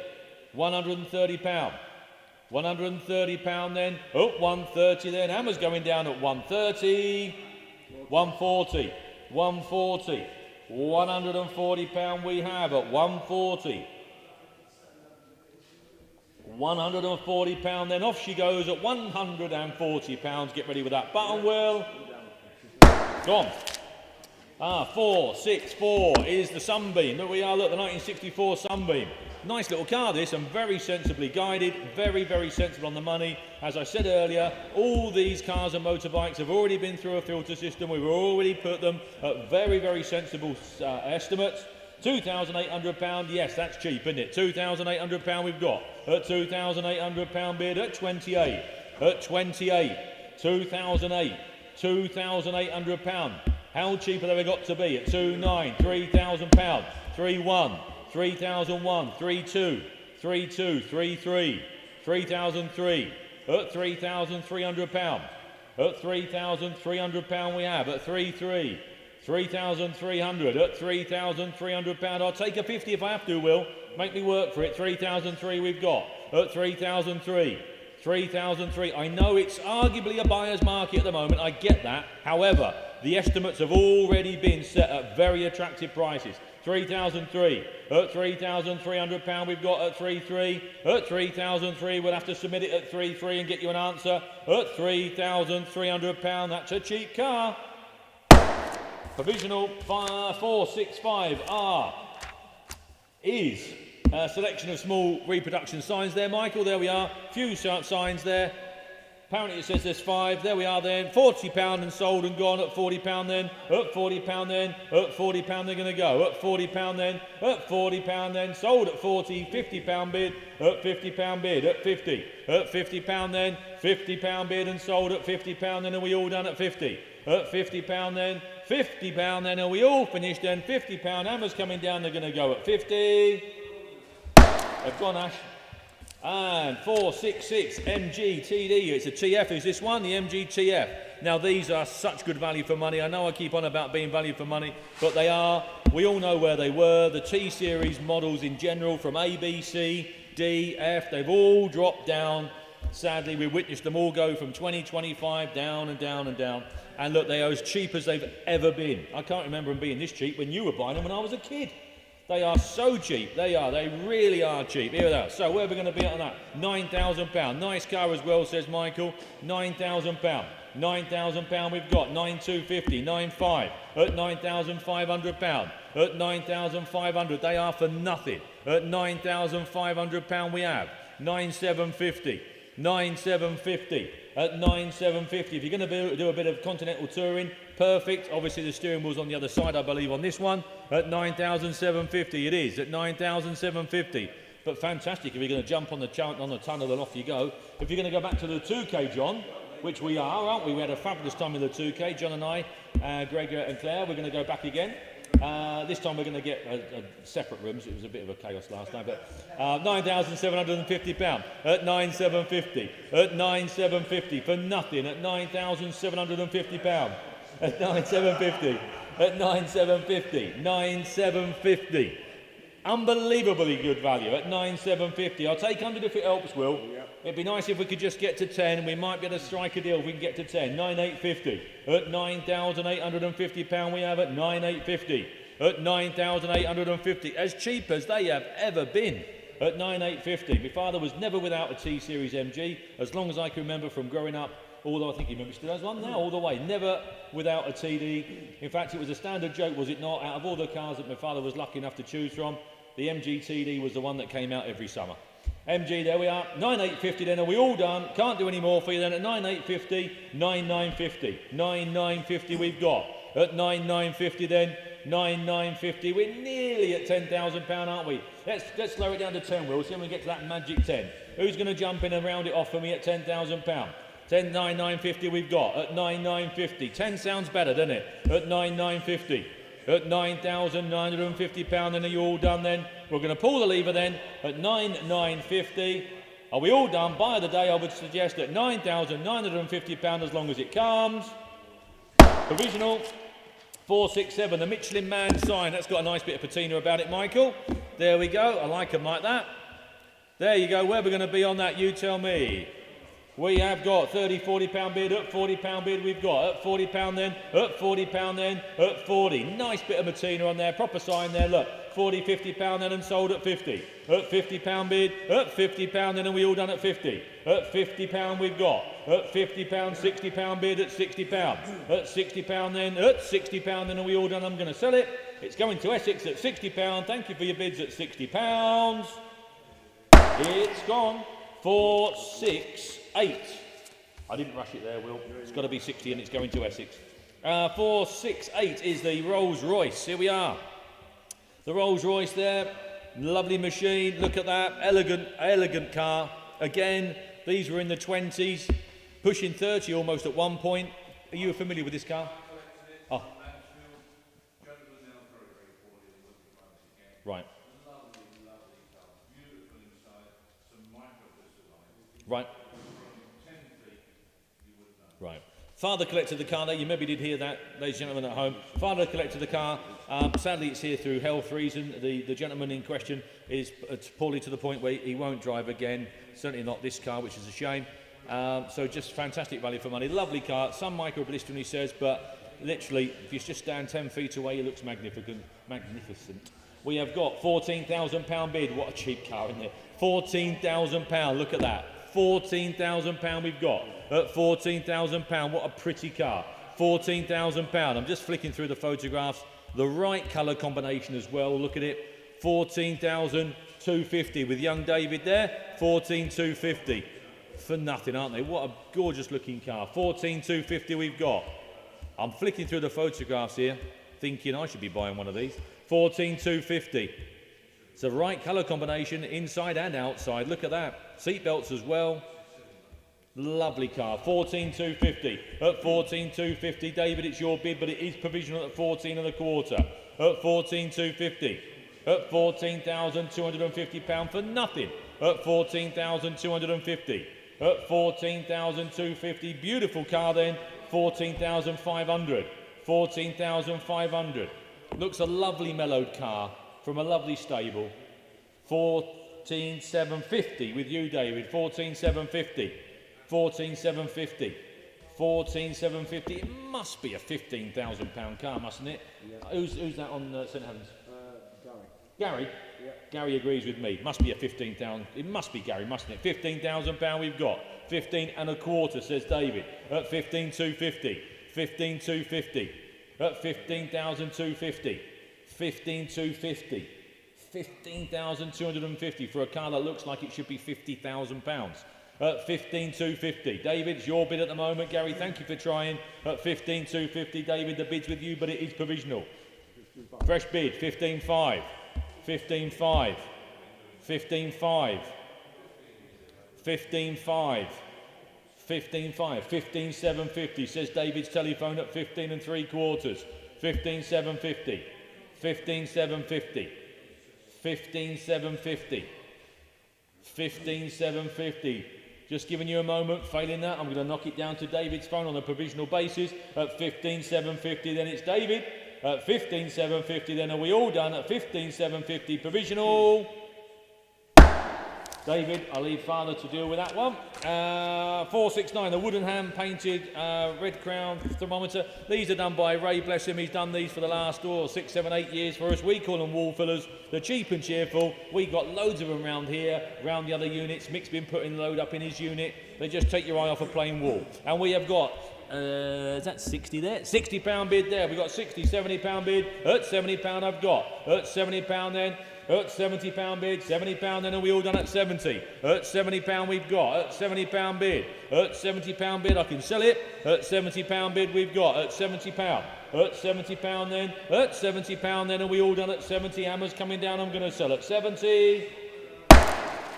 130 pound. 130 pound then. At 130 then. Hammer's going down at 130. 140. 140. 140 pound we have at 140. 140 pound then. Off she goes at 140 pounds. Get ready with that button, Will. Gone. 464 is the Sunbeam. There we are, look, the 1964 Sunbeam. Nice little car this, and very sensibly guided, very, very sensible on the money. As I said earlier, all these cars and motorbikes have already been through a filter system. We've already put them at very, very sensible estimates. £2,800, yes, that's cheap, isn't it? £2,800 we've got. At £2,800 bid at 28. At 28. 2008. £2,800. How cheap have they got to be? At 2,900, £3,000, 3,100, 3,001, 3,200, 3,200, 3,300, 3,003, at £3,300. At £3,300 we have, at 3,300, 3,300, at £3,300. I'll take a 50 if I have to, Will. Make me work for it. 3,003 we've got. At 3,003. 3,003. I know it's arguably a buyer's market at the moment. I get that. However, the estimates have already been set at very attractive prices. 3,003. At £3,300 we've got at 3,300. At 3,003 we'll have to submit it at 3,300 and get you an answer. At £3,300. That's a cheap car. Provisional 465R is a selection of small reproduction signs there, Michael. There we are. Few signs there. Apparently it says there's 5. There we are then. £40 and sold and gone. At £40 then. At £40 then. At £40 they're going to go. At £40 then. At £40 then. Sold at 40. £50 bid. At £50 bid. At 50. At £50 then. £50 bid and sold at £50 then. Are we all done at 50? At £50 then. £50 then, are we all finished then? £50 hammers coming down, they're going to go at 50. They've gone, Ash. And 466 MG TD, it's a TF, is this one? The MG TF. Now these are such good value for money. I know I keep on about being value for money, but they are. We all know where they were. The T-Series models in general from A, B, C, D, F, they've all dropped down. Sadly, we witnessed them all go from 20, 25, down and down and down. And look, they are as cheap as they've ever been. I can't remember them being this cheap when you were buying them when I was a kid. They are so cheap. They are. They really are cheap. Here they are. So where are we going to be on that? £9,000. Nice car as well, says Michael. £9,000. £9,000 we've got. 9,250. 9,500. At £9,500. At 9,500. They are for nothing. At £9,500 we have. 9,750. 9,750. At 9,750. If you're going to do a bit of continental touring, perfect. Obviously the steering wheel's on the other side, I believe, on this one. At 9,750 it is. At 9,750. But fantastic if you're going to jump on the tunnel and off you go. If you're going to go back to the 2K, John, which we are, aren't we? We had a fabulous time in the 2K, John and I, Greg and Claire. We're going to go back again. This time we're going to get separate rooms. It was a bit of a chaos last time, but £9,750 at 9,750 at 9,750 for nothing at £9,750 at 9,750 at 9,750 9,750. Unbelievably good value at 9,750. I'll take 100 if it helps, Will. It'd be nice if we could just get to 10. We might be able to strike a deal if we can get to 10. 9,850 at £9,850 we have at 9,850 at 9,850. As cheap as they have ever been at 9,850. My father was never without a T-Series MG as long as I can remember from growing up. Although I think he maybe still has one now, all the way. Never without a TD. In fact, it was a standard joke, was it not? Out of all the cars that my father was lucky enough to choose from, the MG TD was the one that came out every summer. MG, there we are. 9,850 then. Are we all done? Can't do any more for you then. At 9,850, 9,950. 9,950 we've got. At 9,950 then. 9,950. We're nearly at £10,000, aren't we? Let's slow it down to 10, Will. See when we get to that magic 10. Who's going to jump in and round it off for me at £10,000? 9,950 we've got. At 9,950. 10 sounds better, doesn't it? At 9,950. At £9,950 then. Are you all done then? We're going to pull the lever then at 9,950. Are we all done? Buy the day, I would suggest at £9,950 as long as it comes. Provisional 467, the Michelin Man sign. That's got a nice bit of patina about it, Michael. There we go. I like them like that. There you go. Where are we going to be on that? You tell me. We have got £30, £40 bid, at £40 bid we've got, at £40 then, at £40 then, at 40. Nice bit of patina on there, proper sign there, look. £40, £50 then and sold at 50. At £50 bid, at £50 then and we all done at 50. At £50 we've got. At £50, £60 bid at £60. At £60 then, at £60 then and we all done. I'm going to sell it. It's going to Essex at £60. Thank you for your bids at £60. It's gone. 468. I didn't rush it there, Will. It's got to be 60 and it's going to Essex. 468 is the Rolls Royce. Here we are. The Rolls Royce there. Lovely machine. Look at that. Elegant car. Again, these were in the 20s. Pushing 30 almost at one point. Are you familiar with this car? Oh. Right. Right. Right. Father collected the car there. You maybe did hear that, ladies and gentlemen at home. Father collected the car. Sadly, it's here through health reason. The gentleman in question is poorly to the point where he won't drive again. Certainly not this car, which is a shame. So just fantastic value for money. Lovely car. Some micro blister, he says, but literally, if you just stand 10 feet away, he looks magnificent. We have got £14,000 bid. What a cheap car, isn't it? £14,000. Look at that. £14,000 we've got at £14,000. What a pretty car. £14,000. I'm just flicking through the photographs. The right colour combination as well. Look at it. £14,250 with young David there. £14,250 for nothing, aren't they? What a gorgeous looking car. £14,250 we've got. I'm flicking through the photographs here, thinking I should be buying one of these. £14,250. It's the right colour combination, inside and outside. Look at that. Seat belts as well. Lovely car. 14,250. At 14,250, David, it's your bid, but it is provisional at 14 and a quarter. At 14,250. At £14,250 for nothing. At 14,250. At 14,250. Beautiful car then. 14,500. 14,500. Looks a lovely mellowed car from a lovely stable. 14,750 with you, David. 14,750. 14,750. 14,750. It must be a £15,000 car, mustn't it? Yeah. Who's that on St Helens? Gary. Gary? Yeah. Gary agrees with me. Must be a 15,000. It must be Gary, mustn't it? £15,000 we've got. 15 and a quarter, says David. At 15,250. 15,250. At 15,250. 15,250. 15,250 for a car that looks like it should be £50,000. At 15,250. David, it's your bid at the moment. Gary, thank you for trying. At 15,250. David, the bid's with you, but it is provisional. 15,500. Fresh bid, 15.5. 15.5. 15.5. 15.5. 15.5. 15,750, says David's telephone at 15 and 3 quarters. 15,750. 15,750. 15,750. 15,750. Just giving you a moment. Failing that, I'm going to knock it down to David's phone on a provisional basis. At 15,750, then it's David. At 15,750, then are we all done? At 15,750, provisional. David, I'll leave Father to deal with that one. 469, the wooden hand painted red crown thermometer. These are done by Ray, bless him. He's done these for the last 6, 7, 8 years for us. We call them wall fillers. They're cheap and cheerful. We got loads of them around here, around the other units. Mick's been putting load up in his unit. They just take your eye off a plain wall. And we have got, is that 60 there? £60 bid there. We've got 60, £70 bid. At £70 I've got. At £70 then. At £70 bid, £70 then, are we all done at 70? At £70 we've got, at £70 bid, at £70 bid, I can sell it, at £70 bid we've got, at £70, at £70 then, at £70 then, are we all done at 70? Hammers coming down, I'm going to sell at 70.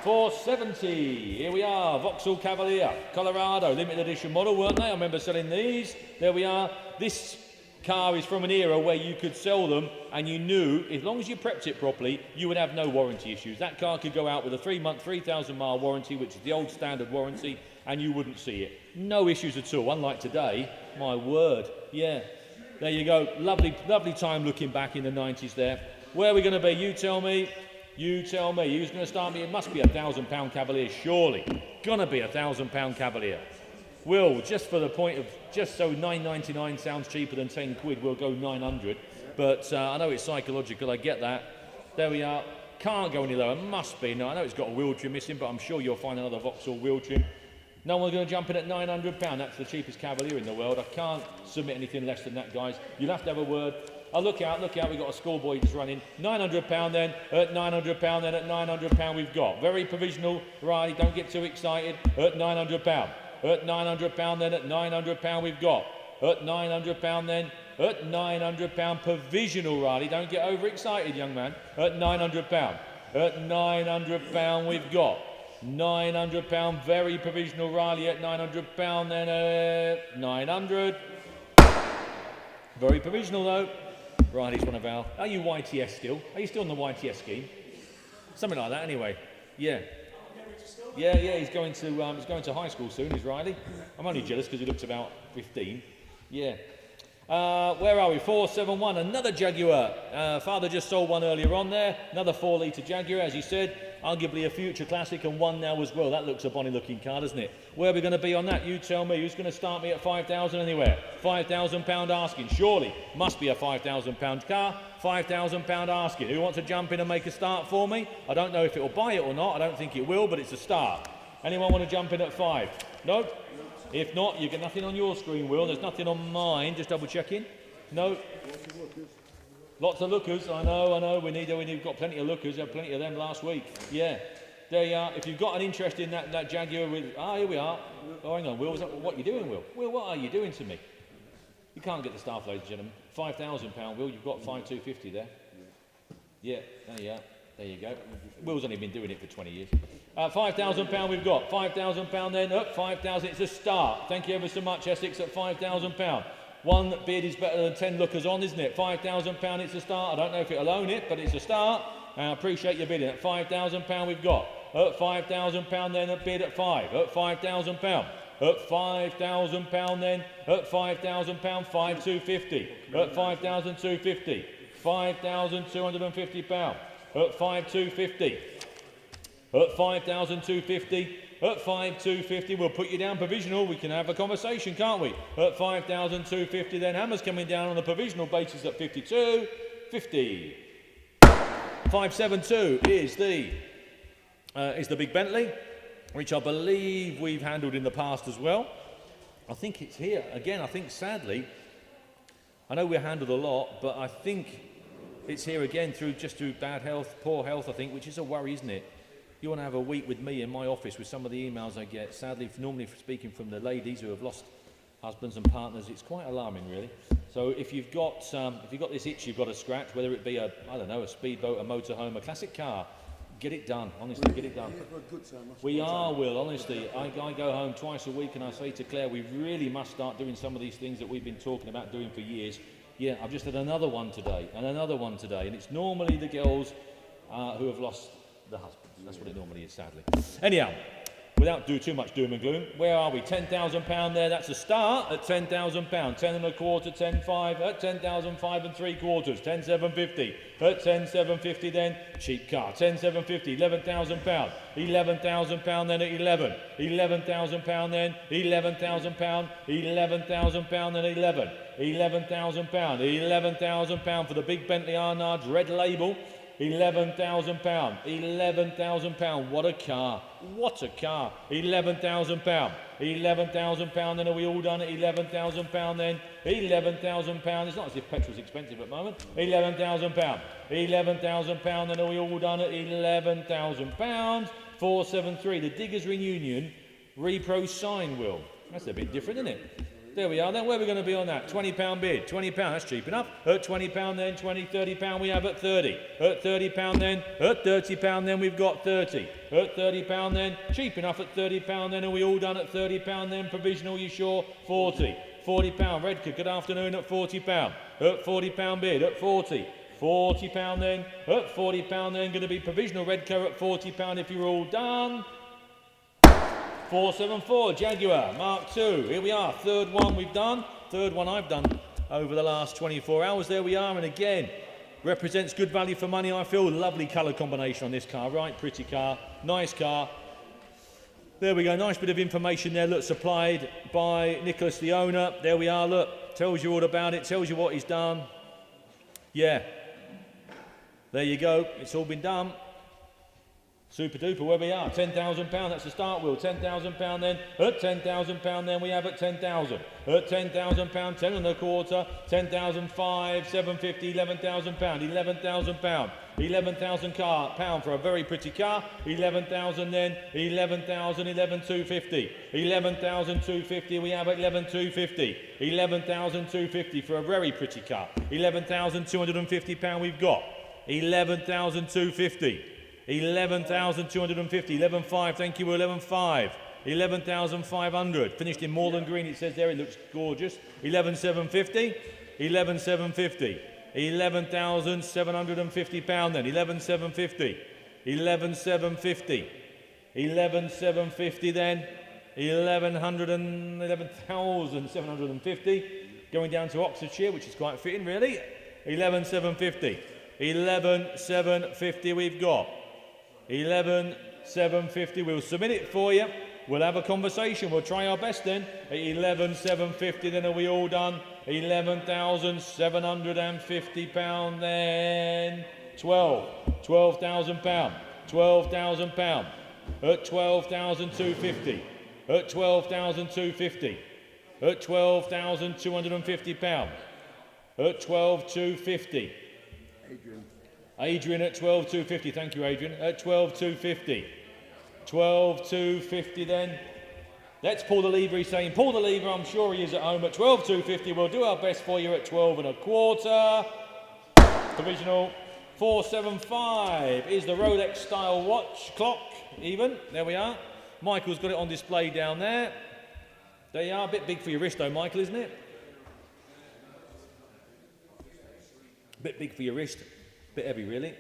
470, here we are, Vauxhall Cavalier, Colorado, limited edition model, weren't they? I remember selling these, there we are. This car is from an era where you could sell them and you knew, as long as you prepped it properly, you would have no warranty issues. That car could go out with a 3-month, 3,000 mile warranty, which is the old standard warranty, and you wouldn't see it. No issues at all, unlike today. My word, yeah. There you go, lovely, lovely time looking back in the 90s there. Where are we going to be? You tell me. You tell me. Who's going to start me? It must be a £1,000 Cavalier, surely. Gonna be a £1,000 Cavalier. Will, just for the point of, just so £9.99 sounds cheaper than 10 quid, we'll go 900. But I know it's psychological, I get that. There we are. Can't go any lower, must be. No, I know it's got a wheel trim missing, but I'm sure you'll find another Vauxhall wheel trim. No one's going to jump in at £900. That's the cheapest Cavalier in the world. I can't submit anything less than that, guys. You'll have to have a word. Oh, look out, we've got a schoolboy just running. £900 then, at £900 then, at £900 we've got. Very provisional, right, don't get too excited. At £900. At £900 then, at £900 we've got. At £900 then, at £900 provisional, Riley. Don't get overexcited, young man. At £900. At £900 we've got. £900 very provisional, Riley. At £900 then, at 900. Very provisional though. Riley's one of our. Are you YTS still? Are you still on the YTS scheme? Something like that, anyway. Yeah. Yeah, he's going to high school soon, is Riley. I'm only jealous because he looks about 15. Yeah. Where are we? 471, another Jaguar. Father just sold one earlier on there. Another 4-litre Jaguar, as he said. Arguably a future classic and one now as well. That looks a bonny looking car, doesn't it? Where are we going to be on that? You tell me. Who's going to start me at 5,000 anywhere? £5,000 asking. Surely must be a £5,000 car. £5,000 asking. Who wants to jump in and make a start for me? I don't know if it will buy it or not. I don't think it will, but it's a start. Anyone want to jump in at 5? No? If not, you get nothing on your screen, Will. There's nothing on mine. Just double checking. No? Lots of lookers. I know. We've got plenty of lookers. We had plenty of them last week. Yeah. There you are. If you've got an interest in that Jaguar with... here we are. Oh, hang on, Will. What are you doing, Will? Will, what are you doing to me? You can't get the staff, ladies and gentlemen. £5,000, Will. You've got 5,250 there. Yeah, there you are. There you go. Will's only been doing it for 20 years. £5,000 we've got. £5,000 then. Up, 5,000. It's a start. Thank you ever so much, Essex, at £5,000. One bid is better than 10 lookers on, isn't it? £5,000, it's a start. I don't know if it'll own it, but it's a start. And I appreciate your bidding. At £5,000 we've got. At £5,000 then, a bid at 5. At £5,000. At £5,000 then. At £5,000, 5,250. At £5,250. £5,250. At 5,250. At 5,250. At 5,250. We'll put you down provisional. We can have a conversation, can't we? At 5,250 then. Hammer's coming down on a provisional basis at 52.50. 572 is the big Bentley, which I believe we've handled in the past as well. I think it's here. Again, I think sadly, I know we've handled a lot, but I think it's here again through bad health, poor health, I think, which is a worry, isn't it? You want to have a week with me in my office with some of the emails I get. Sadly, normally speaking from the ladies who have lost husbands and partners, it's quite alarming, really. So if you've got this itch you've got to scratch, whether it be a speedboat, a motorhome, a classic car, get it done. Honestly, get it done. We are, Will. Honestly, I go home twice a week and I say to Claire, we really must start doing some of these things that we've been talking about doing for years. Yeah, I've just had another one today, and it's normally the girls who have lost the husbands. That's what it normally is, sadly. Anyhow, without too much doom and gloom, where are we? £10,000 there. That's a start at £10,000. 10 and a quarter, 10.5 at 10,005 and 3/4. 10,750 at 10,750 then. Cheap car. 10,750. £11,000. £11,000 then at 11. £11,000 then. £11,000. £11,000 then 11. £11,000. £11,000 for the big Bentley Arnard's red label. £11,000. £11,000. What a car. What a car. £11,000. £11,000 then. Are we all done at £11,000 then? £11,000. It's not as if petrol's expensive at the moment. £11,000. £11,000 then. Are we all done at £11,000? 473. The Diggers Reunion Repro sign wheel. That's a bit different, isn't it? There we are then. Where are we going to be on that? £20 bid. £20, that's cheap enough. At £20 then, £30 we have at 30. At £30 then, at £30 then we've got 30. At £30 then, cheap enough at £30 then. Are we all done at £30 then? Provisional, you sure? 40. £40. Redcar, good afternoon at £40. At £40 bid. At 40. £40 then. At £40 then. Going to be provisional Redcar at £40 if you're all done. 474 Jaguar Mark II. Here we are, third one we've done. Third one I've done over the last 24 hours. There we are, and again, represents good value for money, I feel. Lovely colour combination on this car, right? Pretty car, nice car. There we go, nice bit of information there. Look, supplied by Nicholas, the owner. There we are, look, tells you all about it, tells you what he's done. Yeah, there you go, it's all been done. Super duper, where we are, £10,000, that's the start wheel, £10,000 then, at £10,000 then we have at 10,000, at £10,000, 10 and a quarter, 10,005, 750, £11,000, £11,000, £11,000 for a very pretty car, 11,000 then, 11,000, 11,250, 11,250 we have at 11,250, 11,250 for a very pretty car, £11,250 we've got, 11,250. 11,250, 11,500, thank you, 11,500, 11,500, finished in more than green, it says there, it looks gorgeous, 11,750, 11,750, 11,750 pound then, 11,750, 11,750, 11,750 then, 11,750, going down to Oxfordshire, which is quite fitting really, 11,750, 11,750 we've got. 11,750. We'll submit it for you. We'll have a conversation. We'll try our best then. At 11,750 then are we all done? 11,750 pound then. 12,000 pound. 12,000 pound. At 12,250. At 12,250. At 12,250 pound. At 12,250. Adrian at 12,250, thank you Adrian, at 12,250. 12,250 then. Let's pull the lever, he's saying, pull the lever, I'm sure he is at home at 12,250. We'll do our best for you at 12 and a quarter. Provisional, 475 is the Rolex style watch clock, even. There we are. Michael's got it on display down there. There you are. A bit big for your wrist though, Michael, isn't it? A bit big for your wrist. A bit heavy, really.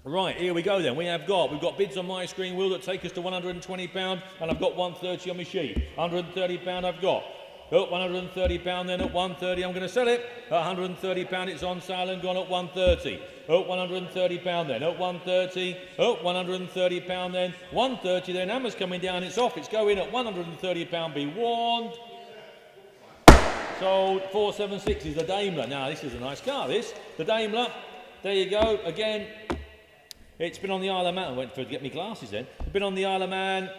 Right, here we go then. We've got bids on my screen, Will, that take us to £120, and I've got 130 on my sheet. £130 I've got. Oh, £130 then at 130, I'm going to sell it. At £130 it's on sale and gone at 130. Oh, £130 then at 130. Oh, £130 then. 130 then, hammer's coming down, it's off. It's going at £130, be warned. Sold. 476 is the Daimler. Now, this is a nice car, this. The Daimler. There you go. Again, it's been on the Isle of Man. I went to get me glasses then. It's been on the Isle of Man.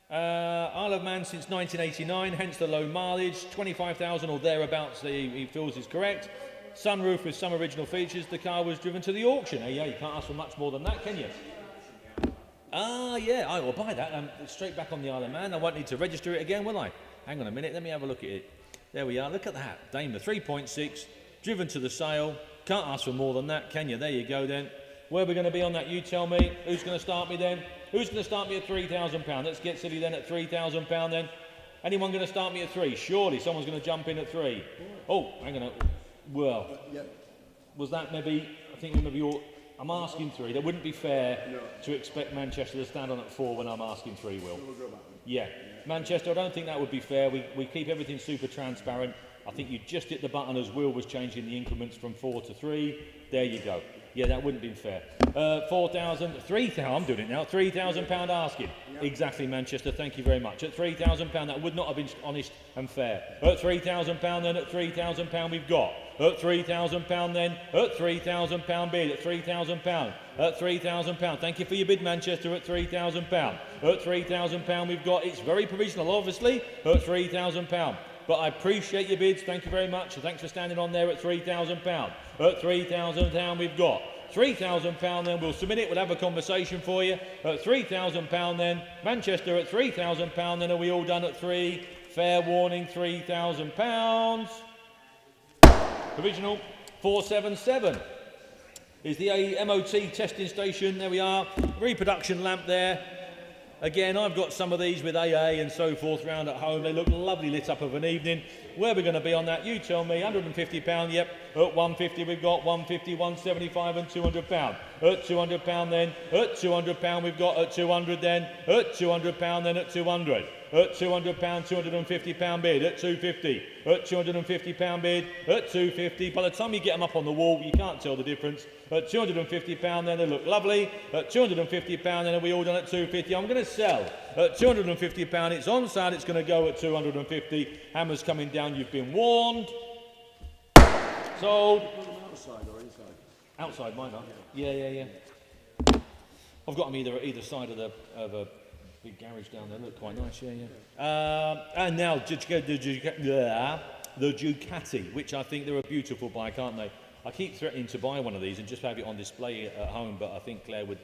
Isle of Man since 1989, hence the low mileage. 25,000 or thereabouts, he feels is correct. Sunroof with some original features. The car was driven to the auction. Yeah, you can't ask for much more than that, can you? Yeah, I will buy that. Straight back on the Isle of Man. I won't need to register it again, will I? Hang on a minute, let me have a look at it. There we are, look at that. Daimler 3.6, driven to the sale. Can't ask for more than that, can you? There you go then. Where are we going to be on that? You tell me. Who's going to start me then? Who's going to start me at £3,000? Let's get silly then at £3,000 then. Anyone going to start me at 3? Surely someone's going to jump in at 3. Oh, hang on. Well, was that maybe, I think maybe I'm asking 3. That wouldn't be fair to expect Manchester to stand on at 4 when I'm asking 3, Will. Yeah. Manchester, I don't think that would be fair. We keep everything super transparent. I think you just hit the button as Will was changing the increments from 4 to 3. There you go. Yeah, that wouldn't have been fair. 4,000, 3,000, I'm doing it now, £3,000 asking. Yep. Exactly, Manchester, thank you very much. At £3,000, that would not have been honest and fair. At £3,000 then, at £3,000 we've got. At £3,000 then, at £3,000 bid, at £3,000. At £3,000, thank you for your bid, Manchester, at £3,000. At £3,000 we've got, it's very provisional, obviously, at £3,000. But I appreciate your bids, thank you very much. Thanks for standing on there at £3,000. At £3,000 we've got. £3,000 then, we'll submit it, we'll have a conversation for you. At £3,000 then, Manchester at £3,000 then, are we all done at 3? Fair warning, £3,000. Provisional 477 is the MOT testing station, there we are. Reproduction lamp there. Again, I've got some of these with AA and so forth round at home. They look lovely lit up of an evening. Where are we going to be on that? You tell me. £150, yep. At 150 we've got 150, 175 and £200. At £200 then. At £200 we've got at 200 then. At £200 then at 200. At £200, £250 bid. At 250. At £250 bid. At 250. By the time you get them up on the wall, you can't tell the difference. At £250 then, they look lovely. At £250 then, are we all done at 250? I'm going to sell. At £250, it's on sale, it's going to go at 250. Hammer's coming down, you've been warned. Sold. Outside or inside? Outside, mine are. Yeah. I've got them either side of a big garage down there. Look quite nice, yeah. And now the Ducati, which I think they're a beautiful bike, aren't they? I keep threatening to buy one of these and just have it on display at home, but I think Claire would,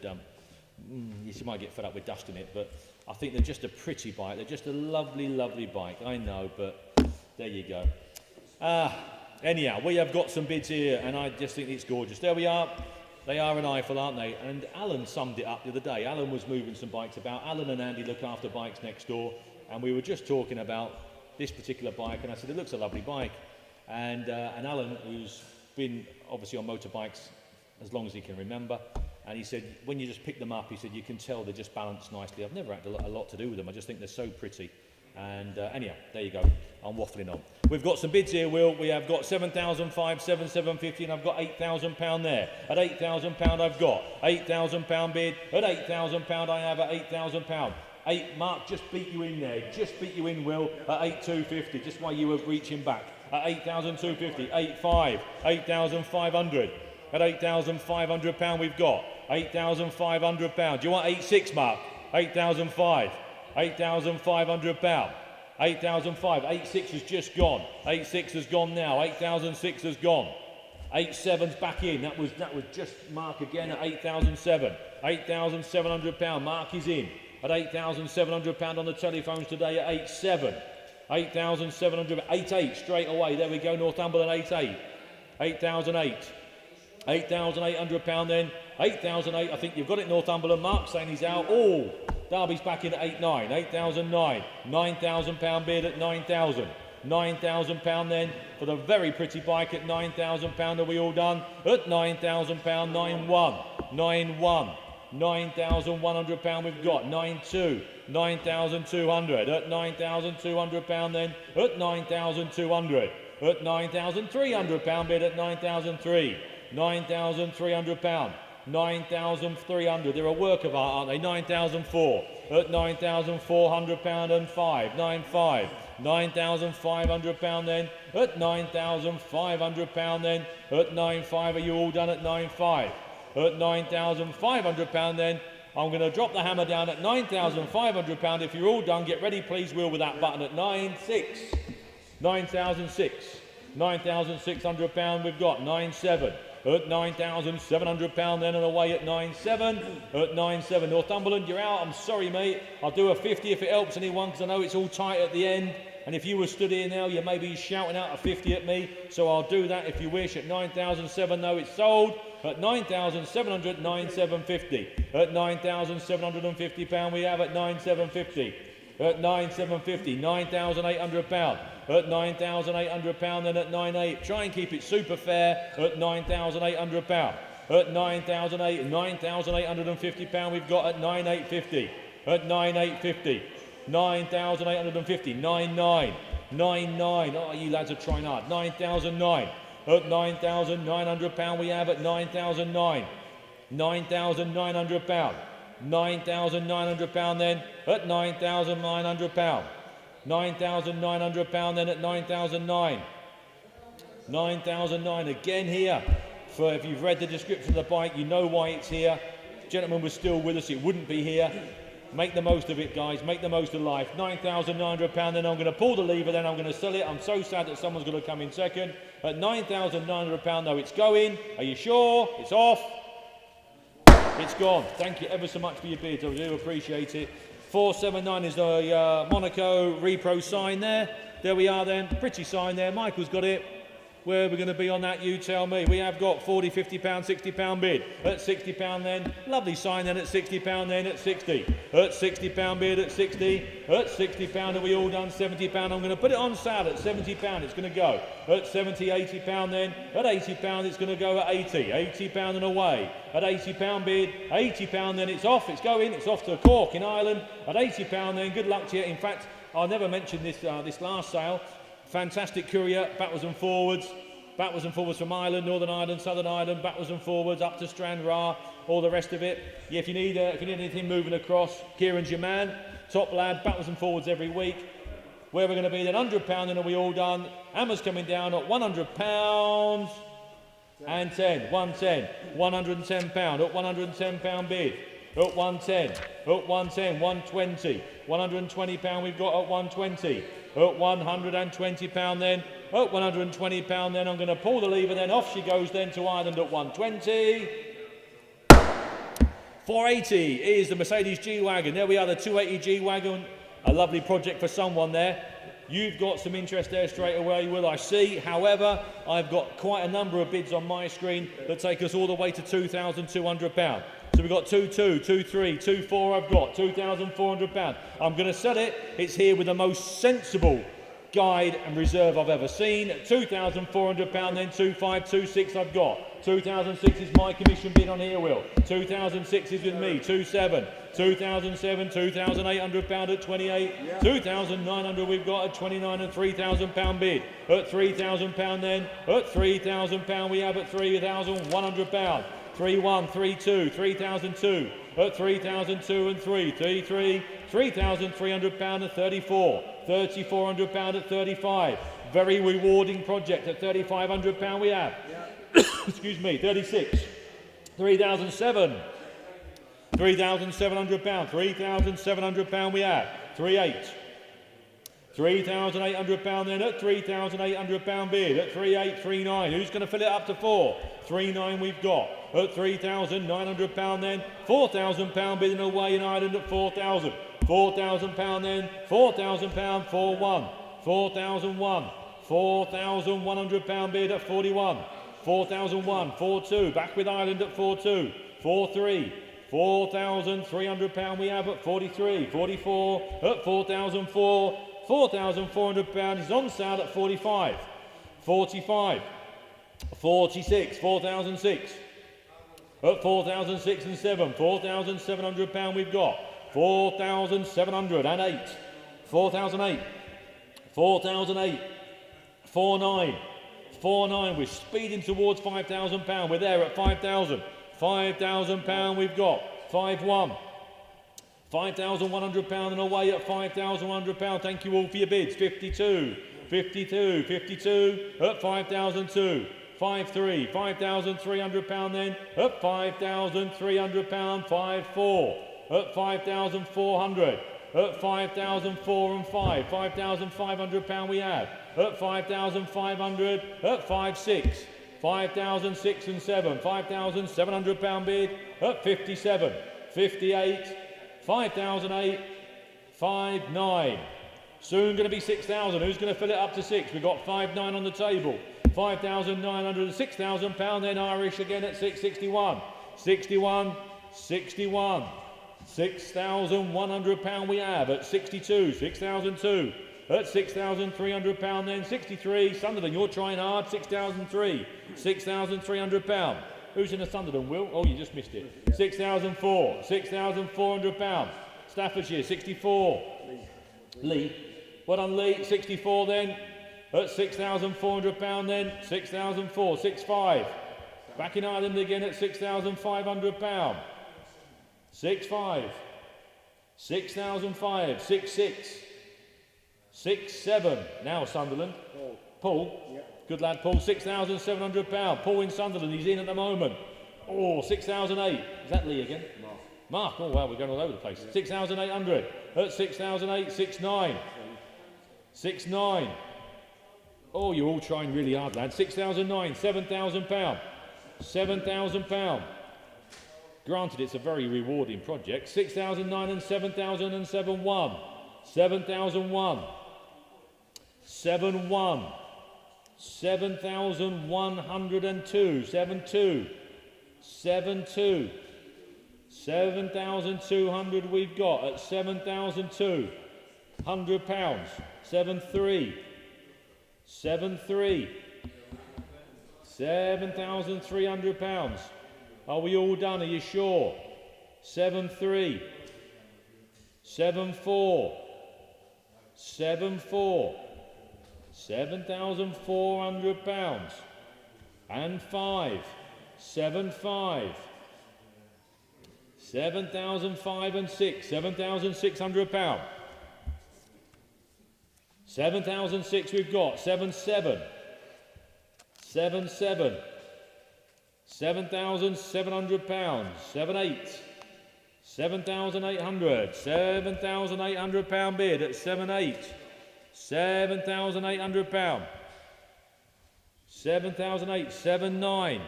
she might get fed up with dusting it, but I think they're just a pretty bike. They're just a lovely, lovely bike. I know, but there you go. Anyhow, we have got some bids here, and I just think it's gorgeous. There we are. They are an eyeful, aren't they? And Alan summed it up the other day. Alan was moving some bikes about. Alan and Andy look after bikes next door, and we were just talking about this particular bike, and I said, it looks a lovely bike. And Alan, who's been obviously on motorbikes as long as he can remember, and he said when you just pick them up, he said you can tell they're just balanced nicely. I've never had a lot to do with them, I just think they're so pretty. And anyhow, there you go, I'm waffling on. We've got some bids here, Will. We have got 7,500, 7,750, and I've got £8,000 there. At £8,000 I've got £8,000 bid. At £8,000 I have at £8,000. Mark just beat you in there, just beat you in, Will, at 8,250, just while you were reaching back. At 8,250, 8,500, 8,500. At £8,500 we've got £8,500. Do you want 8,600, Mark? 8,500, £8,500. 8,500, 8,600 has just gone. 8,600 has gone now. 8,600 has gone. 8,700's back in. That was just Mark again at 8,700. £8,700. Mark is in at £8,700 on the telephones today at 8,700. 8,700, 8,800 straight away. There we go, Northumberland 8,800. 8,008. £8,800 then. 8,008. I think you've got it, Northumberland. Mark saying he's out. Oh, Derby's back in at 8,900. 8,009. £9,000 bid at 9,000. £9,000 then for the very pretty bike at £9,000. Are we all done? At £9,000. 9,1. 9,1. £9,100 we've got. 9,2. 9,200. At £9,200 then. At 9,200. At £9,300 bid at 9,003. £9,300. 9,300. They're a work of art, aren't they? 9,004. At £9,400 and 5. 9,5. £9,500 then. At £9,500 then. At 9,500. Are you all done at 9,500? At £9,500 then. I'm going to drop the hammer down at £9,500. If you're all done, get ready, please, Will, with that button at 9,600. 9,600. £9,600 we've got. 9,700. At £9,700 then and away at 9,700. At 9,700. Northumberland, you're out. I'm sorry, mate. I'll do a 50 if it helps anyone, because I know it's all tight at the end. And if you were stood here now, you may be shouting out a 50 at me. So I'll do that if you wish. At 9,700 though, it's sold. At 9,700, 9,750. At £9,750 we have at 9,750. At 9,750, £9,800. At £9,800 then at 9,800. Try and keep it super fair at £9,800. At 9,800, £9,850 we've got at 9,850. At 9,850. 9,850. 9,900. 9,900. Oh, you lads are trying hard. 9,009. At £9,900 we have at 9,009. £9,900. £9,900 then at £9,900. £9,900 then at 9,009. 9,009 again here. For if you've read the description of the bike, you know why it's here. If the gentleman was still with us, it wouldn't be here. Make the most of it, guys. Make the most of life. £9,900 then I'm going to pull the lever, then I'm going to sell it. I'm so sad that someone's going to come in second. At £9,900 though, it's going. Are you sure? It's off. It's gone. Thank you ever so much for your bids. I do appreciate it. 479 is the Monaco Repro sign there. There we are then. Pretty sign there. Michael's got it. Where are we going to be on that? You tell me. We have got £40, £50, £60 bid. At £60 then. Lovely sign then at £60 then at 60. At £60 bid at 60. At £60 are we all done? £70. I'm going to put it on sale at £70. It's going to go. At £70, £80 then. At £80 it's going to go at 80. £80 and away. At £80 bid. £80 then it's off. It's going. It's off to Cork in Ireland. At £80 then. Good luck to you. In fact, I'll never mention this this last sale. Fantastic courier, backwards and forwards from Ireland, Northern Ireland, Southern Ireland, backwards and forwards up to Stranraer, all the rest of it. Yeah, if you need anything moving across, Kieran's your man, top lad, backwards and forwards every week. Where we're going to be then, £100, and are we all done? Hammer's coming down at £100 and 10, 110, £110 at £110 bid. At 110, at 110, 120, £120 we've got at 120. At £120 then, at £120 then I'm going to pull the lever, then off she goes then to Ireland at 120. 480 is the Mercedes G-Wagon. There we are, the 280 G-Wagon. A lovely project for someone there. You've got some interest there straight away, Will, I see. However, I've got quite a number of bids on my screen that take us all the way to £2,200. So we've got 2,200, 2,300, 2,400 I've got, £2,400. I'm going to sell it. It's here with the most sensible guide and reserve I've ever seen. £2,400 then, 2,500, 2,600 I've got. 2,006 is my commission bid on here, Will. 2,006 is with me, 2,700. 2,007, £2,800 at 28. Yeah. 2,900 we've got at 29 and £3,000 bid. At £3,000 then, at £3,000 we have at £3,100. 3,1, 3,2, 3,002, at 3,002 and 3, 33, £3,300 at 34, £3,400 at 35. Very rewarding project at £3,500 we have. Yeah. Excuse me, 36, 3,007, £3,700, £3,700 we have, 38. £3,800 then at £3,800 bid at 3,839. Who's going to fill it up to 4? 3,900 we've got at £3,900 then. £4,000 bidding away in Ireland at 4,000. £4,000 then. £4,000 4,1. 4,001. 4,100 pound bid at 41. 4,001. 4,2. Back with Ireland at 4,2. 4,3. 4,300 pound we have at 43. 44 at 4,004. 4,400 pound is on sale at 45. 45. 46. 4,006. At 4,006 and 7. 4,700 pound we've got. 4,708. 4,008. 4,008. 4,9. 4,9. We're speeding towards 5,000 pound. We're there at 5,000. 5,000 pound we've got. 5,1. 5,100 pound and away at 5,100 pound. Thank you all for your bids. 52. 52. 52 at 5,002. 5,3. 5,300 pound then at 5,300 pound. 5,4 at 5,400. At 5,004 and 5. 5,500 pound we have. At 5,500. At 5,6. 5,006 and 7. 5,700 pound bid at 57. 58. 5,008. 5,9. Soon going to be 6,000. Who's going to fill it up to 6? We've got 5,9 on the table. 5,900 and 6,000 pound. Then Irish again at 661. 61. 61. 6,100 pound we have at 62. 6,002 at 6,300 pound. Then 63. Sunderland, you're trying hard. 6,003. 6,300 pound. Who's in the Sunderland, Will? Oh, you just missed it. 6,004. 6,400 pound. Staffordshire 64. Lee. Well done, Lee. 64 then at 6,400 pound. Then 6,004. 6,5. Back in Ireland again at 6,500 pound. 6,5. 6,005. 6,6. 6,7. Now Sunderland. Paul. Good lad, Paul. 6,700 pound. Paul in Sunderland. He's in at the moment. Oh, 6,008. Is that Lee again? Mark. Oh wow, we're going all over the place. 6,800 at 6,008. 6,9. 6,9. Oh, you're all trying really hard, lad. 6,009. 7,000 pound. 7,000 pound. Granted, it's a very rewarding project. 6,009 and 7,000 and 7,1. 7,001. 7,1. 7,102. 7,2. 7,2. 7,200 we've got at 7,002. £100. 7,3. 7,3. 7,300 pounds. Are we all done? Are you sure? 7,3. 7,4. 7,4. 7,400 pounds. And 5. 7,5. 7,005 and 6. 7,600 pounds. 7,006 we've got. 7,7. 7,7. 7,700 pounds. 7,8. 7,800. 7,800 pound bid at 7,8. 7,800 pound. 7,008. 7,9.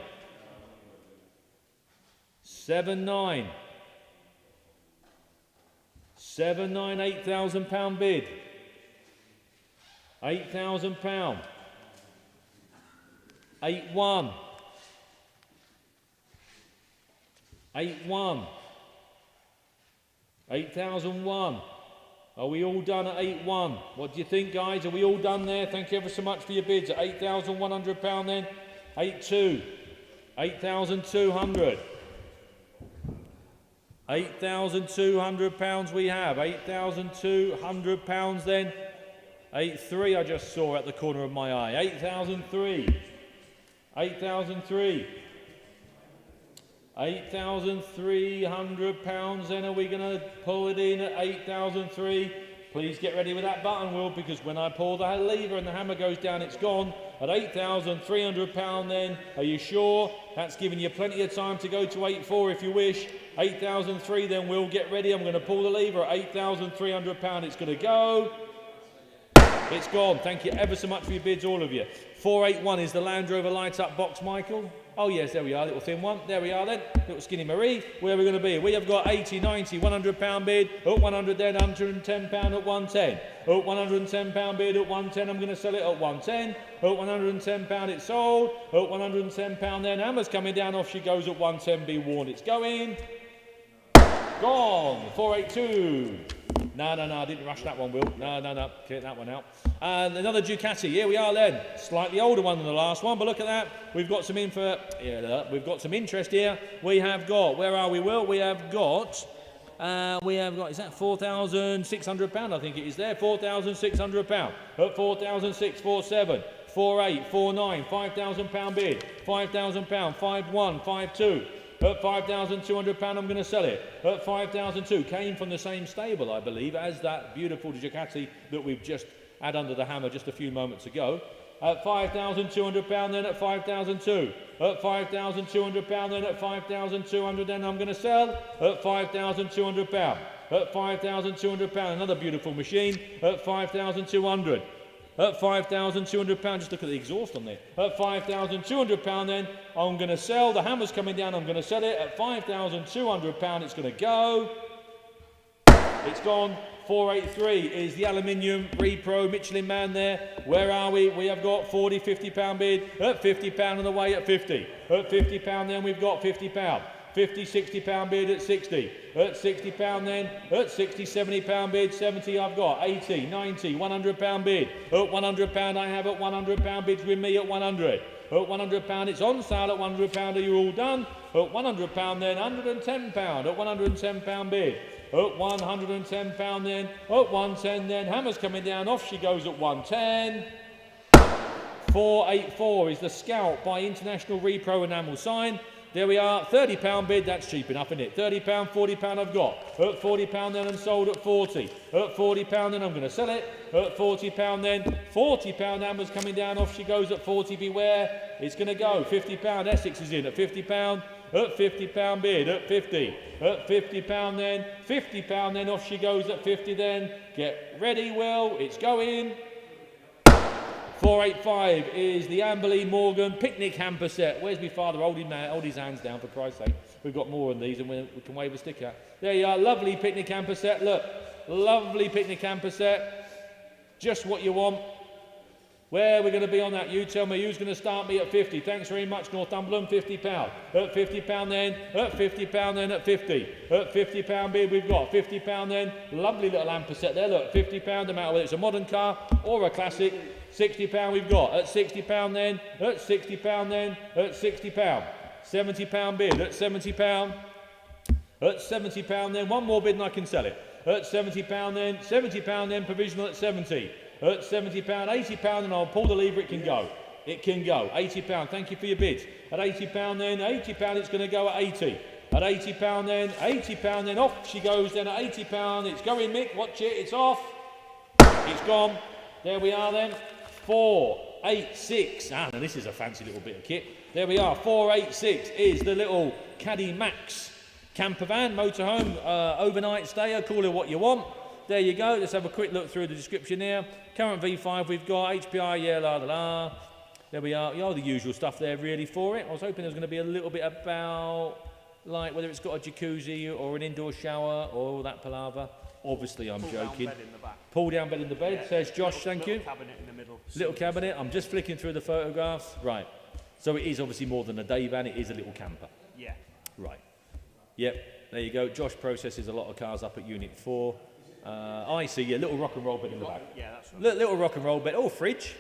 7,9. 7,9. 8,000 pound bid. 8,000 pound. 8,1. 8,1. 8,001. Are we all done at 8,1? What do you think, guys? Are we all done there? Thank you ever so much for your bids. At 8,100 pound then. 8,2. 8,200. 8,200 pounds we have. 8,200 pounds then. 8,3 I just saw at the corner of my eye. 8,003. 8,003. 8,300 pounds then. Are we going to pull it in at 8,003? Please get ready with that button, Will, because when I pull the lever and the hammer goes down, it's gone. At 8,300 pound then. Are you sure? That's giving you plenty of time to go to 8,4 if you wish. 8,003 then, Will, get ready. I'm going to pull the lever at 8,300 pound. It's going to go. It's gone. Thank you ever so much for your bids, all of you. 481 is the Land Rover light up box, Michael. Oh yes, there we are, little thin one. There we are then, little skinny Marie. Where are we going to be? We have got 80, 90, 100 pound bid, up 100 then, 110 pound at 110. Up 110 pound bid at 110, I'm going to sell it at 110. Up 110 pound it's sold. Up 110 pound then, hammer's coming down, off she goes at 110, be warned it's going. Gone, 482. No, I didn't rush that one, Will. No, get that one out. And another Ducati, here we are then. Slightly older one than the last one, but look at that. We've got some we've got some interest here. We have got, where are we, Will? We have got, is that £4,600, I think it is there. £4,600. At 4,647. 48, 49, £5,000 bid. £5,000, 51, 52. At £5,200, I'm going to sell it. At £5,200, came from the same stable, I believe, as that beautiful Ducati that we've just had under the hammer just a few moments ago. At £5,200, then at £5,200. At £5,200, then at £5,200, then I'm going to sell. At £5,200. At £5,200, another beautiful machine. At £5,200. At £5,200, just look at the exhaust on there. At £5,200 then, I'm going to sell. The hammer's coming down, I'm going to sell it. At £5,200, it's going to go. It's gone. 483 is the aluminium Repro Michelin man there. Where are we? We have got 40, £50 bid. At £50 on the way at 50. At £50 then we've got £50. 50, £60 bid at 60. At £60 then, at 60, £70 bid, 70 I've got, 80, 90, £100 bid. At £100 I have at £100 bids with me at 100. At £100 it's on sale at £100, are you all done? At £100 then, £110, at £110 bid. At £110 then, at 110 then, hammer's coming down, off she goes at 110. 484 is the Scout by International Repro Enamel sign. There we are, £30 bid, that's cheap enough, isn't it? £30, £40 I've got. At £40 then I'm sold at 40. At £40 then I'm going to sell it. At £40 then, £40 hammer's coming down, off she goes at 40, beware. It's going to go, £50, Essex is in at £50. At £50 bid, at 50. At £50 then, £50 then, off she goes at 50 then. Get ready, Will, it's going. 485 is the Amberley Morgan picnic hamper set. Where's my father? Hold his hands down, for Christ's sake. We've got more of these and we can wave a stick at. There you are, lovely picnic hamper set. Look, lovely picnic hamper set. Just what you want. Where are we going to be on that? You tell me. Who's going to start me at 50? Thanks very much, Northumberland. £50. At £50 then. At £50 then. At 50. At £50 bid we've got. £50 then. Lovely little hamper set there. Look, £50, no matter whether it's a modern car or a classic. £60 we've got. At £60 then. At £60 then. At £60. £70 bid. At £70. At £70 then. One more bid and I can sell it. At £70 then. £70 then. Provisional at 70. At £70, £80 and I'll pull the lever, it can go. It can go. £80, thank you for your bids. At £80 then, £80 it's going to go at 80. At £80 then, £80 then, off she goes then at £80. It's going, Mick, watch it, it's off. It's gone. There we are then. 486. Ah, now this is a fancy little bit of kit. There we are. 486 is the little Caddy Max camper van, motorhome, overnight stayer, call it what you want. There you go. Let's have a quick look through the description here. Current V5 we've got, HPI, yeah, la la la. There we are. The usual stuff there really for it. I was hoping there was going to be a little bit about, like, whether it's got a jacuzzi or an indoor shower or all that palaver. Obviously, I'm joking. Bed in the back. Pull down bed in the bed, Yeah. says Josh, thank you. Little cabinet in the middle. Little cabinet. I'm just flicking through the photographs. Right. So it is obviously more than a day van. It is a little camper. Yeah. Right. Yep. There you go. Josh processes a lot of cars up at Unit 4. I see, yeah, little rock and roll bed in the back. Yeah, that's right. Little rock and roll bed. Oh, fridge.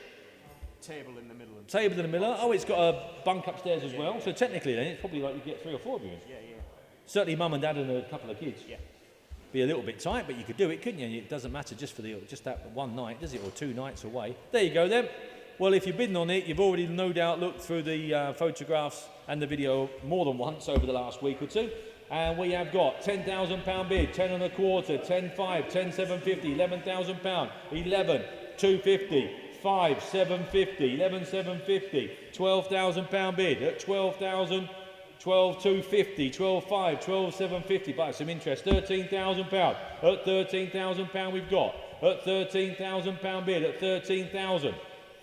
Table in the middle. And Table in the middle. Oh, it's got a bunk upstairs as well. So technically then, it's probably like you get 3 or 4 of you in. yeah. Certainly mum and dad and a couple of kids. Yeah. Be a little bit tight, but you could do it, couldn't you? It doesn't matter just for just that one night, does it? Or 2 nights away. There you go then. Well, if you're bidding on it, you've already no doubt looked through the photographs and the video more than once over the last week or two. And we have got £10,000 bid, 10 and a quarter, 10.5, 10,750, £11,000, 11,250, 5,750, 11,750, £12,000 bid at 12,000, 12,250, 12,5, 12,750. But some interest, £13,000 at £13,000 we've got. At £13,000 bid at 13,000,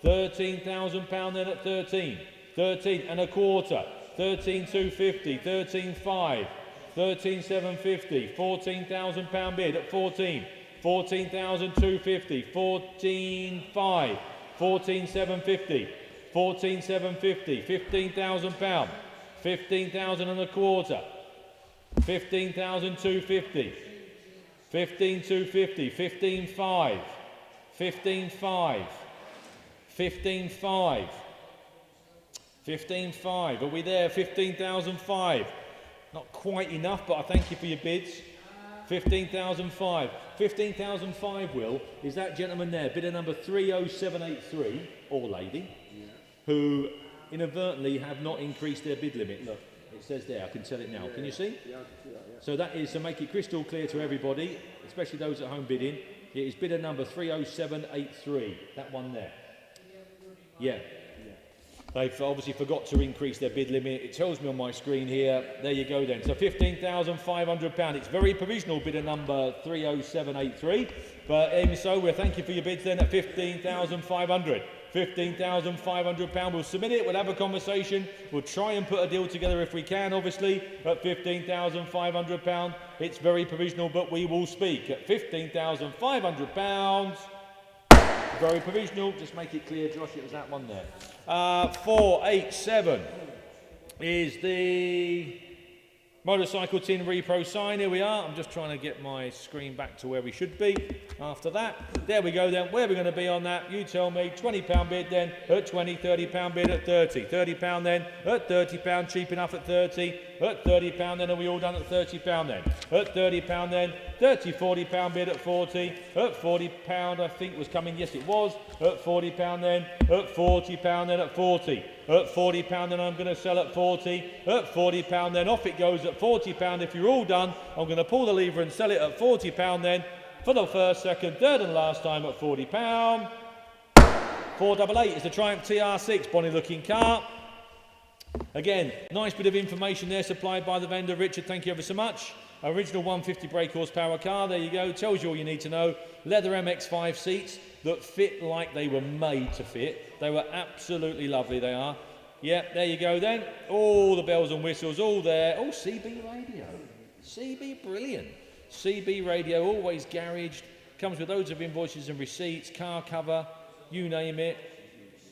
£13,000 then at 13, 13 and a quarter. 13,250, 13,500, 13,750, 14,000 pound bid at 14, 14,250, 14,500, 14,750, 14,750, 15,000 pound, 15,000 and a quarter, 15,250, 15,250, 15,500, 15,500, 15,500, 15,500. Are we there? 15,500. Not quite enough, but I thank you for your bids. 15,500. 15,500, Will, is that gentleman there, bidder number 30783, or lady, who inadvertently have not increased their bid limit. Look, it says there, I can tell it now. Can you see? Yeah, I can see that, yeah. So that is to make it crystal clear to everybody, especially those at home bidding. It is bidder number 30783, that one there. Yeah. They've obviously forgot to increase their bid limit. It tells me on my screen here. There you go then. So £15,500. It's very provisional, bidder number 30783. But even so, we'll thank you for your bids then at £15,500. £15,500. We'll submit it. We'll have a conversation. We'll try and put a deal together if we can, obviously, at £15,500. It's very provisional, but we will speak at £15,500. Very provisional, just make it clear, Josh, it was that one there. 487 is the motorcycle tin repro sign. Here we are. I'm just trying to get my screen back to where we should be after that. There we go then. Where are we going to be on that? You tell me. £20 bid then at 20, £30 bid at 30. £30 then at £30, cheap enough at 30. At £30 then, are we all done at £30 then? At £30 then, 30, £40 bid at 40. At £40 I think was coming, yes it was. At £40 then, at £40 then at 40. At £40 then I'm going to sell at 40. At £40 then off it goes at £40. If you're all done, I'm going to pull the lever and sell it at £40 then. For the first, second, third and last time at £40. 488 is the Triumph TR6, bonny looking car. Again, nice bit of information there supplied by the vendor. Richard, thank you ever so much. Original 150 brake horsepower car, there you go. Tells you all you need to know. Leather MX5 seats that fit like they were made to fit. They were absolutely lovely, they are. Yep, there you go then. All the bells and whistles, all there. Oh, CB radio. CB, brilliant. CB radio, always garaged. Comes with loads of invoices and receipts, car cover, you name it.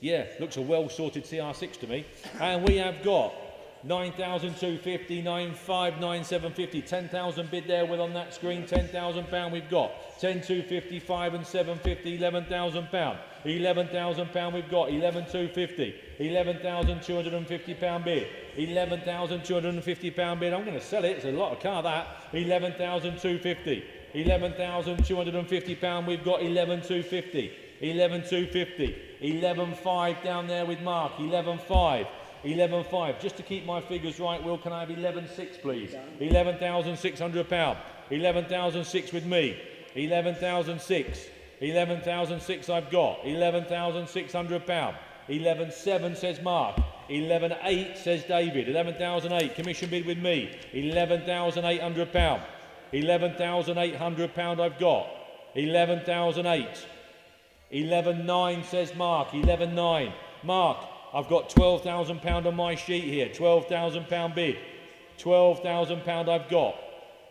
Yeah, looks a well-sorted TR6 to me. And we have got 9,250, 9,500, 9,750, 10,000 bid there with on that screen, £10,000 we've got. 10,250, 5 and 750, £11,000. £11,000 we've got, 11,250, £11,250 bid, £11,250 bid. I'm going to sell it, it's a lot of car that. 11,250, £11,250 we've got, 11,250, 11,250, 11,500 down there with Mark, 11,500. 11,500. Just to keep my figures right, Will, can I have 11,600 please? £11,600. 11,600 with me. 11,600. 11,600 I've got. £11,600. 11,700 says Mark. 11,800 says David. 11,800. Commission bid with me. £11,800. £11,800 I've got. 11,800. 11,900 says Mark. 11,900. Mark, I've got £12,000 on my sheet here. £12,000 bid. £12,000 I've got.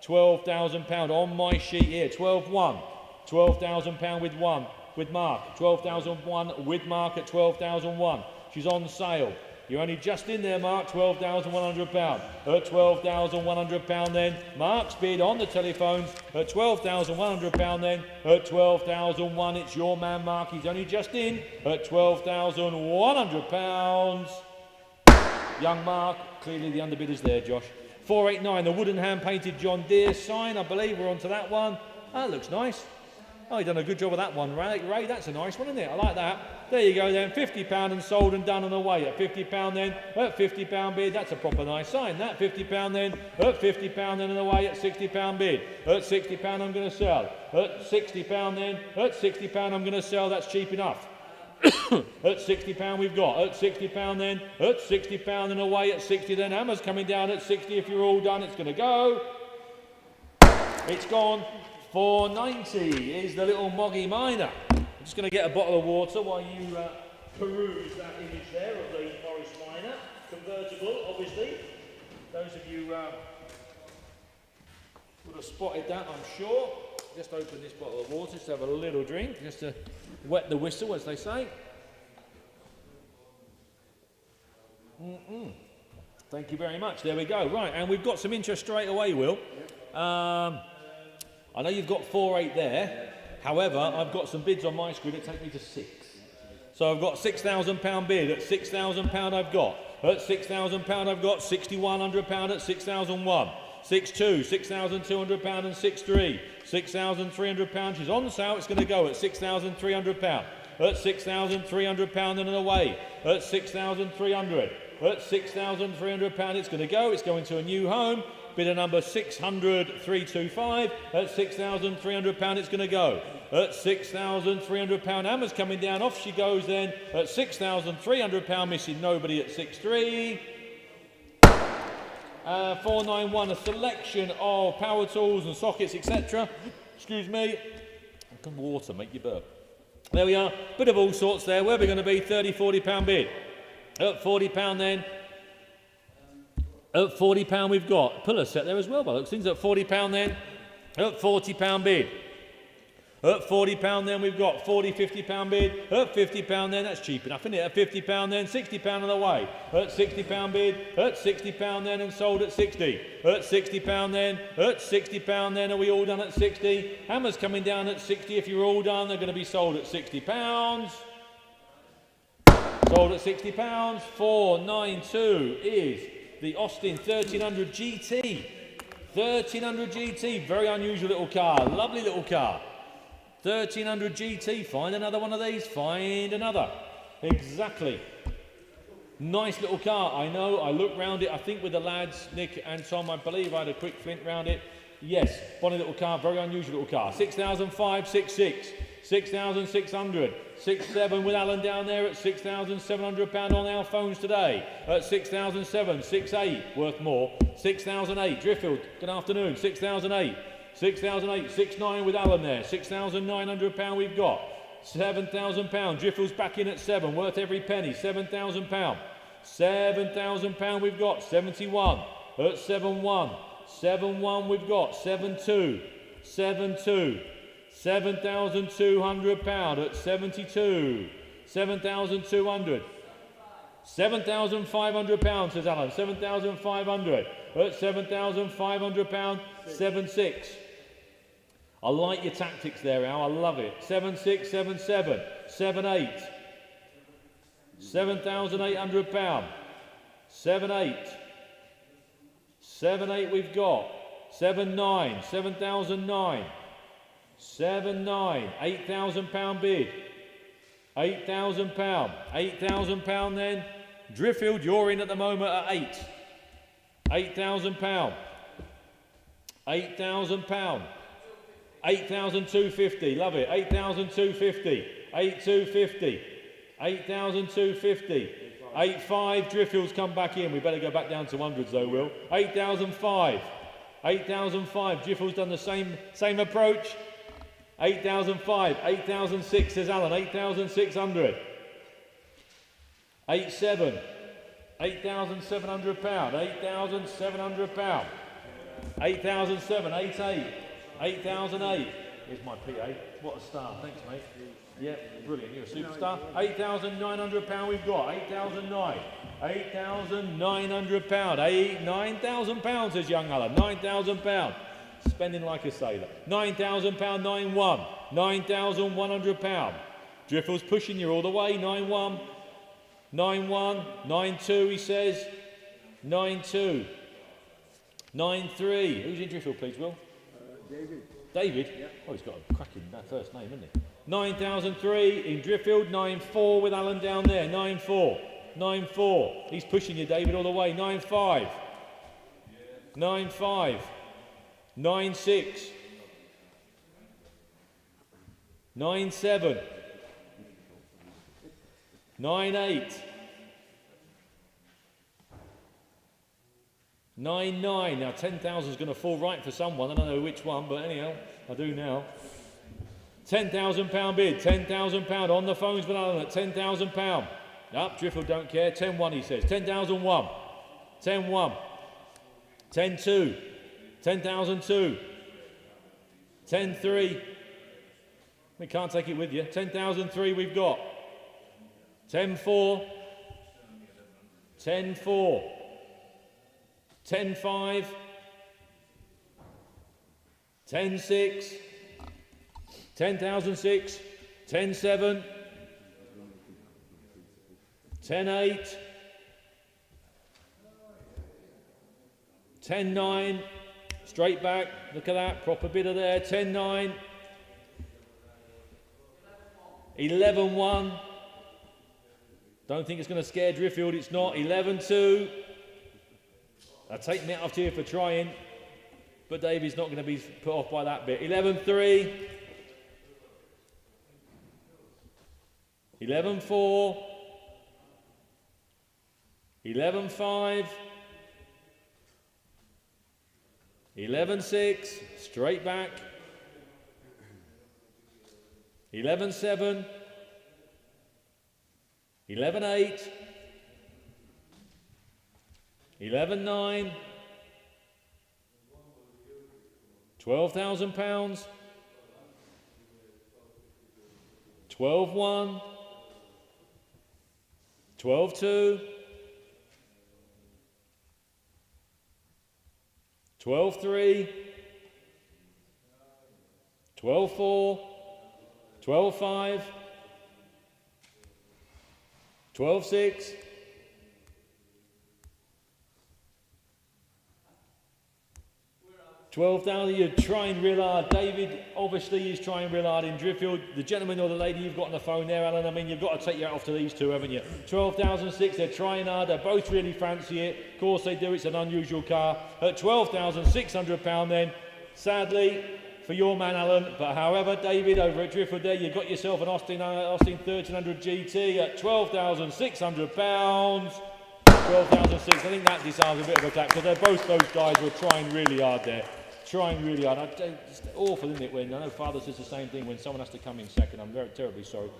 £12,000 on my sheet here. 12,100. £12,000 with one with Mark. 12,001 with Mark at 12,001. She's on sale. You're only just in there, Mark. £12,100. At £12,100 then. Mark's bid on the telephones at £12,100 then. At 12,001, it's your man, Mark. He's only just in at £12,100. Young Mark, clearly the underbidder's there, Josh. 489, the wooden hand-painted John Deere sign. I believe we're onto that one. That looks nice. Oh, you've done a good job of that one, Ray. Ray, that's a nice one, isn't it? I like that. There you go then, £50 and sold and done and away. At £50 then, at £50 bid, that's a proper nice sign. That £50 then, at £50 then and away at £60 bid. At £60 I'm going to sell. At £60 then, at £60 I'm going to sell, that's cheap enough. At £60 we've got. At £60 then, at £60 and away at 60 then. Hammer's coming down at 60. If you're all done, it's going to go. It's gone. 490 is the little Moggy Miner. I'm just going to get a bottle of water while you peruse that image there of the Morris Miner. Convertible full, obviously. Those of you would have spotted that, I'm sure. Just open this bottle of water, just have a little drink, just to wet the whistle, as they say. Thank you very much. There we go. Right, and we've got some interest straight away, Will. I know you've got 4.8 there. However, I've got some bids on my screen that take me to 6. So I've got £6,000 bid. At £6,000 I've got. At £6,000 I've got £6,100 at 6,001. 6.2, £6,200 and 6.3. £6,300 is on sale. It's going to go at £6,300. At £6,300 and away. At £6,300. At £6,300 it's going to go. It's going to a new home. Bidder number 600,325. At £6,300 it's going to go. At £6,300 Emma's coming down. Off she goes then. At £6,300 missing nobody at 6.3. 491, a selection of power tools and sockets, etc. Excuse me. Some water, make you burp. There we are. Bit of all sorts there. Where are we going to be? £30, £40 bid. At £40 then. At £40 we've got pillar set there as well by looks things. At £40 then. At £40 bid. At £40 then we've got £40, £50 bid. At £50 then, that's cheap enough, isn't it? At £50 then, £60 on the way. At £60 bid. At £60 then and sold at 60. At £60 then. At £60 then, are we all done at 60? Hammers coming down at 60. If you're all done, they're going to be sold at £60. Sold at £60. 492 is the Austin 1300 GT. 1300 GT, very unusual little car, lovely little car. 1300 GT, find another one of these, find another. Exactly. Nice little car, I know, I looked round it, I think with the lads, Nick and Tom, I believe I had a quick flint round it. Yes, bonny little car, very unusual little car. 6,500, 6,600, 6,600, 6,700 with Alan down there at £6,700 on our phones today. At 6,700, 6,800, worth more. 6,008, Driffield, good afternoon, 6,008. 6,008, 6,900 with Alan there. £6,900 we've got. £7,000. Driffel's back in at 7, worth every penny. £7,000. £7,000 we've got. 71 at 7,1. 7,1 we've got. 7,2. 7,2. £7,200 at 72. 7,200. £7,500 says Alan. 7,500 at £7,500. 7,6. I like your tactics there, Al. I love it. 7,6, 7,7, 7,8. £7,800. 7,8. 7,8 we've got. 7,9. 7,009. 7,9. £8,000 bid. £8,000. £8,000 then. Driffield, you're in at the moment at 8. £8,000. £8,000. 8,250, love it. 8,250. 8,250. 8,250. 8,500. Driffield's come back in. We better go back down to hundreds though, Will. 8,005. 8,005. Driffield's done the same approach. 8,005. 8,006 says Alan. 8,600. 8,700. £8,700. £8,700. 8,007. 8,800. 8,008. Here's my PA. What a star. Thanks, mate. Yep, brilliant. You're a superstar. £8,900 we've got. 8,009. £8,900. £9,000 says young Alan. £9,000. Spending like a sailor. £9,000. 9,1. £9,100. Driffel's pushing you all the way. 9,1. 9,1. 9,2 he says. 9,2. 9,3. Who's in Driffield, please, Will? David. David? Yep. Oh, he's got a cracking first name, hasn't he? 9,003 in Driffield. 9,4 with Alan down there. 9,4. 9,4. He's pushing you, David, all the way. 9,5. 9,5. 9,6. 9,7. 9,8. 9,9. Now 10,000 is going to fall right for someone. I don't know which one, but anyhow, I do now. £10,000 bid. £10,000 on the phones with Alan at £10,000. Up, Driffield don't care. 10,1 he says. 10,001. 10-1, 10-2, 10,002, 10-3. We can't take it with you. 10,003 we've got. 10-4, 10-4, 10-5, 10-6, 10,006, 10-7, 10-8, 10-9, straight back, look at that, proper bidder there, 10-9, 11-1, don't think it's going to scare Driffield, it's not, 11-2, I'll take Mitt off here for trying, but Davey's not going to be put off by that bit, 11-3, 11-4, 11-5, 11-6, straight back, 11-7, 11-8, 11-9, £12,000, 12-1, 12-2, 12-3, 12-4, 12-5, 12-6, 12,000, you're trying real hard. David obviously is trying real hard in Driffield. The gentleman or the lady you've got on the phone there, Alan, I mean, you've got to take your hat off to these two, haven't you? 12,006, they're trying hard. They both really fancy it. Of course they do, it's an unusual car. At £12,600 then, sadly, for your man, Alan. But however, David, over at Driffield there, you've got yourself an Austin 1300 GT at £12,600. 12,006. I think that deserves a bit of a clap because both those guys were trying really hard there. Trying really hard. It's awful, isn't it, when I know Father says the same thing when someone has to come in second. I'm very terribly sorry.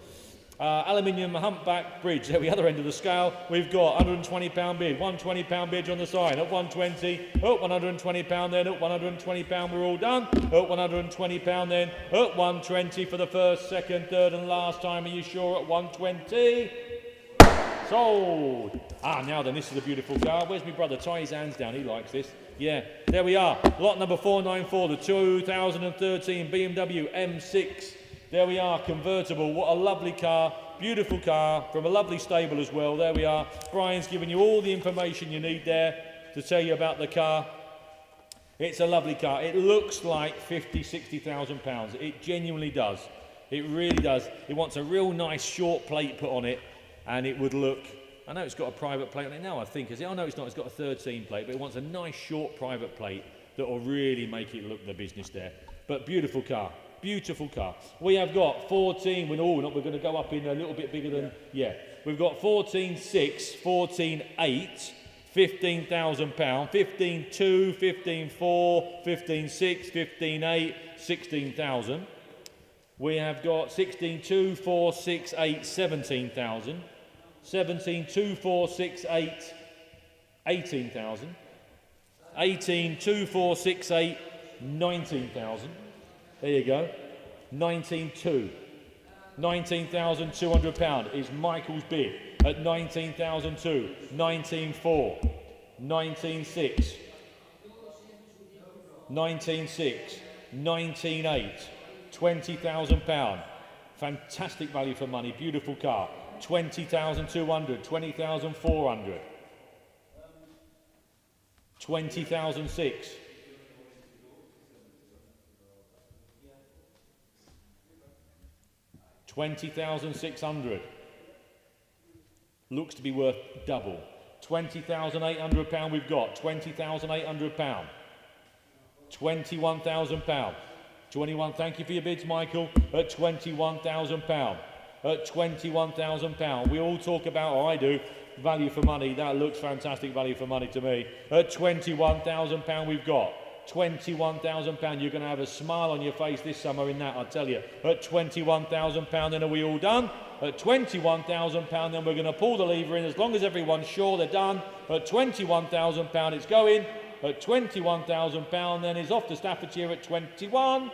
Aluminium humpback bridge at the other end of the scale. We've got £120 bid, £120 bid on the side at 120. Oh, £120 then. At £120 we're all done. At £120 then. At 120 for the first, second, third, and last time. Are you sure? At 120. Sold. Now then, this is a beautiful car. Where's my brother? Tie his hands down. He likes this. Yeah, there we are. Lot number 494, the 2013 BMW M6. There we are, convertible. What a lovely car. Beautiful car from a lovely stable as well. There we are. Brian's given you all the information you need there to tell you about the car. It's a lovely car. It looks like 50, 60,000 pounds. It genuinely does. It really does. It wants a real nice short plate put on it, and it would look. I know it's got a private plate on it now, I think, is it? Oh, no, it's not. It's got a 13 plate, but it wants a nice short private plate that will really make it look the business there. But beautiful car. Beautiful car. We have got 14. We're going to go up in a little bit bigger than. Yeah. We've got 14.6, 14.8, £15,000, 15.2, 15.4, 15.6, 15.8, 16,000. We have got 16.2, 4, 6, 8, 17,000. 17, 2, 4, 6, 8, 18,000. 18, 2, 4, 6, 8, 19,000. There you go. 19.2. £19,200 is Michael's bid at 19,002. 19.4. 19.6. 19.6. 19.8. £20,000. Fantastic value for money. Beautiful car. 20,200, 20,400, 20,006, 20,600, looks to be worth double. £20,800 we've got, £20,800, £21,000, 21, thank you for your bids, Michael, at £21,000. At £21,000. We all talk about, or I do, value for money. That looks fantastic value for money to me. At £21,000 we've got. £21,000. You're going to have a smile on your face this summer in that, I tell you. At £21,000, then are we all done? At £21,000, then we're going to pull the lever in as long as everyone's sure they're done. At £21,000, it's going. At £21,000, then is off to Staffordshire at 21.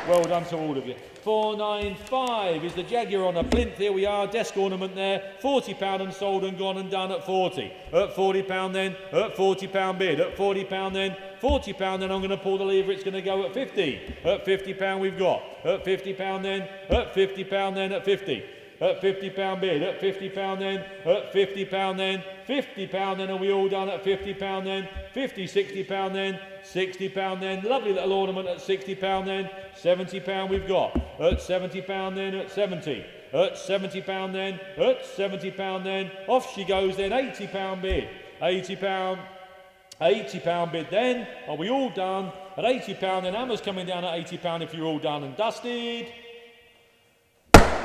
Well done to all of you. 495 is the Jaguar on a plinth. Here we are, desk ornament there. £40 and sold and gone and done at 40. At £40 then, at £40 bid. At £40 then, £40 then I'm going to pull the lever. It's going to go at 50. At £50 we've got. At £50 then, at £50 then, at 50. At £50 bid, at £50 then, at £50 then, £50 then, are we all done at £50 then, £60 then, £60 then, lovely little ornament at £60 then, £70 we've got, at £70 then, at 70, at £70 then, at £70 then, off she goes then, £80 bid, £80 bid then, are we all done, at £80 then, hammer's coming down at £80 if you're all done and dusted,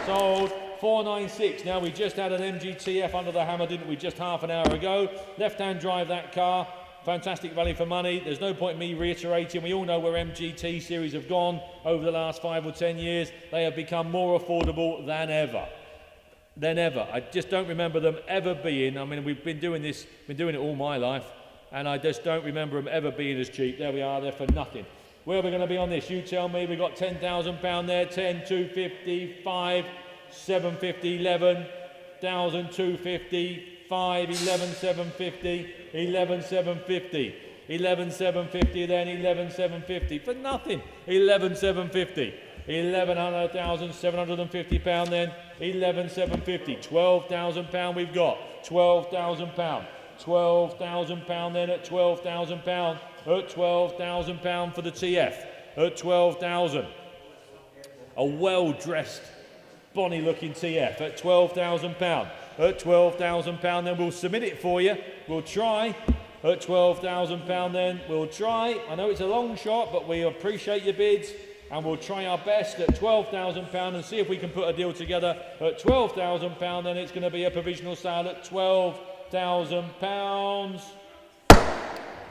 sold. 496. Now we just had an MGTF under the hammer, didn't we, just half an hour ago. Left-hand drive that car. Fantastic value for money. There's no point in me reiterating. We all know where MGT series have gone over the last 5 or 10 years. They have become more affordable than ever. I just don't remember them ever being, I mean, we've been doing this, been doing it all my life, and I just don't remember them ever being as cheap. There we are, they're for nothing. Where are we going to be on this? You tell me. We've got £10,000 there, 10, 250, 5, 750, 11, 250, 5, 11, 750, 11, 750, 11, 750, then 11, 750 for nothing. 11, 750, 11,750 pound then, 11, 750, £12,000 we've got, £12,000, £12,000 then at £12,000, at £12,000 for the TF, at 12,000. A well-dressed, bonny looking TF at £12,000. At £12,000 then we'll submit it for you. We'll try. At £12,000 then we'll try. I know it's a long shot, but we appreciate your bids and we'll try our best at £12,000 and see if we can put a deal together. At £12,000 then it's going to be a provisional sale at £12,000.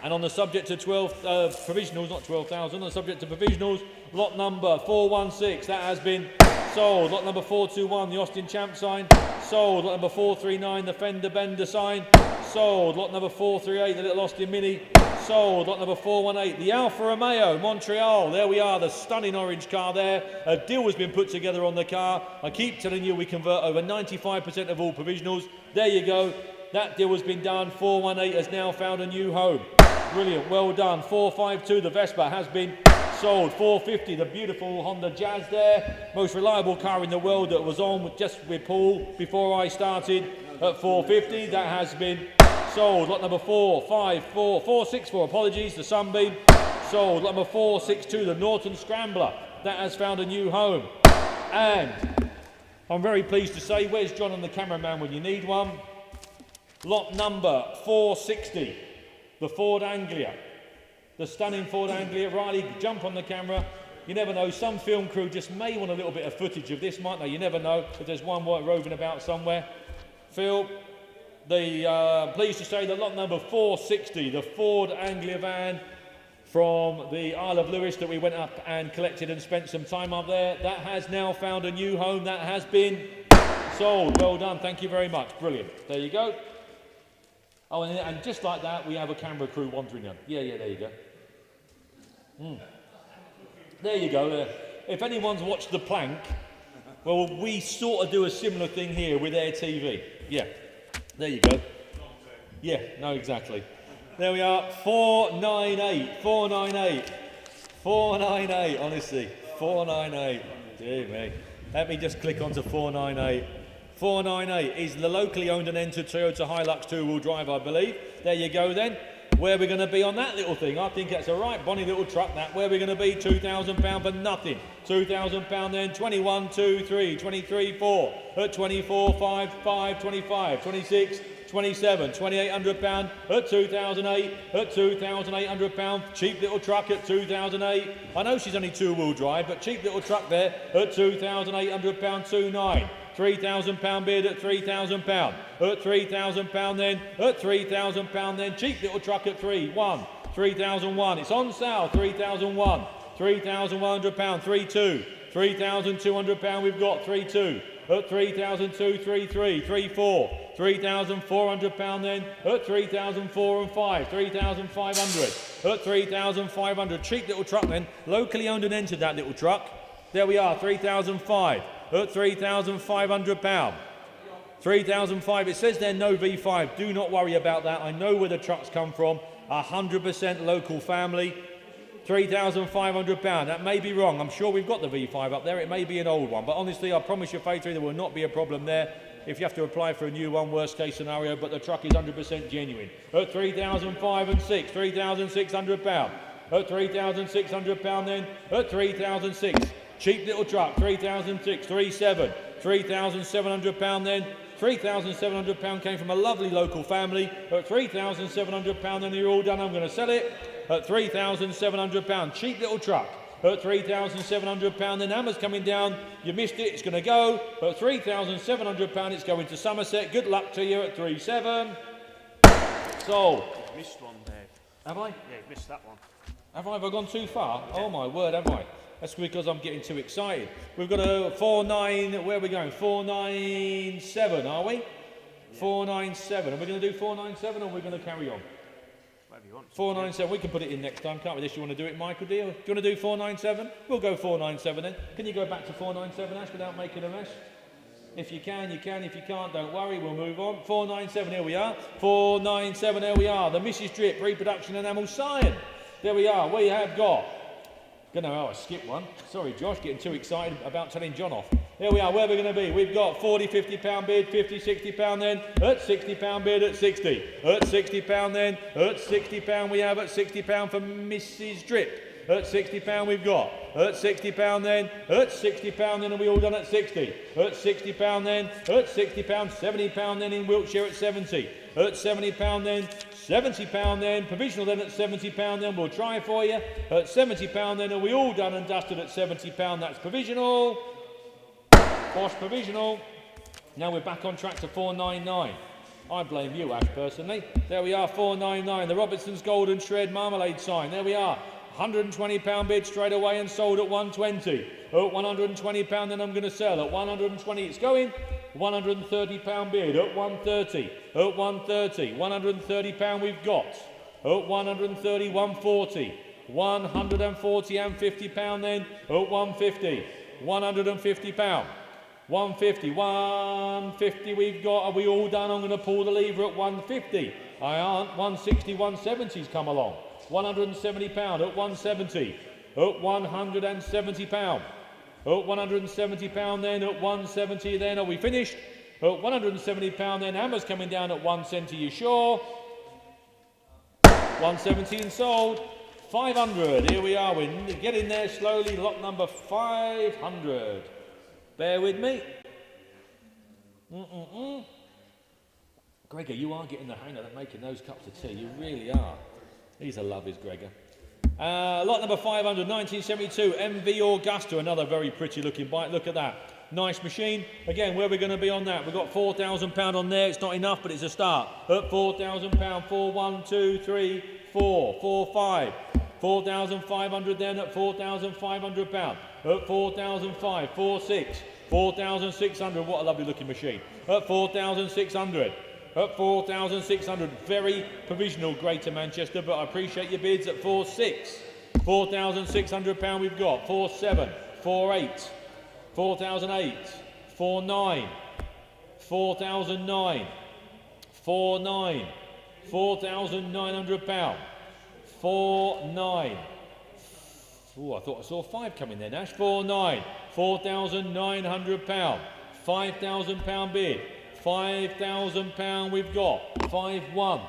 And on the subject to provisionals, not 12,000, on the subject to provisionals, lot number 416, that has been sold. Lot number 421, the Austin Champ sign, sold. Lot number 439, the Fender Bender sign, sold. Lot number 438, the little Austin Mini, sold. Lot number 418, the Alfa Romeo Montreal. There we are, the stunning orange car there. A deal has been put together on the car. I keep telling you we convert over 95% of all provisionals. There you go. That deal has been done. 418 has now found a new home. Brilliant, well done. 452, the Vespa has been sold. 450, the beautiful Honda Jazz there. Most reliable car in the world that was on just with Paul before I started at 450. That has been sold. Lot number 464, apologies, the Sunbeam. Sold. Lot number 462, the Norton Scrambler. That has found a new home. And I'm very pleased to say, where's John and the cameraman when you need one? Lot number 460. The Ford Anglia, the stunning Ford Anglia. Riley, jump on the camera. You never know, some film crew just may want a little bit of footage of this, might they? You never know if there's one roving about somewhere. Phil, pleased to say that lot number 460, the Ford Anglia van from the Isle of Lewis that we went up and collected and spent some time up there, that has now found a new home. That has been sold. Well done, thank you very much. Brilliant. There you go. Oh, and just like that, we have a camera crew wandering in. Yeah, there you go. There you go. If anyone's watched The Plank, well, we sort of do a similar thing here with Air TV. Yeah, there you go. Yeah, no, exactly. There we are, 498, honestly, 498. Dear me. Let me just click onto 498. 498 is the locally owned and entered Toyota Hilux two-wheel drive, I believe. There you go then. Where are we going to be on that little thing? I think that's a right bonny little truck, that. Where are we going to be? £2,000 for nothing. £2,000 then, 21, 2, 3, 23, 4. At 24, 5, 5, 25, 26, 27, £2,800 at 2008, at £2,800, cheap little truck at 2008. I know she's only two-wheel drive, but cheap little truck there at £2,800, 29. £3,000 bid at £3,000, at £3,000 then, at £3,000 then, cheap little truck at 3, 1, 3,001. It's on sale, 3,001. 3,100 pound, 3,2. 3,200 pound we've got, 3,2. At 3,002, 3,3. 3,4. 3,400 pound then. At 3,004 and 5. 3,500. At 3,500. Cheap little truck then. Locally owned and entered, that little truck. There we are, 3,005. At 3,500 pound. 3,005. It says there no V5. Do not worry about that. I know where the trucks come from. 100% local family. 3,500 pound. That may be wrong. I'm sure we've got the V5 up there. It may be an old one. But honestly, I promise you, Faith, there will not be a problem there. If you have to apply for a new one, worst case scenario, but the truck is 100% genuine. At 3,005 and 6. 3,600 pound. At 3,600 pound then. At 3,006. Cheap little truck. 3,006. 3,7. 3,700 pound then. 3,700 pound came from a lovely local family. At 3,700 pound, then you're all done. I'm going to sell it at 3,700 pound. Cheap little truck at 3,700 pound. Then hammer's coming down. You missed it. It's going to go at 3,700 pound. It's going to Somerset. Good luck to you at 3,700. Sold. Missed one, Dave. Have I? Yeah, you missed that one. Have I gone too far? Oh my word, have I? That's because I'm getting too excited. We've got a 4.9, where are we going? 4.97, are we? 4.97. Are we going to do 4.97 or are we going to carry on? Whatever you want. 4.97, we can put it in next time, can't we? This you want to do it, Michael, do you? Do you want to do 4.97? We'll go 4.97 then. Can you go back to 4.97, Ash, without making a mess? If you can, you can. If you can't, don't worry, we'll move on. 4.97, here we are. 4.97, there we are. The Mrs. Drip Reproduction Enamel Cyan. There we are. We have got... I skipped one. Sorry, Josh, getting too excited about telling John off. Here we are, where are we going to be? We've got 40, 50 pound bid, 50, 60 pound then, at 60 pound bid, at 60. At 60 pound then, at 60 pound we have, at 60 pound for Mrs. Drip. At 60 pound we've got. At 60 pound then, at 60 pound then, are we all done at 60? At 60 pound then, at 60 pound, 70 pound then in Wiltshire at 70. At 70 pound then, 70 pound then, provisional then at 70 pound then, we'll try for you. At 70 pound then, are we all done and dusted at 70 pound? That's provisional. Bosch provisional. Now we're back on track to 499. I blame you, Ash, personally. There we are, 499. The Robertson's Golden Shred Marmalade sign. There we are. 120 pound bid straight away and sold at 120. At 120 pound then I'm going to sell. At 120 it's going. 130 pound bid at 130. At 130. 130 pound we've got. At 130, 140. 140 and 50 pound then. At 150. 150 pound. 150. 150 we've got. Are we all done? I'm going to pull the lever at 150. I aren't. 160, 170's come along. 170 pound at 170. At 170 pound. At 170 pound then, at 170 then, are we finished? At 170 pound then, hammer's coming down at 170, you sure? 170 and sold. 500, here we are, we're getting there slowly, lot number 500. Bear with me. Gregor, you are getting the hang of making those cups of tea, you really are. These are lovelies, Gregor. Lot number 500, 1972, MV Augusta, another very pretty looking bike. Look at that. Nice machine. Again, where are we going to be on that? We've got £4,000 on there. It's not enough, but it's a start. At £4,000, 4, 1, 2, 3, 4, 4, 5. 4,500 then at £4,500. At 4,005, 4, 6. 4,600, what a lovely looking machine. At 4,600. At 4,600, very provisional Greater Manchester, but I appreciate your bids at 4,600. £4,600 we've got. 4,700, 4,800, 4,008, 4,900, 4,009, 4,900, £4,900, 4,900. Oh, I thought I saw 5 coming there, Nash. 4,900, £4,900, £5,000 bid. £5,000 we've got. 5,100,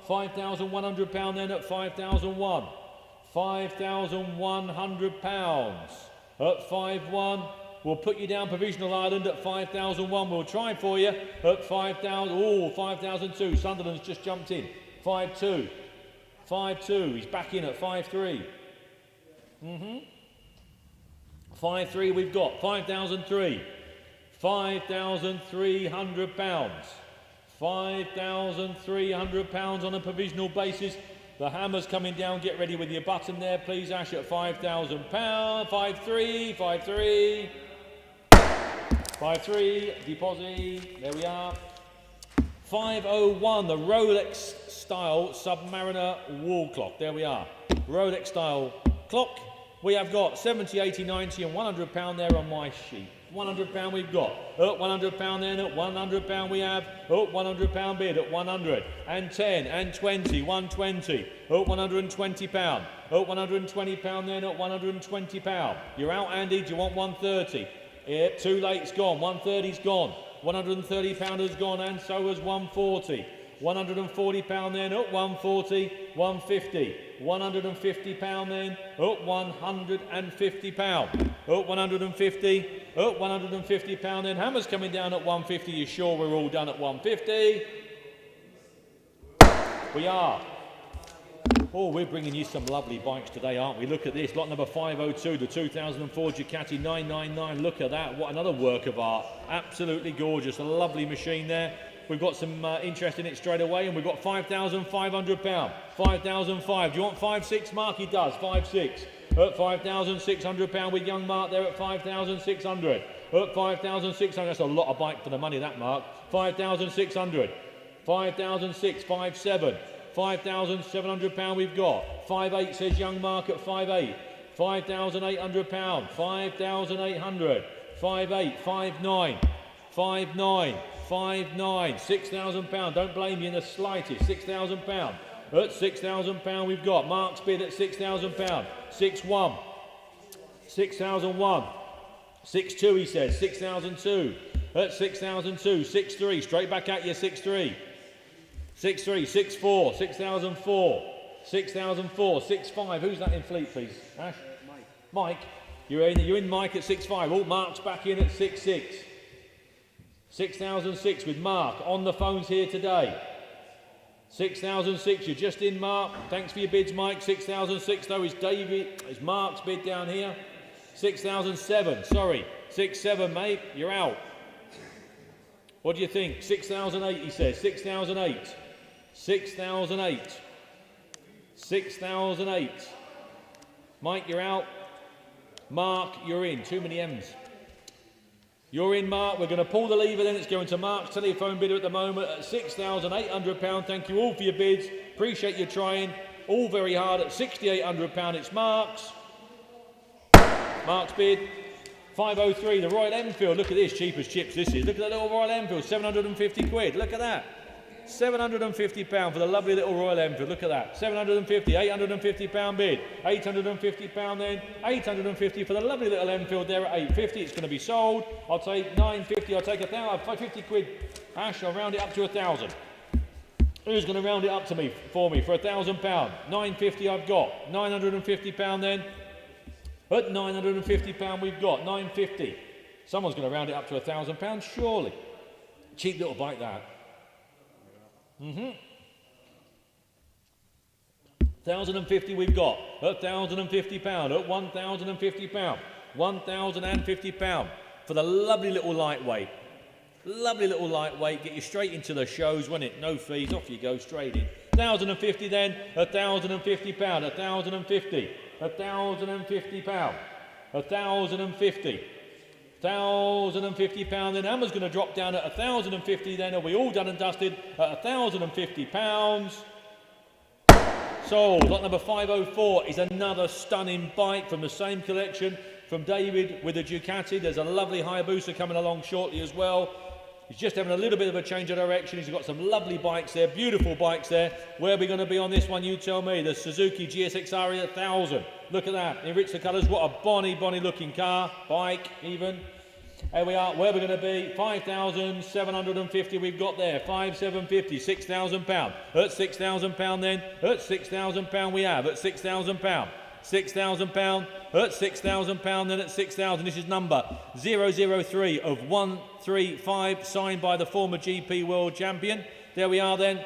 £5,100 then at 5,001. £5,100 at 5,100. We'll put you down provisional Ireland at 5,001. We'll try for you at 5,000. Oh, 5,002. Sunderland's just jumped in. 5,200. 5,200. He's back in at 5,300. 5,300 we've got. 5,003. £5,300. £5,300 on a provisional basis. The hammer's coming down. Get ready with your button there, please, Ash, at £5,000. 5-3, 5-3. 5-3, deposit. There we are. 501, the Rolex style Submariner wall clock. There we are. Rolex style clock. We have got 70, 80, 90 and £100 there on my sheet. £100 we've got. At £100 then, at £100 we have. At £100 bid, at 100 and 10 and 20, 120. At £120. At £120 then, at £120. You're out, Andy. Do you want 130? Yep, too late, it's gone. 130's gone. £130 has gone, and so has 140. £140 then, at 140, 150. £150 then, at £150. At 150, at £150 then. Hammer's coming down at 150. You sure we're all done at 150? We are. Oh, we're bringing you some lovely bikes today, aren't we? Look at this, lot number 502, the 2004 Ducati 999. Look at that, what another work of art. Absolutely gorgeous, a lovely machine there. We've got some interest in it straight away, and we've got £5,500. 5,005. Do you want 5.6, Mark? He does, 5.6. At £5,600 with young Mark there at 5,600. At 5,600, that's a lot of bike for the money, that, Mark. 5,600. 5,006, 5.7. £5,700 we've got. 5.8 says young Mark at 5.8. £5,800. 5,800. 5.8. 5.9. 5.9. 5.9. £6,000. Don't blame you in the slightest. £6,000. At £6,000 we've got. Mark's bid at £6,000. 6.1. 6,001. 6.2 he says. 6,002. At 6,002. 6.3. Straight back at you. 6.3. 6.3, 6.4, 6,004, 6,004, 6.5. Who's that in fleet, please? Ash? Mike. Mike. You're in Mike at 6.5. Oh, Mark's back in at 6.6. 6,006 with Mark on the phones here today. 6,006. You're just in, Mark. Thanks for your bids, Mike. 6,006 though is David. Is Mark's bid down here. 6,007. Sorry, 6.7, mate. You're out. What do you think? 6,008. He says. 6,008. 6,008. 6,008. Mike, you're out. Mark, you're in. Too many M's. You're in, Mark. We're going to pull the lever then. It's going to Mark's telephone bidder at the moment at £6,800. Thank you all for your bids. Appreciate you trying. All very hard. At £6,800, it's Mark's. Mark's bid. 503, the Royal Enfield. Look at this, cheap as chips this is. Look at that little Royal Enfield, 750 quid. Look at that. £750 for the lovely little Royal Enfield. Look at that. 750, £850 bid. £850 then. 850 for the lovely little Enfield there at 850. It's going to be sold. I'll take 950. I'll take 50 quid. Ash, I'll round it up to 1,000. Who's going to round it up to me for me for £1,000? 950 I've got. £950 then. At £950 we've got. 950. Someone's going to round it up to £1,000, surely. Cheap little bike that. 1,050 we've got. At £1,050. At £1,050. £1,050 for the lovely little lightweight. Lovely little lightweight. Get you straight into the shows, won't it? No fees. Off you go, straight in. 1,050 then. £1,050. 1,050. £1,050. 1,050. £1,050 then. Hammer's going to drop down at 1,050 then. Are we all done and dusted at £1,050? Sold. Lot number 504 is another stunning bike from the same collection from David with the Ducati. There's a lovely Hayabusa coming along shortly as well. He's just having a little bit of a change of direction. He's got some lovely bikes there, beautiful bikes there. Where are we going to be on this one? You tell me. The Suzuki GSX-R 1000. Look at that. Enrich the colours. What a bonny looking car. Bike, even. Here we are. Where are we going to be? 5,750 we've got there. 5,750. £6,000. At £6,000 then. At £6,000 we have. At £6,000. £6,000. At £6,000 then at 6,000. This is number 003 of 135, signed by the former GP World Champion. There we are then.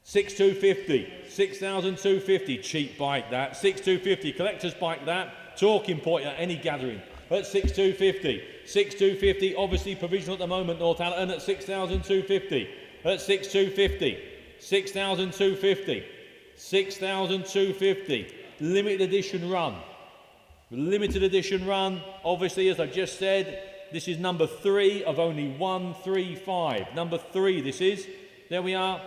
6,250. 6,250. Cheap bike that. 6,250. Collector's bike that. Talking point at any gathering. At 6,250. 6,250. Obviously provisional at the moment, Northallerton at 6,250. At 6,250. 6,250. 6,250. Limited edition run. Limited edition run. Obviously, as I just said, this is number 3 of only 135. Number 3 this is. There we are.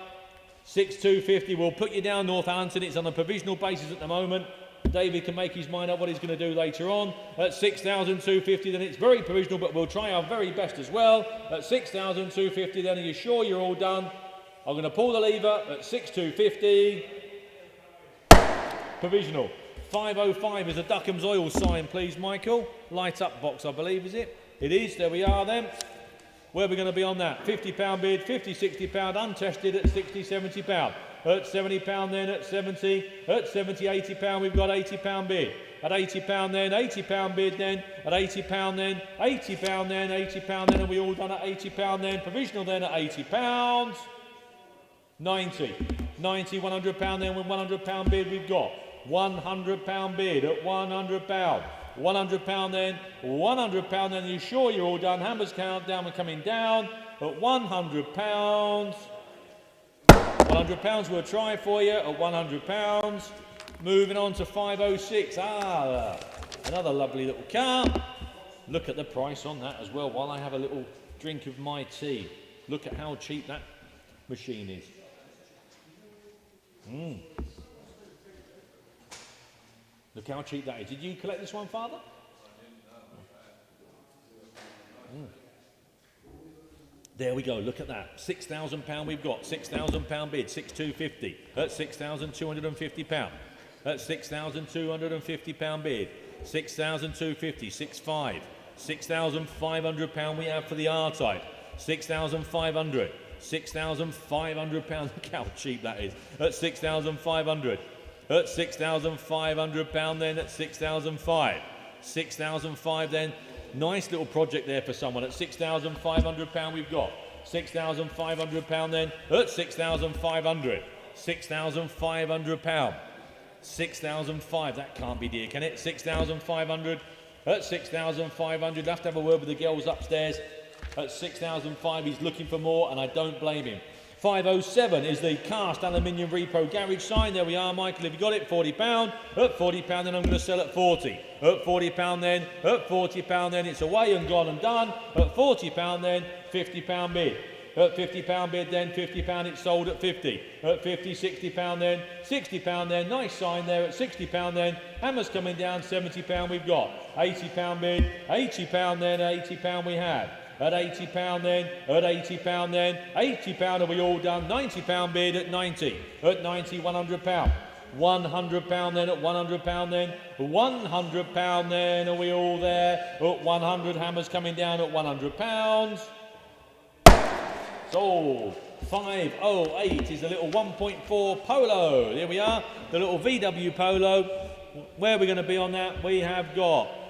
6,250. We'll put you down, Northampton. It's on a provisional basis at the moment. David can make his mind up what he's going to do later on. At 6,250, then it's very provisional, but we'll try our very best as well. At 6,250, then are you sure you're all done? I'm going to pull the lever at 6,250. Provisional. 505 is a Duckham's Oil sign, please, Michael. Light up box, I believe, is it? It is. There we are then. Where are we going to be on that? £50 bid, £50, £60, untested at £60, £70. At £70 then, at 70, at 70, £80, we've got £80 bid. At £80 then, £80 bid then, at £80 then, £80 then, £80 then, and we all done at £80 then, provisional then at £80. 90, £100 then, with £100 bid we've got. £100 bid at £100. £100 then, £100 then, you sure you're all done? Hammers countdown, we're coming down at £100. £100 we'll try for you at £100. Moving on to 506. Another lovely little car. Look at the price on that as well while I have a little drink of my tea. Look at how cheap that machine is. Look how cheap that is. Did you collect this one, Father? There we go, look at that. £6,000 we've got. £6,000 bid, 6,250. At £6,250. At £6,250 bid. 6,250, 6,5. £6,500 we have for the R-Type. 6,500. £6,500. Look how cheap that is. At 6,500. At £6,500 then, at 6,005. 6,005 then. Nice little project there for someone. At £6,500 we've got. £6,500 then. At 6,500. £6,500. 6,005. That can't be dear, can it? 6,500. At 6,500. Have to have a word with the girls upstairs. At 6,005 he's looking for more, and I don't blame him. 507 is the cast aluminium repro garage sign. There we are, Michael. Have you got it? £40. At £40 then I'm going to sell at 40. At £40 then. At £40 then. It's away and gone and done. At £40 then. £50 bid. At £50 bid then. £50 it's sold at 50. At 50, £60 then. £60 then. Nice sign there at £60 then. Hammers coming down. £70 we've got. £80 bid. £80 then. £80 we have. At £80 then, at £80 then, £80 are we all done, £90 bid at 90, at 90, £100, £100 then, at £100 then, £100 then, are we all there, at 100, hammers coming down at £100, sold. 508 is a little 1.4 Polo, here we are, the little VW Polo. Where are we going to be on that? We have got,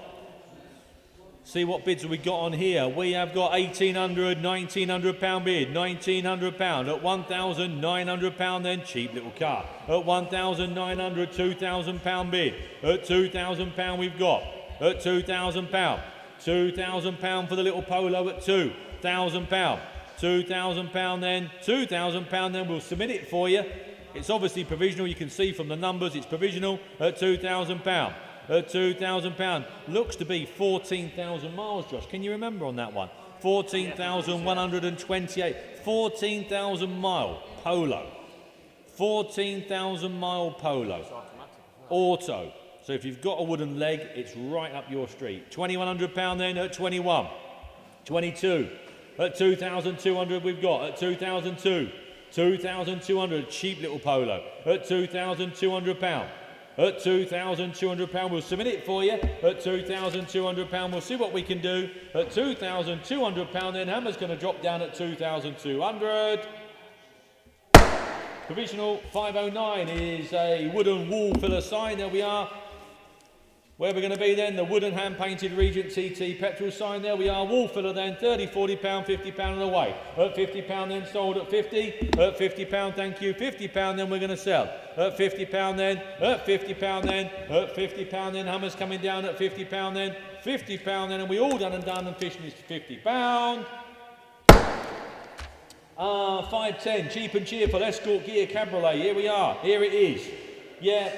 see what bids have we got on here. We have got £1,800, £1,900 bid, £1,900 at £1,900 then, cheap little car. At £1,900, £2,000 bid. At £2,000 we've got. At £2,000. £2,000 for the little Polo at £2,000. £2,000 then, £2,000 then, we'll submit it for you. It's obviously provisional, you can see from the numbers, it's provisional at £2,000. At £2,000. Looks to be 14,000 miles, Josh. Can you remember on that one? 14,128. 14,000 mile Polo. 14,000 mile Polo. Auto. So if you've got a wooden leg, it's right up your street. £2,100 then at 21. 22. At 2,200 we've got. At 2,002. 2,200. Cheap little Polo. At £2,200. At £2,200 we'll submit it for you. At £2,200 we'll see what we can do. At £2,200 then Hammer's going to drop down at 2,200. Provisional 509 is a wooden wall filler sign. There we are. Where are we going to be then? The wooden hand-painted Regent TT petrol sign. There we are. Wall filler then. £30, £40, £50 on the way. At £50 then sold at 50. At £50, thank you. £50 then we're going to sell. At £50 then. At £50 then. At £50 then. Hammers coming down at £50 then. £50 then. And we all done and done and fishing is £50. 510, cheap and cheerful, Escort Gear Cabriolet. Here we are. Here it is. Yeah.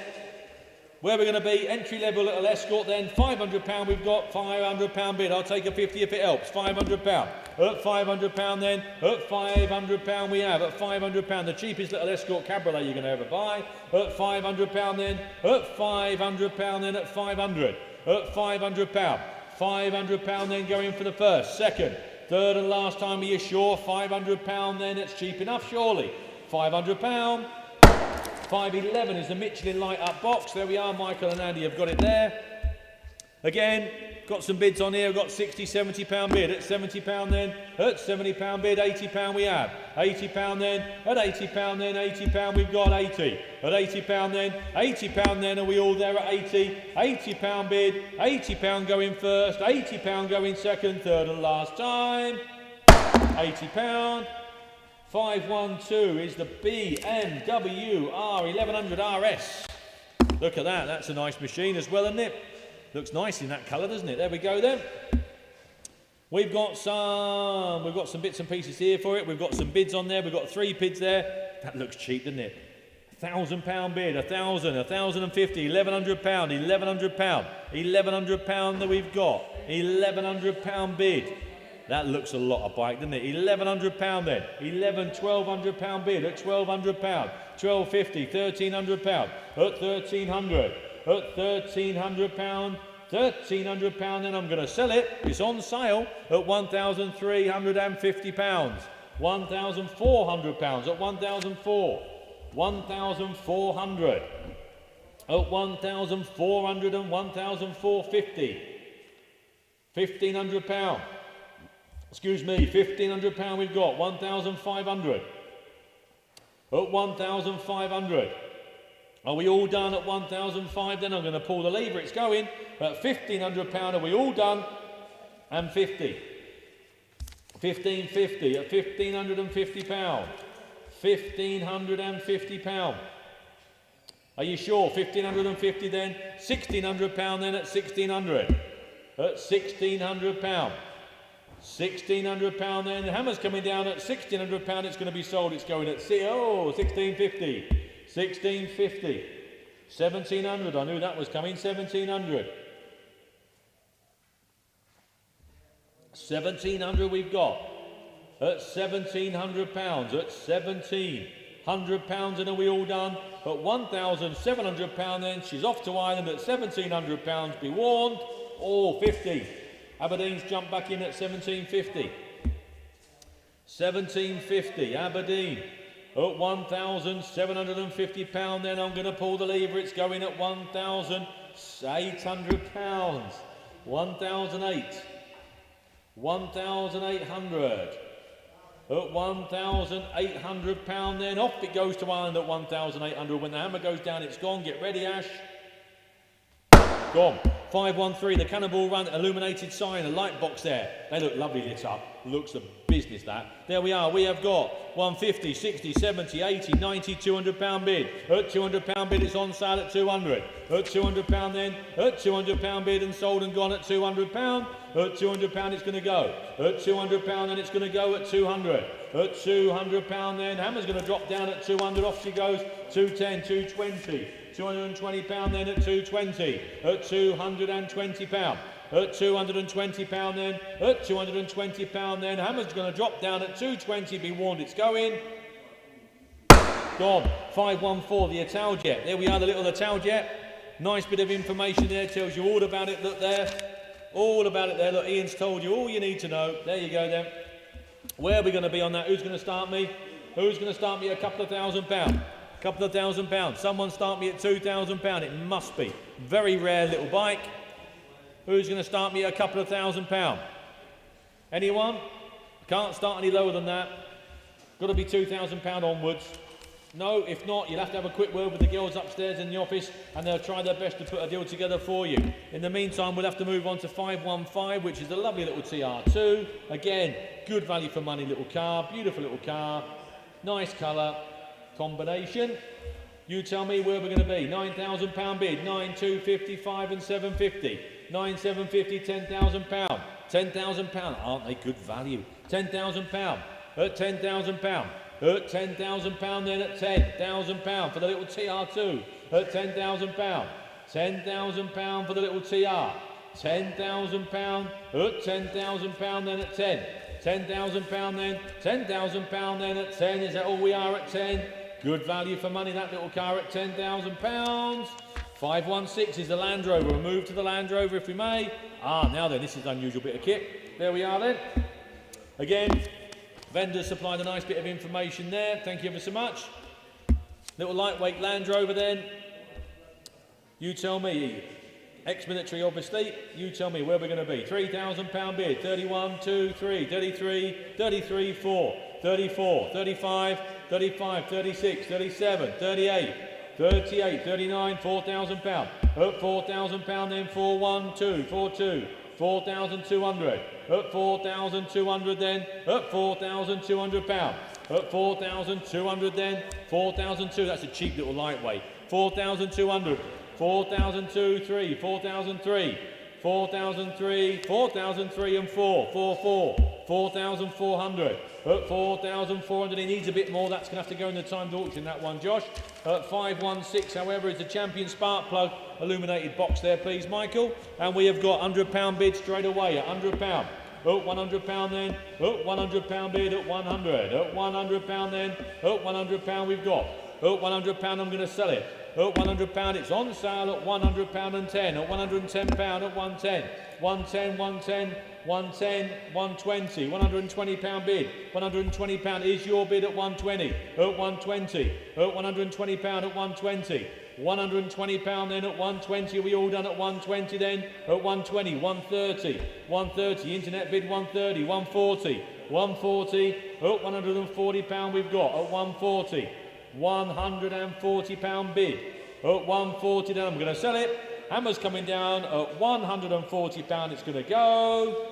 Where we're going to be, entry level little Escort then, £500 we've got, £500 bid. I'll take a 50 if it helps, £500. At £500 then, at £500 we have, at £500, the cheapest little Escort Cabriolet you're going to ever buy. At £500 then, at £500 then, at 500. At £500. £500 then going for the first, second, third and last time, are you sure? £500 then, it's cheap enough surely. £500. 511 is the Michelin light up box. There we are, Michael and Andy have got it there. Again, got some bids on here. We've got 60, £70 bid. At £70 then, at £70 bid, £80 we have. £80 then, at £80 then, £80 we've got 80. At £80 then, £80 then, are we all there at 80? £80 bid, £80 going first, £80 going second, third and last time. £80. 512 is the BMW R1100 RS. Look at that, that's a nice machine as well, isn't it? Looks nice in that colour, doesn't it? There we go then. We've got some bits and pieces here for it. We've got some bids on there. We've got 3 bids there. That looks cheap, doesn't it? £1,000 bid, 1,000, 1,050, £1,100, £1,100, £1,100 that we've got. £1,100 bid. That looks a lot of bike, doesn't it? £1,100 then. £1,200 bid at £1,200. £1,250, £1,300 at £1,300. At £1,300. £1,300 then I'm going to sell it. It's on sale at £1,350. £1,400 at £1,400. £1,400 at £1,400 and £1,450. £1,500. Excuse me, £1,500 we've got, 1,500. At 1,500. Are we all done at 1,005 then? I'm going to pull the lever, it's going. At £1,500, are we all done? And 50. 1,550 at £1,550. £1,550. Are you sure? 1,550 then? £1,600 then at 1,600. At £1,600. £1,600 then. The hammer's coming down at £1,600. It's going to be sold. It's going at £1,650. £1,650. £1,700. I knew that was coming. £1,700. £1,700 we've got. At £1,700. At £1,700. And are we all done? At £1,700 then. She's off to Ireland at £1,700. Be warned. Oh, 50. Aberdeen's jumped back in at 1,750. 1,750, Aberdeen at £1,750. Then I'm going to pull the lever. It's going at £1,800. 1,008. 1,800. At £1,800. Then off it goes to Ireland at 1,800. When the hammer goes down, it's gone. Get ready, Ash. Gone. 513, the Cannonball Run illuminated sign, a light box there. They look lovely lit up. Looks a business that. There we are. We have got 150, 60, 70, 80, 90, £200 bid. At £200 bid, it's on sale at 200. At £200 then. At £200 bid and sold and gone at £200. At £200 it's going to go. At £200 then it's going to go at 200. At £200 then. Hammer's going to drop down at 200. Off she goes. 210, 220. £220 then at 220. At £220. At £220 then. At £220 then. Hammer's going to drop down at 220. Be warned, it's going. Gone. 514, the Italjet. There we are, the little Italjet. Nice bit of information there. Tells you all about it. Look there. All about it there. Look, Ian's told you all you need to know. There you go then. Where are we going to be on that? Who's going to start me? Who's going to start me at a couple of £1,000? Couple of £1,000. Someone start me at £2,000. It must be. Very rare little bike. Who's going to start me at a couple of £1,000? Anyone? Can't start any lower than that. Got to be £2,000 onwards. No, if not, you'll have to have a quick word with the girls upstairs in the office and they'll try their best to put a deal together for you. In the meantime, we'll have to move on to 515, which is a lovely little TR2. Again, good value for money little car. Beautiful little car. Nice colour. Combination. You tell me where we're going to be. £9,000 bid. 9,255 and 750. 9,750, £10,000. £10,000. Aren't they good value? £10,000. at £10,000. At £10,000 then at £10,000 for the little TR2. At £10,000. £10,000 for the little TR. £10,000 at £10,000 then at 10. £10,000 then, £10,000 then at 10. Is that all we are at 10? Good value for money, that little car at £10,000. 516 is the Land Rover. We'll move to the Land Rover if we may. Now then, this is an unusual bit of kit. There we are then. Again, vendor supplied a nice bit of information there. Thank you ever so much. Little lightweight Land Rover then. You tell me. Ex-military, obviously. You tell me where we're going to be. £3,000 bid. 31, 2, 3, 33, 33, 4, 34, 35, 35, 36, 37, 38, 38, 39, £4,000. At £4,000 then 412, 42, 4,200. At 4,200 then. At £4,200. At 4,200 then. 4,200. That's a cheap little lightweight. 4,200. 4,002, 3, 4,003, 4,003, 4,003 and 4, 4,400. At 4,400, he needs a bit more. That's going to have to go in the timed auction, that one, Josh. At 516, however, is the champion spark plug illuminated box there, please, Michael. And we have got £100 bid straight away at £100. At £100 then. At £100 bid at 100. At £100 then. At £100 we've got. At £100 I'm going to sell it. At £100 it's on sale at £100 and 10. At £110 at 110. 110, 110, 110, 120. £120 bid. £120 is your bid at 120. At 120. At £120 at 120. £120 then at 120. Are we all done at 120 then? At 120. 130. 130. Internet bid 130. 140. 140. At £140 we've got. At 140. £140 bid. At 140 then I'm going to sell it. Hammer's coming down at £140. It's going to go.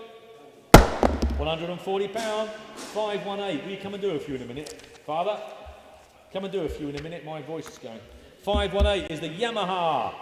£140. 518. Will you come and do a few in a minute, Father? Come and do a few in a minute. My voice is going. 518 is the Yamaha.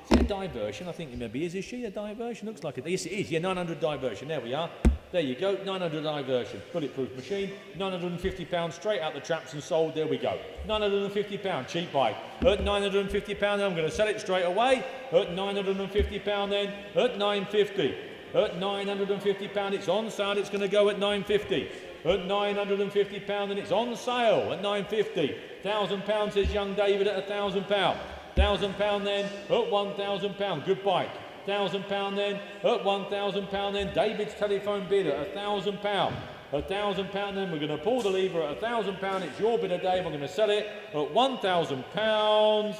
Is it a diversion? I think maybe is she a diversion? Looks like it. Yes, it is. Yeah, 900 diversion. There we are. There you go, 900 diversion, bulletproof machine, £950 straight out the traps and sold, there we go. £950, cheap bike. At £950 then I'm going to sell it straight away. At £950 then, at £950. At £950 it's on sale, it's going to go at £950. At £950 then it's on sale at £950. £1,000 says young David at £1,000. £1,000 then, at £1,000, good bike. £1,000 then, at £1,000 then, David's telephone bid at £1,000. £1,000 then, we're going to pull the lever at £1,000, it's your bid of Dave, I'm going to sell it at £1,000.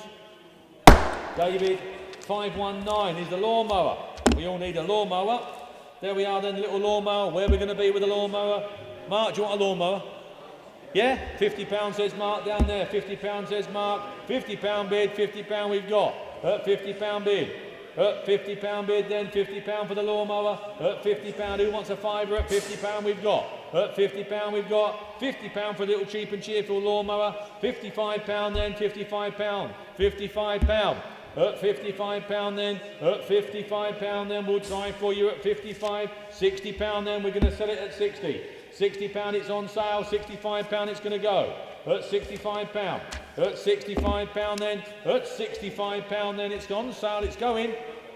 David, 519 is the lawnmower. We all need a lawnmower. There we are then, little lawnmower. Where are we going to be with the lawnmower? Mark, do you want a lawnmower? Yeah? £50 says Mark down there, £50 says Mark. £50 bid, £50 we've got. At £50 bid. At £50 bid then, £50 for the lawnmower. At £50, who wants a fiver? At £50 we've got. At £50 we've got. £50 for a little cheap and cheerful lawnmower. £55 then, £55. £55. At £55 then, at £55 then, we'll try for you at £55. £60 then, we're going to sell it at 60. £60 it's on sale, £65 it's going to go. At £65. At £65 then, at £65 then, it's on sale, it's going.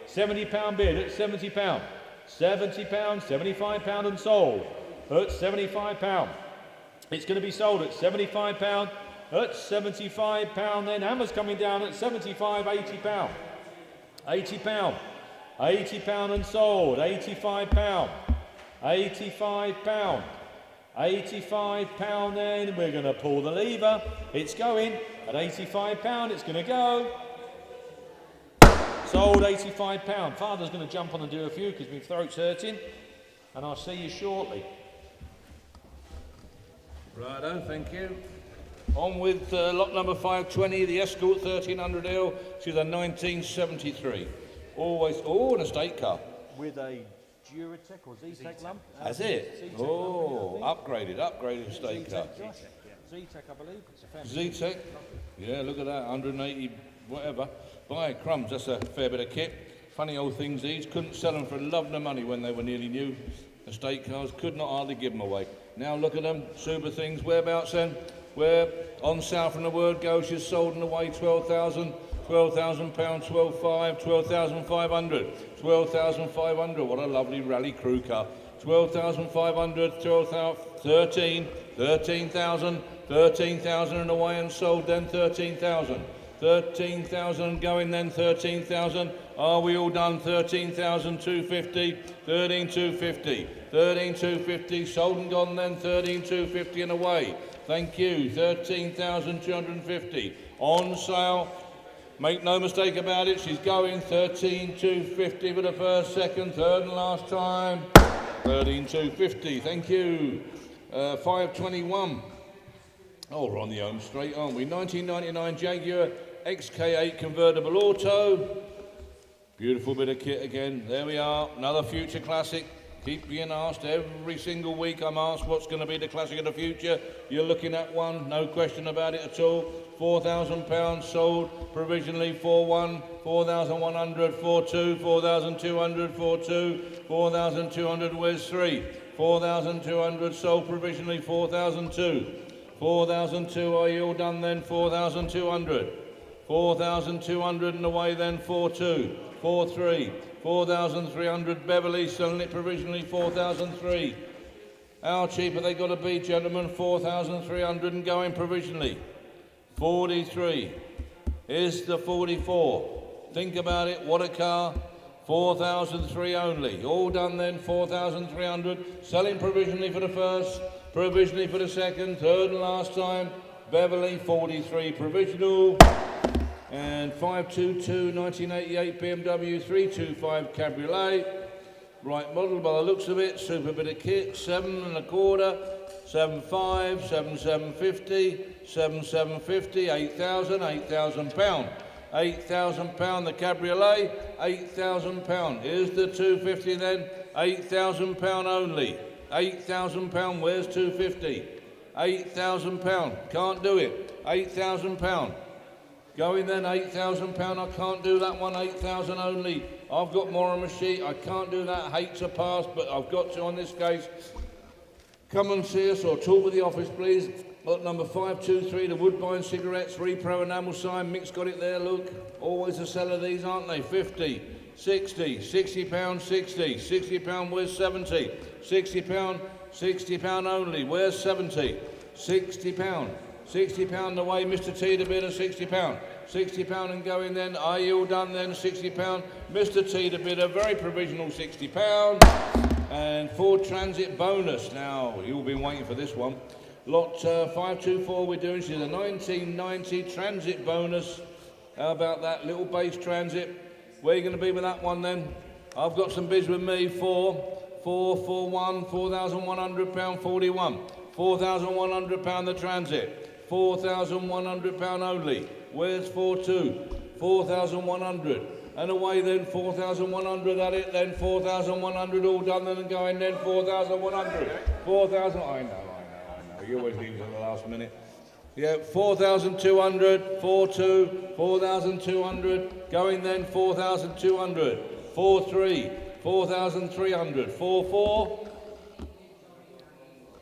£70 bid at £70. £70, £75 and sold. At £75. It's going to be sold at £75. At £75 then, Hammer's coming down at £75, £80. £80. £80 and sold. £85. £85. £85 then, we're going to pull the lever. It's going at £85, it's going to go. Sold £85. Father's going to jump on and do a few because my throat's hurting. And I'll see you shortly. Righto, thank you. On with lot number 520, the Escort 1300L. She's a 1973. Always, an estate car. With a Duratec or Z-Tech lamp? That's it. Z-Tech Oh, upgraded estate car. Z-Tech, I believe. It's a family. Z-Tech. Yeah, look at that, 180, whatever. By crumbs, that's a fair bit of kit. Funny old things these. Couldn't sell them for a love nor money when they were nearly new. Estate cars, could not hardly give them away. Now look at them, super things. Whereabouts then? Where on south and the word goes, she's sold and away 12,000. £12,000, 12,500, 12,500, 12,500. What a lovely rally crew car. 12,500, 13,000, 13,000 and away and sold, then 13,000. 13,000 going, then 13,000. Are we all done? 13,250, 13,250, 13,250. Sold and gone, then 13,250 and away. Thank you. 13,250 on sale. Make no mistake about it, she's going 13,250 for the first, second, third and last time. 13,250, thank you. 521. Oh, we're on the home straight, aren't we? 1999 Jaguar XK8 convertible auto. Beautiful bit of kit again. There we are, another future classic. Keep being asked every single week. I'm asked what's going to be the classic of the future. You're looking at one, no question about it at all. £4,000 sold provisionally, 4-1, 4,100, 4-2, 4,200, 4-2, 4,200. Where's 3? 4,200 sold provisionally, 4,002, 4,002. Are you all done then? 4,200, 4,200 and away then. 4-2, 4-3. 4,300 Beverly, selling it provisionally, 4,003. How cheap are they got to be, gentlemen? 4,300 and going provisionally. 43. Here's the 44. Think about it, what a car. 4,003 only. All done then, 4,300. Selling provisionally for the first, provisionally for the second, third and last time. Beverly, 43 provisional. And 522 1988 BMW 325 Cabriolet. Right model by the looks of it, super bit of kit, 7 1/4, 7.5, 7,750, 7,750, 8,000, £8,000. £8,000 the Cabriolet, £8,000. Here's the 250 then, £8,000 only. £8,000, where's 250? £8,000, can't do it, £8,000. Going then, £8,000, I can't do that one, 8,000 only. I've got more on my sheet, I can't do that, hate to pass, but I've got to on this case. Come and see us or talk with the office, please. Lot number 523, the Woodbine Cigarettes, Repro enamel sign, Mick's got it there, look. Always a seller these, aren't they? 50, 60, £60, 60, £60, where's 70? £60, £60 only, where's 70? £60. £60 away, Mr. T, the bidder, £60. £60 and going then. Are you all done then? £60. Mr. T, the bidder, very provisional, £60. And Ford Transit bonus. Now, you've all been waiting for this one. Lot 524 we're doing. She's a 1990 Transit bonus. How about that little base Transit? Where are you going to be with that one then? I've got some bids with me. 441, £4,100, 41. £4,100 the Transit. £4,100 only. Where's 42? 4,100. And away then, 4,100 at it, then 4,100 all done then and going then, 4,100. 4,000, I know. You always leave it at the last minute. Yeah, 4,200, 4,2, 4,200, going then, 4,200. 4,3, 4,300. 4,4,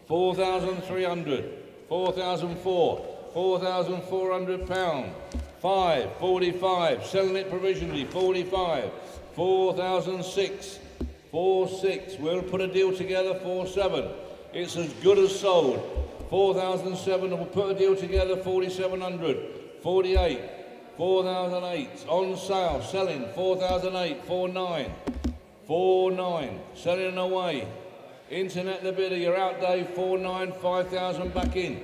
4,300. 4,004, £4,400. 5, 45, selling it provisionally, 45. 4,006, 4,6. We'll put a deal together, 4,7. It's as good as sold. 4,007, we'll put a deal together, 4,700. 48, 4,008. On sale, selling, 4,008, 4,9. 4,9, selling away. Internet the bidder, you're out, Dave. 4,9, 5,000 back in.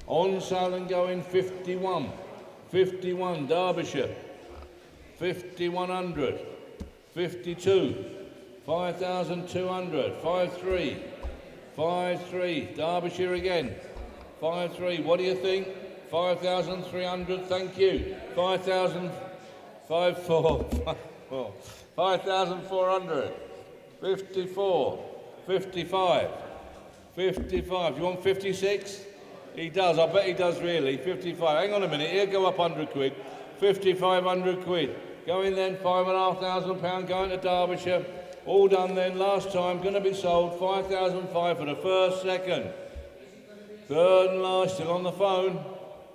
On sale and going 51. 51, Derbyshire. 5,100. 52. 5,200. 5,3. 5,3. Derbyshire again. 5,3. What do you think? 5,300. Thank you. 5,000. 5,4. 5,400. 54. 55. 55. You want 56? He does. I bet he does really. 55. Hang on a minute. He'll go up 100 quid. 5,500 quid. Going then, £5,500 going to Derbyshire. All done then, last time, gonna be sold, 5,005 for the first, second. Third and last, still on the phone.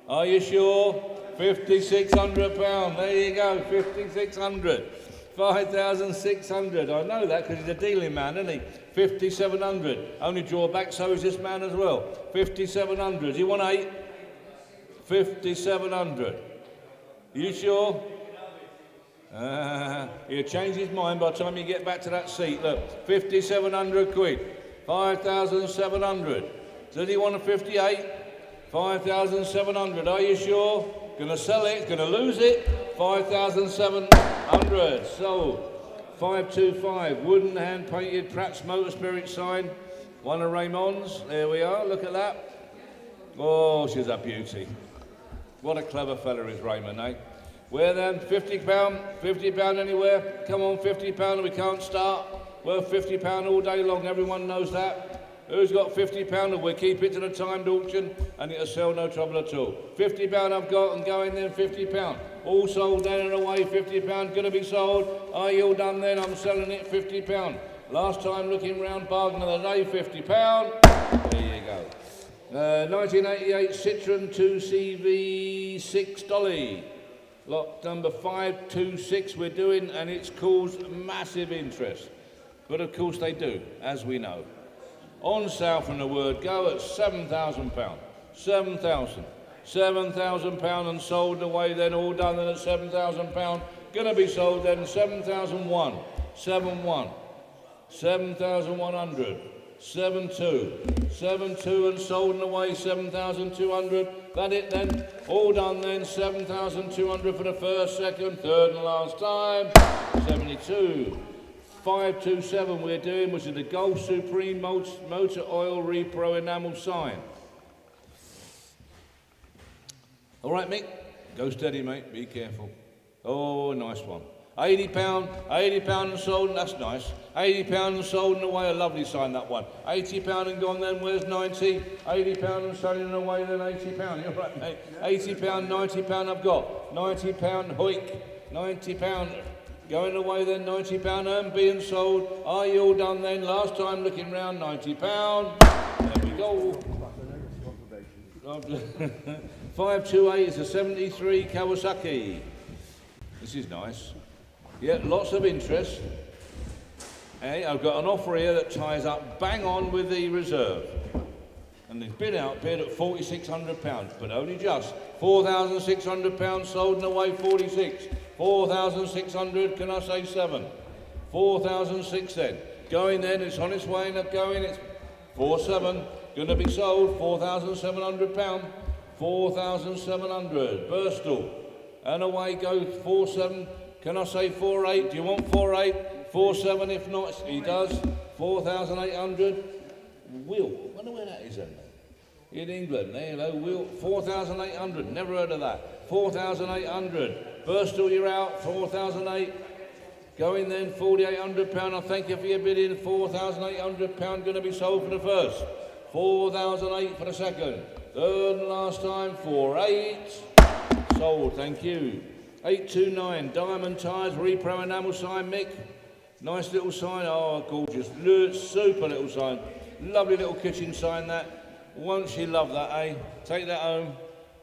Are you sure? £5,600. There you go, 5,600. 5,600. I know that because he's a dealing man, isn't he? 5,700. Only drawback, so is this man as well. 5,700. Do you want 8? 5,700. You sure? He'll change his mind by the time you get back to that seat. Look, 5,700 quid. 5,700. Does he want a 58? 5,700. Are you sure? Gonna sell it, gonna lose it. 5,700. Sold. 525. Wooden hand painted Pratt's Motor Spirit sign. One of Raymond's. There we are. Look at that. Oh, she's a beauty. What a clever fella is Raymond, eh? Where then? £50? £50 anywhere? Come on, £50 we can't start. Worth £50 all day long, everyone knows that. Who's got £50? We'll keep it to the timed auction and it'll sell no trouble at all. £50 I've got and going then £50. All sold down and away, £50 gonna be sold. Are you all done then? I'm selling it £50. Last time looking round, bargain of the day, £50. There you go. 1988 Citroen 2CV6 Dolly. Lot number 526 we're doing, and it's caused massive interest. But of course they do, as we know. On sale from the word go at £7,000. 7,000. £7,000 and sold away then, all done then at £7,000. Gonna be sold then 7,001. 7,1. 7,100. 7,2. 7,2 and sold and away 7,200. That it then, all done then, 7,200 for the first, second, third and last time. 72. 527 we're doing, which is the Golf Supreme Motor Oil Repro enamel sign. All right, Mick, go steady, mate, be careful. Oh, nice one. £80, £80 and sold, and that's nice. £80 and sold and away, a lovely sign, that one. £80 and gone then, where's 90? £80 and selling away then, £80. You're right, mate. £80, £90 I've got. £90 hoik, £90. Going away then, £90 and being sold. Are you all done then? Last time looking round, £90. There we go. 528 is a 73 Kawasaki. This is nice. Yeah, lots of interest. Hey, I've got an offer here that ties up bang on with the reserve. And they've been out bid at £4,600, but only just. £4,600 sold and away 46. 4,600, can I say 7? 4,600 then. Going then, it's on its way and going, it's 4,700. Going to be sold, £4,700. 4,700. Burstall. And away goes 4,700. Can I say 4,800? Do you want 4,800? 4,700 if not, he does. 4,800. Will. I wonder where that is then. In England, hello, Will. 4,800. Never heard of that. 4,800. Burstall, you're out. 4,800. Going then, £4,800. I thank you for your bidding. £4,800 going to be sold for the first. 4,008 for the second. Third and last time, 4,800. Sold, thank you. 829, Diamond Tyres, Repro enamel sign, Mick. Nice little sign, oh gorgeous, super little sign. Lovely little kitchen sign that. Won't she love that, eh? Take that home,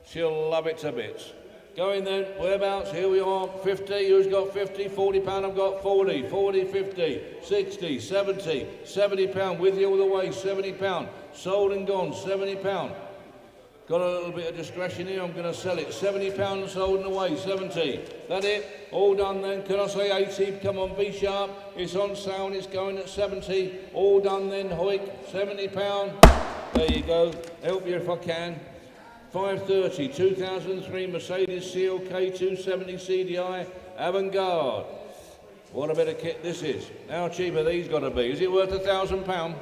she'll love it to bits. Going then, whereabouts, here we are, 50, who's got 50? £40, I've got 40, 40, 50, 60, 70, £70, with you all the way, £70. Sold and gone, £70. Got a little bit of discretion here, I'm going to sell it. £70 sold and away, 70. That it? All done then. Can I say 80? Come on, be sharp. It's on sale and it's going at 70. All done then, Hoik, £70. There you go. Help you if I can. 530, 2003 Mercedes CLK 270 CDI Avantgarde. What a bit of kit this is. How cheap are these got to be? Is it worth £1,000?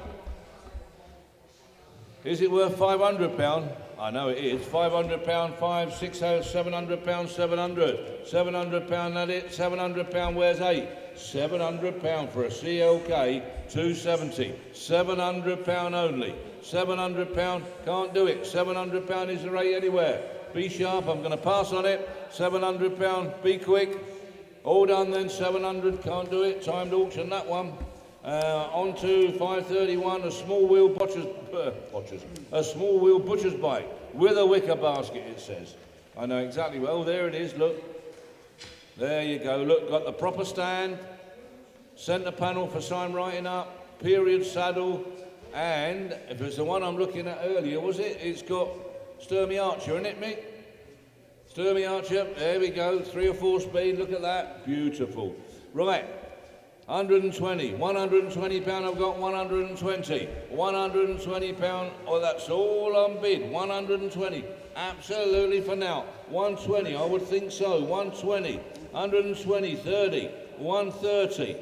Is it worth £500? I know it is. £500, £500, £600, £700, £700. £700, that it. £700, where's 8? £700 for a CLK 270. £700 only. £700, can't do it. £700 is the rate anywhere. Be sharp, I'm going to pass on it. £700, be quick. All done then, 700, can't do it. Timed auction, that one. On to 531, a small wheel a small wheel butcher's bike with a wicker basket, it says. I know exactly well. There it is, look. There you go, look, got the proper stand, centre panel for sign writing up, period saddle, and if it's the one I'm looking at earlier, was it? It's got Sturmy Archer in it, Mick? Sturmy Archer, there we go, 3 or 4 speed, look at that, beautiful. Right, 120, 120 pound, I've got 120, 120 pound, oh that's all on bid, 120, absolutely for now, 120, I would think so, 120, 120, 30, 130,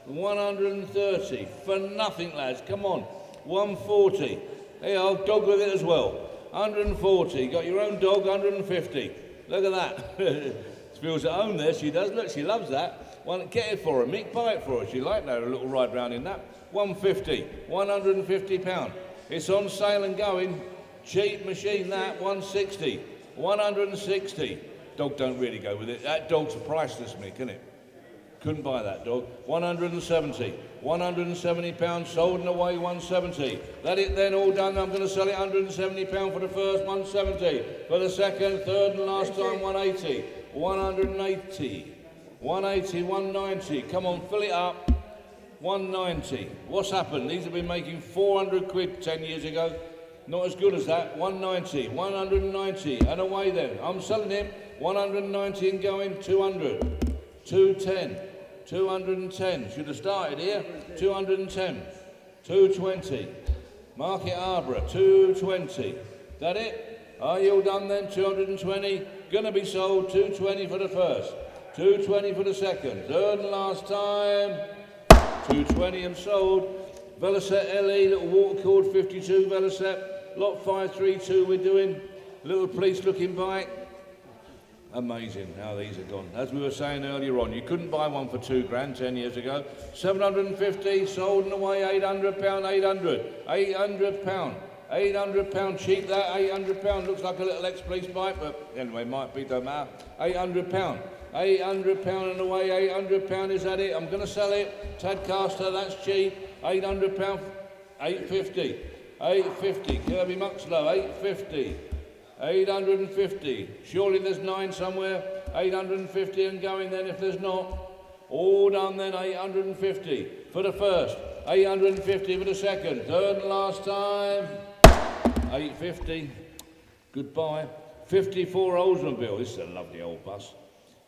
130, for nothing lads, come on, 140, hey I'll dog with it as well, 140, got your own dog, 150, look at that, she feels at home there, she does, look, she loves that. Well, get it for her, Mick, buy it for her. She liked that, a little ride round in that. 150, 150 pound. It's on sale and going. Cheap machine that, 160, 160. Dog don't really go with it. That dog's priceless, Mick, isn't it? Couldn't buy that dog. 170, 170 pounds, sold and away, 170. That it then, all done. I'm going to sell it 170 pound for the first, 170. For the second, third and last time, 180, 180. 180, 190, come on, fill it up, 190. What's happened? These have been making 400 quid 10 years ago. Not as good as that, 190, 190, and away then. I'm selling him, 190 and going, 200, 210, 210. Should have started here, 210, 220. Market Arbor, 220. That it? Are you all done then? 220, gonna be sold, 220 for the first. 220 for the second, third and last time, 220 and sold. Velocet LE, little water cord 52 Velocet, lot 532 we're doing, little police looking bike. Amazing how these are gone. As we were saying earlier on, you couldn't buy one for 2 grand 10 years ago. 750, sold and away, 800 pound, 800, 800 pound. 800 pound cheap that, 800 pound, looks like a little ex-police bike, but anyway, might be, don't matter. 800 pound. 800 pound and away, 800 pound, is that it? I'm going to sell it. Tadcaster, that's cheap. 800 pound, 850. 850. Kirby Muxlow, 850. 850. Surely there's 9 somewhere. 850 and going then if there's not. All done then, 850 for the first. 850 for the second. Third and last time. 850. Goodbye. 54 Oldsmobile. This is a lovely old bus.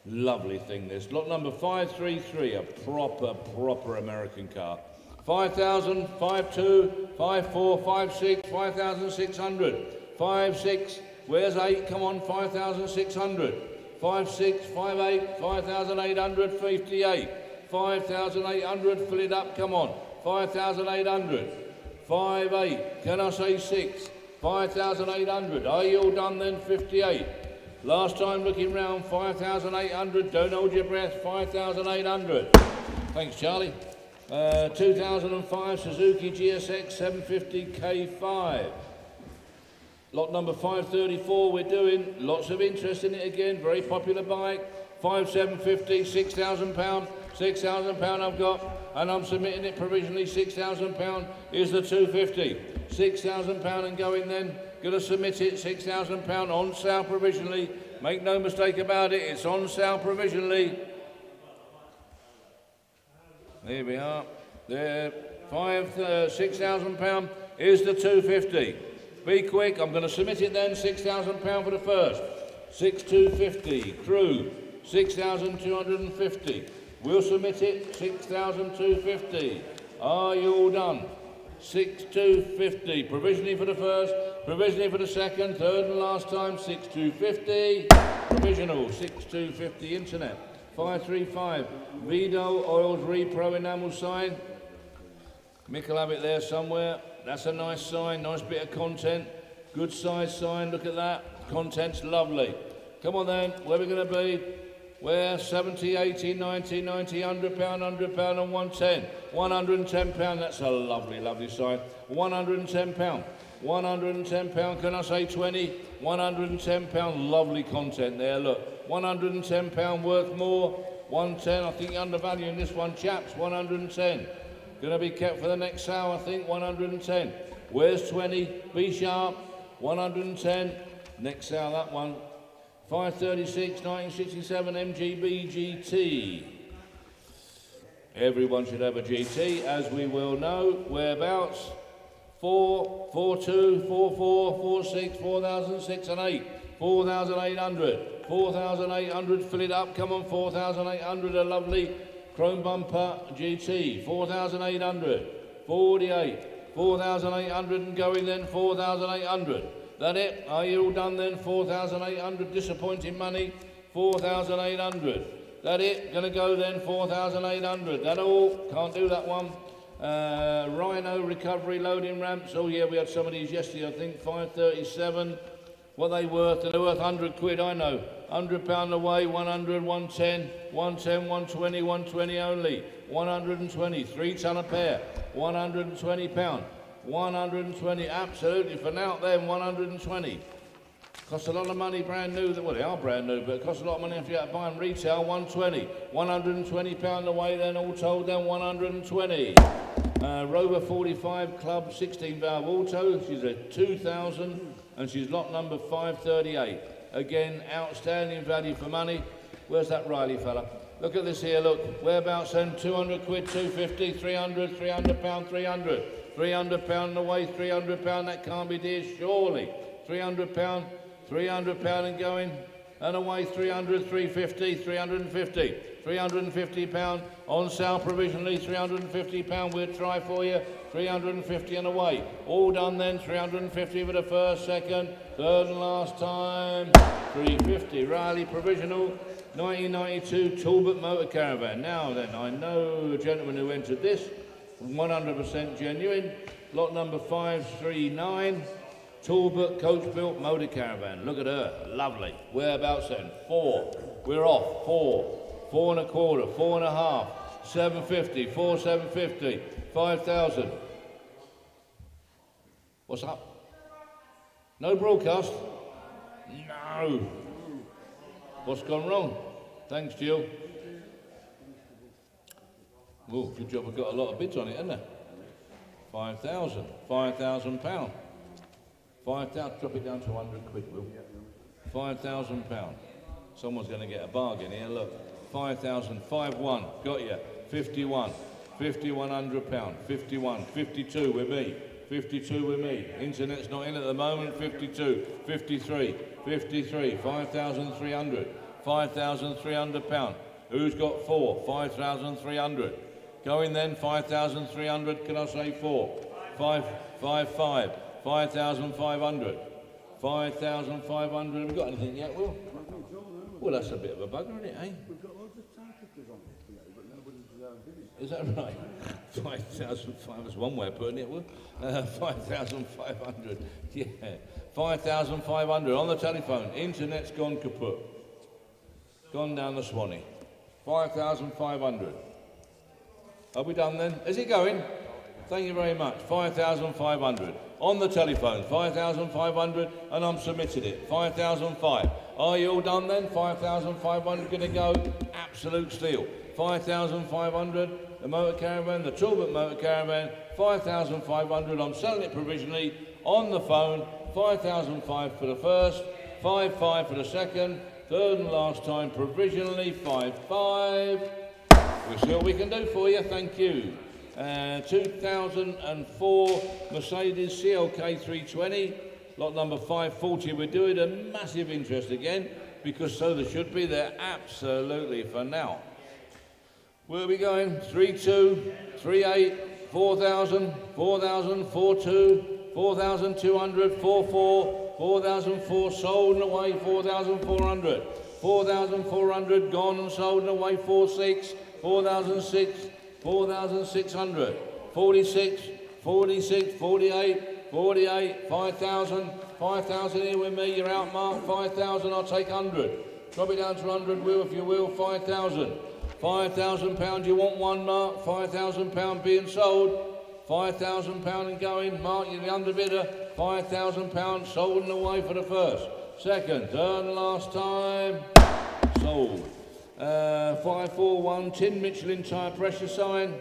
Lovely thing this. Lot number 533, a proper American car. 5,000, 5,2, 5,4, 5,6, 5,600. 5,6, where's 8? Come on, 5,600. 5,6, 5,8, 5,800, 58. 5,800, fill it up, come on. 5,800. 5,8, can I say 6? 5,800, are you all done then? 58. Last time looking round, 5,800, don't hold your breath, 5,800. Thanks, Charlie. 2005 Suzuki GSX 750 K5. Lot number 534 we're doing, lots of interest in it again, very popular bike. 5,750, £6,000, £6,000 I've got, and I'm submitting it provisionally, £6,000 is the 250. £6,000 and going then. Going to submit it, £6,000 on sale provisionally. Make no mistake about it, it's on sale provisionally. There we are. There, £6,000 is the 250. Be quick, I'm going to submit it then, £6,000 for the first. 6,250, crew, 6,250. We'll submit it, 6,250. Are you all done? 6,250, provisionally for the first, provisionally for the second, third and last time, 6,250, provisional, 6,250, internet, 535, Vido Oils Repro enamel sign, Mick will have it there somewhere, that's a nice sign, nice bit of content, good size sign, look at that, content's lovely. Come on then, where are we going to be? Where? 70, 80, 90, 90, £100, £100 and 110. £110, that's a lovely, lovely sign. £110, £110, can I say 20? £110, lovely content there, look. £110 worth more. 110, I think you're undervaluing this one, chaps, 110. Going to be kept for the next sale, I think, 110. Where's 20? B sharp, 110. Next sale, that one. 536, 1967 MGB GT. Everyone should have a GT, as we will know. Whereabouts? 4, 42, 44, 46, 4,006 and 8. 4,800. 4,800, fill it up, come on, 4,800, a lovely chrome bumper GT. 4,800. 48. 4,800 and going then, 4,800. That it? Are you all done then? 4,800, disappointing money. 4,800. That it? Gonna go then, 4,800. That all? Can't do that one. Rhino recovery loading ramps. Oh yeah, we had some of these yesterday, I think. 537. What are they worth? They're worth 100 quid, I know. £100 away, 100, 110, 110, 120, 120 only. 120, 3 ton a pair. £120. 120, absolutely, for now then, 120. Costs a lot of money, brand new. Well, they are brand new, but it costs a lot of money if you have to buy them retail. 120, £120 away then, all told then, 120. Rover 45 Club 16 valve auto. She's a 2000 and she's lot number 538. Again, outstanding value for money. Where's that Riley fella? Look at this here, look. Whereabouts then? 200 quid, 250, 300, £300, 300. £300 away, £300, that can't be dear, surely. £300, £300 and going, and away, 300, 350, 350. £350 on sale provisionally, £350 we'll try for you, 350 and away. All done then, 350 for the first, second, third and last time, 350. Riley provisional, 1992 Talbot Motor Caravan. Now then, I know a gentleman who entered this, 100% genuine, lot number 539, Talbot coach-built motor caravan. Look at her, lovely. Whereabouts then? 4. We're off. 4. 4 and a quarter. 4 and a half. 750. 4 750. 5,000. What's up? No broadcast? No. What's gone wrong? Thanks, Jill. Oh, good job. I've got a lot of bids on it, isn't there? 5,000. £5,000. 5,000. Drop it down to 100 quid, Will. £5,000. Someone's going to get a bargain here. Look, 5,000. 5-1. Got you. 51. £5,100. 51. 52 with me. 52 with me. Internet's not in at the moment. 52. 53. 53. 5,300. £5,300. Who's got 4? 5,300. Going then, 5,300. Can I say 4? 5, 5, 5. 5,500. 5,500. Have we got anything yet, Will? Well, that's a bit of a bugger, isn't it, eh? We've got loads of time kickers on today, but nobody's bidding. Is that right? 5,500 is one way of putting it, Will. 5,500. Yeah. 5,500 on the telephone. Internet's gone kaput. Gone down the Swanee. 5,500. Are we done then? Is it going? Thank you very much. 5,500. On the telephone, 5,500, and I'm submitted it. 5,005. Are you all done then? 5,500 going to go. Absolute steal. 5,500. The motor caravan, the Talbot motor caravan, 5,500. I'm selling it provisionally on the phone. 5,005 for the first, 5,500 for the second, third and last time provisionally, 5,500. We'll see what we can do for you. Thank you. 2004 Mercedes CLK 320, lot number 540. We're doing a massive interest again, because so there should be. They're absolutely for now. Where are we going? 32, 38, 4,000, 4,000, 42, 4,200, 44, 4,004, sold and away, 4,400, 4,400, gone and sold and away, 46, 4,006, 4,600, 46, 46, 48, 48, 5,000, 5,000 here with me, you're out, Mark, 5,000, I'll take 100. Drop it down to 100, Will, if you will, 5,000. £5,000, you want one, Mark, £5,000 being sold, £5,000 and going, Mark, you're the underbidder, £5,000 sold and away for the first, second, third and last time, sold. 541 tin Michelin tyre pressure sign.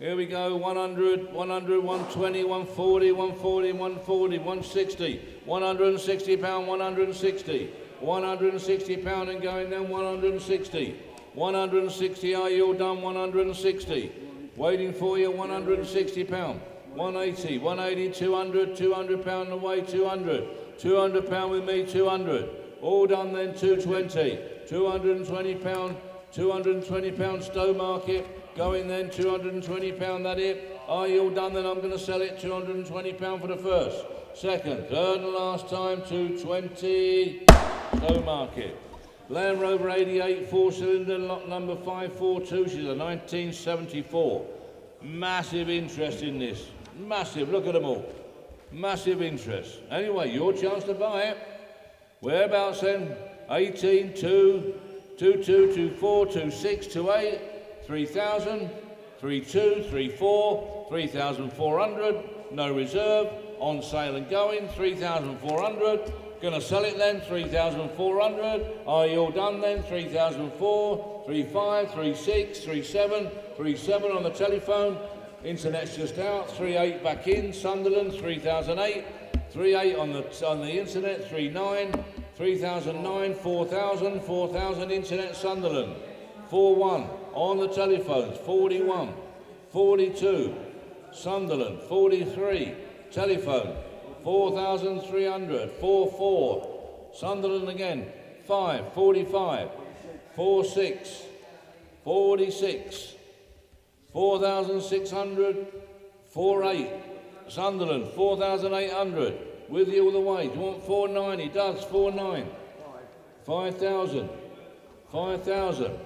Here we go, 100, 100, 120, 140, 140, 140, 160, 160 pound, 160, 160 pound and going then 160, 160, are you all done, 160, waiting for you, 160 pound, 180, 180, 200, 200 pound away, 200, 200 pound with me, 200, all done then, 220, 220 pound, 220 pound Stowe Market, going then, 220 pound, that it, are you all done then, I'm going to sell it, 220 pound for the first, second, third and last time, 220, Stowe Market. Land Rover 88, 4-cylinder, lot number 542, she's a 1974. Massive interest in this, massive, look at them all, massive interest. Anyway, your chance to buy it. Whereabouts then? 18, 2, 22, 24, 26, 28, 3,000, 32, 34, 3,400, no reserve, on sale and going, 3,400, gonna sell it then, 3,400, are you all done then, 3,004, 35, 36, 37, 37 on the telephone, internet's just out, 38 back in, Sunderland, 3,008, 38 on the internet, 39, 3,009, 4,000, 4,000 internet, Sunderland, 41 on the telephones, 41, 42, Sunderland, 43, telephone, 4,300, 44, Sunderland again, 5, 45, 46, 46, 4,600, 48, Sunderland, 4,800, with you all the way. Do you want 490? Does 49, 5,000, 5,000,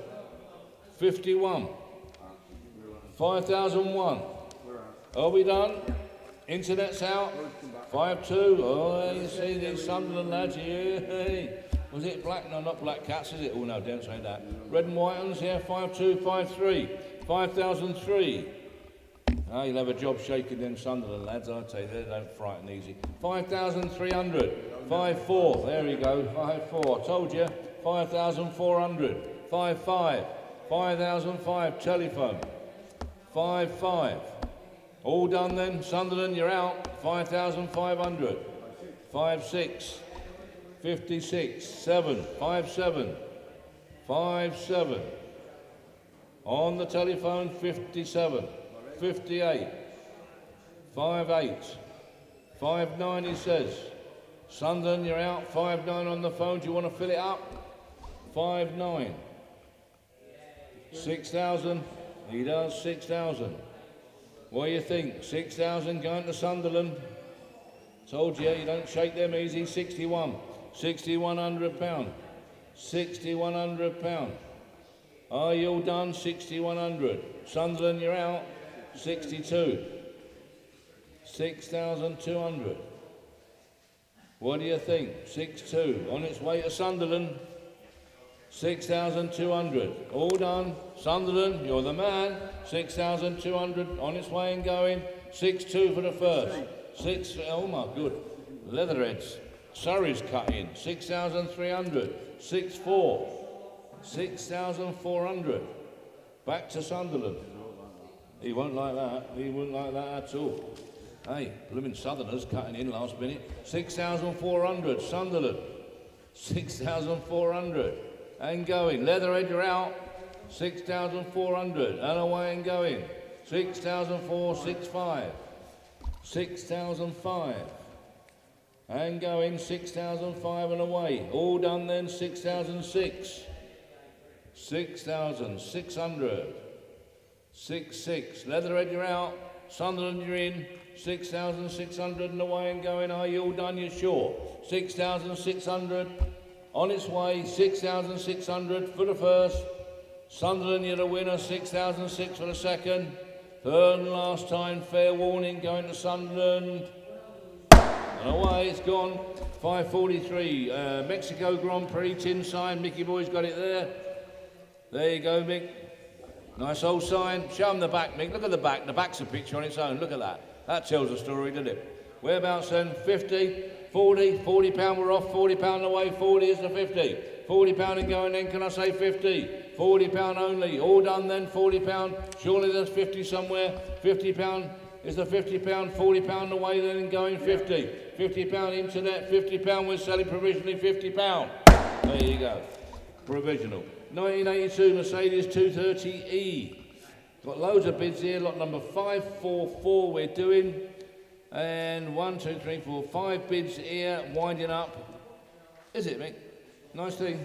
51, 5,001. Are we done? Internet's out. 5-2. Oh, you see these Sunderland lads here. Hey. Was it black? No, not black cats, is it? Oh, no, don't say that. Red and white ones here. 5-2, 5-3, 5,003. Ah, you'll have a job shaking them Sunderland lads, I tell you, they don't frighten easy. 5,300, 5-4, there you go, 5-4, told you, 5,400, 5-5, 5,005, telephone, 5-5, all done then, Sunderland, you're out, 5,500, 5-6, 56, 7, 5-7, 5-7, on the telephone, 57, 58, 5-8, 5-9 he says. Sunderland, you're out, 5-9 on the phone, do you want to fill it up? 5-9. 6,000, he does, 6,000. What do you think? 6,000 going to Sunderland? Told you, you don't shake them easy, 61. 6,100 pound. 6,100 pound. Are you all done? 6,100. Sunderland, you're out. 62. 6,200. What do you think? 6-2. On its way to Sunderland. 6,200. All done. Sunderland, you're the man. 6,200 on its way and going. 6-2 for the first. 6, oh my good. Leatherheads. Surrey's cut in. 6,300. 6-4. 6,400. Back to Sunderland. He won't like that. He wouldn't like that at all. Hey, blooming Southerners cutting in last minute. 6,400. Sunderland. 6,400. And going. Leatherhead, you're out. 6,400. And away and going. 6,465. 6,005. And going. 6,005 and away. All done then. 6,006. 6,600. 6-6. Leatherhead, you're out. Sunderland, you're in. 6,600 and away and going. Are you all done? You're sure? 6,600 on its way. 6,600 for the first. Sunderland, you're the winner. 6,006 for the second. Third and last time. Fair warning going to Sunderland. And away, it's gone. 5:43. Mexico Grand Prix tin sign. Mickey Boy's got it there. There you go, Mick. Nice old sign. Show them the back, Mick. Look at the back. The back's a picture on its own. Look at that. That tells a story, doesn't it? Whereabouts then? 50, 40, 40 pound we're off, 40 pound away, 40 is the 50. 40 pound and going then, can I say 50? £40 only. All done then, £40. Surely there's 50 somewhere. £50. Is the £50, £40 away then and going 50. £50 internet, £50 we're selling provisionally, £50. There you go. Provisional. 1982 Mercedes 230E. Got loads of bids here. Lot number 544 we're doing. And 1, 2, 3, 4, 5 bids here, winding up. Is it, Mick? Nice thing.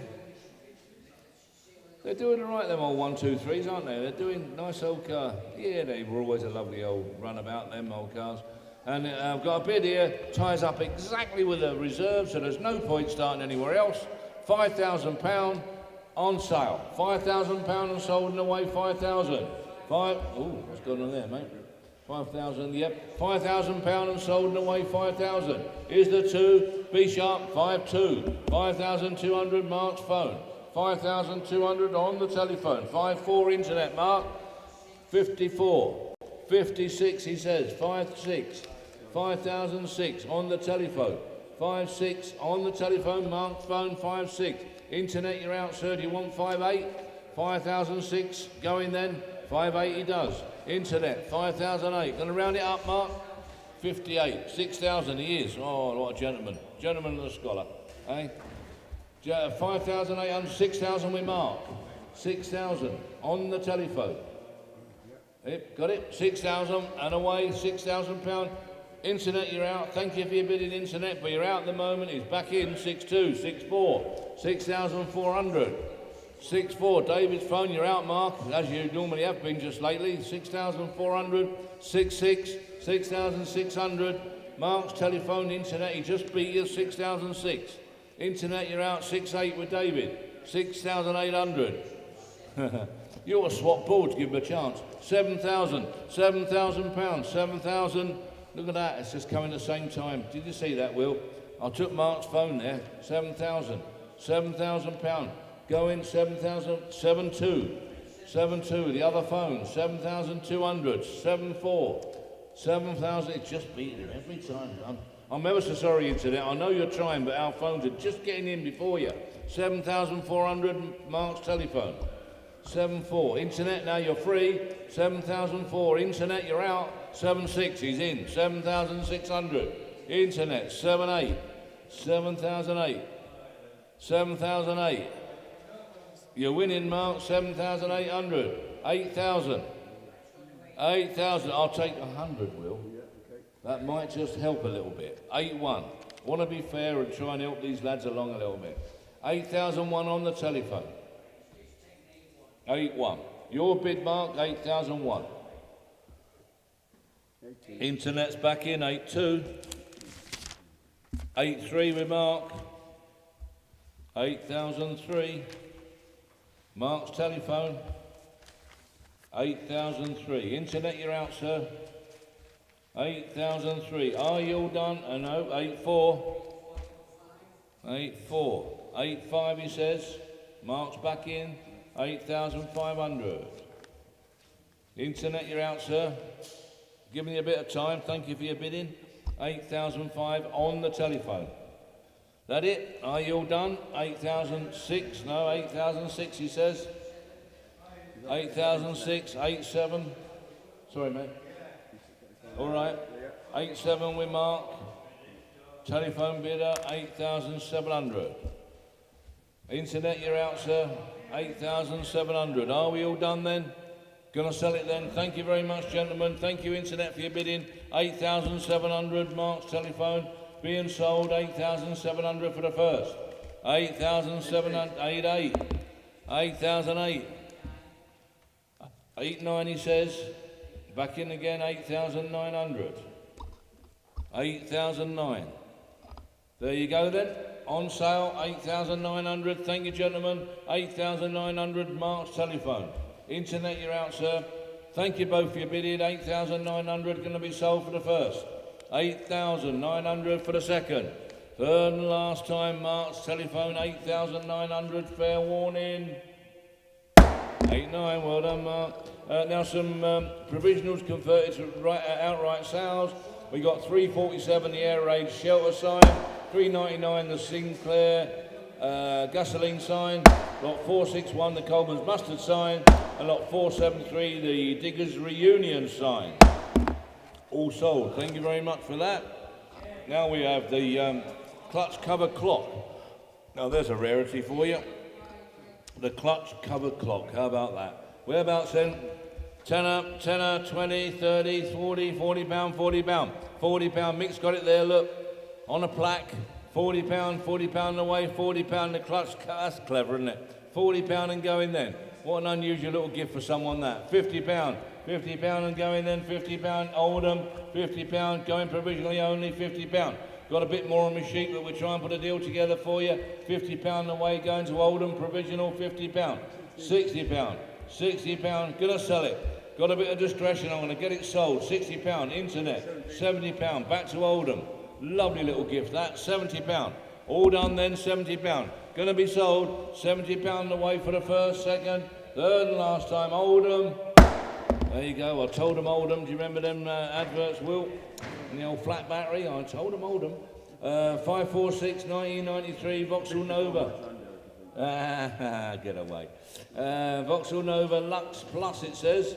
They're doing all right, them old 1, 2, 3s, aren't they? They're doing nice old car. Yeah, they were always a lovely old runabout, them old cars. And I've got a bid here, ties up exactly with the reserve, so there's no point starting anywhere else. £5,000 on sale. £5,000 and sold and away, 5,000. What's going on there, mate? 5,000, yep. £5,000 and sold and away, 5,000. Here's the 2, B sharp, 5,2. 5,200, Mark's phone. 5,200 on the telephone. 5,4 internet, Mark. 54. 56, he says. 5,6. 5,006 on the telephone. 5,6 on the telephone, Mark's phone, 5,6. Internet, you're out, sir. Do you want 5,8? 5,006 going then. 5,8 he does. Internet, 5,008. Going to round it up, Mark? 58. 6,000 he is. Oh, what a gentleman. Gentleman and a scholar. Eh? 5,800, 6,000 we mark. 6,000 on the telephone. Yep, got it? 6,000 and away, £6,000. Internet, you're out. Thank you for your bidding, internet, but you're out at the moment. He's back in, 6,2, 6,4, 6,400. 6,4, David's phone, you're out, Mark, as you normally have been just lately. 6,400, 6,6, 6,600. Mark's telephone, internet, he just beat you, 6,006. Internet, you're out, 6,8 with David. 6,800. You ought to swap boards, give him a chance. 7,000, £7,000, 7,000. Look at that, it's just coming at the same time. Did you see that, Will? I took Mark's phone there, 7,000, £7,000. Going 7,000, 7,2, 7,2. The other phone, 7,200, 7,4, 7,000. It's just beating him every time. I'm ever so sorry, internet. I know you're trying, but our phones are just getting in before you. 7,400, Mark's telephone. 7,4. Internet, now you're free. 7,004. Internet, you're out. 7,6. He's in. 7,600. Internet, 7,8. 7,008. 7,008. You're winning, Mark. 7,800. 8,000. 8,000. I'll take 100, Will. That might just help a little bit. 8,1. Want to be fair and try and help these lads along a little bit. 8,001 on the telephone. 8,1. Your bid, Mark, 8,001. Internet's back in, 8,2. 8,3 with Mark. 8,003. Mark's telephone. 8,003. Internet, you're out, sir. 8,003. Are you all done? No, 8,4. 8,4. 8,5, he says. Mark's back in. 8,500. Internet, you're out, sir. Giving you a bit of time. Thank you for your bidding. 8,005 on the telephone. That it? Are you all done? 8,006. No, 8,006, he says. 8,006. 8,7. Sorry, mate. All right. 8,7 with Mark. Telephone bidder, 8,700. Internet, you're out, sir. 8,700. Are we all done then? Gonna sell it then. Thank you very much, gentlemen. Thank you, internet, for your bidding. 8,700. Mark's telephone being sold. 8,700 for the first. 8,700. 8,8. 8,008. 8,9, he says. Back in again. 8,900. 8,009. There you go then. On sale, 8,900. Thank you, gentlemen. 8,900. Mark's telephone. Internet, you're out, sir. Thank you both for your bidding. 8,900 going to be sold for the first. 8,900 for the second. Third and last time, Mark's telephone. 8,900. Fair warning. 8,9. Well done, Mark. Now some provisionals converted to outright sales. We got 347 the air raid shelter sign. 399 the Sinclair gasoline sign, Lot 461, the Coleman's Mustard sign, and lot 473, the Diggers Reunion sign. All sold. Thank you very much for that. Now we have the clutch cover clock. Now there's a rarity for you. The clutch cover clock. How about that? Whereabouts then? Tenner, 20, 30, 40, 40 pound, 40 pound. 40 pound. Mick's got it there, look. On a plaque. 40 pound away, 40 pound the clutch. That's clever, isn't it? 40 pound and going then. What an unusual little gift for someone that. 50 pound and going then, 50 pound. Oldham, 50 pound, going provisionally only, 50 pound. Got a bit more on my sheet, but we'll try and put a deal together for you. 50 pound away, going to Oldham, provisional, 50 pound. 60 pound, gonna sell it. Got a bit of discretion, I'm gonna get it sold. 60 pound, internet, 70 pound, back to Oldham. Lovely little gift that, 70 pound. All done then, 70 pound. Gonna be sold, 70 pound away for the first, second, third and last time. Oldham. There you go, I told them Oldham. Do you remember them adverts, Will? And the old flat battery? I told them Oldham. 546, 1993, Vauxhall Nova. Get away. Vauxhall Nova Lux Plus, it says.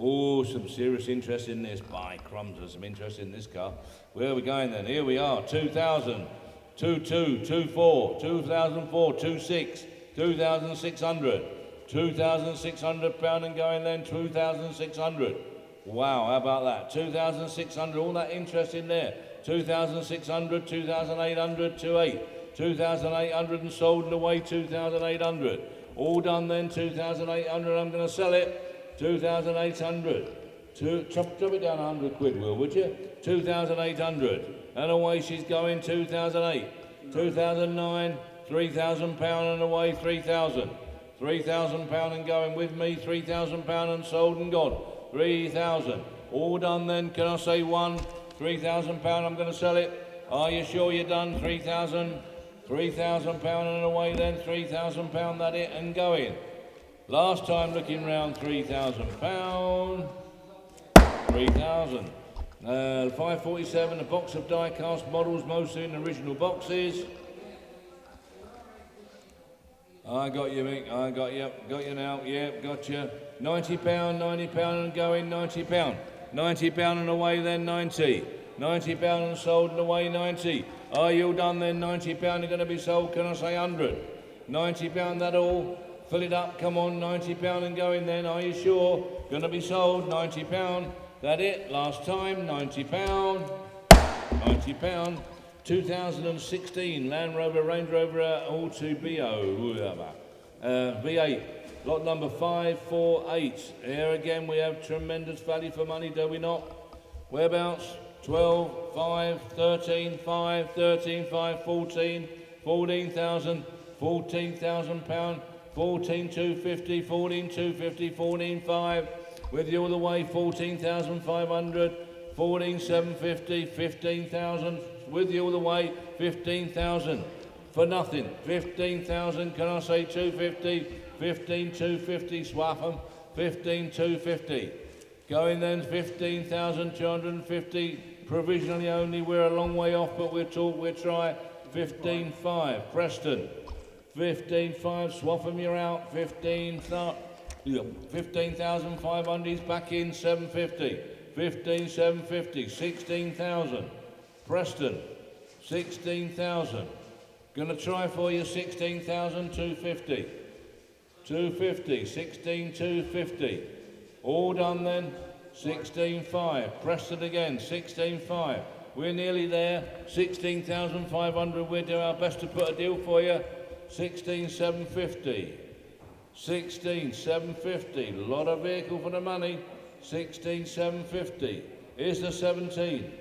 Oh, some serious interest in this. By crumbs, there's some interest in this car. Where are we going then? Here we are, 2000, 22, 24, 2004, 26, 2600, 2,600 pound and going then, 2,600. Wow, how about that? 2,600, all that interest in there. 2,600, 2,800, 2,800 and sold and away, 2,800. All done then, 2,800, I'm going to sell it. 2,800. Chop it down 100 quid, Will, would you? 2,800. And away she's going, 2008. 2009, 3,000 pound and away, 3,000. 3,000 pound and going with me, 3,000 pound and sold and gone. 3,000. All done then, can I say one? 3,000 pound, I'm going to sell it. Are you sure you're done? 3,000. 3,000 pound and away then, 3,000 pound, that it, and going. Last time looking round, 3,000 pound. 3,000. 547, a box of die-cast models, mostly in original boxes. I got you, Mick. I got you. Got you now. Yep, got you. 90 pound and going, 90 pound. 90 pound and away then, 90. 90 pound and sold and away, 90. Are you done then? 90 pound are going to be sold. Can I say 100? 90 pound, that all. Fill it up, come on, 90 pound and going then. Are you sure? Going to be sold, 90 pound. That it, last time, 90 pound. 90 pound. 2016 Land Rover, Range Rover Auto V8, lot number 548. Here again we have tremendous value for money, do we not? Whereabouts? 12, 5, 13, 5, 13, 5, 14, 14,000, 14,000 pound, 14,250, 14,250, 14,5, with you all the way, 14,500, 14,750, 15,000, with you all the way, 15,000 for nothing, 15,000, can I say 250, 15,250, swap them, 15,250, going then 15,250, provisionally only, we're a long way off, but we'll talk, we'll try, 15,500, Preston, 15,500, swap them, you're out, 15,500, he's back in, 750, 15,750, 16,000, Preston, 16,000. Gonna try for you, 16,250. 250, 16,250. All done then, 16,500. Preston again, 16,500. We're nearly there, 16,500. We'll do our best to put a deal for you. 16,750. 16,750. Lot of vehicle for the money. 16,750. Here's the 17.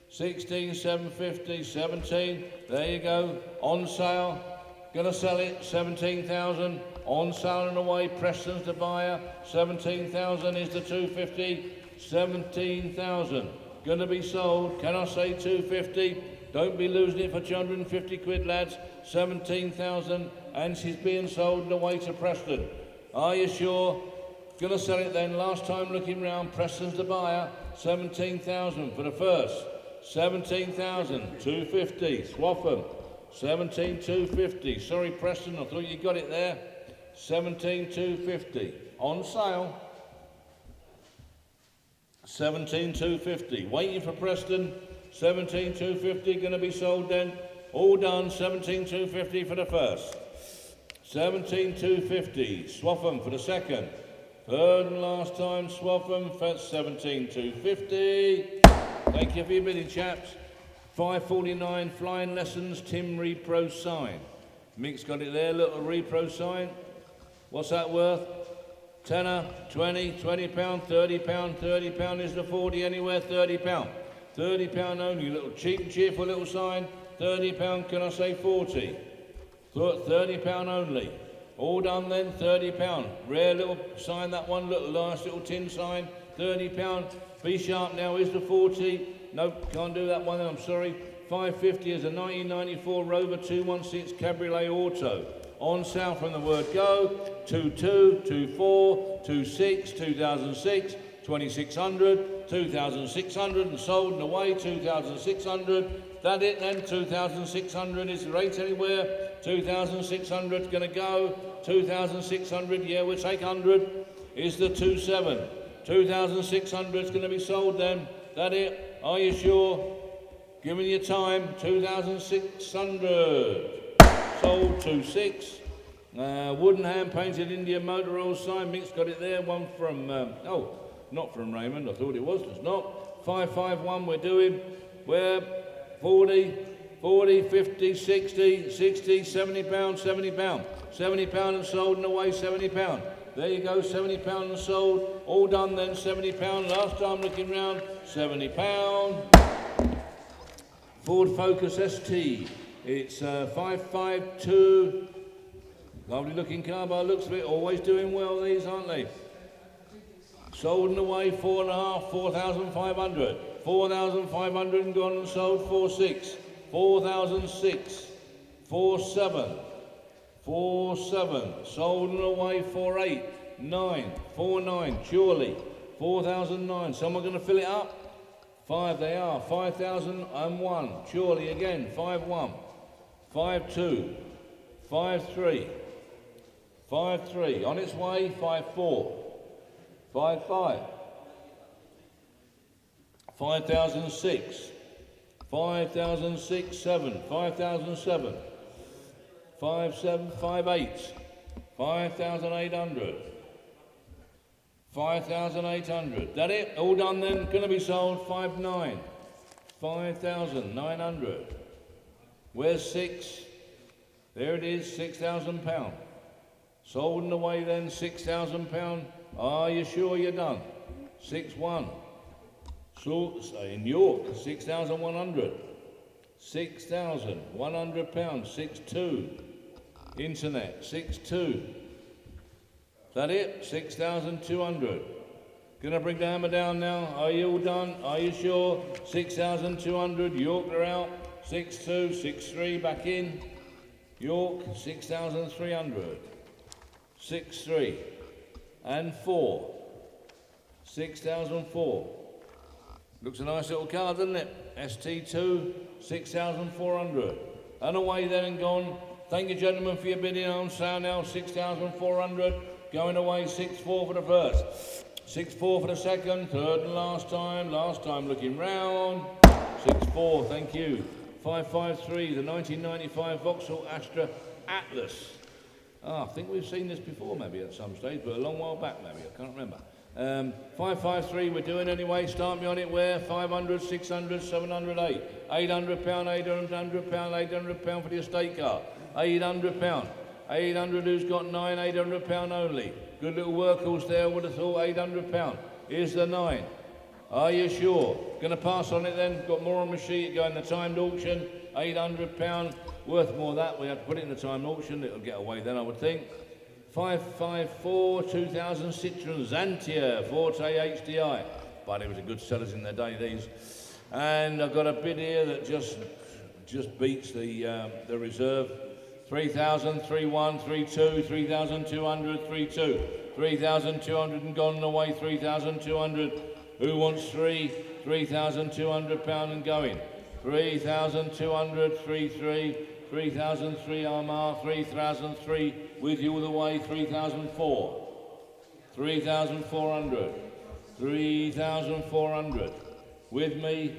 16,750, 17, there you go, on sale, gonna sell it, 17,000, on sale and away, Preston's the buyer, 17,000 is the 250, 17,000, gonna be sold, can I say 250, don't be losing it for 250 quid lads, 17,000, and she's being sold and away to Preston, are you sure? Gonna sell it then, last time looking round, Preston's the buyer, 17,000 for the first, 17,250, swap them. 17,250. Sorry, Preston, I thought you got it there. 17,250. On sale. 17,250. Waiting for Preston. 17,250. Going to be sold then. All done. 17,250 for the first. 17,250. Swaffham for the second. Third and last time. Swaffham for 17,250. Thank you for your bidding, chaps. 549 Flying Lessons Tim Repro sign. Mick's got it there, little repro sign. What's that worth? Tenner, 20, £20, £30, £30 is the 40 anywhere, £30. £30 only, little cheap and cheerful little sign. £30, can I say 40? £30 only. All done then, £30. Rare little sign, that one, little nice little tin sign, £30. Be sharp now, is the 40? Nope, can't do that one, I'm sorry. 550 is a 1994 Rover 216 Cabriolet Auto. On sale from the word go. 22, 24, 26, 2006, 2600, 2600 and sold and away, 2600. That it then, 2600 is the rate anywhere. 2600 is going to go. 2600, yeah, we'll take 100. Is the 27. 2600 is going to be sold then. That it? Are you sure? Giving you time. 2600. Sold 26. Wooden hand painted Indian motor oil sign. Mick's got it there. One from, not from Raymond. I thought it was. It's not. 551 we're doing. We're 40, 50, 60, 60, £70, £70. £70 and sold and away, £70. There you go, £70 and sold. All done then, £70. Last time looking round, £70. Ford Focus ST. It's 552. Lovely looking car by the looks of it. Always doing well, these, aren't they? Sold and away, 4.5, 4,500. 4,500 and gone and sold, 4.6. 4,006. 4.7. 4.7. Sold and away, 4.8. 9. 4.9. Surely. 4,009. Someone going to fill it up? 5 they are. 5,001. Surely again. 5.1. 5.2. 5.3. 5.3. On its way. 5.4. 5.5. 5,006. 5,006. 7. 5,007. 5.7. 5.8. 5,800. 5,800. That it? All done then? Going to be sold. 5.9. 5,900. Where's 6? There it is, £6,000. Sold and away then, £6,000. Are you sure you're done? 6.1. So, in York, 6,100. £6,100. 6.2. Internet, 6.2. That it? 6,200. Gonna bring the hammer down now. Are you all done? Are you sure? 6,200. York, they're out. 6.2, 6.3, back in. York, 6,300. 6.3. And 4. 6,004. Looks a nice little car, doesn't it? ST2, 6,400. And away then and gone. Thank you, gentlemen, for your bidding. On sale now, 6,400. Going away, 6.4 for the first. 6.4 for the second. Third and last time. Last time looking round. 6.4, thank you. 553, the 1995 Vauxhall Astra Atlas. I think we've seen this before maybe at some stage, but a long while back maybe, I can't remember. 553 we're doing anyway. Start me on it where? 500, 600, 708. £800, £800, £800 for the estate car. £800. 800 who's got 9, £800 only. Good little workhorse there, would have thought £800. Here's the 9. Are you sure? Going to pass on it then? Got more on my sheet, go in the timed auction. £800, worth more than that. We have to put it in the timed auction, it'll get away then I would think. 554, 2000 Citroen Xantia, Forte HDI. But it was a good sellers in their day, these. And I've got a bid here that just beats the reserve. 3,000, 3,1, 3,2, 3,200, 3,2. 3,200 and gone away, 3,200. Who wants 3? £3,200 and going. 3,200, 3,3, 3,003 Armagh, 3,003 with you all the way, 3,004, 3,400, 3,400 with me.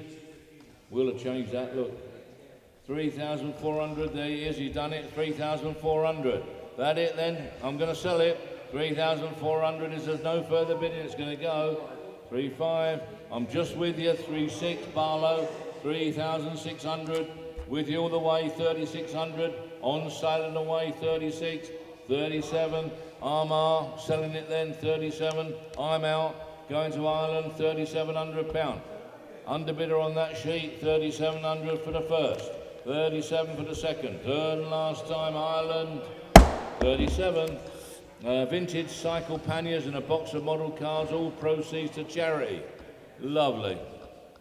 We'll have changed that, look. 3,400, there he is, he's done it, 3,400. That it then? I'm going to sell it. 3,400 is there's no further bidding, it's going to go. 3,500, I'm just with you, 3,600 Barlow, 3,600, with you all the way, 3,600, on sale and away, 36, 37, Armagh, selling it then, 37, I'm out, going to Ireland, £3,700. Underbidder on that sheet, 3,700 for the first, 37 for the second, third and last time, Ireland, 37. Vintage cycle panniers and a box of model cars, all proceeds to charity. Lovely.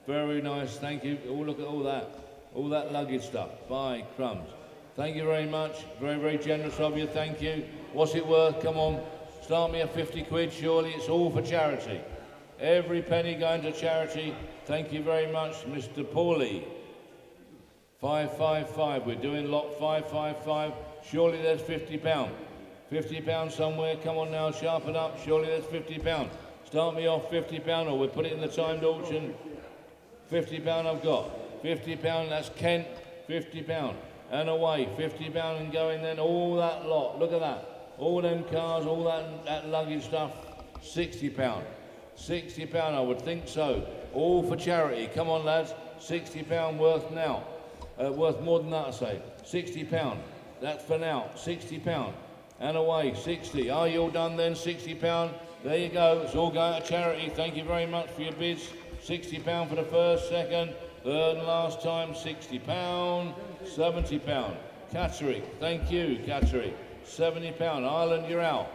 Very nice, thank you. Oh, look at all that luggage stuff. Bye, crumbs. Thank you very much. Very, very generous of you, thank you. What's it worth? Come on, start me at 50 quid, surely it's all for charity. Every penny going to charity. Thank you very much, Mr. Paulie. 555, we're doing lot 555. Surely there's £50. £50 somewhere, come on now, sharpen up, surely there's £50. Start me off £50 or we'll put it in the timed auction. £50 I've got. £50, that's Kent, £50. And away, £50 and going then, all that lot, look at that. All them cars, all that luggage stuff, £60. £60, I would think so. All for charity, come on lads, £60 worth now. Worth more than that I say, £60. That's for now, £60. And away, 60. Are you all done then? £60. There you go. It's all going to charity. Thank you very much for your bids. £60 for the first, second, third and last time. £60. £70. Catterick. Thank you, Catterick. £70. Ireland, you're out.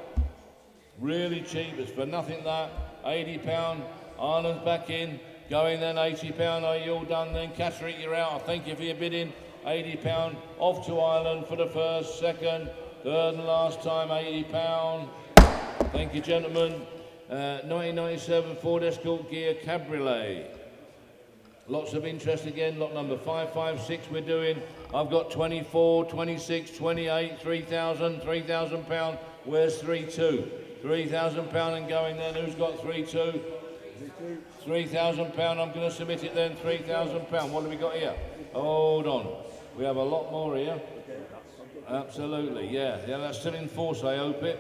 Really cheap. It's for nothing that. £80. Ireland's back in. Going then, £80. Are you all done then? Catterick, you're out. Thank you for your bidding. £80. Off to Ireland for the first, second, third and last time, £80. Thank you, gentlemen. 1997 Ford Escort Gear Cabriolet. Lots of interest again. Lot number 556 we're doing. I've got 24, 26, 28, 3,000, £3,000. Where's 3,200? £3,000 and going then. Who's got 3,200? £3,000. I'm going to submit it then. £3,000. What have we got here? Hold on. We have a lot more here. Absolutely, yeah, that's still in force, I hope it.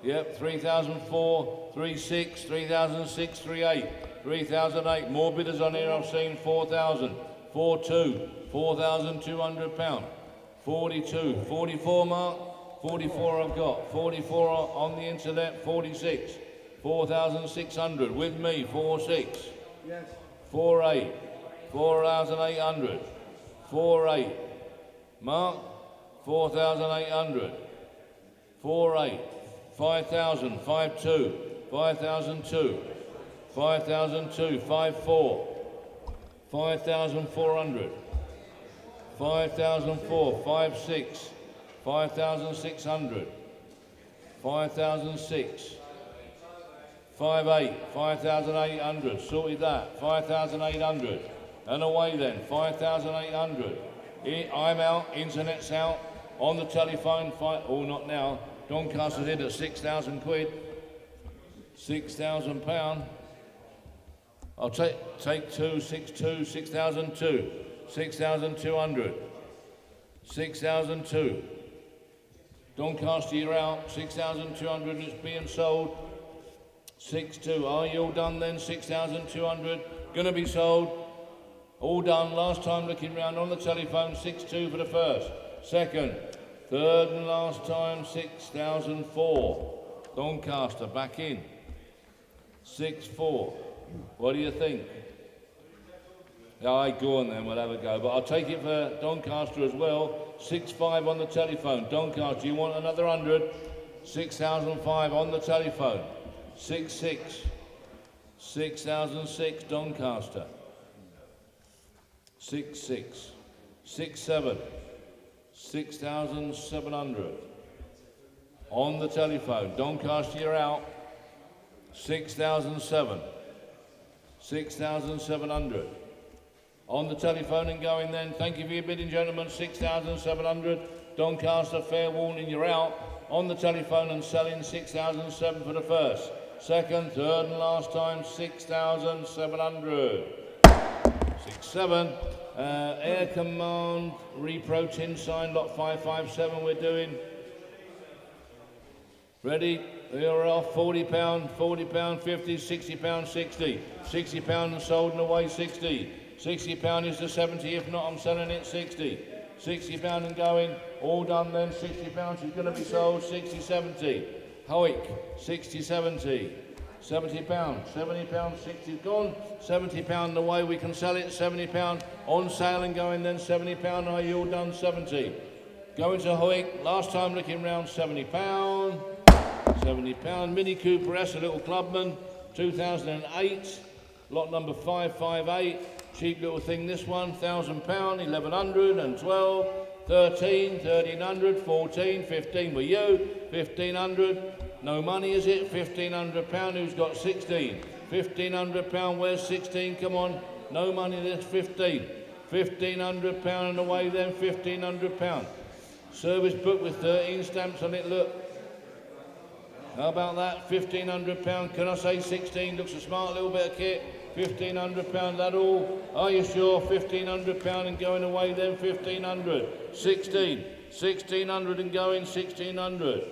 Yep, 3,004, 3,600, 3,006, 3,800, 3,008. More bidders on here, I've seen 4,000, 4,200, £4,200. 42, 44 mark, 44 I've got, 44 on the internet, 46, 4,600, with me, 46, yes. 48, 4,800, 48, Mark, 4,800, 48, 5,000, 52, 5,002, 5,002, 54, 5,400, 5,004, 56, 5,600, 5,006, 58, 5,800, sorted that, 5,800, and away then, 5,800. I'm out, internet's out, on the telephone, oh not now, Doncaster's in at 6,000 quid, £6,000. I'll take 262, 6,002, 6,200, 6,002. Doncaster, you're out, 6,200 is being sold. 6,200, are you all done then? 6,200, gonna be sold. All done, last time looking round on the telephone, 6,200 for the first. Second, third and last time, 6,004. Doncaster, back in. 6,400. What do you think? Aye, go on then, we'll have a go. But I'll take it for Doncaster as well. 6,500 on the telephone. Doncaster, you want another 100? 6,005 on the telephone. 6,600. 6,006 Doncaster. 6,600. 6,700. 6,700. On the telephone. Doncaster, you're out. 6,007. 6,700. On the telephone and going then. Thank you for your bidding, gentlemen. 6,700. Doncaster, fair warning, you're out. On the telephone and selling 6,007 for the first. Second, third and last time, 6,700. 6-7. Air Command, Repro tin sign, lot 557 we're doing. Ready? We are off. £40, £40, 50, £60, 60. £60 and sold and away 60. £60 is the 70, if not I'm selling it 60. £60 and going, all done then, £60 is going to be sold, 60, 70. Howick, 60, 70. £70, £70, 60 gone, £70 the way we can sell it, £70 on sale and going then, £70, are you all done, 70. Going to Howick, last time looking round, £70, £70, Mini Cooper S, a little clubman, 2008, lot number 558, cheap little thing this one, £1,000, 1,100 and 12, 13, 1,300, 14, 15 were you, 1,500, no money is it, £1,500, who's got 16, £1,500, where's 16, come on, no money, there's 15, £1,500 and away then, £1,500, service book with 13 stamps on it, look, how about that, £1,500, can I say 16, looks a smart little bit of kit, £1,500, that all? Are you sure? £1,500 and going away then, 1,500. 16, 1,600 and going, 1,600.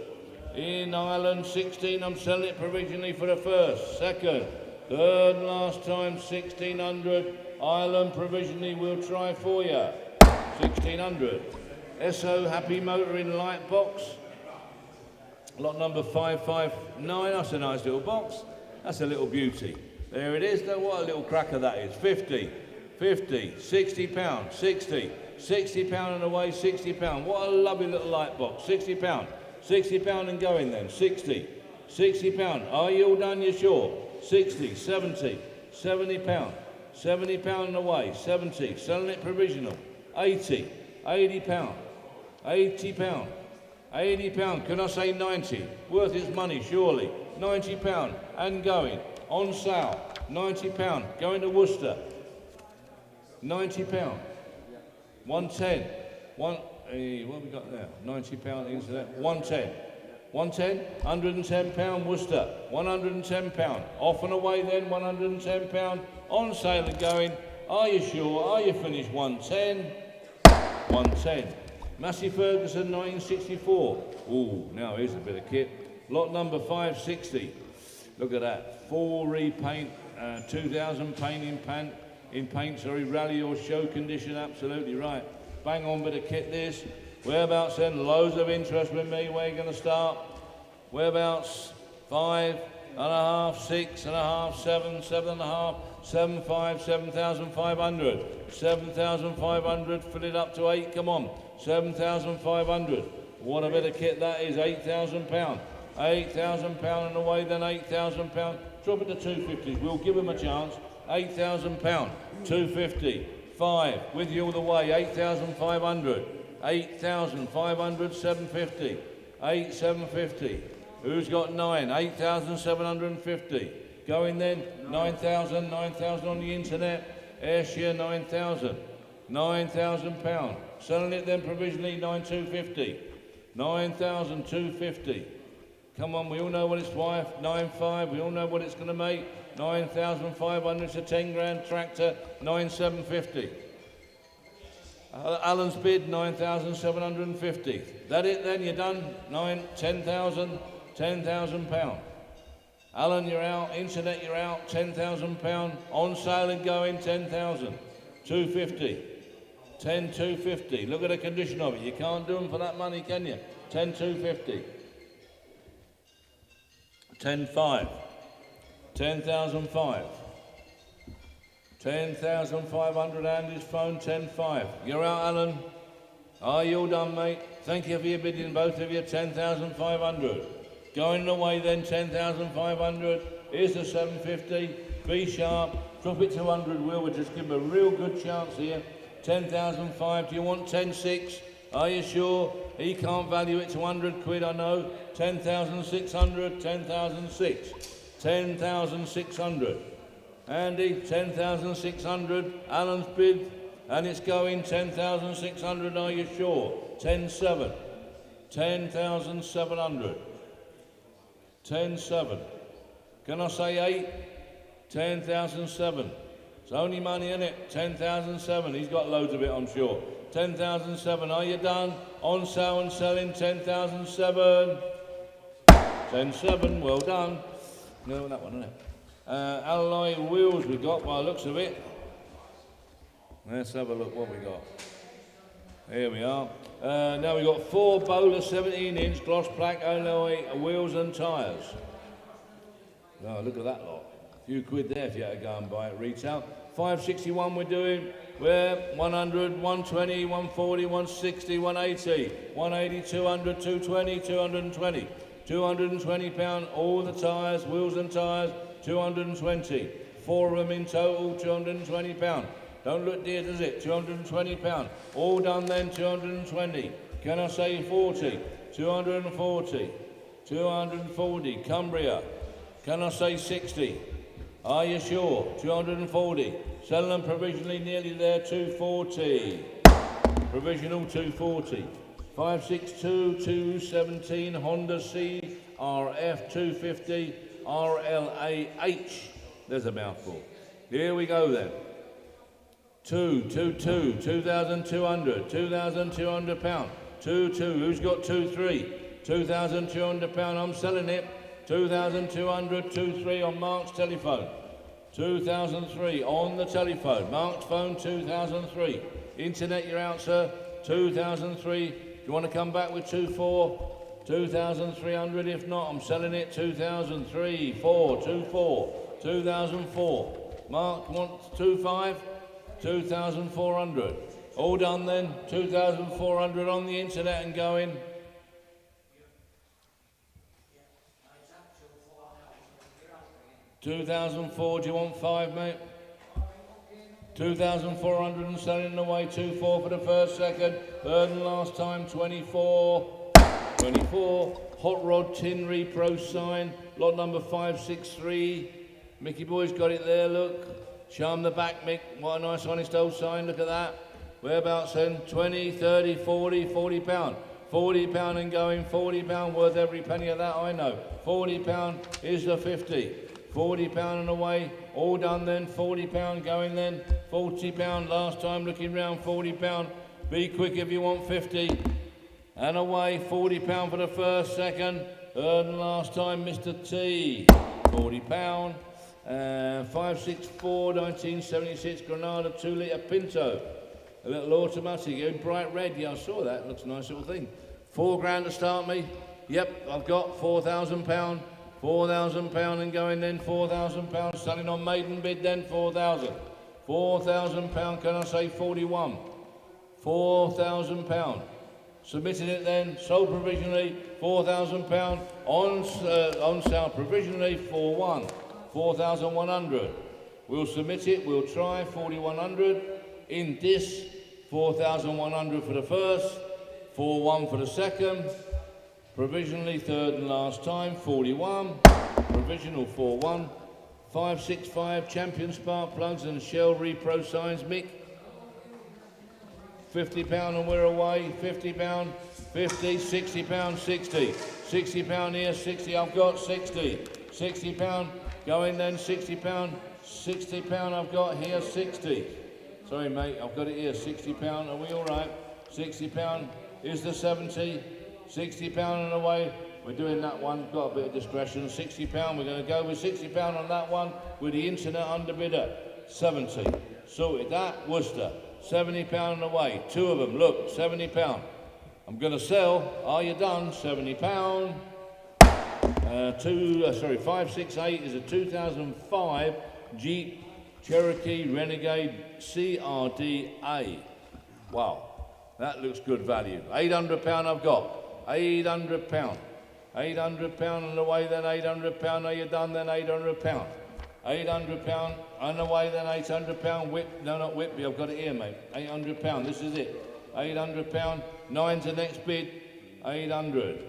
In Ireland, 16, I'm selling it provisionally for the first. Second, third and last time, 1,600. Ireland provisionally, we'll try for you. 1,600. SO Happy Motoring Light Box. Lot number 559, that's a nice little box. That's a little beauty. There it is, though, what a little cracker that is. 50, 50, £60, 60, £60 and away, £60. What a lovely little light box, £60. £60 and going then, 60, £60. Are you all done, you sure? 60, 70, £70, £70 and away, 70, selling it provisional. 80, £80, £80, £80. Can I say 90? Worth its money, surely. £90 and going. On sale, £90, going to Worcester, £90, 110, what have we got now? £90 into that, 110, 110, £110, Worcester, £110, off and away then, £110, on sale and going, are you sure, are you finished, 110, 110, Massey Ferguson, 1964, ooh, now here's a bit of kit, lot number 560, look at that. 4 repaint, 2000 paint in paint, rally or show condition, absolutely right. Bang on bit of kit this. Whereabouts then? Loads of interest with me. Where are you going to start? Whereabouts? 5.5, 6.5, 7, 7.5, 7.5, 7,500. 7,500, fill it up to 8, come on. 7,500. What a bit of kit that is, £8,000. £8,000 and away then, £8,000. Drop it to 250. We'll give them a chance. £8,000. 250. 5. With you all the way. 8,500. 8,500. 750. 8,750. Who's got 9? 8,750. Going then. 9,000. 9,000 on the internet. Ayrshire 9,000. £9,000. Selling it then provisionally 9,250. 9,250. Come on, we all know what it's worth. 9.5, we all know what it's going to make. 9,500 to 10 grand tractor, 9,750. Alan's bid, 9,750. That it then, you're done? 10,000, £10,000. Alan, you're out. Internet, you're out. £10,000. On sale and going, 10,000. 250. 10,250. Look at the condition of it. You can't do them for that money, can you? 10,250. 10,500. 10,005. 10,500 Andy's phone, 10,500. You're out, Alan. Are you all done, mate? Thank you for your bidding, both of you. 10,500. Going away then, 10,500. Here's the 750. Be sharp. Drop it to 100, Will. We'll just give him a real good chance here. 10,500. Do you want 10,600? Are you sure? He can't value it to 100 quid, I know. 10,600, 10,600. 10,600. Andy, 10,600. Alan's bid, and it's going 10,600. Are you sure? 10,700. 10,700. 10,700. Can I say 8? 10,700. It's only money in it. 10,700. He's got loads of it, I'm sure. 10,700. Are you done? On sale and selling. 10,700. 10,700. Well done. No, that one, isn't it? Alloy wheels we got by the looks of it. Let's have a look what we got. Here we are. Now we've got 4 Bowler 17-inch gloss black alloy wheels and tyres. Oh, look at that lot. A few quid there if you had to go and buy it retail. 561 we're doing. We're 100, 120, 140, 160, 180, 180, 200, 220, 220. 220 pound, all the tyres, wheels and tyres, 220. 4 of them in total, 220 pound. Don't look dear, does it? 220 pound. All done then, 220. Can I say 40? 240. 240. Cumbria. Can I say 60? Are you sure? 240. Selling them provisionally nearly there, 240. Provisional 240. 562 217 Honda CRF 250 RLAH. There's a mouthful. Here we go then. 2,200, 2,200 pound. 2, who's got 2, 3? 2,200 pound, I'm selling it. 2,200, 2, 3 on Mark's telephone. 2003 on the telephone. Mark's phone, 2003. Internet, you're out, sir. 2003. Do you want to come back with 2, 4? 2,300. If not, I'm selling it. 2003, 4, 2, 4. 2004. Mark wants 2, 5. 2,400. All done then. 2,400 on the internet and going. $2,004. Do you want 5, mate? 2,400 and selling away. 2, 4 for the first, second, third and last time. 24. 24. Hot Rod Tin Repro sign. Lot number 563. Mickey Boy's got it there. Look. Show 'em the back, Mick. What a nice, honest old sign. Look at that. Whereabouts then? 20, 30, 40, 40 pound. 40 pound and going. 40 pound worth every penny of that, I know. 40 pound is the 50. 40 pound and away. All done then. 40 pound going then. 40 pound last time looking round. 40 pound. Be quick if you want 50. And away. 40 pound for the first, second, third and last time. Mr. T. 40 pound. 564 1976 Granada 2 litre Pinto, a little automatic in bright red. Yeah, I saw that. Looks a nice little thing. £4,000 to start me. Yep, I've got £4,000. £4,000 and going then. £4,000 selling on maiden bid then. 4,000. £4,000. Can I say 41? £4,000. Submitted it then. Sold provisionally. £4,000 on sale provisionally for 1. 4,100. We'll submit it, we'll try 4,100. In this, 4,100 for the first, 4,1 for the second. Provisionally, third and last time, 41. Provisional 4,1. 565 Champion Spark Plugs and Shell Repro signs, Mick. £50 and we're away. £50, 50, £60, 60. £60 here, 60, I've got 60. £60. Going then, £60, £60 I've got here, 60. Sorry mate, I've got it here, £60, are we all right? £60 is the 70, £60 and away. We're doing that one, got a bit of discretion, £60, we're going to go with £60 on that one with the internet underbidder, 70. Sorted that, Worcester, £70 and away, 2 of them, look, £70. I'm going to sell, are you done? £70. 568 is a 2005 Jeep Cherokee Renegade CRDA. Wow, that looks good value. £800 I've got. £800. £800 and away then. £800. Are you done then? £800. £800 and away then. £800. Whip, no, not Whitby. I've got it here, mate. £800. This is it. £800. 9's the next bid. 800.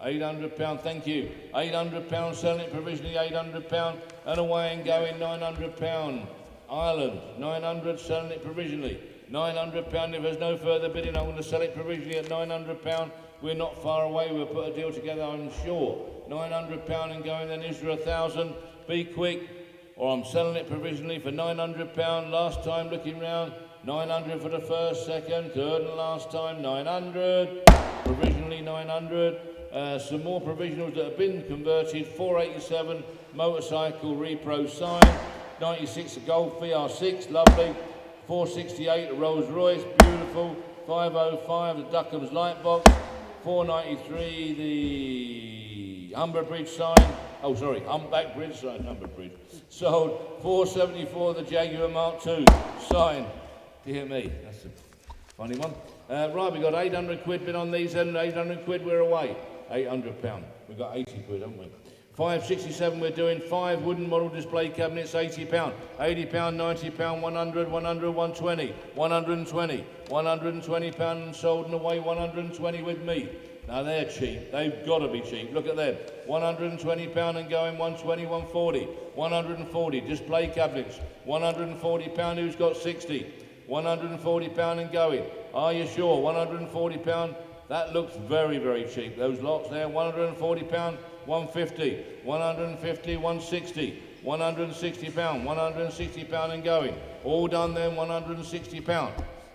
£800, thank you. £800 selling it provisionally, £800. and away and going, £900. Ireland, 900, selling it provisionally. £900, if there's no further bidding, I'm going to sell it provisionally at £900. We're not far away, we'll put a deal together, I'm sure. £900 and going, then is there 1,000? Be quick, or I'm selling it provisionally for £900. Last time looking round, 900 for the first, second, third and last time, 900. Provisionally 900. Some more provisionals that have been converted, 487, motorcycle repro sign, 96 a Golf VR6, lovely, 468 a Rolls Royce, beautiful, 505 the Duckham's light box, 493 the Humber Bridge sign, oh sorry, Humpback Bridge sign, Humber Bridge, sold, 474 the Jaguar Mark II sign, dear me, that's a funny one. Right, we got 800 quid bid on these, and 800 quid we're away. £800. We've got 80 quid, haven't we? 567 we're doing, 5 wooden model display cabinets, £80. £80, £90, 100, 100, 120, 120, £120 and sold and away, 120 with me. Now they're cheap, they've got to be cheap, look at them. £120 and going, 120, 140, 140, display cabinets, £140, who's got 60? £140 and going. Are you sure? £140. That looks very, very cheap. Those lots there, £140, 150, 150, 160, £160, £160 and going. All done then, £160,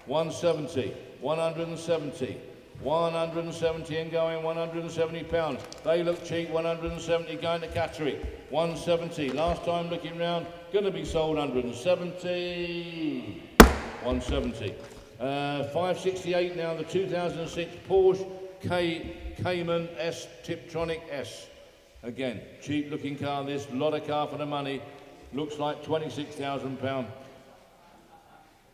170, 170, 170 and going, £170. They look cheap, 170 going to Catterick, 170. Last time looking round, going to be sold 170, 170. 568 now, the 2006 Porsche Cayman S Tiptronic S. Again, cheap looking car this, lot of car for the money. Looks like £26,000.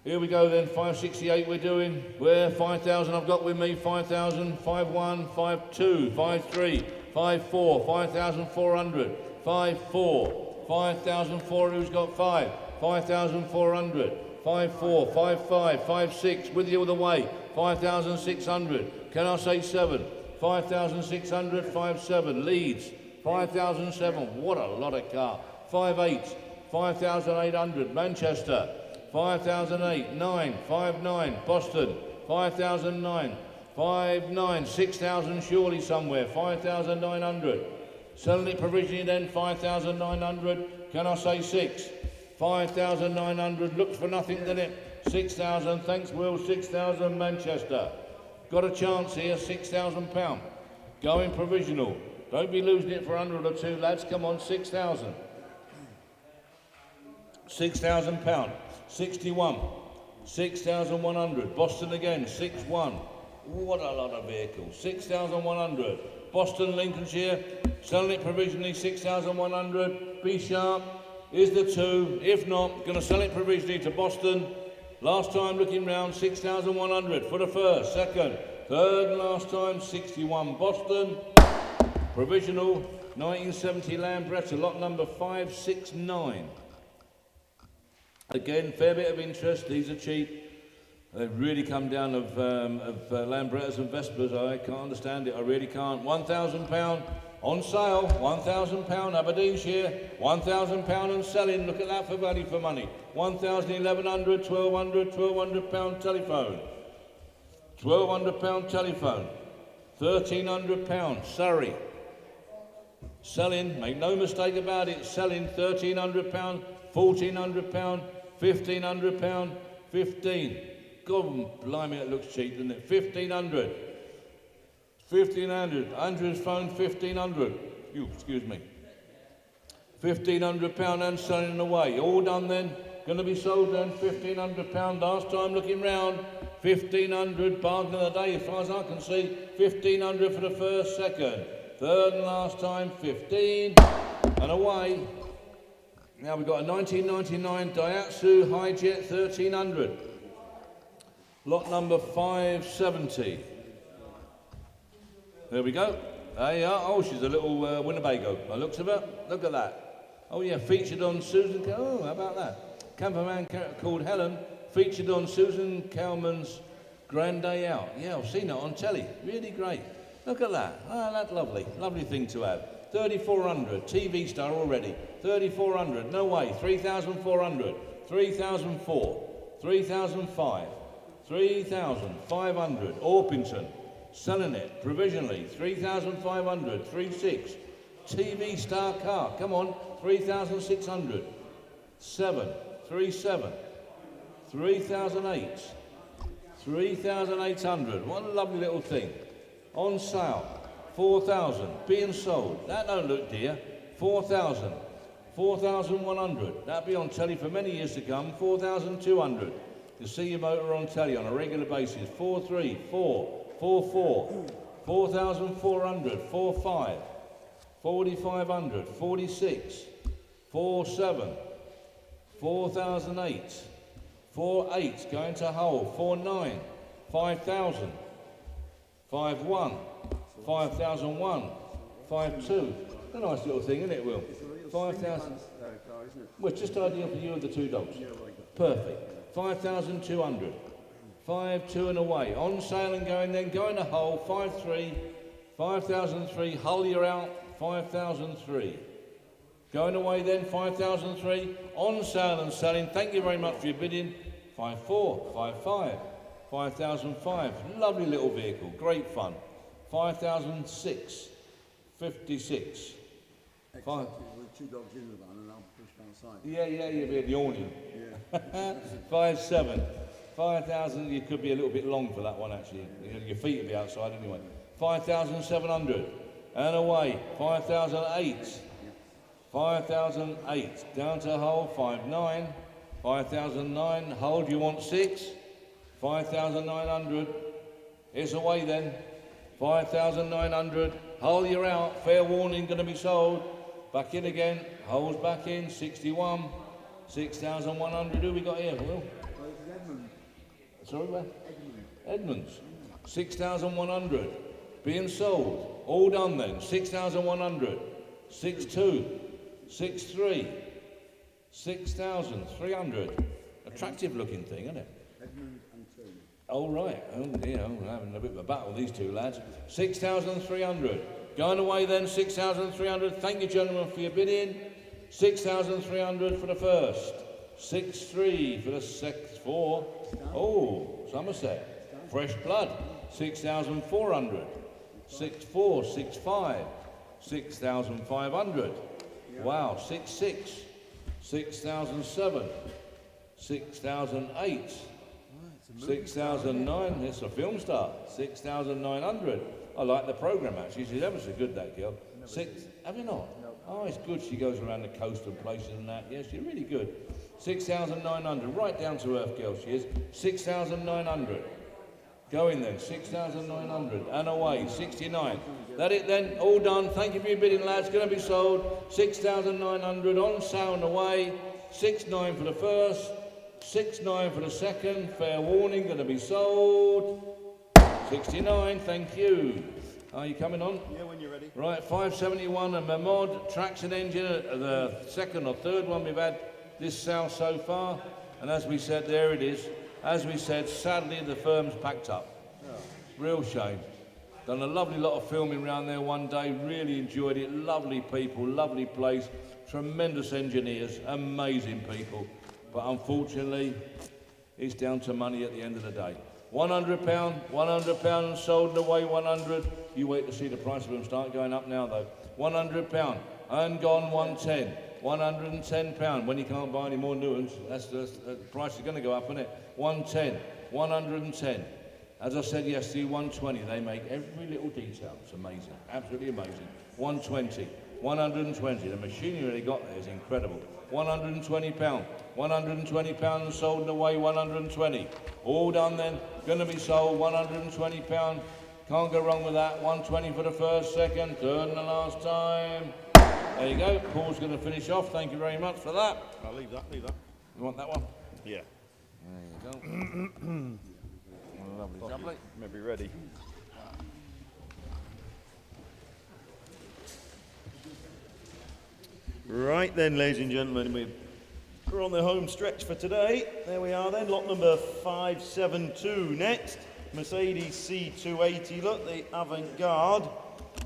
Here we go then, 568 we're doing. Where? 5,000 I've got with me, 5,000, 5,1, 5,2, 5,3, 5,4, 5,400, 5,4, 5,004, who's got 5? 5,400. 5,4, 5,5, 5,6, with you all the way, 5,600. Can I say 7? 5,600, 5,7. Leeds, 5,007. What a lot of car. 5,8, 5,800. Manchester, 5,008. 9, 5,9. Boston, 5,009. 5,9. 6,000 surely somewhere. 5,900. Selling it provisionally then, 5,900. Can I say 6? 5,900, looks for nothing, doesn't it? 6,000, thanks Will, 6,000 Manchester. Got a chance here, £6,000. Going provisional. Don't be losing it for 100 or 2, lads, come on, 6,000. £6,000, 61, 6,100. Boston again, 61. What a lot of vehicles, 6,100. Boston, Lincolnshire, selling it provisionally, 6,100. Be sharp. Is the 2, if not, going to sell it provisionally to Boston. Last time looking round, 6,100 for the first, second, third and last time, 61 Boston. Provisional, 1970 Lambretta, lot number 569. Again, fair bit of interest, these are cheap. They've really come down of Lambrettas and Vespers, I can't understand it, I really can't. £1,000. On sale, £1,000, Aberdeenshire, £1,000 and selling, look at that for value for money. 1,000, 1,100, 1,200, £1,200 telephone. £1,200 telephone. £1,300, Surrey. Selling, make no mistake about it, selling £1,300, £1,400, £1,500, 15. God blimey, it looks cheap, doesn't it? 1,500. 1,500. Andrew's phone, 1,500. Excuse me. £1,500 and selling away. All done then. Going to be sold then. £1,500. Last time looking round. 1,500. Bargain of the day as far as I can see. 1,500 for the first, second. Third and last time. 15. And away. Now we've got a 1999 Daihatsu Hijet 1,300. Lot number 570. There we go. There you are. Oh, she's a little Winnebago. By the looks of her. Look at that. Oh, yeah, featured on Susan... Oh, how about that? Camperman called Helen, featured on Susan Cowman's Grand Day Out. Yeah, I've seen it on telly. Really great. Look at that. Ah, that's lovely. Lovely thing to have. 3,400. TV Star already. 3,400. No way. 3,400. 3,004. 3,005. 3,500. Orpington. Selling it provisionally. 3,500. 3,600. TV Star car. Come on. 3,600. 7. 3,700. 3,008. 3,800. What a lovely little thing. On sale. 4,000. Being sold. That don't look dear. 4,000. 4,100. That'll be on telly for many years to come. 4,200. To see your motor on telly on a regular basis. 4,300. 4,000. 4,400. 4,400. 4,500. 4,500. 46,000. 4,700. 4,008. 4,800. Going to Hull. 4,900. 5,000. 5,100. 5,001. 5,200. A nice little thing, isn't it, Will? 5,000. car, isn't it? Well, it's just ideal for you and the two dogs. Perfect. 5,200. 5,200 and away. On sale and going then. Going to Hull. 5,300. 5,003. Hull, you're out. 5,003. Going away then. 5,003. On sale and selling. Thank you very much for your bidding. 5,400. 5,500. 5,005. Lovely little vehicle. Great fun. 5,006. 56. Five. With 2 dogs in the van and I'll push outside. Yeah, you'll be at the awning. Yeah. 5,700. 5,000, you could be a little bit long for that one actually. Your feet will be outside anyway. 5,700. And away. 5,008. 5,008. Down to Hull. 5,900. 5,009. Hull, do you want 6? 5,900. It's away then. 5,900. Hull, you're out. Fair warning, going to be sold. Back in again. Hull's back in. 61. 6,100. Who we got here, Will? Well, it's Edmund. Sorry, where? Edmonds. 6,100. Being sold. All done then. 6,100. 6,200. 6,300. 6,300. Attractive looking thing, isn't it? Edmund and Tony. Oh, right. Oh, dear. I'm having a bit of a battle with these two lads. 6,300. Going away then, 6,300. Thank you, gentlemen, for your bidding. 6,300 for the first. 6,300 for the 4. Oh, Somerset. Fresh blood. 6,400. 6,400. 6,500. 6,500. Wow. 6,600. 6,007. 6,008. 6,009, it's a film star. 6,900. I like the programme actually. She's ever so good, that girl. Have you not? No. Oh, it's good. She goes around the coast and places and that. Yeah, she's really good. 6,900. Right down to earth girl she is. 6,900. Going then. 6,900. And away. 69. That it then. All done. Thank you for your bidding, lads. Going to be sold. 6,900. On sale and away. 6,900 for the first. 6,900 for the second. Fair warning, going to be sold. 69, thank you. Are you coming on? Yeah, when you're ready. Right, 571 and Memod, traction engine, the second or third one we've had this sale so far. And as we said, there it is. As we said, sadly the firm's packed up. Real shame. Done a lovely lot of filming around there one day, really enjoyed it. Lovely people, lovely place, tremendous engineers, amazing people. But unfortunately, it's down to money at the end of the day. £100, £100 sold and away 100. You wait to see the price of them start going up now though. £100 and gone 110. £110 when you can't buy any more new ones. That's the price is going to go up, isn't it? 110, 110. As I said yesterday, 120. They make every little detail. It's amazing, absolutely amazing. 120, 120. The machinery they got there is incredible. £120. £120 sold and away 120. All done then. Going to be sold £120. Can't go wrong with that. 120 for the first, second, third and the last time. There you go. Paul's going to finish off. Thank you very much for that. I'll leave that. You want that one? Yeah. There you go. Lovely. Maybe ready. Right then, ladies and gentlemen, we're on the home stretch for today. There we are then, lot number 572 next. Mercedes C280, look, the Avant-Garde.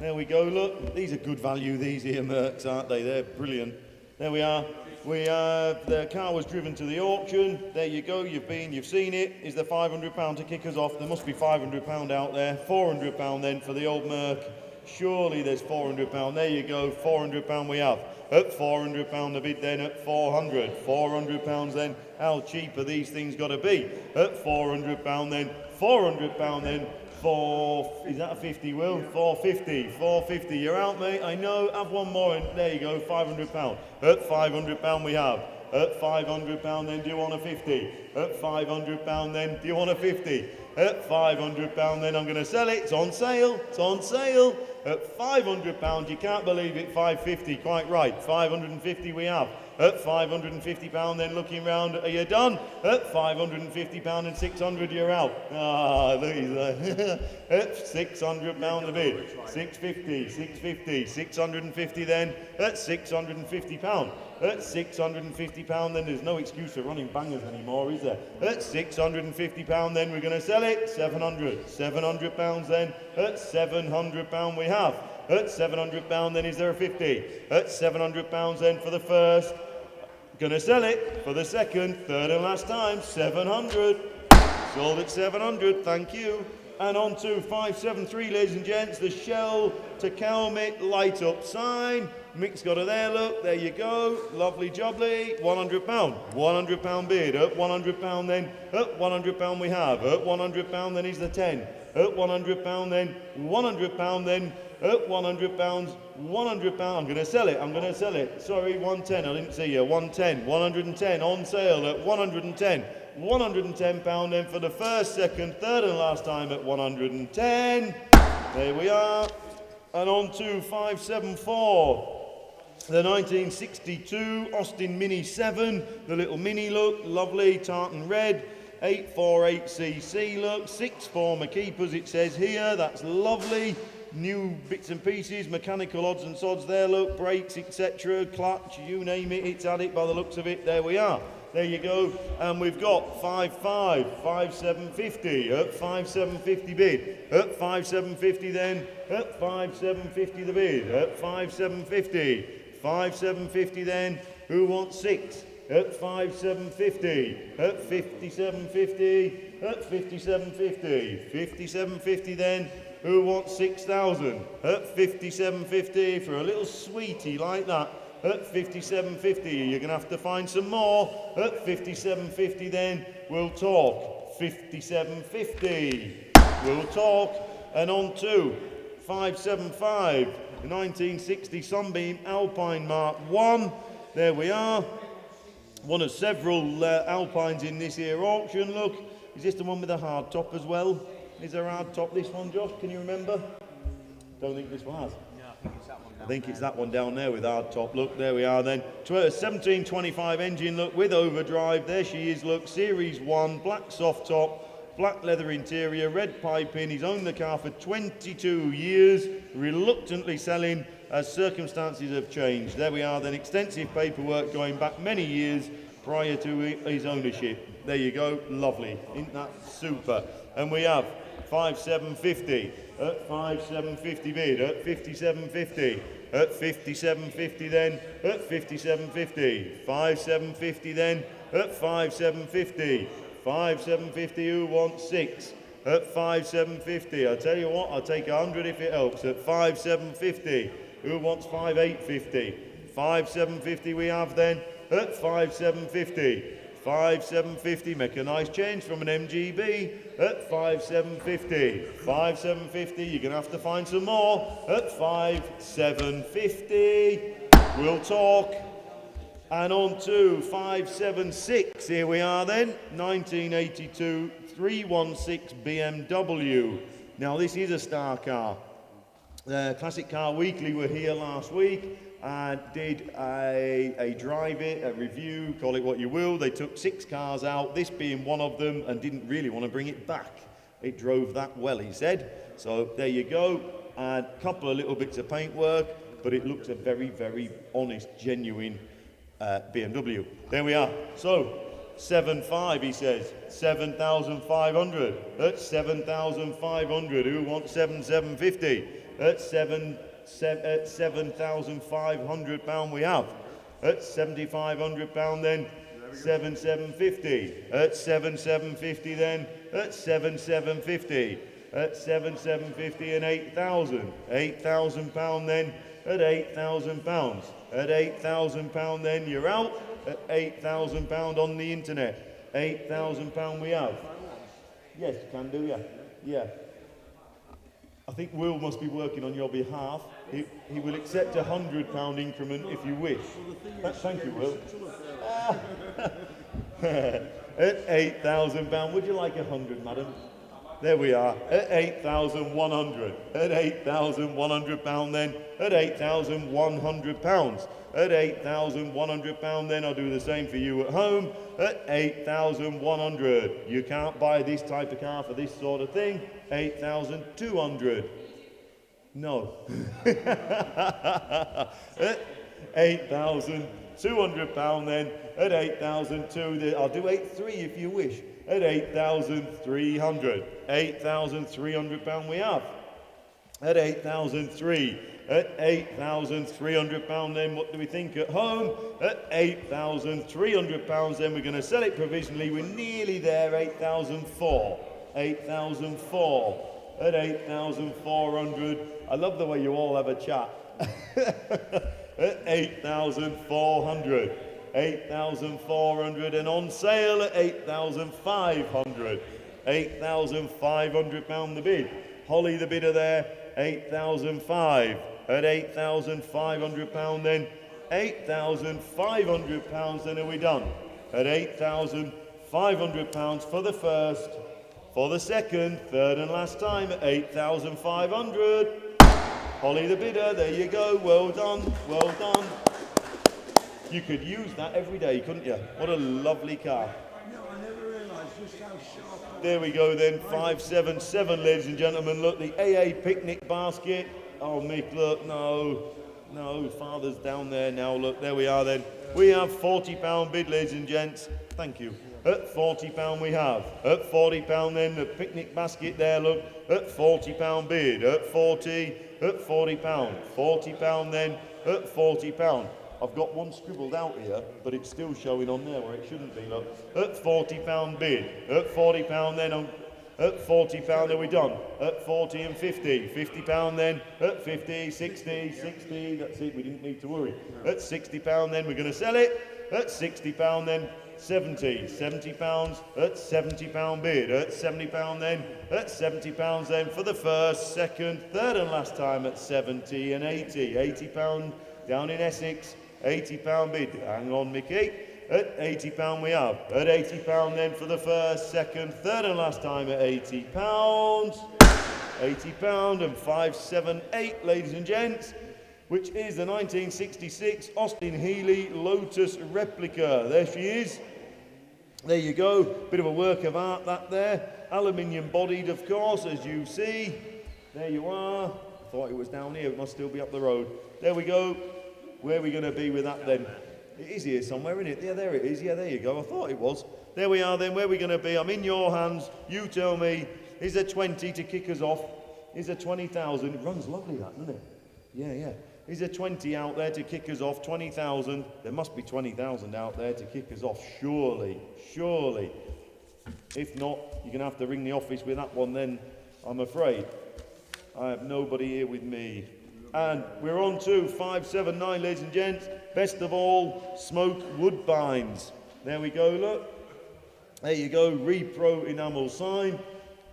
There we go, look. These are good value, these here Mercs, aren't they? They're brilliant. There we are. The car was driven to the auction. There you go, you've seen it. Is there £500 to kick us off? There must be £500 out there. £400 then for the old Merc. Surely there's £400. There you go, £400 we have. At £400 a bid then, at 400. £400 then. How cheap are these things got to be? At £400 then, £400 then. Is that a 50, Will? 450, 450. You're out, mate. I know. Have one more, and there you go. £500. At £500 we have. At £500 then, do you want a 50? At £500 then, do you want a 50? At £500 then, I'm going to sell it. It's on sale. It's on sale. At £500, you can't believe it. 550, quite right. 550 we have. At £550 then, looking round, are you done? At £550 and 600 you're out. Ah, look at that. At £600 a bid. 650, 650, 650 then. At £650. At £650 then, there's no excuse for running bangers anymore, is there? At £650 then, we're going to sell it. 700. £700 then. At £700 we have. At £700 then, is there a 50? At £700 then for the first. Gonna sell it for the second, third and last time. 700. Sold at 700, thank you. And on to 573, ladies and gents, the Shell to Calmit light up sign. Mick's got her there, look, there you go. Lovely jubbly. £100. £100 bid. At £100 then. At £100 we have. At £100 then is the 10. At £100 then. £100 then. At £100, £100. I'm going to sell it. I'm going to sell it. Sorry, 110. I didn't see you. 110. 110 on sale at 110. £110 then for the first, second, third and last time at 110. There we are. And on to 574. The 1962 Austin Mini 7. The little Mini look. Lovely tartan red. 848cc look. 6 former keepers it says here. That's lovely. New bits and pieces, mechanical odds and sods there, look, brakes, etc., clutch, you name it, it's at it by the looks of it. There we are. There you go. And we've got 5750 at 5750 bid. At 5750 then. At 5750 the bid. At 5750. 5750 then. Who wants 6? At 5750. At 5750. At 5750. 5750 then. Who wants 6,000? At 5750 for a little sweetie like that. At 5750, you're going to have to find some more. At 5750 then, we'll talk. 5750. We'll talk. And on to 575, 1960 Sunbeam Alpine Mark 1. There we are. One of several Alpines in this here auction. Look, is this the one with the hard top as well? Is there a hard top this one, Josh? Can you remember? Don't think this one has. No, I think it's that one. I think it's that one down there with hard top. Look, there we are then. 1725 engine, look, with overdrive. There she is, look, Series 1, black soft top, black leather interior, red piping. He's owned the car for 22 years, reluctantly selling as circumstances have changed. There we are then, extensive paperwork going back many years prior to his ownership. There you go, lovely. Isn't that super? And we have 5750 at 5750 bid at 5750 at 5750 then at 5750 5750 then at 5750 5750 who wants 6 at 5750 I tell you what, I'll take 100 if it helps. At 5750 who wants 5850 5750 we have then at 5750 5750, make a nice change from an MGB at 5750. 5750, you're going to have to find some more at 5750. We'll talk. And on to 576. Here we are then, 1982 316 BMW. Now this is a star car. Classic Car Weekly were here last week and did a drive it, a review, call it what you will. They took 6 cars out, this being one of them, and didn't really want to bring it back. It drove that well, he said. So there you go, and a couple of little bits of paintwork, but it looks a very, very honest, genuine BMW. There we are. So 7.5, he says. 7,500. That's 7,500. Who wants 7,750? at £7,500 we have. At £7,500 then, 7,750. At 7,750 then, at 7,750. At 7,750 and 8,000. £8,000 then, at £8,000. At £8,000 then, you're out. At £8,000 on the internet. £8,000 we have. Yes, can do, yeah. Yeah. I think Will must be working on your behalf. He will accept a £100 increment if you wish. Thank you, Will. At £8,000, would you like 100, madam? There we are, at 8,100. At £8,100 then, at £8,100. At £8,100 then, I'll do the same for you at home, at 8,100. You can't buy this type of car for this sort of thing, 8,200. No. At £8,200 then, at 8,200, I'll do 8,300 if you wish. At 8,300. £8,300 we have. At 8,300. At £8,300 then, what do we think at home? At £8,300 then, we're going to sell it provisionally. We're nearly there, 8,004. 8,004. At 8,400. I love the way you all have a chat. At 8,400. 8,400 and on sale at 8,500. £8,500 the bid. Holly the bidder there, 8,500. At £8,500 then, £8,500 then are we done. At £8,500 for the first, for the second, third and last time at 8,500. Holly the bidder, there you go, well done, well done. You could use that every day, couldn't you? What a lovely car. No, I never realised just how sharp. There we go then, 577, ladies and gentlemen. Look, the AA picnic basket. Oh, Mick, look, no, father's down there now. Look, there we are then. We have £40 bid, ladies and gents. Thank you. At £40 we have. At £40 then, the picnic basket there, look. At £40 bid. At 40, at £40. £40 then, at £40. I've got one scribbled out here, but it's still showing on there where it shouldn't be, look. At £40 bid. At £40 then, at £40 are we done? At 40 and 50. £50 then, at 50, 60, 60, that's it, we didn't need to worry. At £60 then, we're going to sell it. At £60 then, 70, £70, at £70 bid. At £70 then, at £70 then for the first, second, third and last time at 70 and 80. £80 down in Essex, £80 bid. Hang on, Mickey. At £80 we have. At £80 then for the first, second, third and last time at £80. £80 and 578, ladies and gents, which is the 1966 Austin Healey Lotus replica. There she is. There you go. Bit of a work of art, that there. Aluminium bodied, of course, as you see. There you are. Thought it was down here. It must still be up the road. There we go. Where are we going to be with that then? It is here somewhere, isn't it? Yeah, there it is. Yeah, there you go. I thought it was. There we are then. Where are we going to be? I'm in your hands. You tell me. Is there 20 to kick us off? Is there 20,000? It runs lovely, that, doesn't it? Yeah, yeah. Is there 20 out there to kick us off? 20,000. There must be 20,000 out there to kick us off. Surely. Surely. If not, you're going to have to ring the office with that one then, I'm afraid. I have nobody here with me. And we're on to 579, ladies and gents. Best of all, Smoke Woodbines. There we go, look. There you go, Repro enamel sign.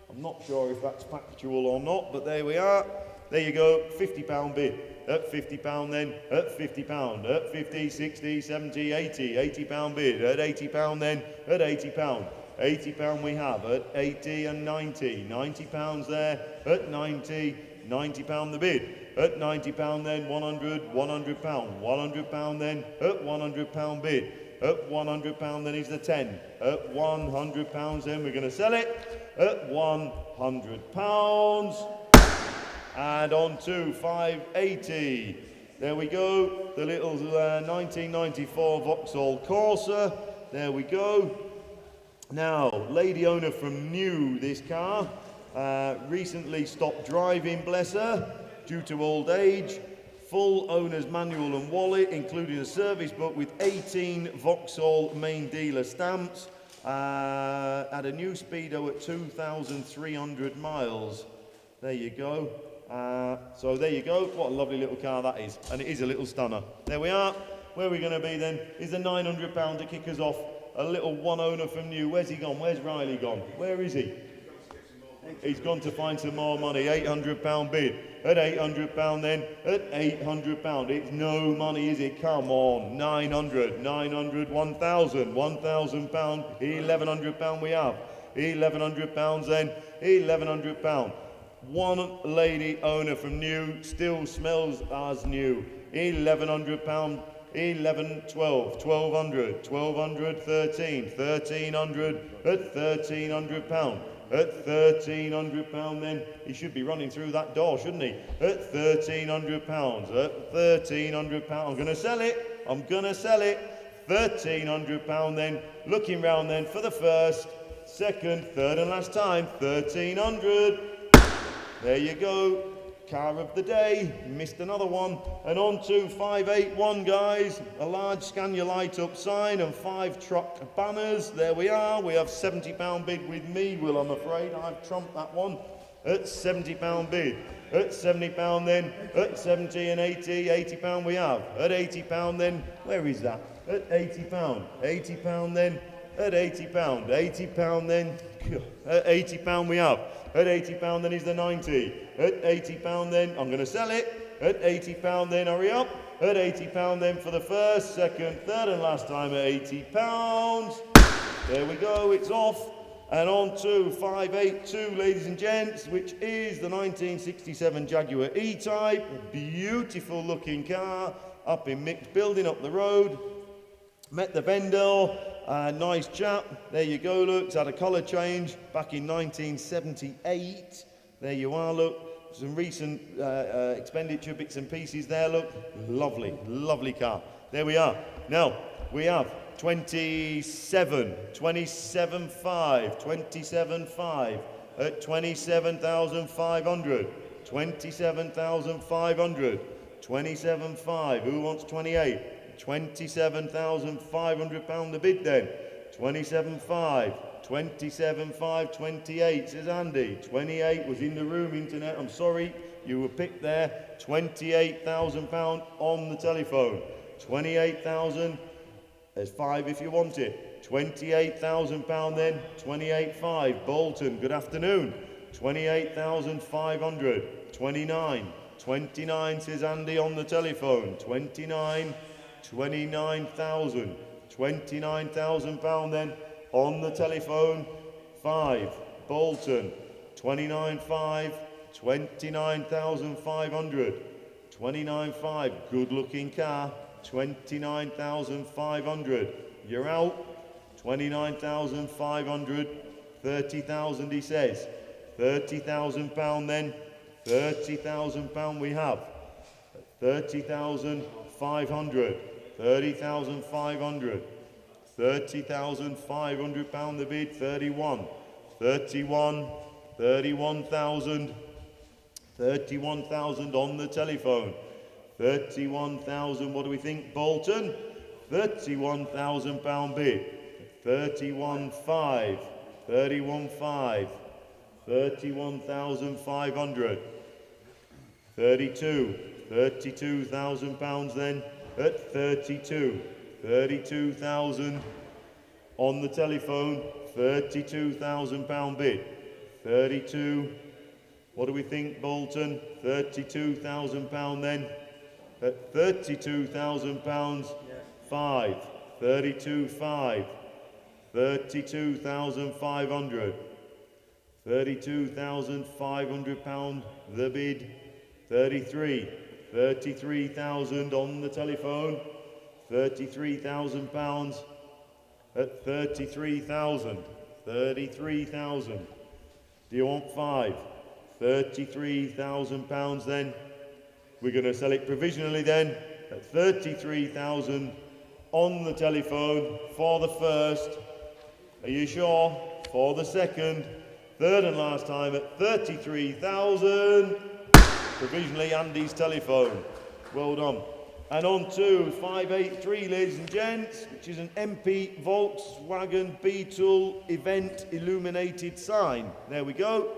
I'm not sure if that's factual or not, but there we are. There you go, £50 bid. At £50 then, at £50. At 50, 60, 70, 80. £80 bid. At £80 then, at £80. £80 we have. At 80 and 90. £90 there. At 90. £90 the bid. At £90 then, £100. £100 then, at £100 bid. At £100 then is the 10. At £100 then we're going to sell it. At £100. And on to 580. There we go. The little 1994 Vauxhall Corsa. There we go. Now, lady owner from new this car. Recently stopped driving, bless her. due to old age. Full owner's manual and wallet, including a service book with 18 Vauxhall main dealer stamps. At a new speedo at 2,300 miles. There you go. So there you go. What a lovely little car that is. And it is a little stunner. There we are. Where are we going to be then? Is the £900 to kick us off. A little one owner from new. Where's he gone? Where's Riley gone? Where is he? He's gone to find some more money. £800 bid. At £800 then. At £800. It's no money, is it? Come on. 900, 900, 1,000. £1,000. £1,100 we have. £1,100 then. £1,100. One lady owner from new. Still smells as new. £1,100. 11, 12, 1,200, 1,200, 13, 1,300, at £1,300. At £1,300 then, he should be running through that door, shouldn't he? At £1,300, at £1,300, I'm going to sell it, I'm going to sell it. £1,300 then, looking round then for the first, second, third and last time, 1,300. There you go. Car of the day, missed another one, and on to 581 guys, a large scan your light up sign and 5 truck banners. There we are. We have £70 bid with me. Well, I'm afraid I've trumped that one at £70 bid. At £70 then, at 70 and 80, £80 we have. At £80 then, where is that? At £80, £80 then, at £80, £80 then, at £80 we have. At £80 then is the 90. At £80 then, I'm going to sell it. At £80 then, hurry up. At £80 then for the first, second, third and last time at £80. There we go, it's off. And on to 582, ladies and gents, which is the 1967 Jaguar E-Type. A beautiful looking car, up in mixed building up the road. Met the vendor, nice chap. There you go, look, it's had a colour change back in 1978. There you are, look. Some recent expenditure bits and pieces there, look. Lovely, lovely car. There we are. Now, we have 27.5 at 27,500. 27,500. 27.5. Who wants 28? £27,500 the bid then. 27.5, 27.5, 28, says Andy. 28 was in the room, internet, I'm sorry, you were picked there. £28,000 on the telephone. 28,000, there's 5 if you want it. £28,000 then, 28.5, Bolton, good afternoon. 28,500, 29, 29, says Andy on the telephone. 29, 29,000, £29,000 then on the telephone. 5, Bolton, 29.5, 29,500, 29.5, good looking car, 29,500, you're out. 29,500, 30,000 he says. £30,000 then, £30,000 we have. 30,500, 30,500, £30,500 the bid. 31, 31, 31,000, 31,000 on the telephone. 31,000, what do we think, Bolton? £31,000 bid. 31.5, 31.5, 31,500. 32, £32,000 then, at 32, 32,000 on the telephone. £32,000 bid. 32, what do we think, Bolton? £32,000 then, at £32,000, 5, 32.5, 32,500, £32,500 the bid. 33, 33,000 on the telephone. £33,000 at 33,000, 33,000. Do you want 5? £33,000 then. We're going to sell it provisionally then at 33,000 on the telephone for the first. Are you sure? For the second, third and last time at 33,000. Provisionally Andy's telephone. Well done. And on to 583, ladies and gents, which is an MP Volkswagen Beetle event illuminated sign. There we go.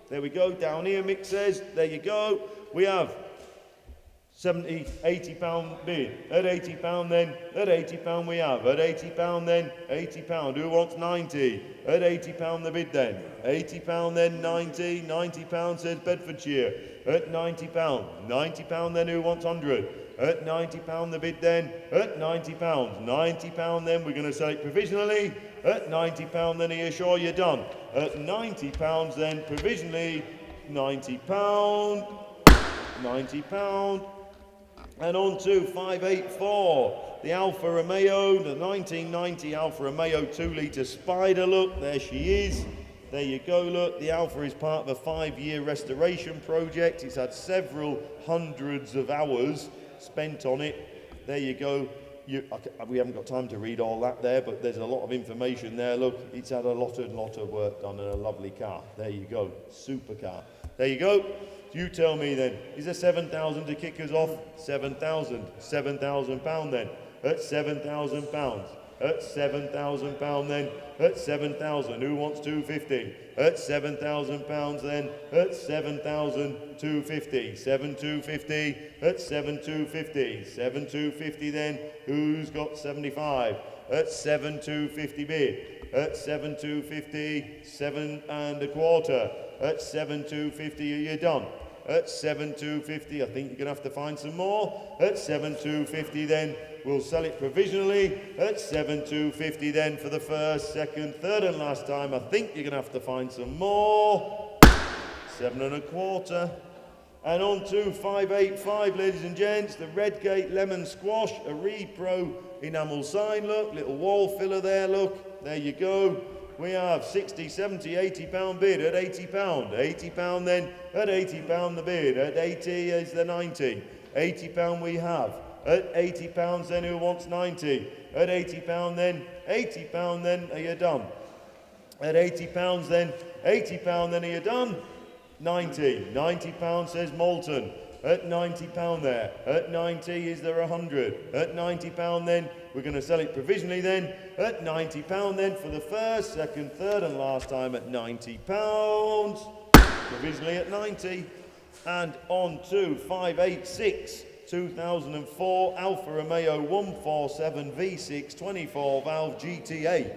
There we go. Down here, Mick says. There you go. We have 70, 80 pound bid. At 80 pound then, at 80 pound we have. At 80 pound then, 80 pound. Who wants 90? At 80 pound the bid then. 80 pound then, 90. 90 pound says Bedfordshire. At 90 pound. 90 pound then, who wants 100? At 90 pound the bid then. At 90 pounds. 90 pound then, we're going to sell it provisionally. At 90 pound then, are you sure you're done? At 90 pounds then, provisionally, 90 pound. 90 pound. And on to 584, the Alfa Romeo, the 1990 Alfa Romeo 2-litre Spider. Look, there she is. There you go, look. The Alfa is part of a 5-year restoration project. It's had several hundreds of hours spent on it. There you go. We haven't got time to read all that there, but there's a lot of information there. Look, it's had a lot of work done and a lovely car. There you go, super car. There you go. You tell me then, is there 7,000 to kick us off? 7,000. 7,000 pound then. At 7,000 pounds. At 7,000 pound then. At 7,000. Who wants 250? At 7,000 pounds then. At 7,250. 7,250. At 7,250. 7,250 then. Who's got 75? At 7,250 bid. At 7,250. 7 1/4. At 7,250, are you done? At 7,250, I think you're going to have to find some more. At 7,250 then, we'll sell it provisionally. At 7,250 then for the first, second, third and last time. I think you're going to have to find some more. 7 1/4. And on to 585, ladies and gents, the Redgate Lemon Squash, a repro enamel sign, look, little wall filler there, look, there you go. We have 60, 70, 80 pound bid at 80 pound. 80 pound then, at 80 pound the bid. At 80 is the 90. 80 pound we have. At 80 pounds then, who wants 90? At 80 pound then, 80 pound then, are you done? At 80 pounds then, 80 pound then, are you done? 90. 90 pounds says Moulton. At 90 pound there. At 90 is there 100. At 90 pound then, we're going to sell it provisionally then. At 90 pound then for the first, second, third and last time at 90 pounds. Provisionally at 90. And on to 586, 2004 Alfa Romeo 147 V6 24 valve GTA.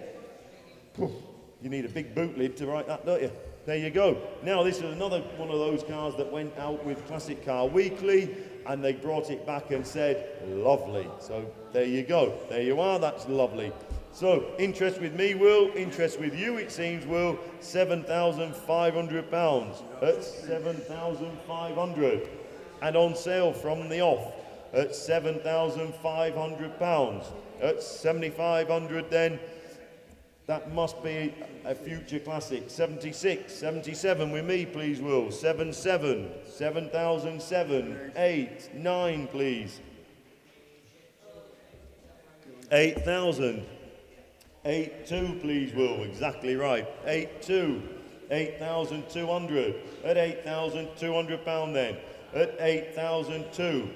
You need a big boot lid to write that, don't you? There you go. Now this is another one of those cars that went out with Classic Car Weekly and they brought it back and said, lovely. So there you go. There you are. That's lovely. So interest with me, Will. Interest with you, it seems, Will. £7,500 at 7,500. And on sale from the off at £7,500 at 7,500 then. That must be a future classic. 76, 77 with me, please, Will. 77, 7,007, 8, 9, please. 8,000. 8,2, please, Will. Exactly right. 8,2. 8,200. At £8,200 then. At 8,002.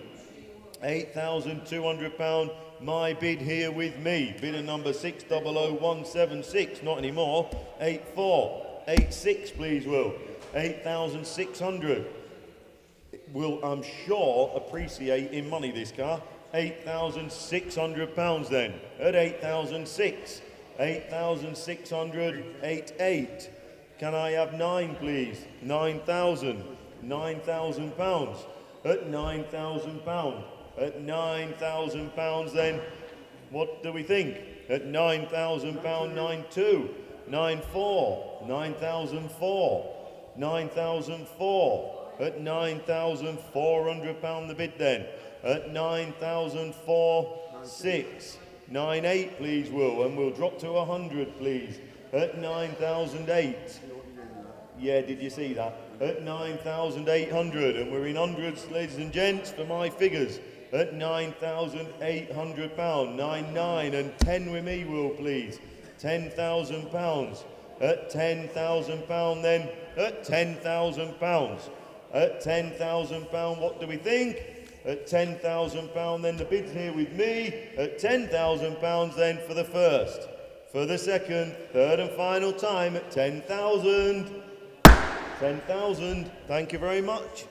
£8,200. My bid here with me. Bidder number 600176. Not anymore. 84. 86, please, Will. 8,600. Will, I'm sure, appreciate in money this car. £8,600 then. At 8,006. 8,600. 88. Can I have 9, please? 9,000. £9,000. At £9,000. At £9,000 then, what do we think? At £9,000, 9,2, 9,4, 9,004, 9,004. At £9,400 the bid then. At 9,004, 6, 9,8 please, Will, and we'll drop to 100 please. At 9,008. Yeah, did you see that? At 9,800, and we're in hundreds, ladies and gents, for my figures. At £9,800, 9,9 and 10 with me, Will, please. £10,000. At £10,000 then, at £10,000. At £10,000, what do we think? At £10,000, then the bid's here with me. At £10,000 then for the first. For the second, third and final time at 10,000. 10,000, thank you very much.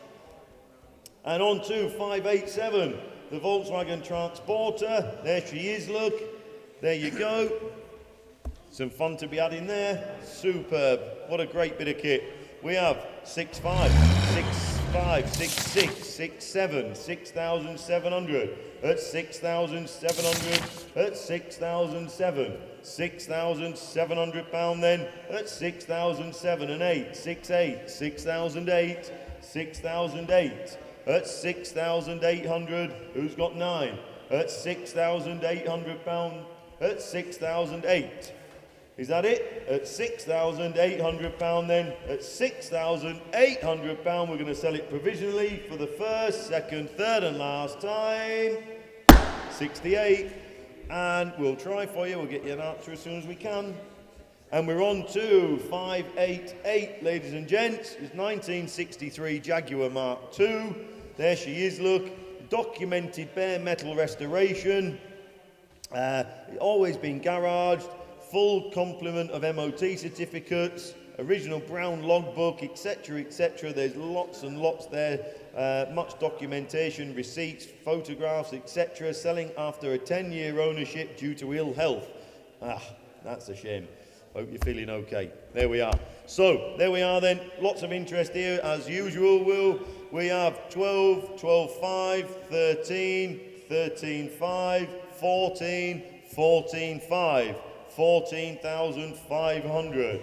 And on to 587, the Volkswagen Transporter. There she is, look. There you go. Some fun to be had in there. Superb. What a great bit of kit. We have 6.5, 6.5, 6.6, 6.7, 6,700. At 6,700. At 6,007. £6,700 then. At 6,007 and 8. 6.8. 6,008. 6,008. At 6,800. Who's got 9? At £6,800. At 6,008. Is that it? At £6,800 then. At £6,800 we're going to sell it provisionally for the first, second, third and last time. 68. And we'll try for you. We'll get you an answer as soon as we can. And we're on to 588, ladies and gents. It's 1963 Jaguar Mark II. There she is, look. Documented bare metal restoration. Always been garaged. Full complement of MOT certificates, original brown logbook, etc., etc. There's lots and lots there, much documentation, receipts, photographs, etc. Selling after a 10-year ownership due to ill health. Ah, that's a shame. Hope you're feeling okay. There we are. So, there we are then. Lots of interest here, as usual. We have 12, 12.5, 13, 13.5, 14, 14.5. 14,500.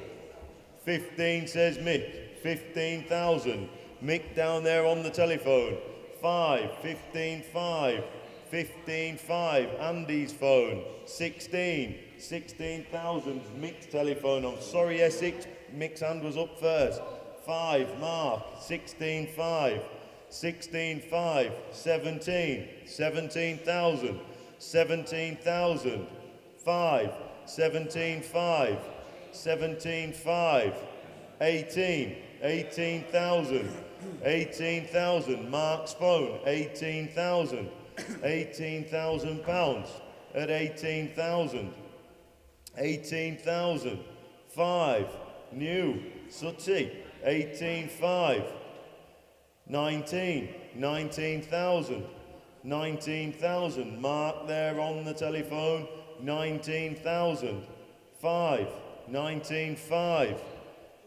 15 says Mick. 15,000. Mick down there on the telephone. 5. 15,5. 15,5. Andy's phone. 16. 16,000. Mick's telephone. I'm sorry, Essex. Mick's hand was up first. 5. Mark. 16,5. 16,5. 17. 17,000. 17,000. 5. 17.5, 17.5, 18, 18,000, 18,000, Mark's phone, 18,000, 18,000 pounds at 18,000, 18,000, 5, new, Sooty, 18.5, 19, 19,000, 19,000, Mark there on the telephone, 19,000, 5, 19,5,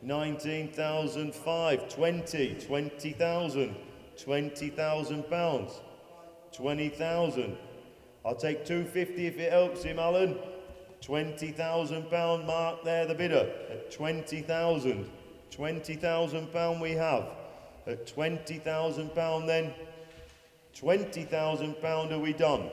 19,005, 20, 20,000, 20,000 pounds, 20,000. I'll take 250 if it helps him, Alan. 20,000 pound Mark there, the bidder, at 20,000. 20,000 pound we have. At 20,000 pound then, 20,000 pound are we done?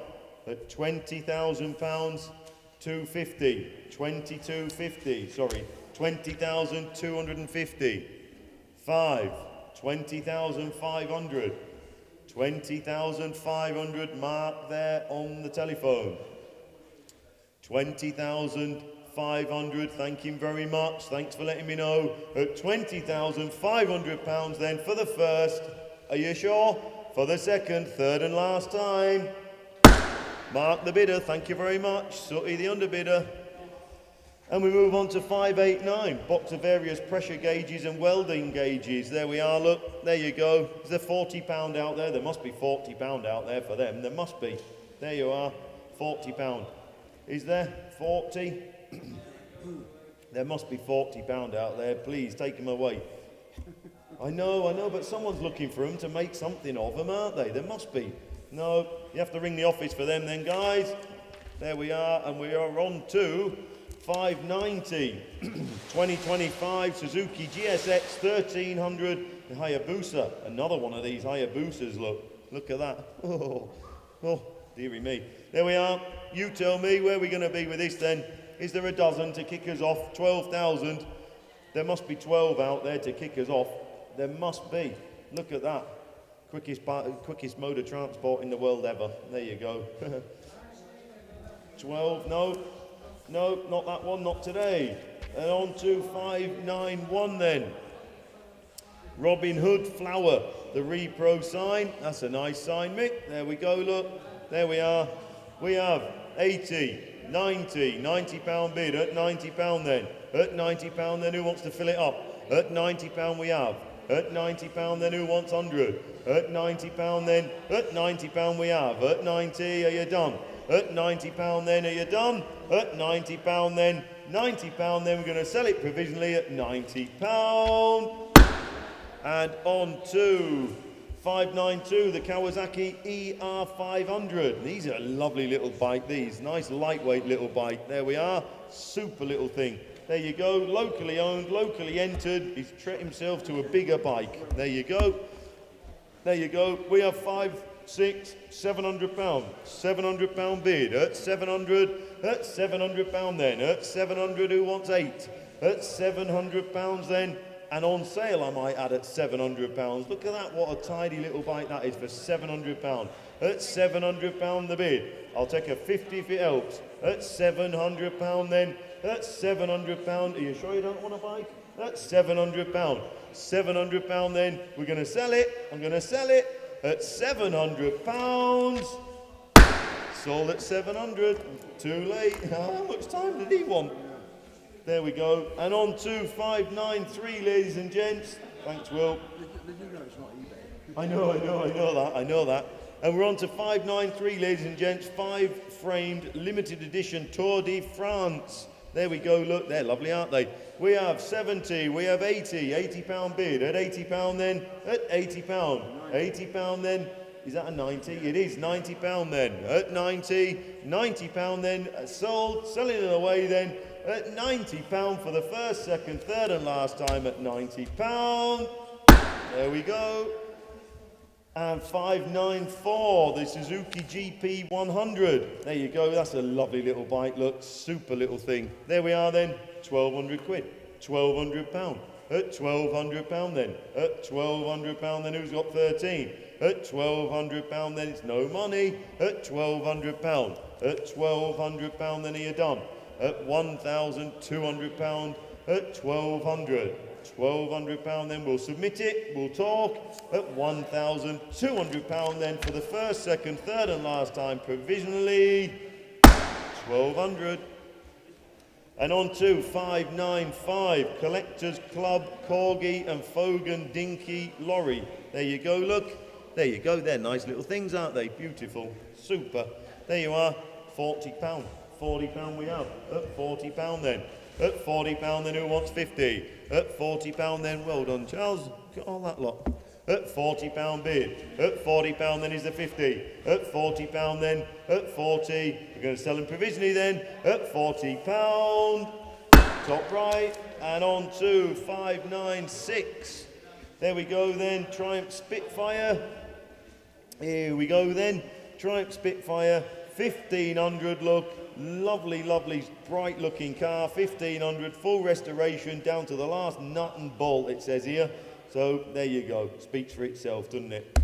At 20,000 pounds, 250, 2250, sorry, 20,250, 5, 20,500, 20,500, Mark there on the telephone, 20,500, thank him very much, thanks for letting me know, at £20,500 then for the first, are you sure? For the second, third and last time. Mark the bidder, thank you very much. Sooty the underbidder. And we move on to 589, box of various pressure gauges and welding gauges. There we are, look, there you go. Is there £40 out there? There must be £40 out there for them. There must be. There you are, £40. Is there 40? There must be £40 out there. Please, take them away. I know, but someone's looking for them to make something of them, aren't they? There must be. No, you have to ring the office for them then, guys. There we are, and we are on to 590. 2025 Suzuki GSX 1300 Hayabusa. Another one of these Hayabusas, look at that. Oh, dearie me. There we are. You tell me where we're going to be with this then. Is there a dozen to kick us off? 12,000. There must be 12 out there to kick us off. There must be. Look at that. Quickest mode of transport in the world ever. There you go. 12, no, not that one, not today. And on to 591 then. Robin Hood flower, the Repro sign. That's a nice sign, Mick. There we go, look. There we are. We have 80, 90 pound bid at 90 pound then. At 90 pound then, who wants to fill it up? At 90 pound we have. At 90 pound then, who wants 100? At 90 pound then. At 90 pound we have. At 90, are you done? At 90 pound then, are you done? At 90 pound then. 90 pound then, we're going to sell it provisionally at 90 pound. And on to 592, the Kawasaki ER500. These are a lovely little bike, these. Nice lightweight little bike. There we are. Super little thing. There you go. Locally owned, locally entered. He's treated himself to a bigger bike. There you go. There you go. We have 5, 6, 700 pound. 700 pound bid. At 700. At 700 pound then. At 700, who wants 8? At 700 pounds then. And on sale, I might add, at £700. Look at that, what a tidy little bike that is for £700. At £700 the bid. I'll take a 50 if it helps. At £700 then. At £700. Are you sure you don't want a bike? At £700. £700 then. We're going to sell it. I'm going to sell it at £700. Sold at 700. Too late. How much time did he want? There we go. And on to 593, ladies and gents. Thanks, Will. Did you know it's not eBay? I know that. And we're on to 593, ladies and gents. 5 framed limited edition Tour de France. There we go. Look, they're lovely, aren't they? We have 70, we have 80 pound bid. At 80 pound then. At 80 pound. 80 pound then. Is that a 90? It is 90 pound then. At 90 pound then. Sold. Selling it away then. At £90 for the first, second, third and last time at £90. There we go. And 594, the Suzuki GP 100. There you go, that's a lovely little bike, look, super little thing. There we are then, 1,200 quid, £1,200. At £1,200 then, at £1,200 then, who's got 13? At £1,200 then, it's no money. At £1,200, at £1,200 then, are you done? At £1,200, at 1,200. £1,200 then, we'll submit it, we'll talk. At £1,200 then for the first, second, third and last time provisionally. 1,200. And on to 595, Collectors Club, Corgi and Fogan Dinky Lorry. There you go, look. There you go, they're nice little things, aren't they? Beautiful, super. There you are, £40. £40 we have. At £40 then. At £40 then, who wants 50? At £40 then, well done, Charles. Got all that lot. At £40 bid. At £40 then is the 50. At £40 then. At 40. We're going to sell them provisionally then. At £40. Top right. And on to 596. There we go then. Triumph Spitfire. Here we go then. Triumph Spitfire. 1,500 look. Lovely, lovely, bright looking car. 1,500, full restoration down to the last nut and bolt, it says here. So there you go. Speaks for itself, doesn't it?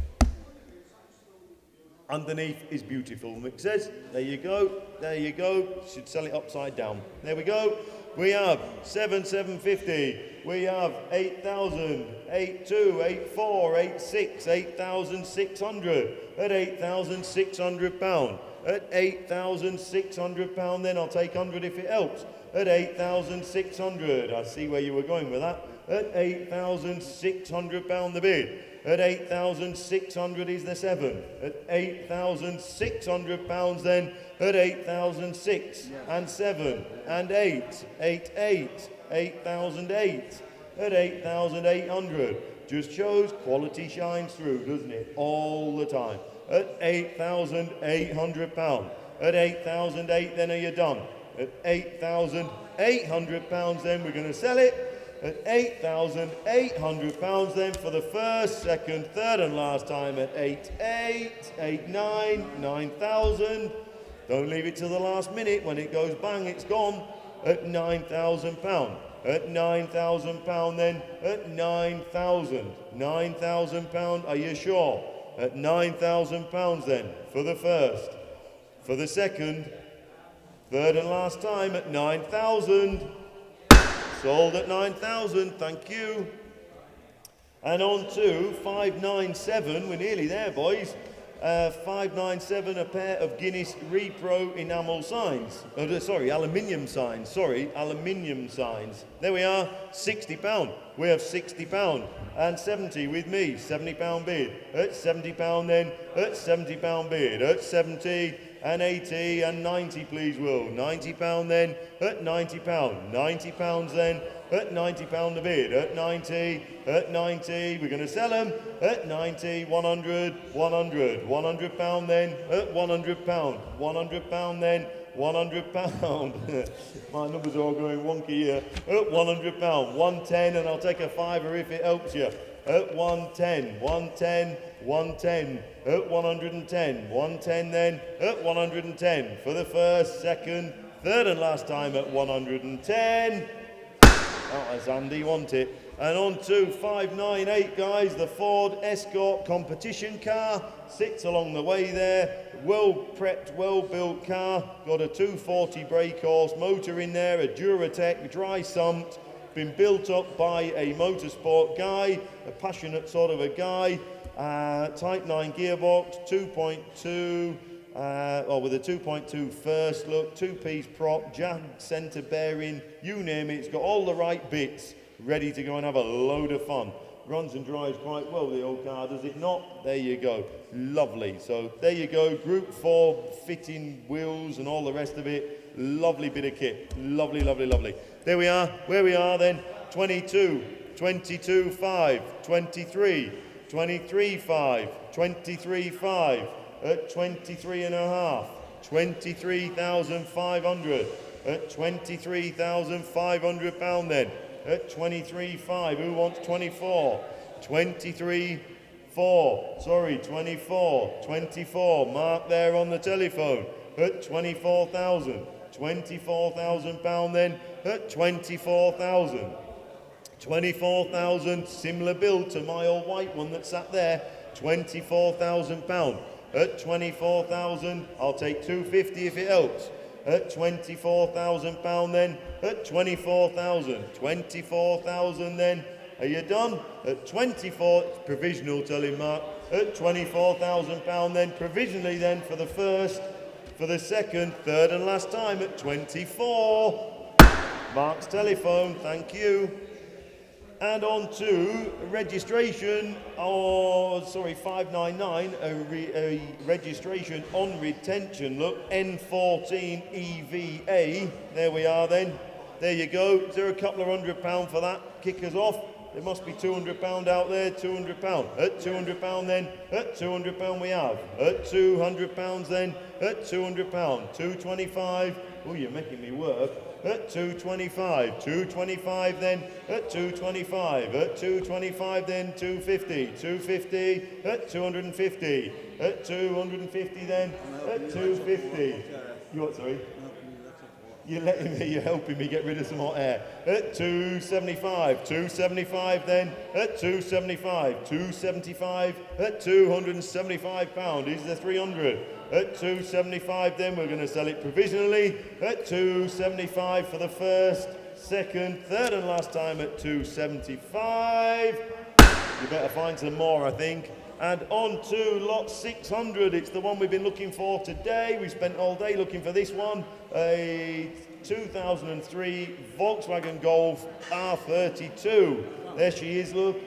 Underneath is beautiful, Mick says. There you go. There you go. Should sell it upside down. There we go. We have 7,750. We have 8,000, 8,2, 8,4, 8,6, 8,600 at £8,600. At £8,600 then, I'll take 100 if it helps. At 8,600, I see where you were going with that. At £8,600 the bid. At 8,600 is the 7. At £8,600 then. At 8,006 and 7 and 8, 8,008. At 8,800. Just shows quality shines through, doesn't it? All the time. At £8,800. At 8,008 then, are you done? At £8,800 then, we're going to sell it. At £8,800 then for the first, second, third and last time at 8,800, 8,900, 9,000. Don't leave it till the last minute. When it goes bang, it's gone. At £9,000. At £9,000 then. At 9,000. £9,000. Are you sure? At £9,000 then for the first, for the second, third and last time at 9,000. Sold at 9,000. Thank you. And on to 597, we're nearly there, boys. 597, a pair of Guinness Repro enamel signs. Aluminium signs. Aluminium signs. There we are, £60. We have £60 and 70 with me, £70 bid. At £70 then, at £70 bid. At 70 and 80 and 90, please, Will. £90 then, at £90. £90 then, at £90 the bid. At 90, we're going to sell them. At 90, 100, £100 then, at £100. £100 then, £100. My numbers are all going wonky here. At £100, 110, and I'll take a fiver if it helps you. At 110, 110, 110. At 110, 110 then. At 110 for the first, second, third, and last time at 110. Oh, that's Andy, want it. And on to 598, guys, the Ford Escort competition car. Sits along the way there. Well prepped, well built car. Got a 240 brake horse motor in there, a Duratec, dry sumped. Been built up by a motorsport guy, a passionate sort of a guy. Type 9 gearbox, 2.2. With a 2.2 first look, 2-piece prop, jag centre bearing, you name it. It's got all the right bits, ready to go and have a load of fun. Runs and drives quite well, the old car, does it not? There you go. Lovely. So there you go. Group 4 fitting wheels and all the rest of it. Lovely bit of kit. Lovely, lovely, lovely. There we are. Where we are then. 22, 22, 5, 23, 23, 5, 23, 5. At 23 and a half, 23,500. At 23,500 pound then. At 23.5, who wants 24? 23.4, sorry, 24, 24, mark there on the telephone. At 24,000, 24,000 pound then. At 24,000. 24,000, similar build to my old white one that sat there. 24,000 pound. At 24,000, I'll take 250 if it helps. At 24,000 pound then. At 24,000, 24,000 then. Are you done? At 24, it's provisional, tell him Mark. At 24,000 pound then, provisionally then for the first, for the second, third and last time at 24. Mark's telephone, thank you. And on to registration, 599, a registration on retention, look, N14 EVA, there we are then, there you go. Is there a couple of £100 for that, kick us off? There must be £200 out there, £200. At £200 then, at £200 we have. At £200 then, at £200. 225, oh, you're making me work. At 225, 225 then, at 225, at 225 then, 250, 250, at 250, at 250 then, at 250. You what, sorry? You're letting me, you're helping me get rid of some hot air. At 275, 275 then, at 275, 275, at £275 is the 300. At 275 then, we're going to sell it provisionally. At 275 for the first, second, third and last time at 275. You better find some more, I think. And on to lot 600. It's the one we've been looking for today. We spent all day looking for this one. A 2003 Volkswagen Golf R32. There she is, look.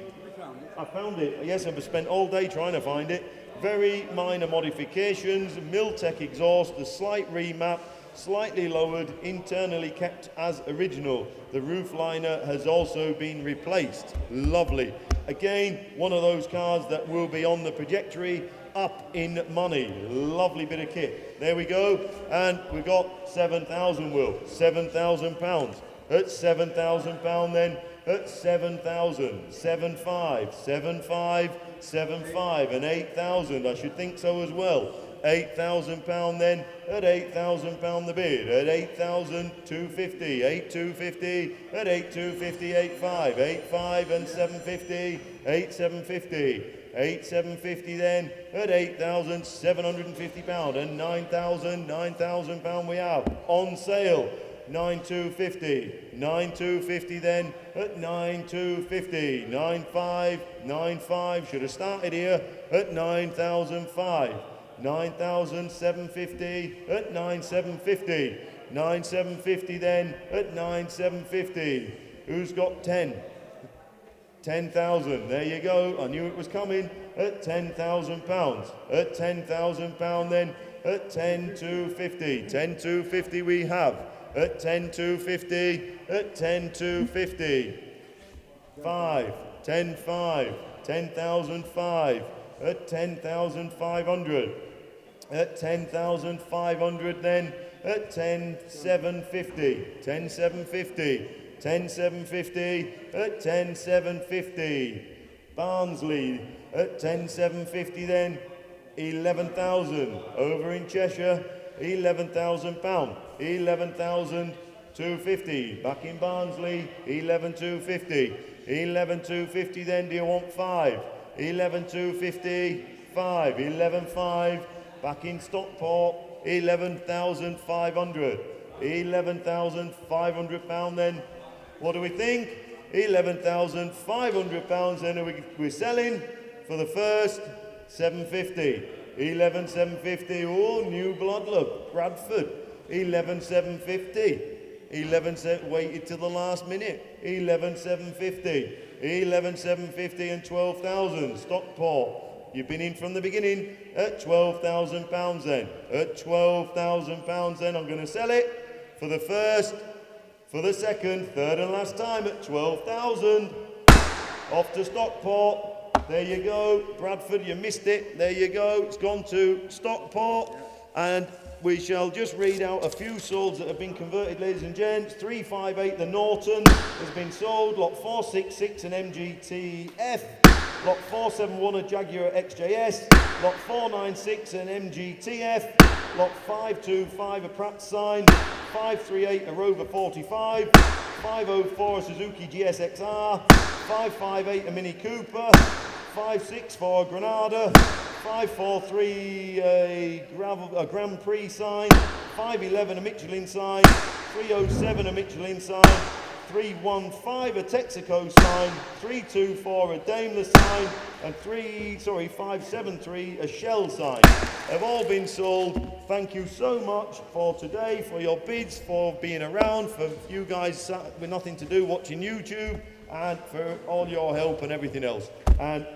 I found it. Yes, I've spent all day trying to find it. Very minor modifications, Miltech exhaust, a slight remap, slightly lowered, internally kept as original. The roof liner has also been replaced. Lovely. Again, one of those cars that will be on the trajectory up in money. Lovely bit of kit. There we go. And we've got 7,000, Will. £7,000. At £7,000 then. At 7,000. 7,500. 7,500. 7,500 and 8,000. I should think so as well. £8,000 then. At £8,000 the bid. At 8,000, 250. 8,250. At 8,250, 8,500. 8,500 and 750. 8,750. 8,750 then. At £8,750 and £9,000 we have on sale. 9250, 9250 then at 9250, 9595, should have started here at 9005, 9750 at 9750, 9750 then at 9750. Who's got 10? 10,000, there you go, I knew it was coming, at £10,000, at £10,000 then, at 10,250, 10,250 we have, at 10,250, at 10,250, 5, 10,5, 10,005, at 10,500, at 10,500 then, at 10,750, 10,750, 10,750 at 10,750. Barnsley at 10,750 then. 11,000 over in Cheshire. £11,000. 11,250. Back in Barnsley. 11,250. 11,250 then. Do you want 5? 11,250. 5. 11,500. Back in Stockport. 11,500. £11,500 then. What do we think? £11,500 then we're selling for the first 750. 11,750. Oh, new blood look. Bradford. 11,750. 11,750. Waited till the last minute. 11,750. 11,750 and 12,000. Stockport. You've been in from the beginning at £12,000 then. At £12,000 then I'm going to sell it for the first, for the second, third and last time at 12,000. Off to Stockport. There you go. Bradford, you missed it. There you go. It's gone to Stockport. And we shall just read out a few solds that have been converted, ladies and gents. 358, the Norton has been sold. Lot 466, an MGTF. Lot 471, a Jaguar XJS. Lot 496, an MGTF. Lot 525, a Pratt sign. 538, a Rover 45. 504, a Suzuki GSXR. 558, a Mini Cooper. 564, a Granada. 543, a Grand Prix sign. 511, a Michelin sign. 307, a Michelin sign. 315, a Texaco sign. 324, a Daimler sign. And 573, a Shell sign. Have all been sold. Thank you so much for today, for your bids, for being around, for you guys sat with nothing to do watching YouTube, and for all your help and everything else. And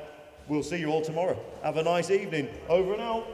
we'll see you all tomorrow. Have a nice evening. Over and out.